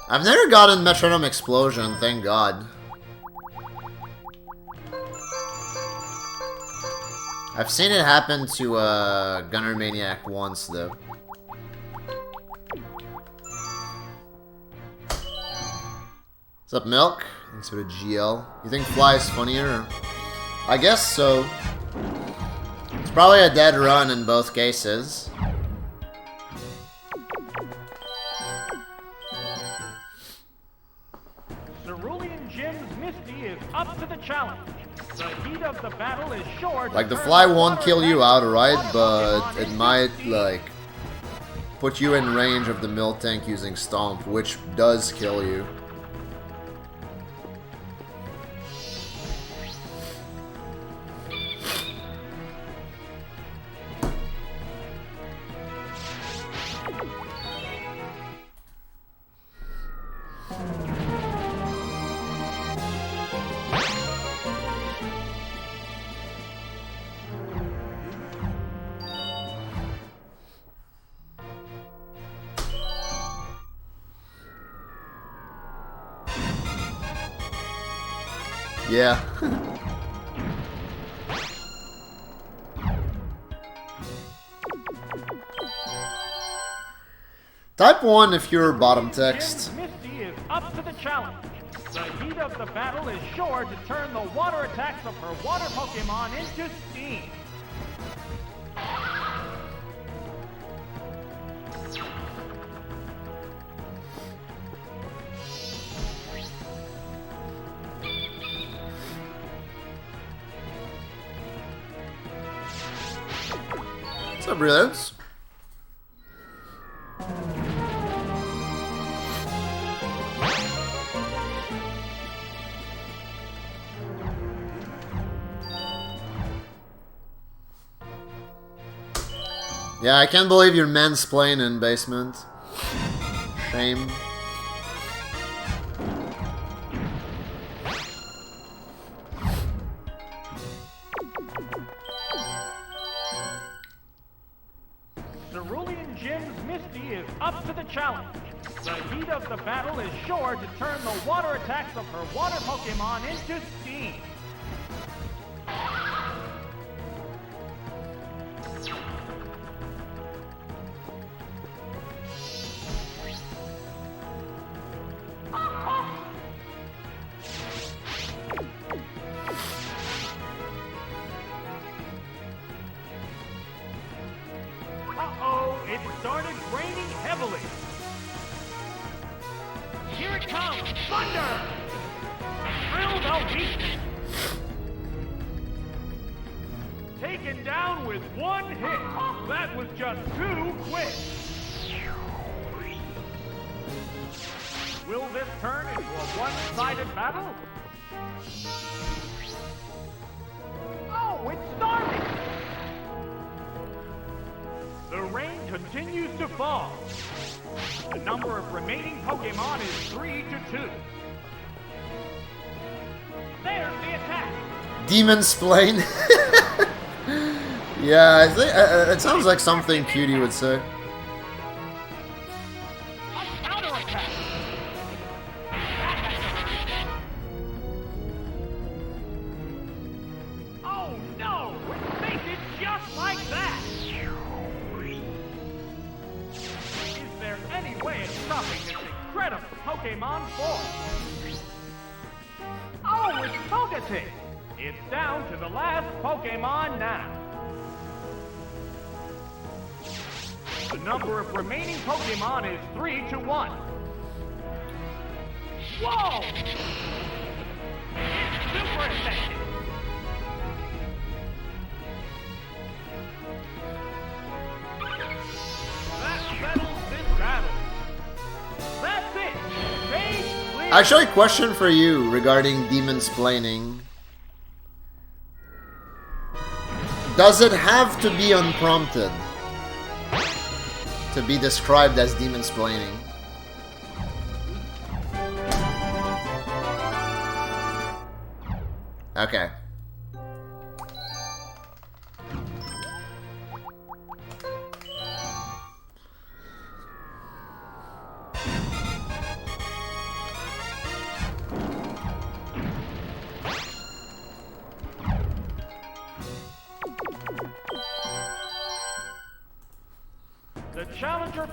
Speaker 1: I've never gotten Metronome Explosion, thank God. I've seen it happen to Gunner Maniac once, though. What's up, Milk? Thanks for the GL. You think Fly is funnier? I guess so. It's probably a dead run in both cases.
Speaker 2: Cerulean Jim's Misty is up to the challenge. The heat of the battle is sure to
Speaker 1: Like, the
Speaker 2: turn
Speaker 1: Fly
Speaker 2: the
Speaker 1: won't
Speaker 2: water
Speaker 1: kill you
Speaker 2: attack
Speaker 1: outright,
Speaker 2: of
Speaker 1: but
Speaker 2: Pokemon
Speaker 1: it
Speaker 2: into
Speaker 1: might,
Speaker 2: steam.
Speaker 1: like, put you in range of the Miltank using Stomp, which does kill you. Yeah. Type 1 if you're bottom text.
Speaker 2: Misty is up to the challenge. The heat of the battle is sure to turn the water attacks of her water Pokemon into steam.
Speaker 1: What's up, Brilliance? Yeah, I can't believe you're mansplaining, Basement. Shame.
Speaker 2: Cerulean Jim's Misty is up to the challenge. The heat of the battle is sure to turn the water attacks of her water Pokemon into steam. Uh-oh, it started raining heavily. Here it comes, thunder! Drill the weakness. Taken down with one hit. That was just too quick. Will this turn into a one-sided battle? Oh, it's starting! The rain continues to fall. The number of remaining Pokemon is 3 to 2. There's the attack.
Speaker 1: Demon Splain. Yeah, I think it sounds like something Cutie would say.
Speaker 2: A counterattack. Oh no! It makes it just like that. Is there any way of stopping this incredible Pokemon form? Oh, it's Togetic! It's down to the last Pokemon now. The number of remaining Pokemon is 3 to 1. Whoa! It's super effective. That settles this battle. That's it. Stage clear.
Speaker 1: Actually, question for you regarding Demon Splaining. Does it have to be unprompted to be described as Demon Splaining? Okay.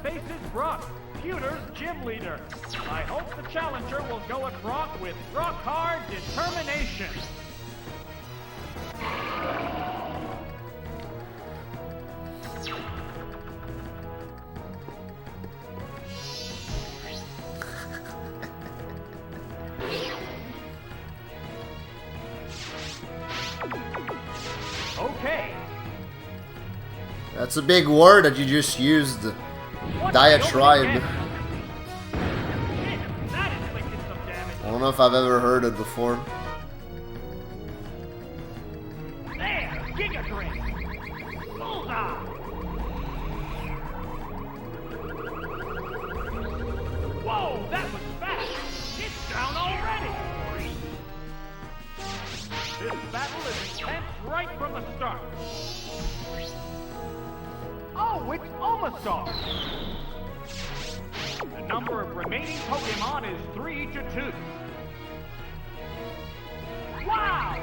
Speaker 2: face is Brock, Pewter's gym leader. I hope the challenger will go at Brock with rock-hard determination. Okay.
Speaker 1: That's a big word that you just used. Diatribe.
Speaker 2: That inflicted some damage.
Speaker 1: I don't know if I've ever heard it before.
Speaker 2: There, Giga Drink. Bullseye. Whoa, that was fast. It's down already. This battle is intense right from the start. Oh, it's Omastar. The number of remaining Pokémon is 3 to 2. Wow!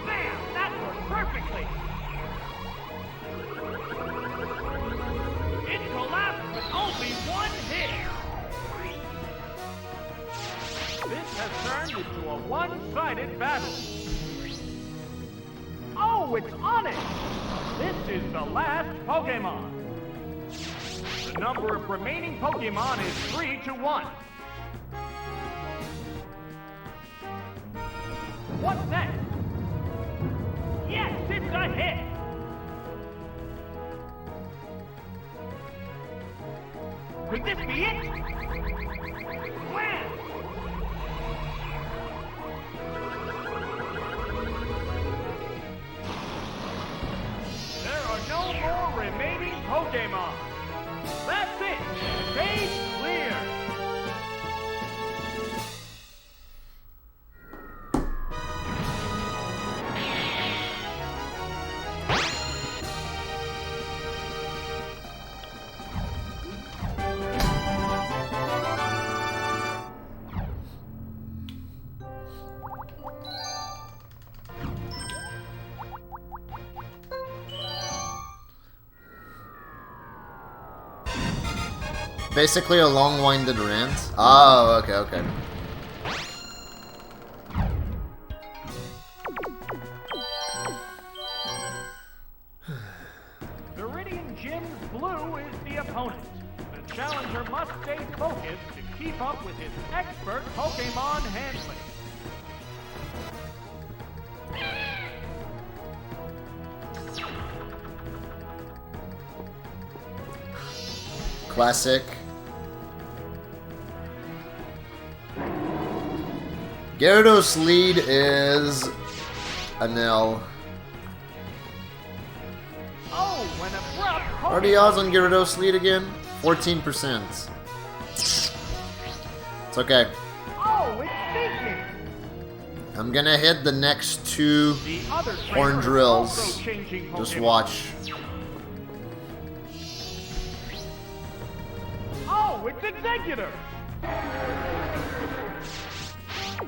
Speaker 2: Man, that worked perfectly. It collapsed with only one hit. This has turned into a one-sided battle. Oh, it's Onyx! This is the last Pokémon. The number of remaining Pokémon is 3 to 1. What's next? Yes, it's a hit! Could this be it? Wham! There are no more remaining Pokémon. That's it. Stage clear.
Speaker 1: Basically a long-winded rant. Oh, okay, okay.
Speaker 2: Viridian Gym's blue is the opponent. The challenger must stay focused to keep up with his expert Pokémon handling.
Speaker 1: Classic. Gyarados' lead is an L.
Speaker 2: Oh, when abrupt
Speaker 1: What are the odds on Gyarados' lead again? 14%. It's okay.
Speaker 2: Oh, it's thinking.
Speaker 1: I'm gonna hit the next two
Speaker 2: The other trainer
Speaker 1: orange
Speaker 2: is
Speaker 1: drills.
Speaker 2: also changing
Speaker 1: Just
Speaker 2: Pokémon.
Speaker 1: watch.
Speaker 2: Oh, it's Executor.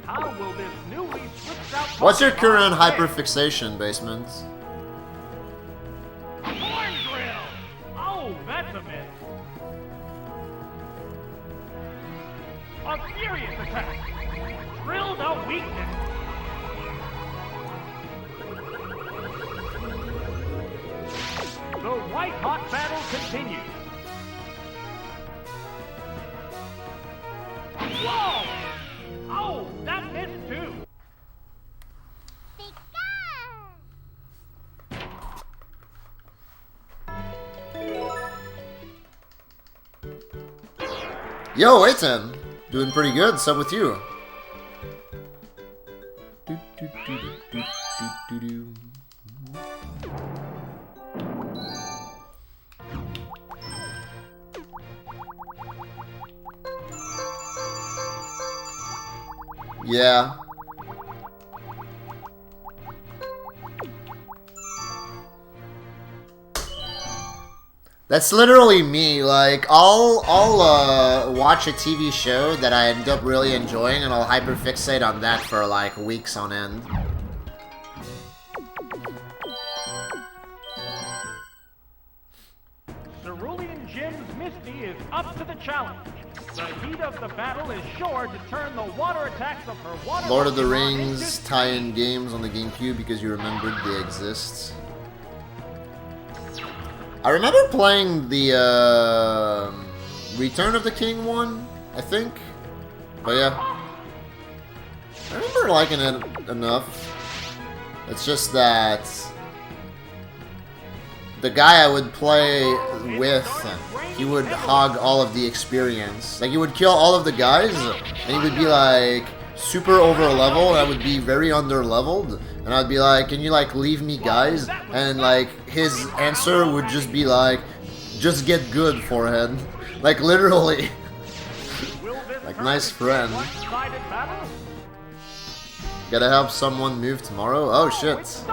Speaker 2: How will this newly switched out
Speaker 1: What's your
Speaker 2: Pokémon
Speaker 1: current
Speaker 2: fare?
Speaker 1: hyperfixation, Basement?
Speaker 2: Horn Drill! Oh, that's a miss. A furious attack. Drill the weakness. The white-hot battle continues. Whoa! Oh, that missed too.
Speaker 1: Yo, Aiton! Doing pretty good, what's up with you? Yeah. That's literally me. Like, I'll watch a TV show that I end up really enjoying, and I'll hyperfixate on that for like weeks on end.
Speaker 2: Cerulean Gym challenge. The heat of the battle is sure to turn the water attacks of her water
Speaker 1: Lord of the
Speaker 2: Pokemon
Speaker 1: Rings
Speaker 2: into
Speaker 1: tie-in games on the GameCube because you remembered they exist. I remember playing the Return of the King one, I think. But yeah, I remember liking it enough. It's just that the guy I would play with, he would hog all of the experience. Like, he would kill all of the guys, and he would be like super over level, and I would be very under leveled. And I'd be like, can you like leave me, guys? And like his answer would just be like, just get good, forehead. Like, literally. Like, nice friend. Gotta help someone move tomorrow? Oh shit.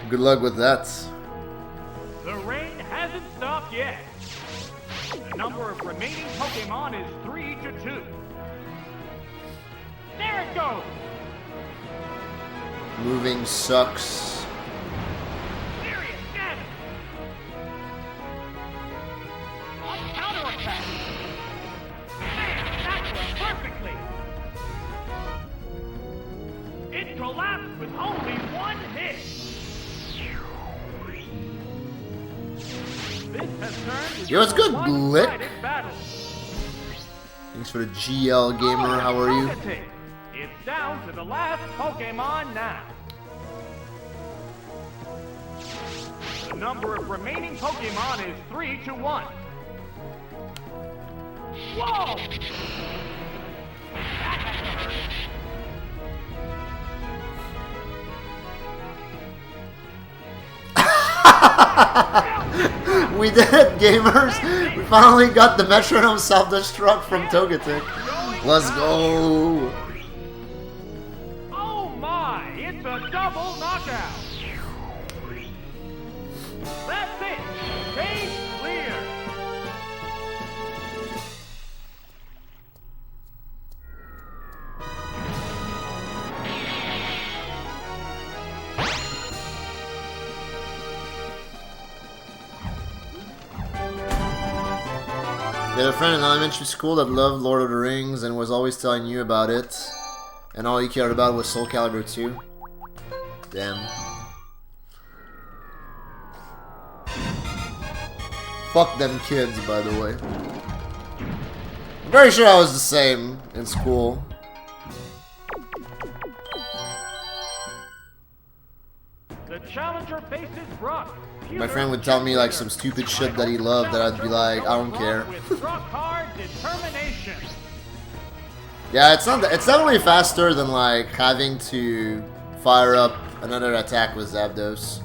Speaker 1: Good luck with that.
Speaker 2: The rain hasn't stopped yet. The number of remaining Pokemon is 3 to 2. There it goes!
Speaker 1: Moving sucks.
Speaker 2: Serious damage! A counterattack! Man, that worked perfectly! It collapsed with only one hit! This has turned into
Speaker 1: Yo, it's good,
Speaker 2: a
Speaker 1: Glick.
Speaker 2: one-sided battle.
Speaker 1: Thanks for the GL gamer, how are you?
Speaker 2: It's down to the last Pokemon now. The number of remaining Pokemon is 3 to 1. Whoa! That had to hurt.
Speaker 1: We did it, gamers! We finally got the metronome self-destruct from Togetic. Let's go!
Speaker 2: Oh my! It's a double knockout! That's it! Stage clear!
Speaker 1: We had a friend in elementary school that loved Lord of the Rings and was always telling you about it. And all he cared about was Soul Calibur 2. Damn. Fuck them kids, by the way. I'm very sure I was the same in school.
Speaker 2: The challenger faces Brock.
Speaker 1: My friend would tell me like some stupid shit that he loved that I'd be like, I don't care. Yeah, it's definitely faster than like having to fire up another attack with Zapdos.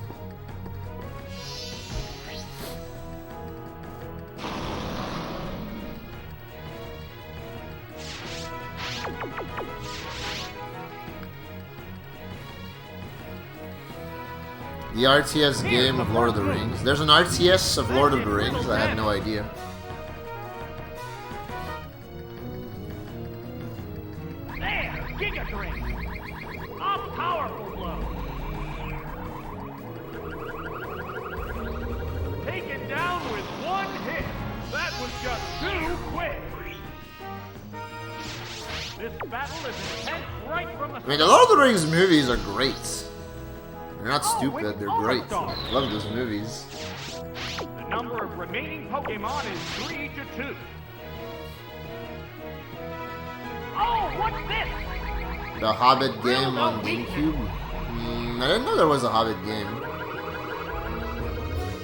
Speaker 1: The RTS game of Lord of the Rings. There's an RTS of Lord of the Rings? I had no idea.
Speaker 2: There! Giga Drain! A powerful blow! Taken down with one hit! That was just too quick! This battle is intense right from the
Speaker 1: I mean, the Lord of the Rings movies are great. They're not stupid, they're great. I love those movies.
Speaker 2: The number of remaining Pokemon is 3 to 2. Oh, what's this?
Speaker 1: The Hobbit game on GameCube? I didn't know there was a Hobbit game.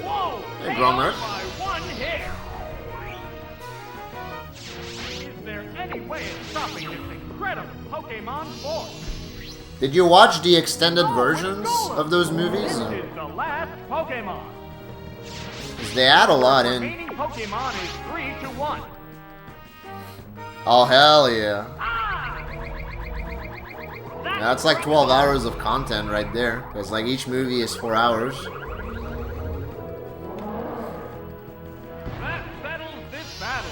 Speaker 2: Whoa!
Speaker 1: Hey, Gromer.
Speaker 2: By one hit. Is there any way of stopping this incredible Pokemon force?
Speaker 1: Did you watch the extended versions of those movies?
Speaker 2: This is the last Pokemon.
Speaker 1: 'Cause they add a lot in.
Speaker 2: Remaining Pokemon is 3 to 1.
Speaker 1: Oh, hell yeah.
Speaker 2: Ah!
Speaker 1: That's like 12 hours of content right there. Because like each movie is 4 hours.
Speaker 2: That settles this battle.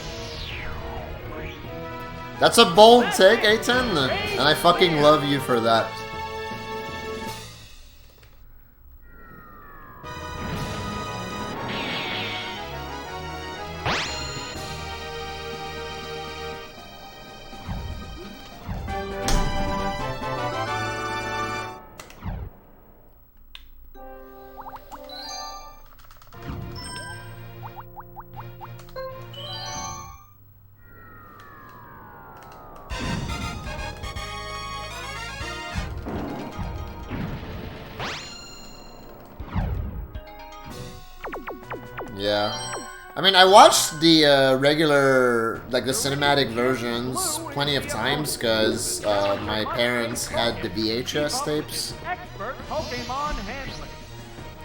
Speaker 1: That's a bold take, A10, and I fucking love you for that. Yeah. I mean, I watched the regular, like the cinematic versions plenty of times because my parents had the VHS tapes.
Speaker 2: Expert Pokemon handling.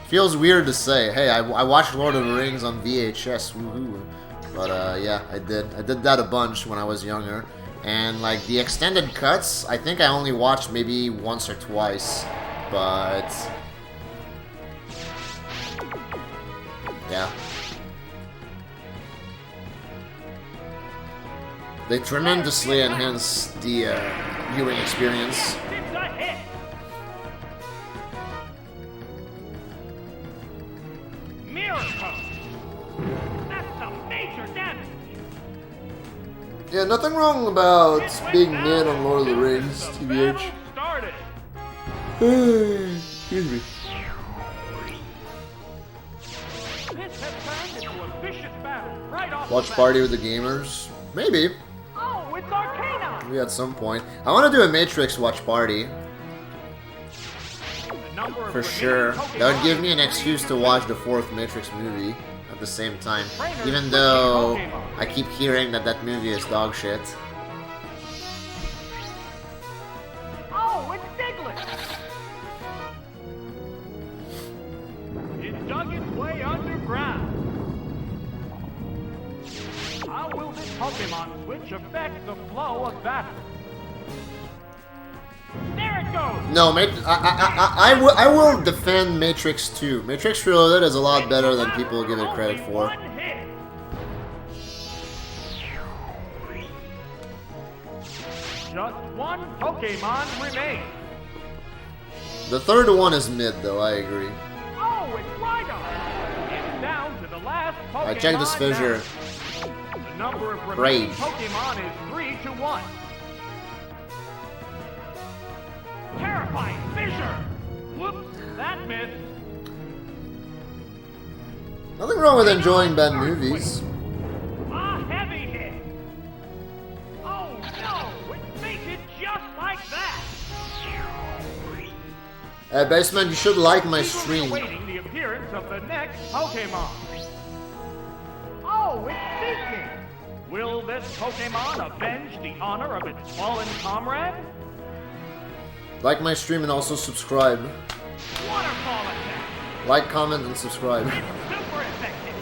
Speaker 1: Feels weird to say, hey, I watched Lord of the Rings on VHS, woohoo. But yeah, I did. I did that a bunch when I was younger. And like the extended cuts, I think I only watched maybe once or twice. But yeah. They tremendously enhance the viewing experience.
Speaker 2: It's a hit. Miracle. That's some major damage.
Speaker 1: Yeah, nothing wrong about being mid on Lord of the Rings, TBH.
Speaker 2: Battle started.
Speaker 1: Excuse me.
Speaker 2: This has turned into a vicious battle right off
Speaker 1: Watch
Speaker 2: the bat.
Speaker 1: party with the gamers? Maybe.
Speaker 2: Oh, it's Arcana.
Speaker 1: Maybe at some point. I want to do a Matrix watch party.
Speaker 2: The number of
Speaker 1: For
Speaker 2: remaining
Speaker 1: sure.
Speaker 2: Pokemon
Speaker 1: That would give me an
Speaker 2: is
Speaker 1: excuse to
Speaker 2: 3
Speaker 1: watch the 4th Matrix movie at the same time. Even though I keep hearing that that movie is dog shit.
Speaker 2: Oh, it's Diglett. It dug its way underground. How will this Pokemon switch affect the flow of battle? There it goes!
Speaker 1: No, I will defend Matrix 2. Matrix Reloaded is a lot better than people give it credit
Speaker 2: Only
Speaker 1: for.
Speaker 2: one hit. Just one Pokemon remains.
Speaker 1: The third one is mid, though, I agree.
Speaker 2: Oh, it's Rhydon! It's down to the last Pokemon
Speaker 1: I checked this fissure.
Speaker 2: now. The number of remaining
Speaker 1: Rage.
Speaker 2: Pokemon is 3 to 1. Terrifying fissure! Whoops, that missed.
Speaker 1: Nothing wrong with enjoying bad movies.
Speaker 2: A heavy hit. Oh no, it fainted just like that.
Speaker 1: Basement, you should like my
Speaker 2: Eagerly
Speaker 1: stream.
Speaker 2: awaiting the appearance of the next Pokemon. Oh, it's Seeking. Will this Pokemon avenge the honor of its fallen comrade?
Speaker 1: Like my stream and also subscribe.
Speaker 2: Waterfall attack.
Speaker 1: Like, comment, and subscribe.
Speaker 2: It's super effective.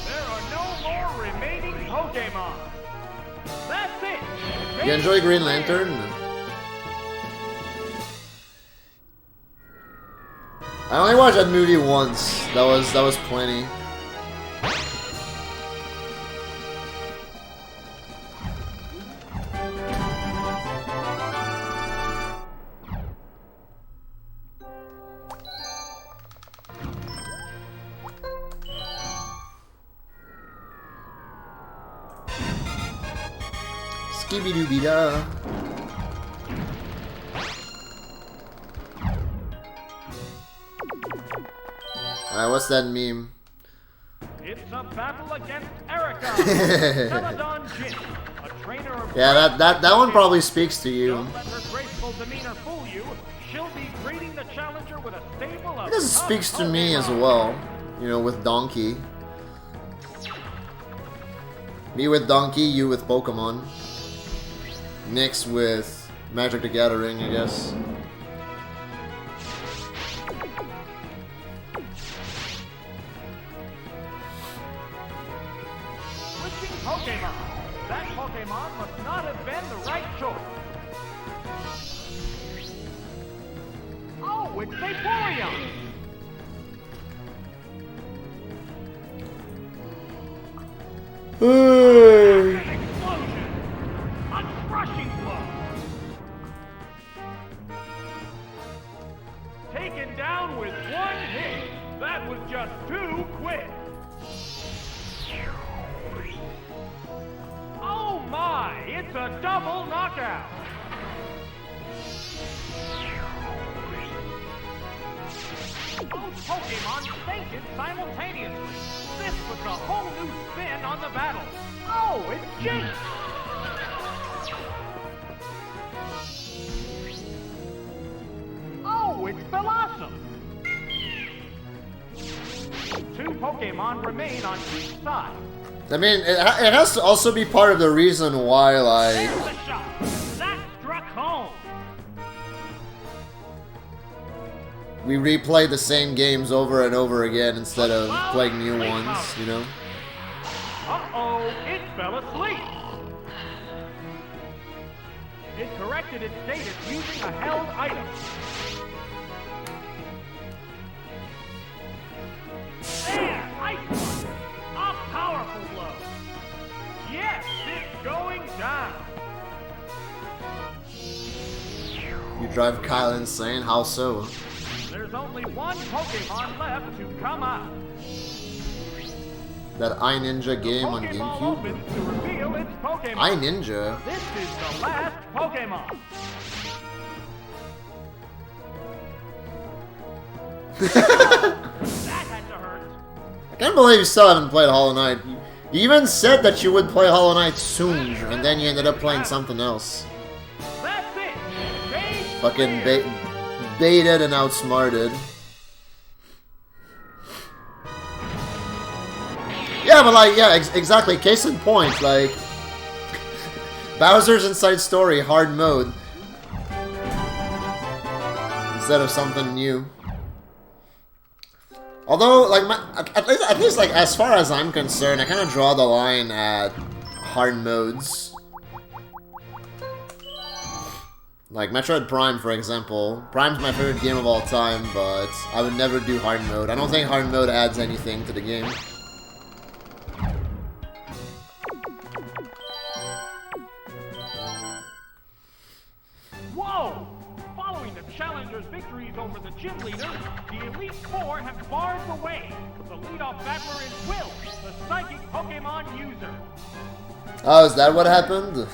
Speaker 2: There are no more remaining Pokemon. That's it.
Speaker 1: You enjoy Green Lantern? I only watched that movie once. That was plenty. Skibidi-doo-be-da. Alright, what's that meme?
Speaker 2: It's a battle against Erica, Celadon Jin, a trainer of
Speaker 1: Yeah, that one probably speaks to you.
Speaker 2: Don't let her graceful demeanor fool you. She'll be greeting the challenger with a stable of
Speaker 1: I guess it
Speaker 2: tough
Speaker 1: speaks to me as
Speaker 2: Pokemon.
Speaker 1: well. You know, with Donkey. Me with Donkey, you with Pokemon. Nyx with Magic the Gathering, I guess.
Speaker 2: Switching Pokemon. That Pokemon must not have been the right choice. Oh, it's Vaporeon. An explosion. A crushing blow. Taken down with one hit. That was just too quick. Oh my, it's a double knockout. Both Pokemon fainted simultaneously. This was a whole new spin on the battle. Oh, it's Jake. Oh, it's Blossom. 2 Pokemon remain on each side.
Speaker 1: I mean, it has to also be part of the reason why, like...
Speaker 2: There's the shot. That struck home.
Speaker 1: we replay the same games over and over again instead of playing new ones, you know?
Speaker 2: Uh-oh, it fell asleep. It corrected its status using a held item. There, ice one. A powerful blow. Yes, it's going down.
Speaker 1: You drive Kyle insane? How so?
Speaker 2: There's only one Pokemon left to come out.
Speaker 1: That iNinja game on
Speaker 2: Pokeball
Speaker 1: GameCube?
Speaker 2: opens to reveal its Pokemon.
Speaker 1: iNinja?
Speaker 2: This is the last Pokemon. That had to hurt.
Speaker 1: I can't believe you still haven't played Hollow Knight. You even said that you would play Hollow Knight soon, and then you ended up playing something else.
Speaker 2: That's it. Stage
Speaker 1: Fucking
Speaker 2: clear.
Speaker 1: baited and outsmarted. Yeah, but like, yeah, exactly. Case in point, like Bowser's Inside Story hard mode instead of something new. Although, like, at least, like, as far as I'm concerned, I kind of draw the line at hard modes. Like Metroid Prime, for example. Prime's my favorite game of all time, but I would never do hard mode. I don't think hard mode adds anything to the game.
Speaker 2: Whoa! Following the Challengers' victories over the gym leaders, the Elite Four have barred the way. The leadoff battler is Will, the psychic Pokemon user.
Speaker 1: Oh, is that what happened?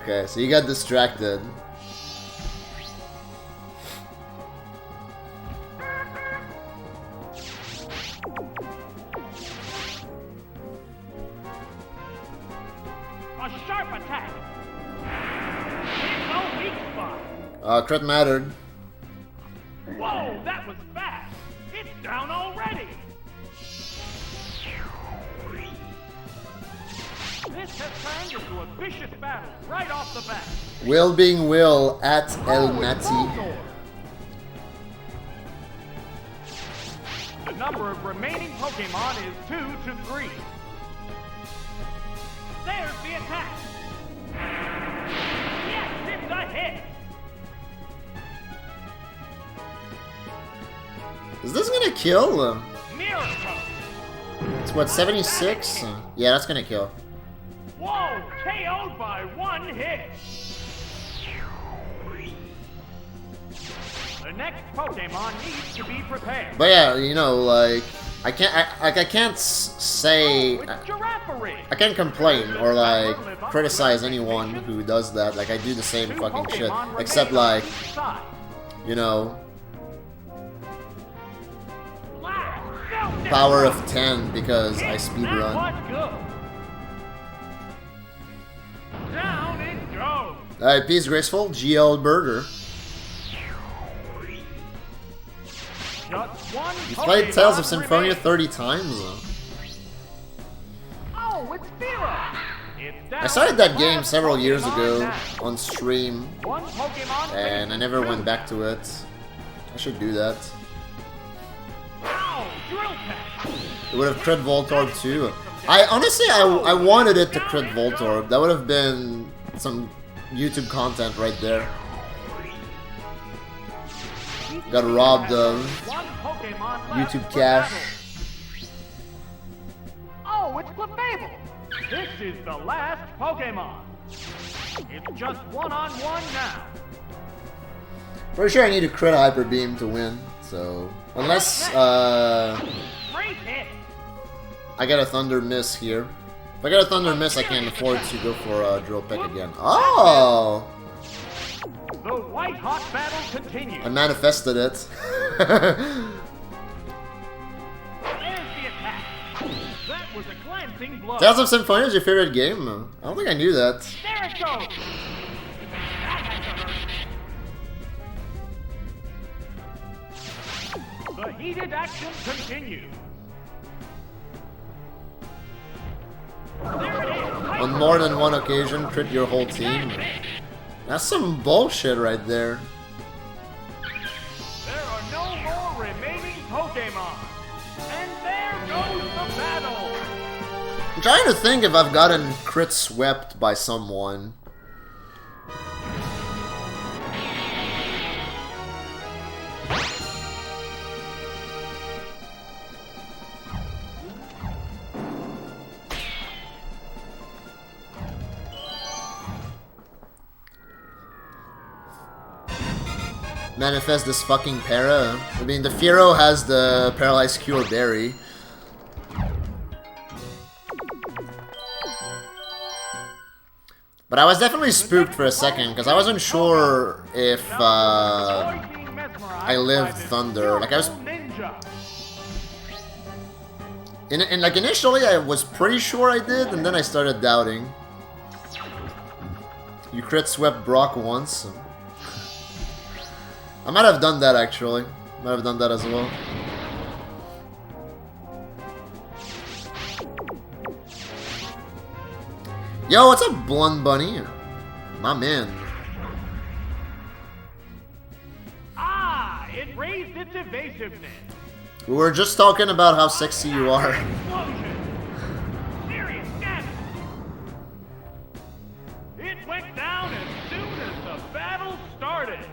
Speaker 1: Okay, so you got distracted.
Speaker 2: A sharp attack. It's no weak spot.
Speaker 1: Crit mattered.
Speaker 2: Whoa, that was fast. It's down already. This has turned into a vicious battle right off the bat.
Speaker 1: Will being Will at El
Speaker 2: Oh, it's
Speaker 1: Mati.
Speaker 2: Bulldog. The number of remaining Pokemon is 2 to 3. There's the attack. Yes, it's a hit.
Speaker 1: Is this gonna kill?
Speaker 2: Miracle.
Speaker 1: It's what, 76? Yeah, that's gonna kill.
Speaker 2: Whoa, KO'd by 1 hit. The next Pokemon needs to be prepared.
Speaker 1: But yeah, you know, like I can't say
Speaker 2: Oh, it's Giraffary.
Speaker 1: I can't complain or like criticize anyone who does that. Like I do the same
Speaker 2: 2
Speaker 1: fucking shit,
Speaker 2: Pokemon remain
Speaker 1: except
Speaker 2: on
Speaker 1: like,
Speaker 2: each side.
Speaker 1: you know,
Speaker 2: Blast.
Speaker 1: power of 10 because I
Speaker 2: That
Speaker 1: speedrun.
Speaker 2: was good. Down it goes.
Speaker 1: Alright, peace graceful, GL Burger.
Speaker 2: Just one
Speaker 1: You played Tales of
Speaker 2: Pokemon
Speaker 1: Symphonia
Speaker 2: remains.
Speaker 1: 30 times.
Speaker 2: Oh, it's V0oid. It's down
Speaker 1: I started that
Speaker 2: to
Speaker 1: game
Speaker 2: one
Speaker 1: several years
Speaker 2: Pokemon
Speaker 1: ago
Speaker 2: now.
Speaker 1: on stream,
Speaker 2: One Pokemon
Speaker 1: and I never went back to it. I should do that.
Speaker 2: Ow, drill tech.
Speaker 1: It would have crit Voltorb too. I honestly, I wanted it to crit Voltorb. That would have been some YouTube content right there. Got robbed of
Speaker 2: One Pokemon left
Speaker 1: YouTube
Speaker 2: for
Speaker 1: cash.
Speaker 2: battle. Oh, it's Clefable. This is the last Pokemon. It's just one-on-one now.
Speaker 1: Pretty sure I need to crit Hyper Beam to win. So unless
Speaker 2: Great hit.
Speaker 1: I get a Thunder Miss here. If I get a Thunder Miss, I can't afford to go for a Drill Peck again. Oh!
Speaker 2: The white-hot battle continues.
Speaker 1: I manifested it.
Speaker 2: There's the attack. That was a glancing blow.
Speaker 1: Tales of Symphonia is your favorite game? I don't think I knew that.
Speaker 2: There it goes. That had to hurt. heated action continues. There it is.
Speaker 1: On more than one occasion, crit your whole team. That's some bullshit right there.
Speaker 2: There are no more remaining Pokémon. And there goes the battle.
Speaker 1: I'm trying to think if I've gotten crit swept by someone. Manifest this fucking para. I mean, the V0oid has the Paralyzed Cure Berry. But I was definitely spooked for a second, because I wasn't sure if I lived Thunder. Like, I was... like, initially I was pretty sure I did, and then I started doubting. You crit swept Brock once. I might have done that, actually. Might have done that as well. Yo, what's up, Blonde Bunny? My man.
Speaker 2: Ah, it raised its evasiveness.
Speaker 1: We were just talking about how sexy you are.
Speaker 2: Explosion. Serious damage. It went down as soon as the battle started.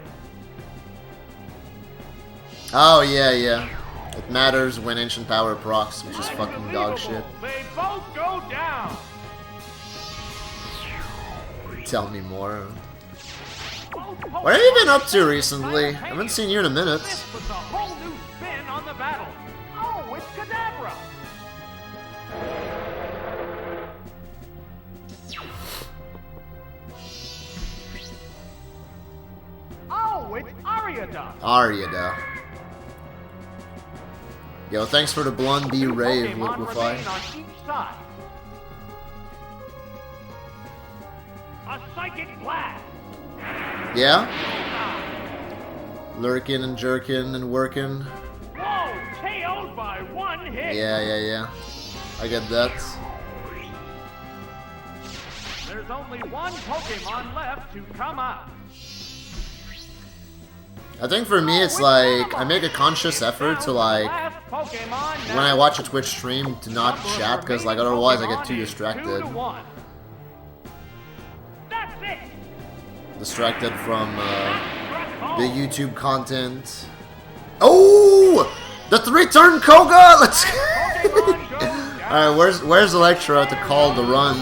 Speaker 1: Oh, yeah, yeah. It matters when Ancient Power procs, which is fucking dog shit.
Speaker 2: They both go down.
Speaker 1: Tell me more. What have you been up to recently? I haven't seen you in a minute.
Speaker 2: This puts a whole new spin on the battle. Oh, it's Kadabra. Oh, it's Ariada.
Speaker 1: Ariada. Yo, thanks for the Blondie
Speaker 2: Two
Speaker 1: Ray of
Speaker 2: Pokémon
Speaker 1: Liquify.
Speaker 2: remain on each side. A psychic blast.
Speaker 1: Yeah? Lurking and jerking and working.
Speaker 2: Whoa, KO'd by one hit.
Speaker 1: Yeah. I get that.
Speaker 2: There's only one Pokémon left to come out.
Speaker 1: I think for me it's like, I make a conscious effort to like, when I watch a Twitch stream, to not chat, because like otherwise I get too distracted. Distracted from the YouTube content. Oh! The 3-turn Koga! Let's Alright, where's Electra to call the run?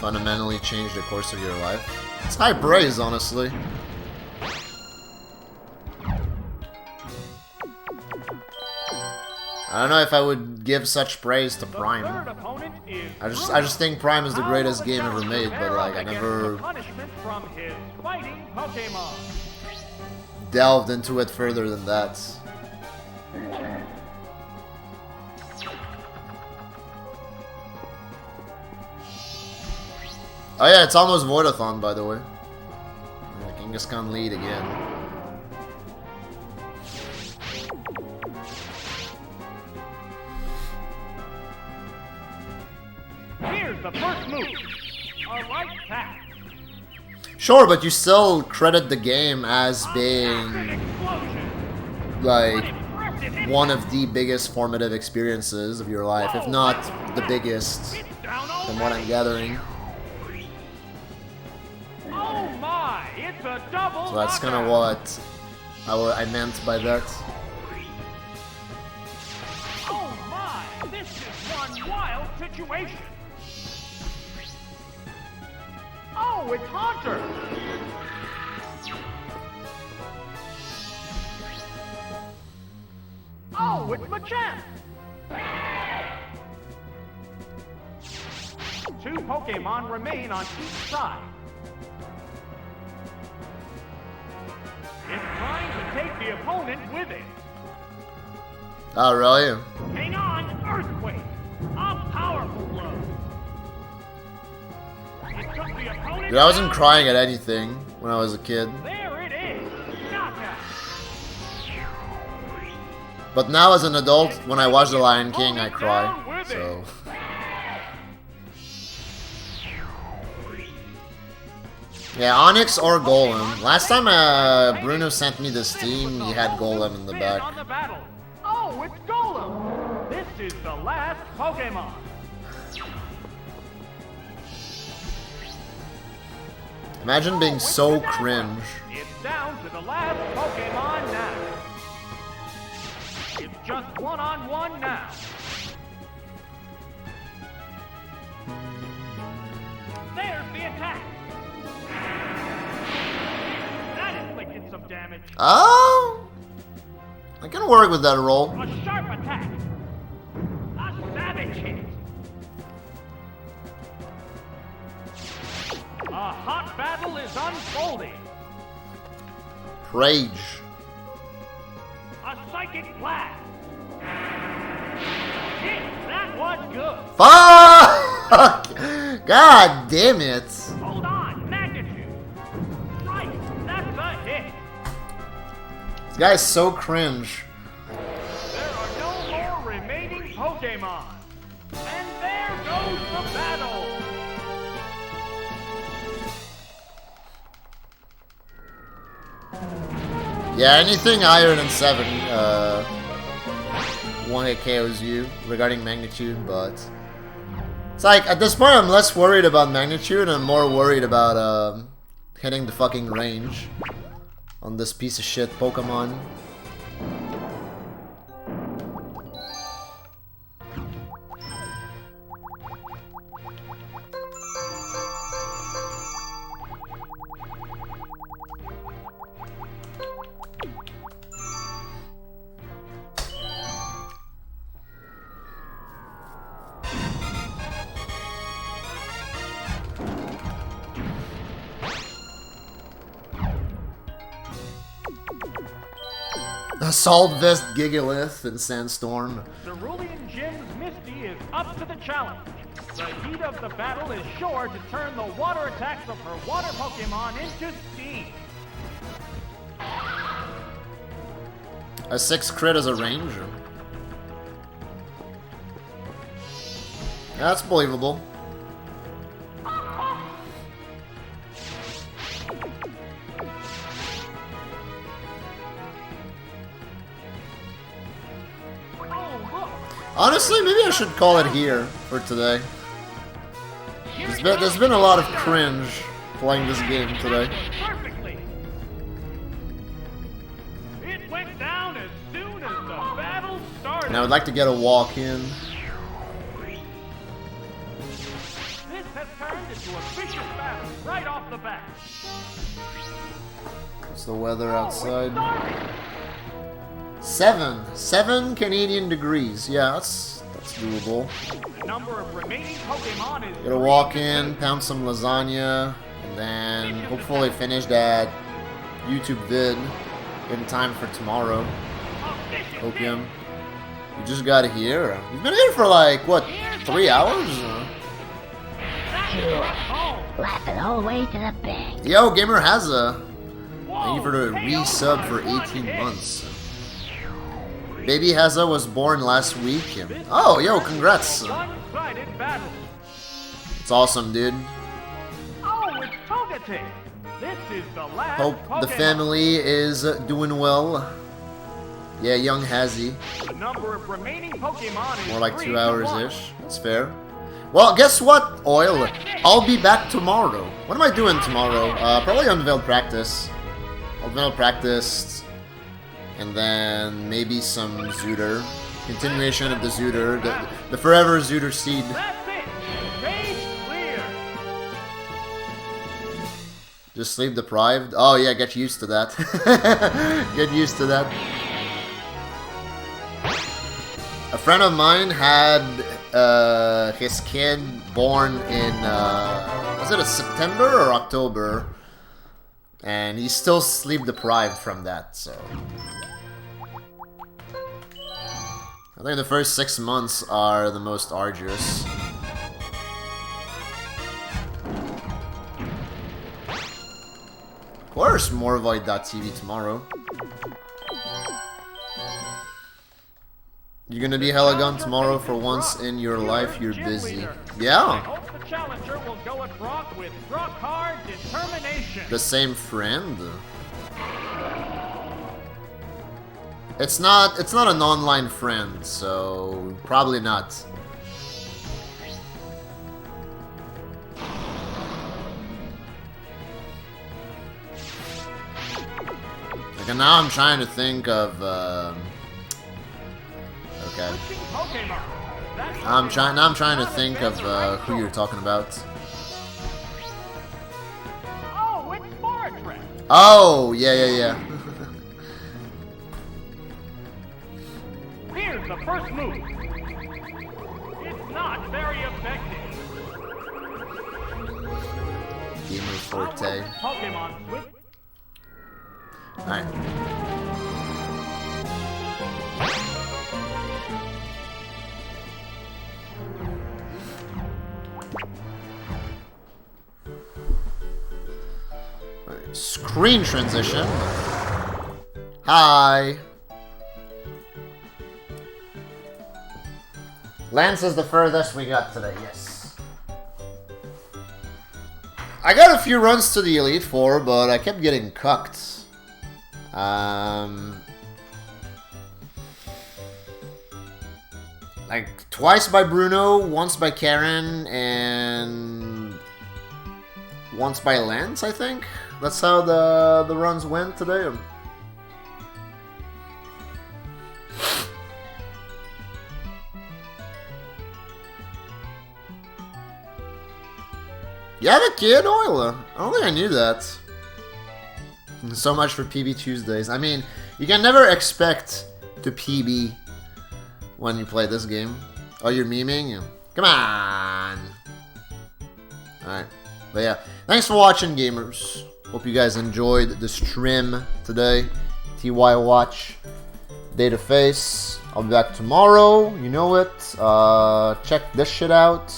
Speaker 1: Fundamentally change the course of your life. It's high praise, honestly. I don't know if I would give such praise to Prime. I just think Prime is the greatest game ever made, but like I never delved into it further than that. Oh yeah, it's almost Voidathon, by the way. Yeah, Kangaskhan lead again.
Speaker 2: Here's the first move. A right pass.
Speaker 1: Sure, but you still credit the game as being like one of the biggest formative experiences of your life, if not the biggest, from what I'm gathering.
Speaker 2: Oh my, it's a double.
Speaker 1: So that's kind of what I meant by that.
Speaker 2: Oh my, this is one wild situation. Oh, it's Haunter. Oh, it's Machamp. Two Pokémon remain on each side. It's trying to take the opponent with it.
Speaker 1: Oh, really?
Speaker 2: Hang on, Earthquake! A powerful blow. It took the opponent.
Speaker 1: Dude, I wasn't crying at anything when I was a kid.
Speaker 2: There it is. Knockout.
Speaker 1: But now as an adult, when I watch The Lion King, I cry. So. Yeah, Onyx or Golem. Last time Bruno sent me this team, he had Golem in the back.
Speaker 2: Oh, it's Golem. This is the last Pokemon.
Speaker 1: Imagine being so cringe.
Speaker 2: It's down to the last Pokemon now. It's just one-on-one now. There's the attack. That inflicted some damage.
Speaker 1: Oh! I can work with that roll.
Speaker 2: A sharp attack. A savage hit. A hot battle is unfolding.
Speaker 1: Rage.
Speaker 2: A psychic blast. Hit, that was good.
Speaker 1: Fuck! God damn it.
Speaker 2: Hold on, magnitude. Right, that's a hit.
Speaker 1: This guy's so cringe.
Speaker 2: There are no more remaining Pokemon. And there goes the battle.
Speaker 1: Yeah, anything higher than 7 one hit KOs you regarding magnitude, but it's like at this point I'm less worried about magnitude and I'm more worried about hitting the fucking range on this piece of shit Pokemon. Assault Vest, Gigalith, and Sandstorm.
Speaker 2: Cerulean Gym's Misty is up to the challenge. The heat of the battle is sure to turn the water attacks of her water Pokemon into steam.
Speaker 1: A 6 crit as a range. That's believable. Honestly, maybe I should call it here for today. There's been a lot of cringe playing this game today.
Speaker 2: Perfectly. It went down as soon as the battle started.
Speaker 1: And I would like to get a walk in.
Speaker 2: This has turned into a vicious battle right off the bat.
Speaker 1: What's the weather outside? 7 Canadian degrees. Yeah, that's doable.
Speaker 2: The number of remaining Pokemon is
Speaker 1: Get a walk in, pound some lasagna, and then hopefully finish that YouTube vid in time for tomorrow. Opium. We just got here. We've been here for like, what, 3 hours?
Speaker 3: Laughing all the way to the bank.
Speaker 1: Yo, Gamer has a. Thank you for the resub for 18 months. Baby Haza was born last week. Oh, yo, congrats. It's awesome, dude.
Speaker 2: Oh, it's Togetic. This is the last
Speaker 1: Hope the family is doing well. Yeah, young Hazy.
Speaker 2: The number of remaining Pokemon is
Speaker 1: More like 2 hours-ish. That's fair. Well, guess what, Oil? I'll be back tomorrow. What am I doing tomorrow? Probably Unveiled Practice. Unveiled Practice. And then maybe some Zooter. Continuation of the Zooter. The Forever Zooter Seed.
Speaker 2: That's it. Stage clear.
Speaker 1: Just sleep deprived? Oh yeah, get used to that. Get used to that. A friend of mine had his kid born in, was it a September or October? And he's still sleep deprived from that, so. I think the first 6 months are the most arduous. Of course, more V0oid.tv tomorrow. You're gonna be hella gone tomorrow for once in your life, you're busy. Yeah.
Speaker 2: hope the challenger will go at Brock with rock-hard determination.
Speaker 1: The same friend? It's not an online friend, so probably not. Like, now I'm trying to think of okay. I'm trying to think of who you're talking about.
Speaker 2: Oh, it's Mordred.
Speaker 1: Oh, yeah.
Speaker 2: Here's the first move. It's not very effective.
Speaker 1: Gamer Forte.
Speaker 2: Pokémon Switch.
Speaker 1: Alright. Screen transition. Hi. Lance is the furthest we got today, yes. I got a few runs to the Elite Four, but I kept getting cucked. Like twice by Bruno, once by Karen, and once by Lance, I think. That's how the runs went today. You have a kid, Oila? I don't think I knew that. So much for PB Tuesdays. I mean, you can never expect to PB when you play this game. Oh, you're memeing? Come on! Alright. But yeah, thanks for watching, gamers. Hope you guys enjoyed the stream today. TY Watch, Data Face. I'll be back tomorrow, you know it. Check this shit out.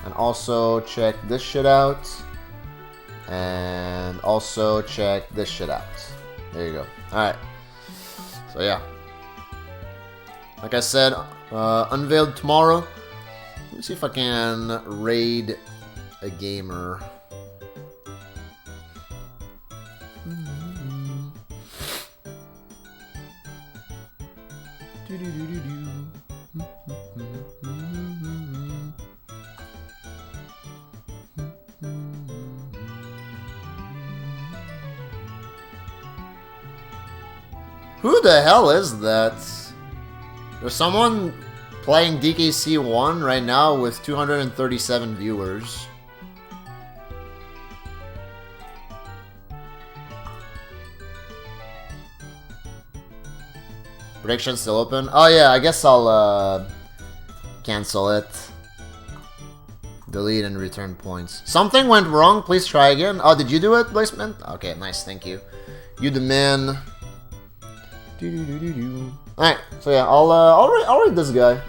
Speaker 1: And also check this shit out. And also check this shit out. There you go. Alright. So yeah. Like I said, unveiled tomorrow. Let me see if I can raid a gamer. Who the hell is that? There's someone playing DKC 1 right now with 237 viewers. Prediction still open? Oh yeah, I guess I'll cancel it. Delete and return points. Something went wrong, please try again. Oh, did you do it, placement? Okay, nice, thank you. You the man. Alright, so yeah, I'll read this guy.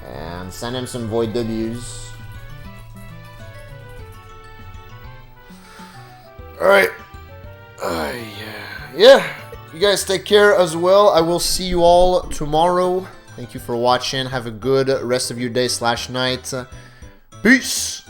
Speaker 1: And send him some Void W's. Alright. Yeah, you guys take care as well. I will see you all tomorrow. Thank you for watching. Have a good rest of your day / night. Peace!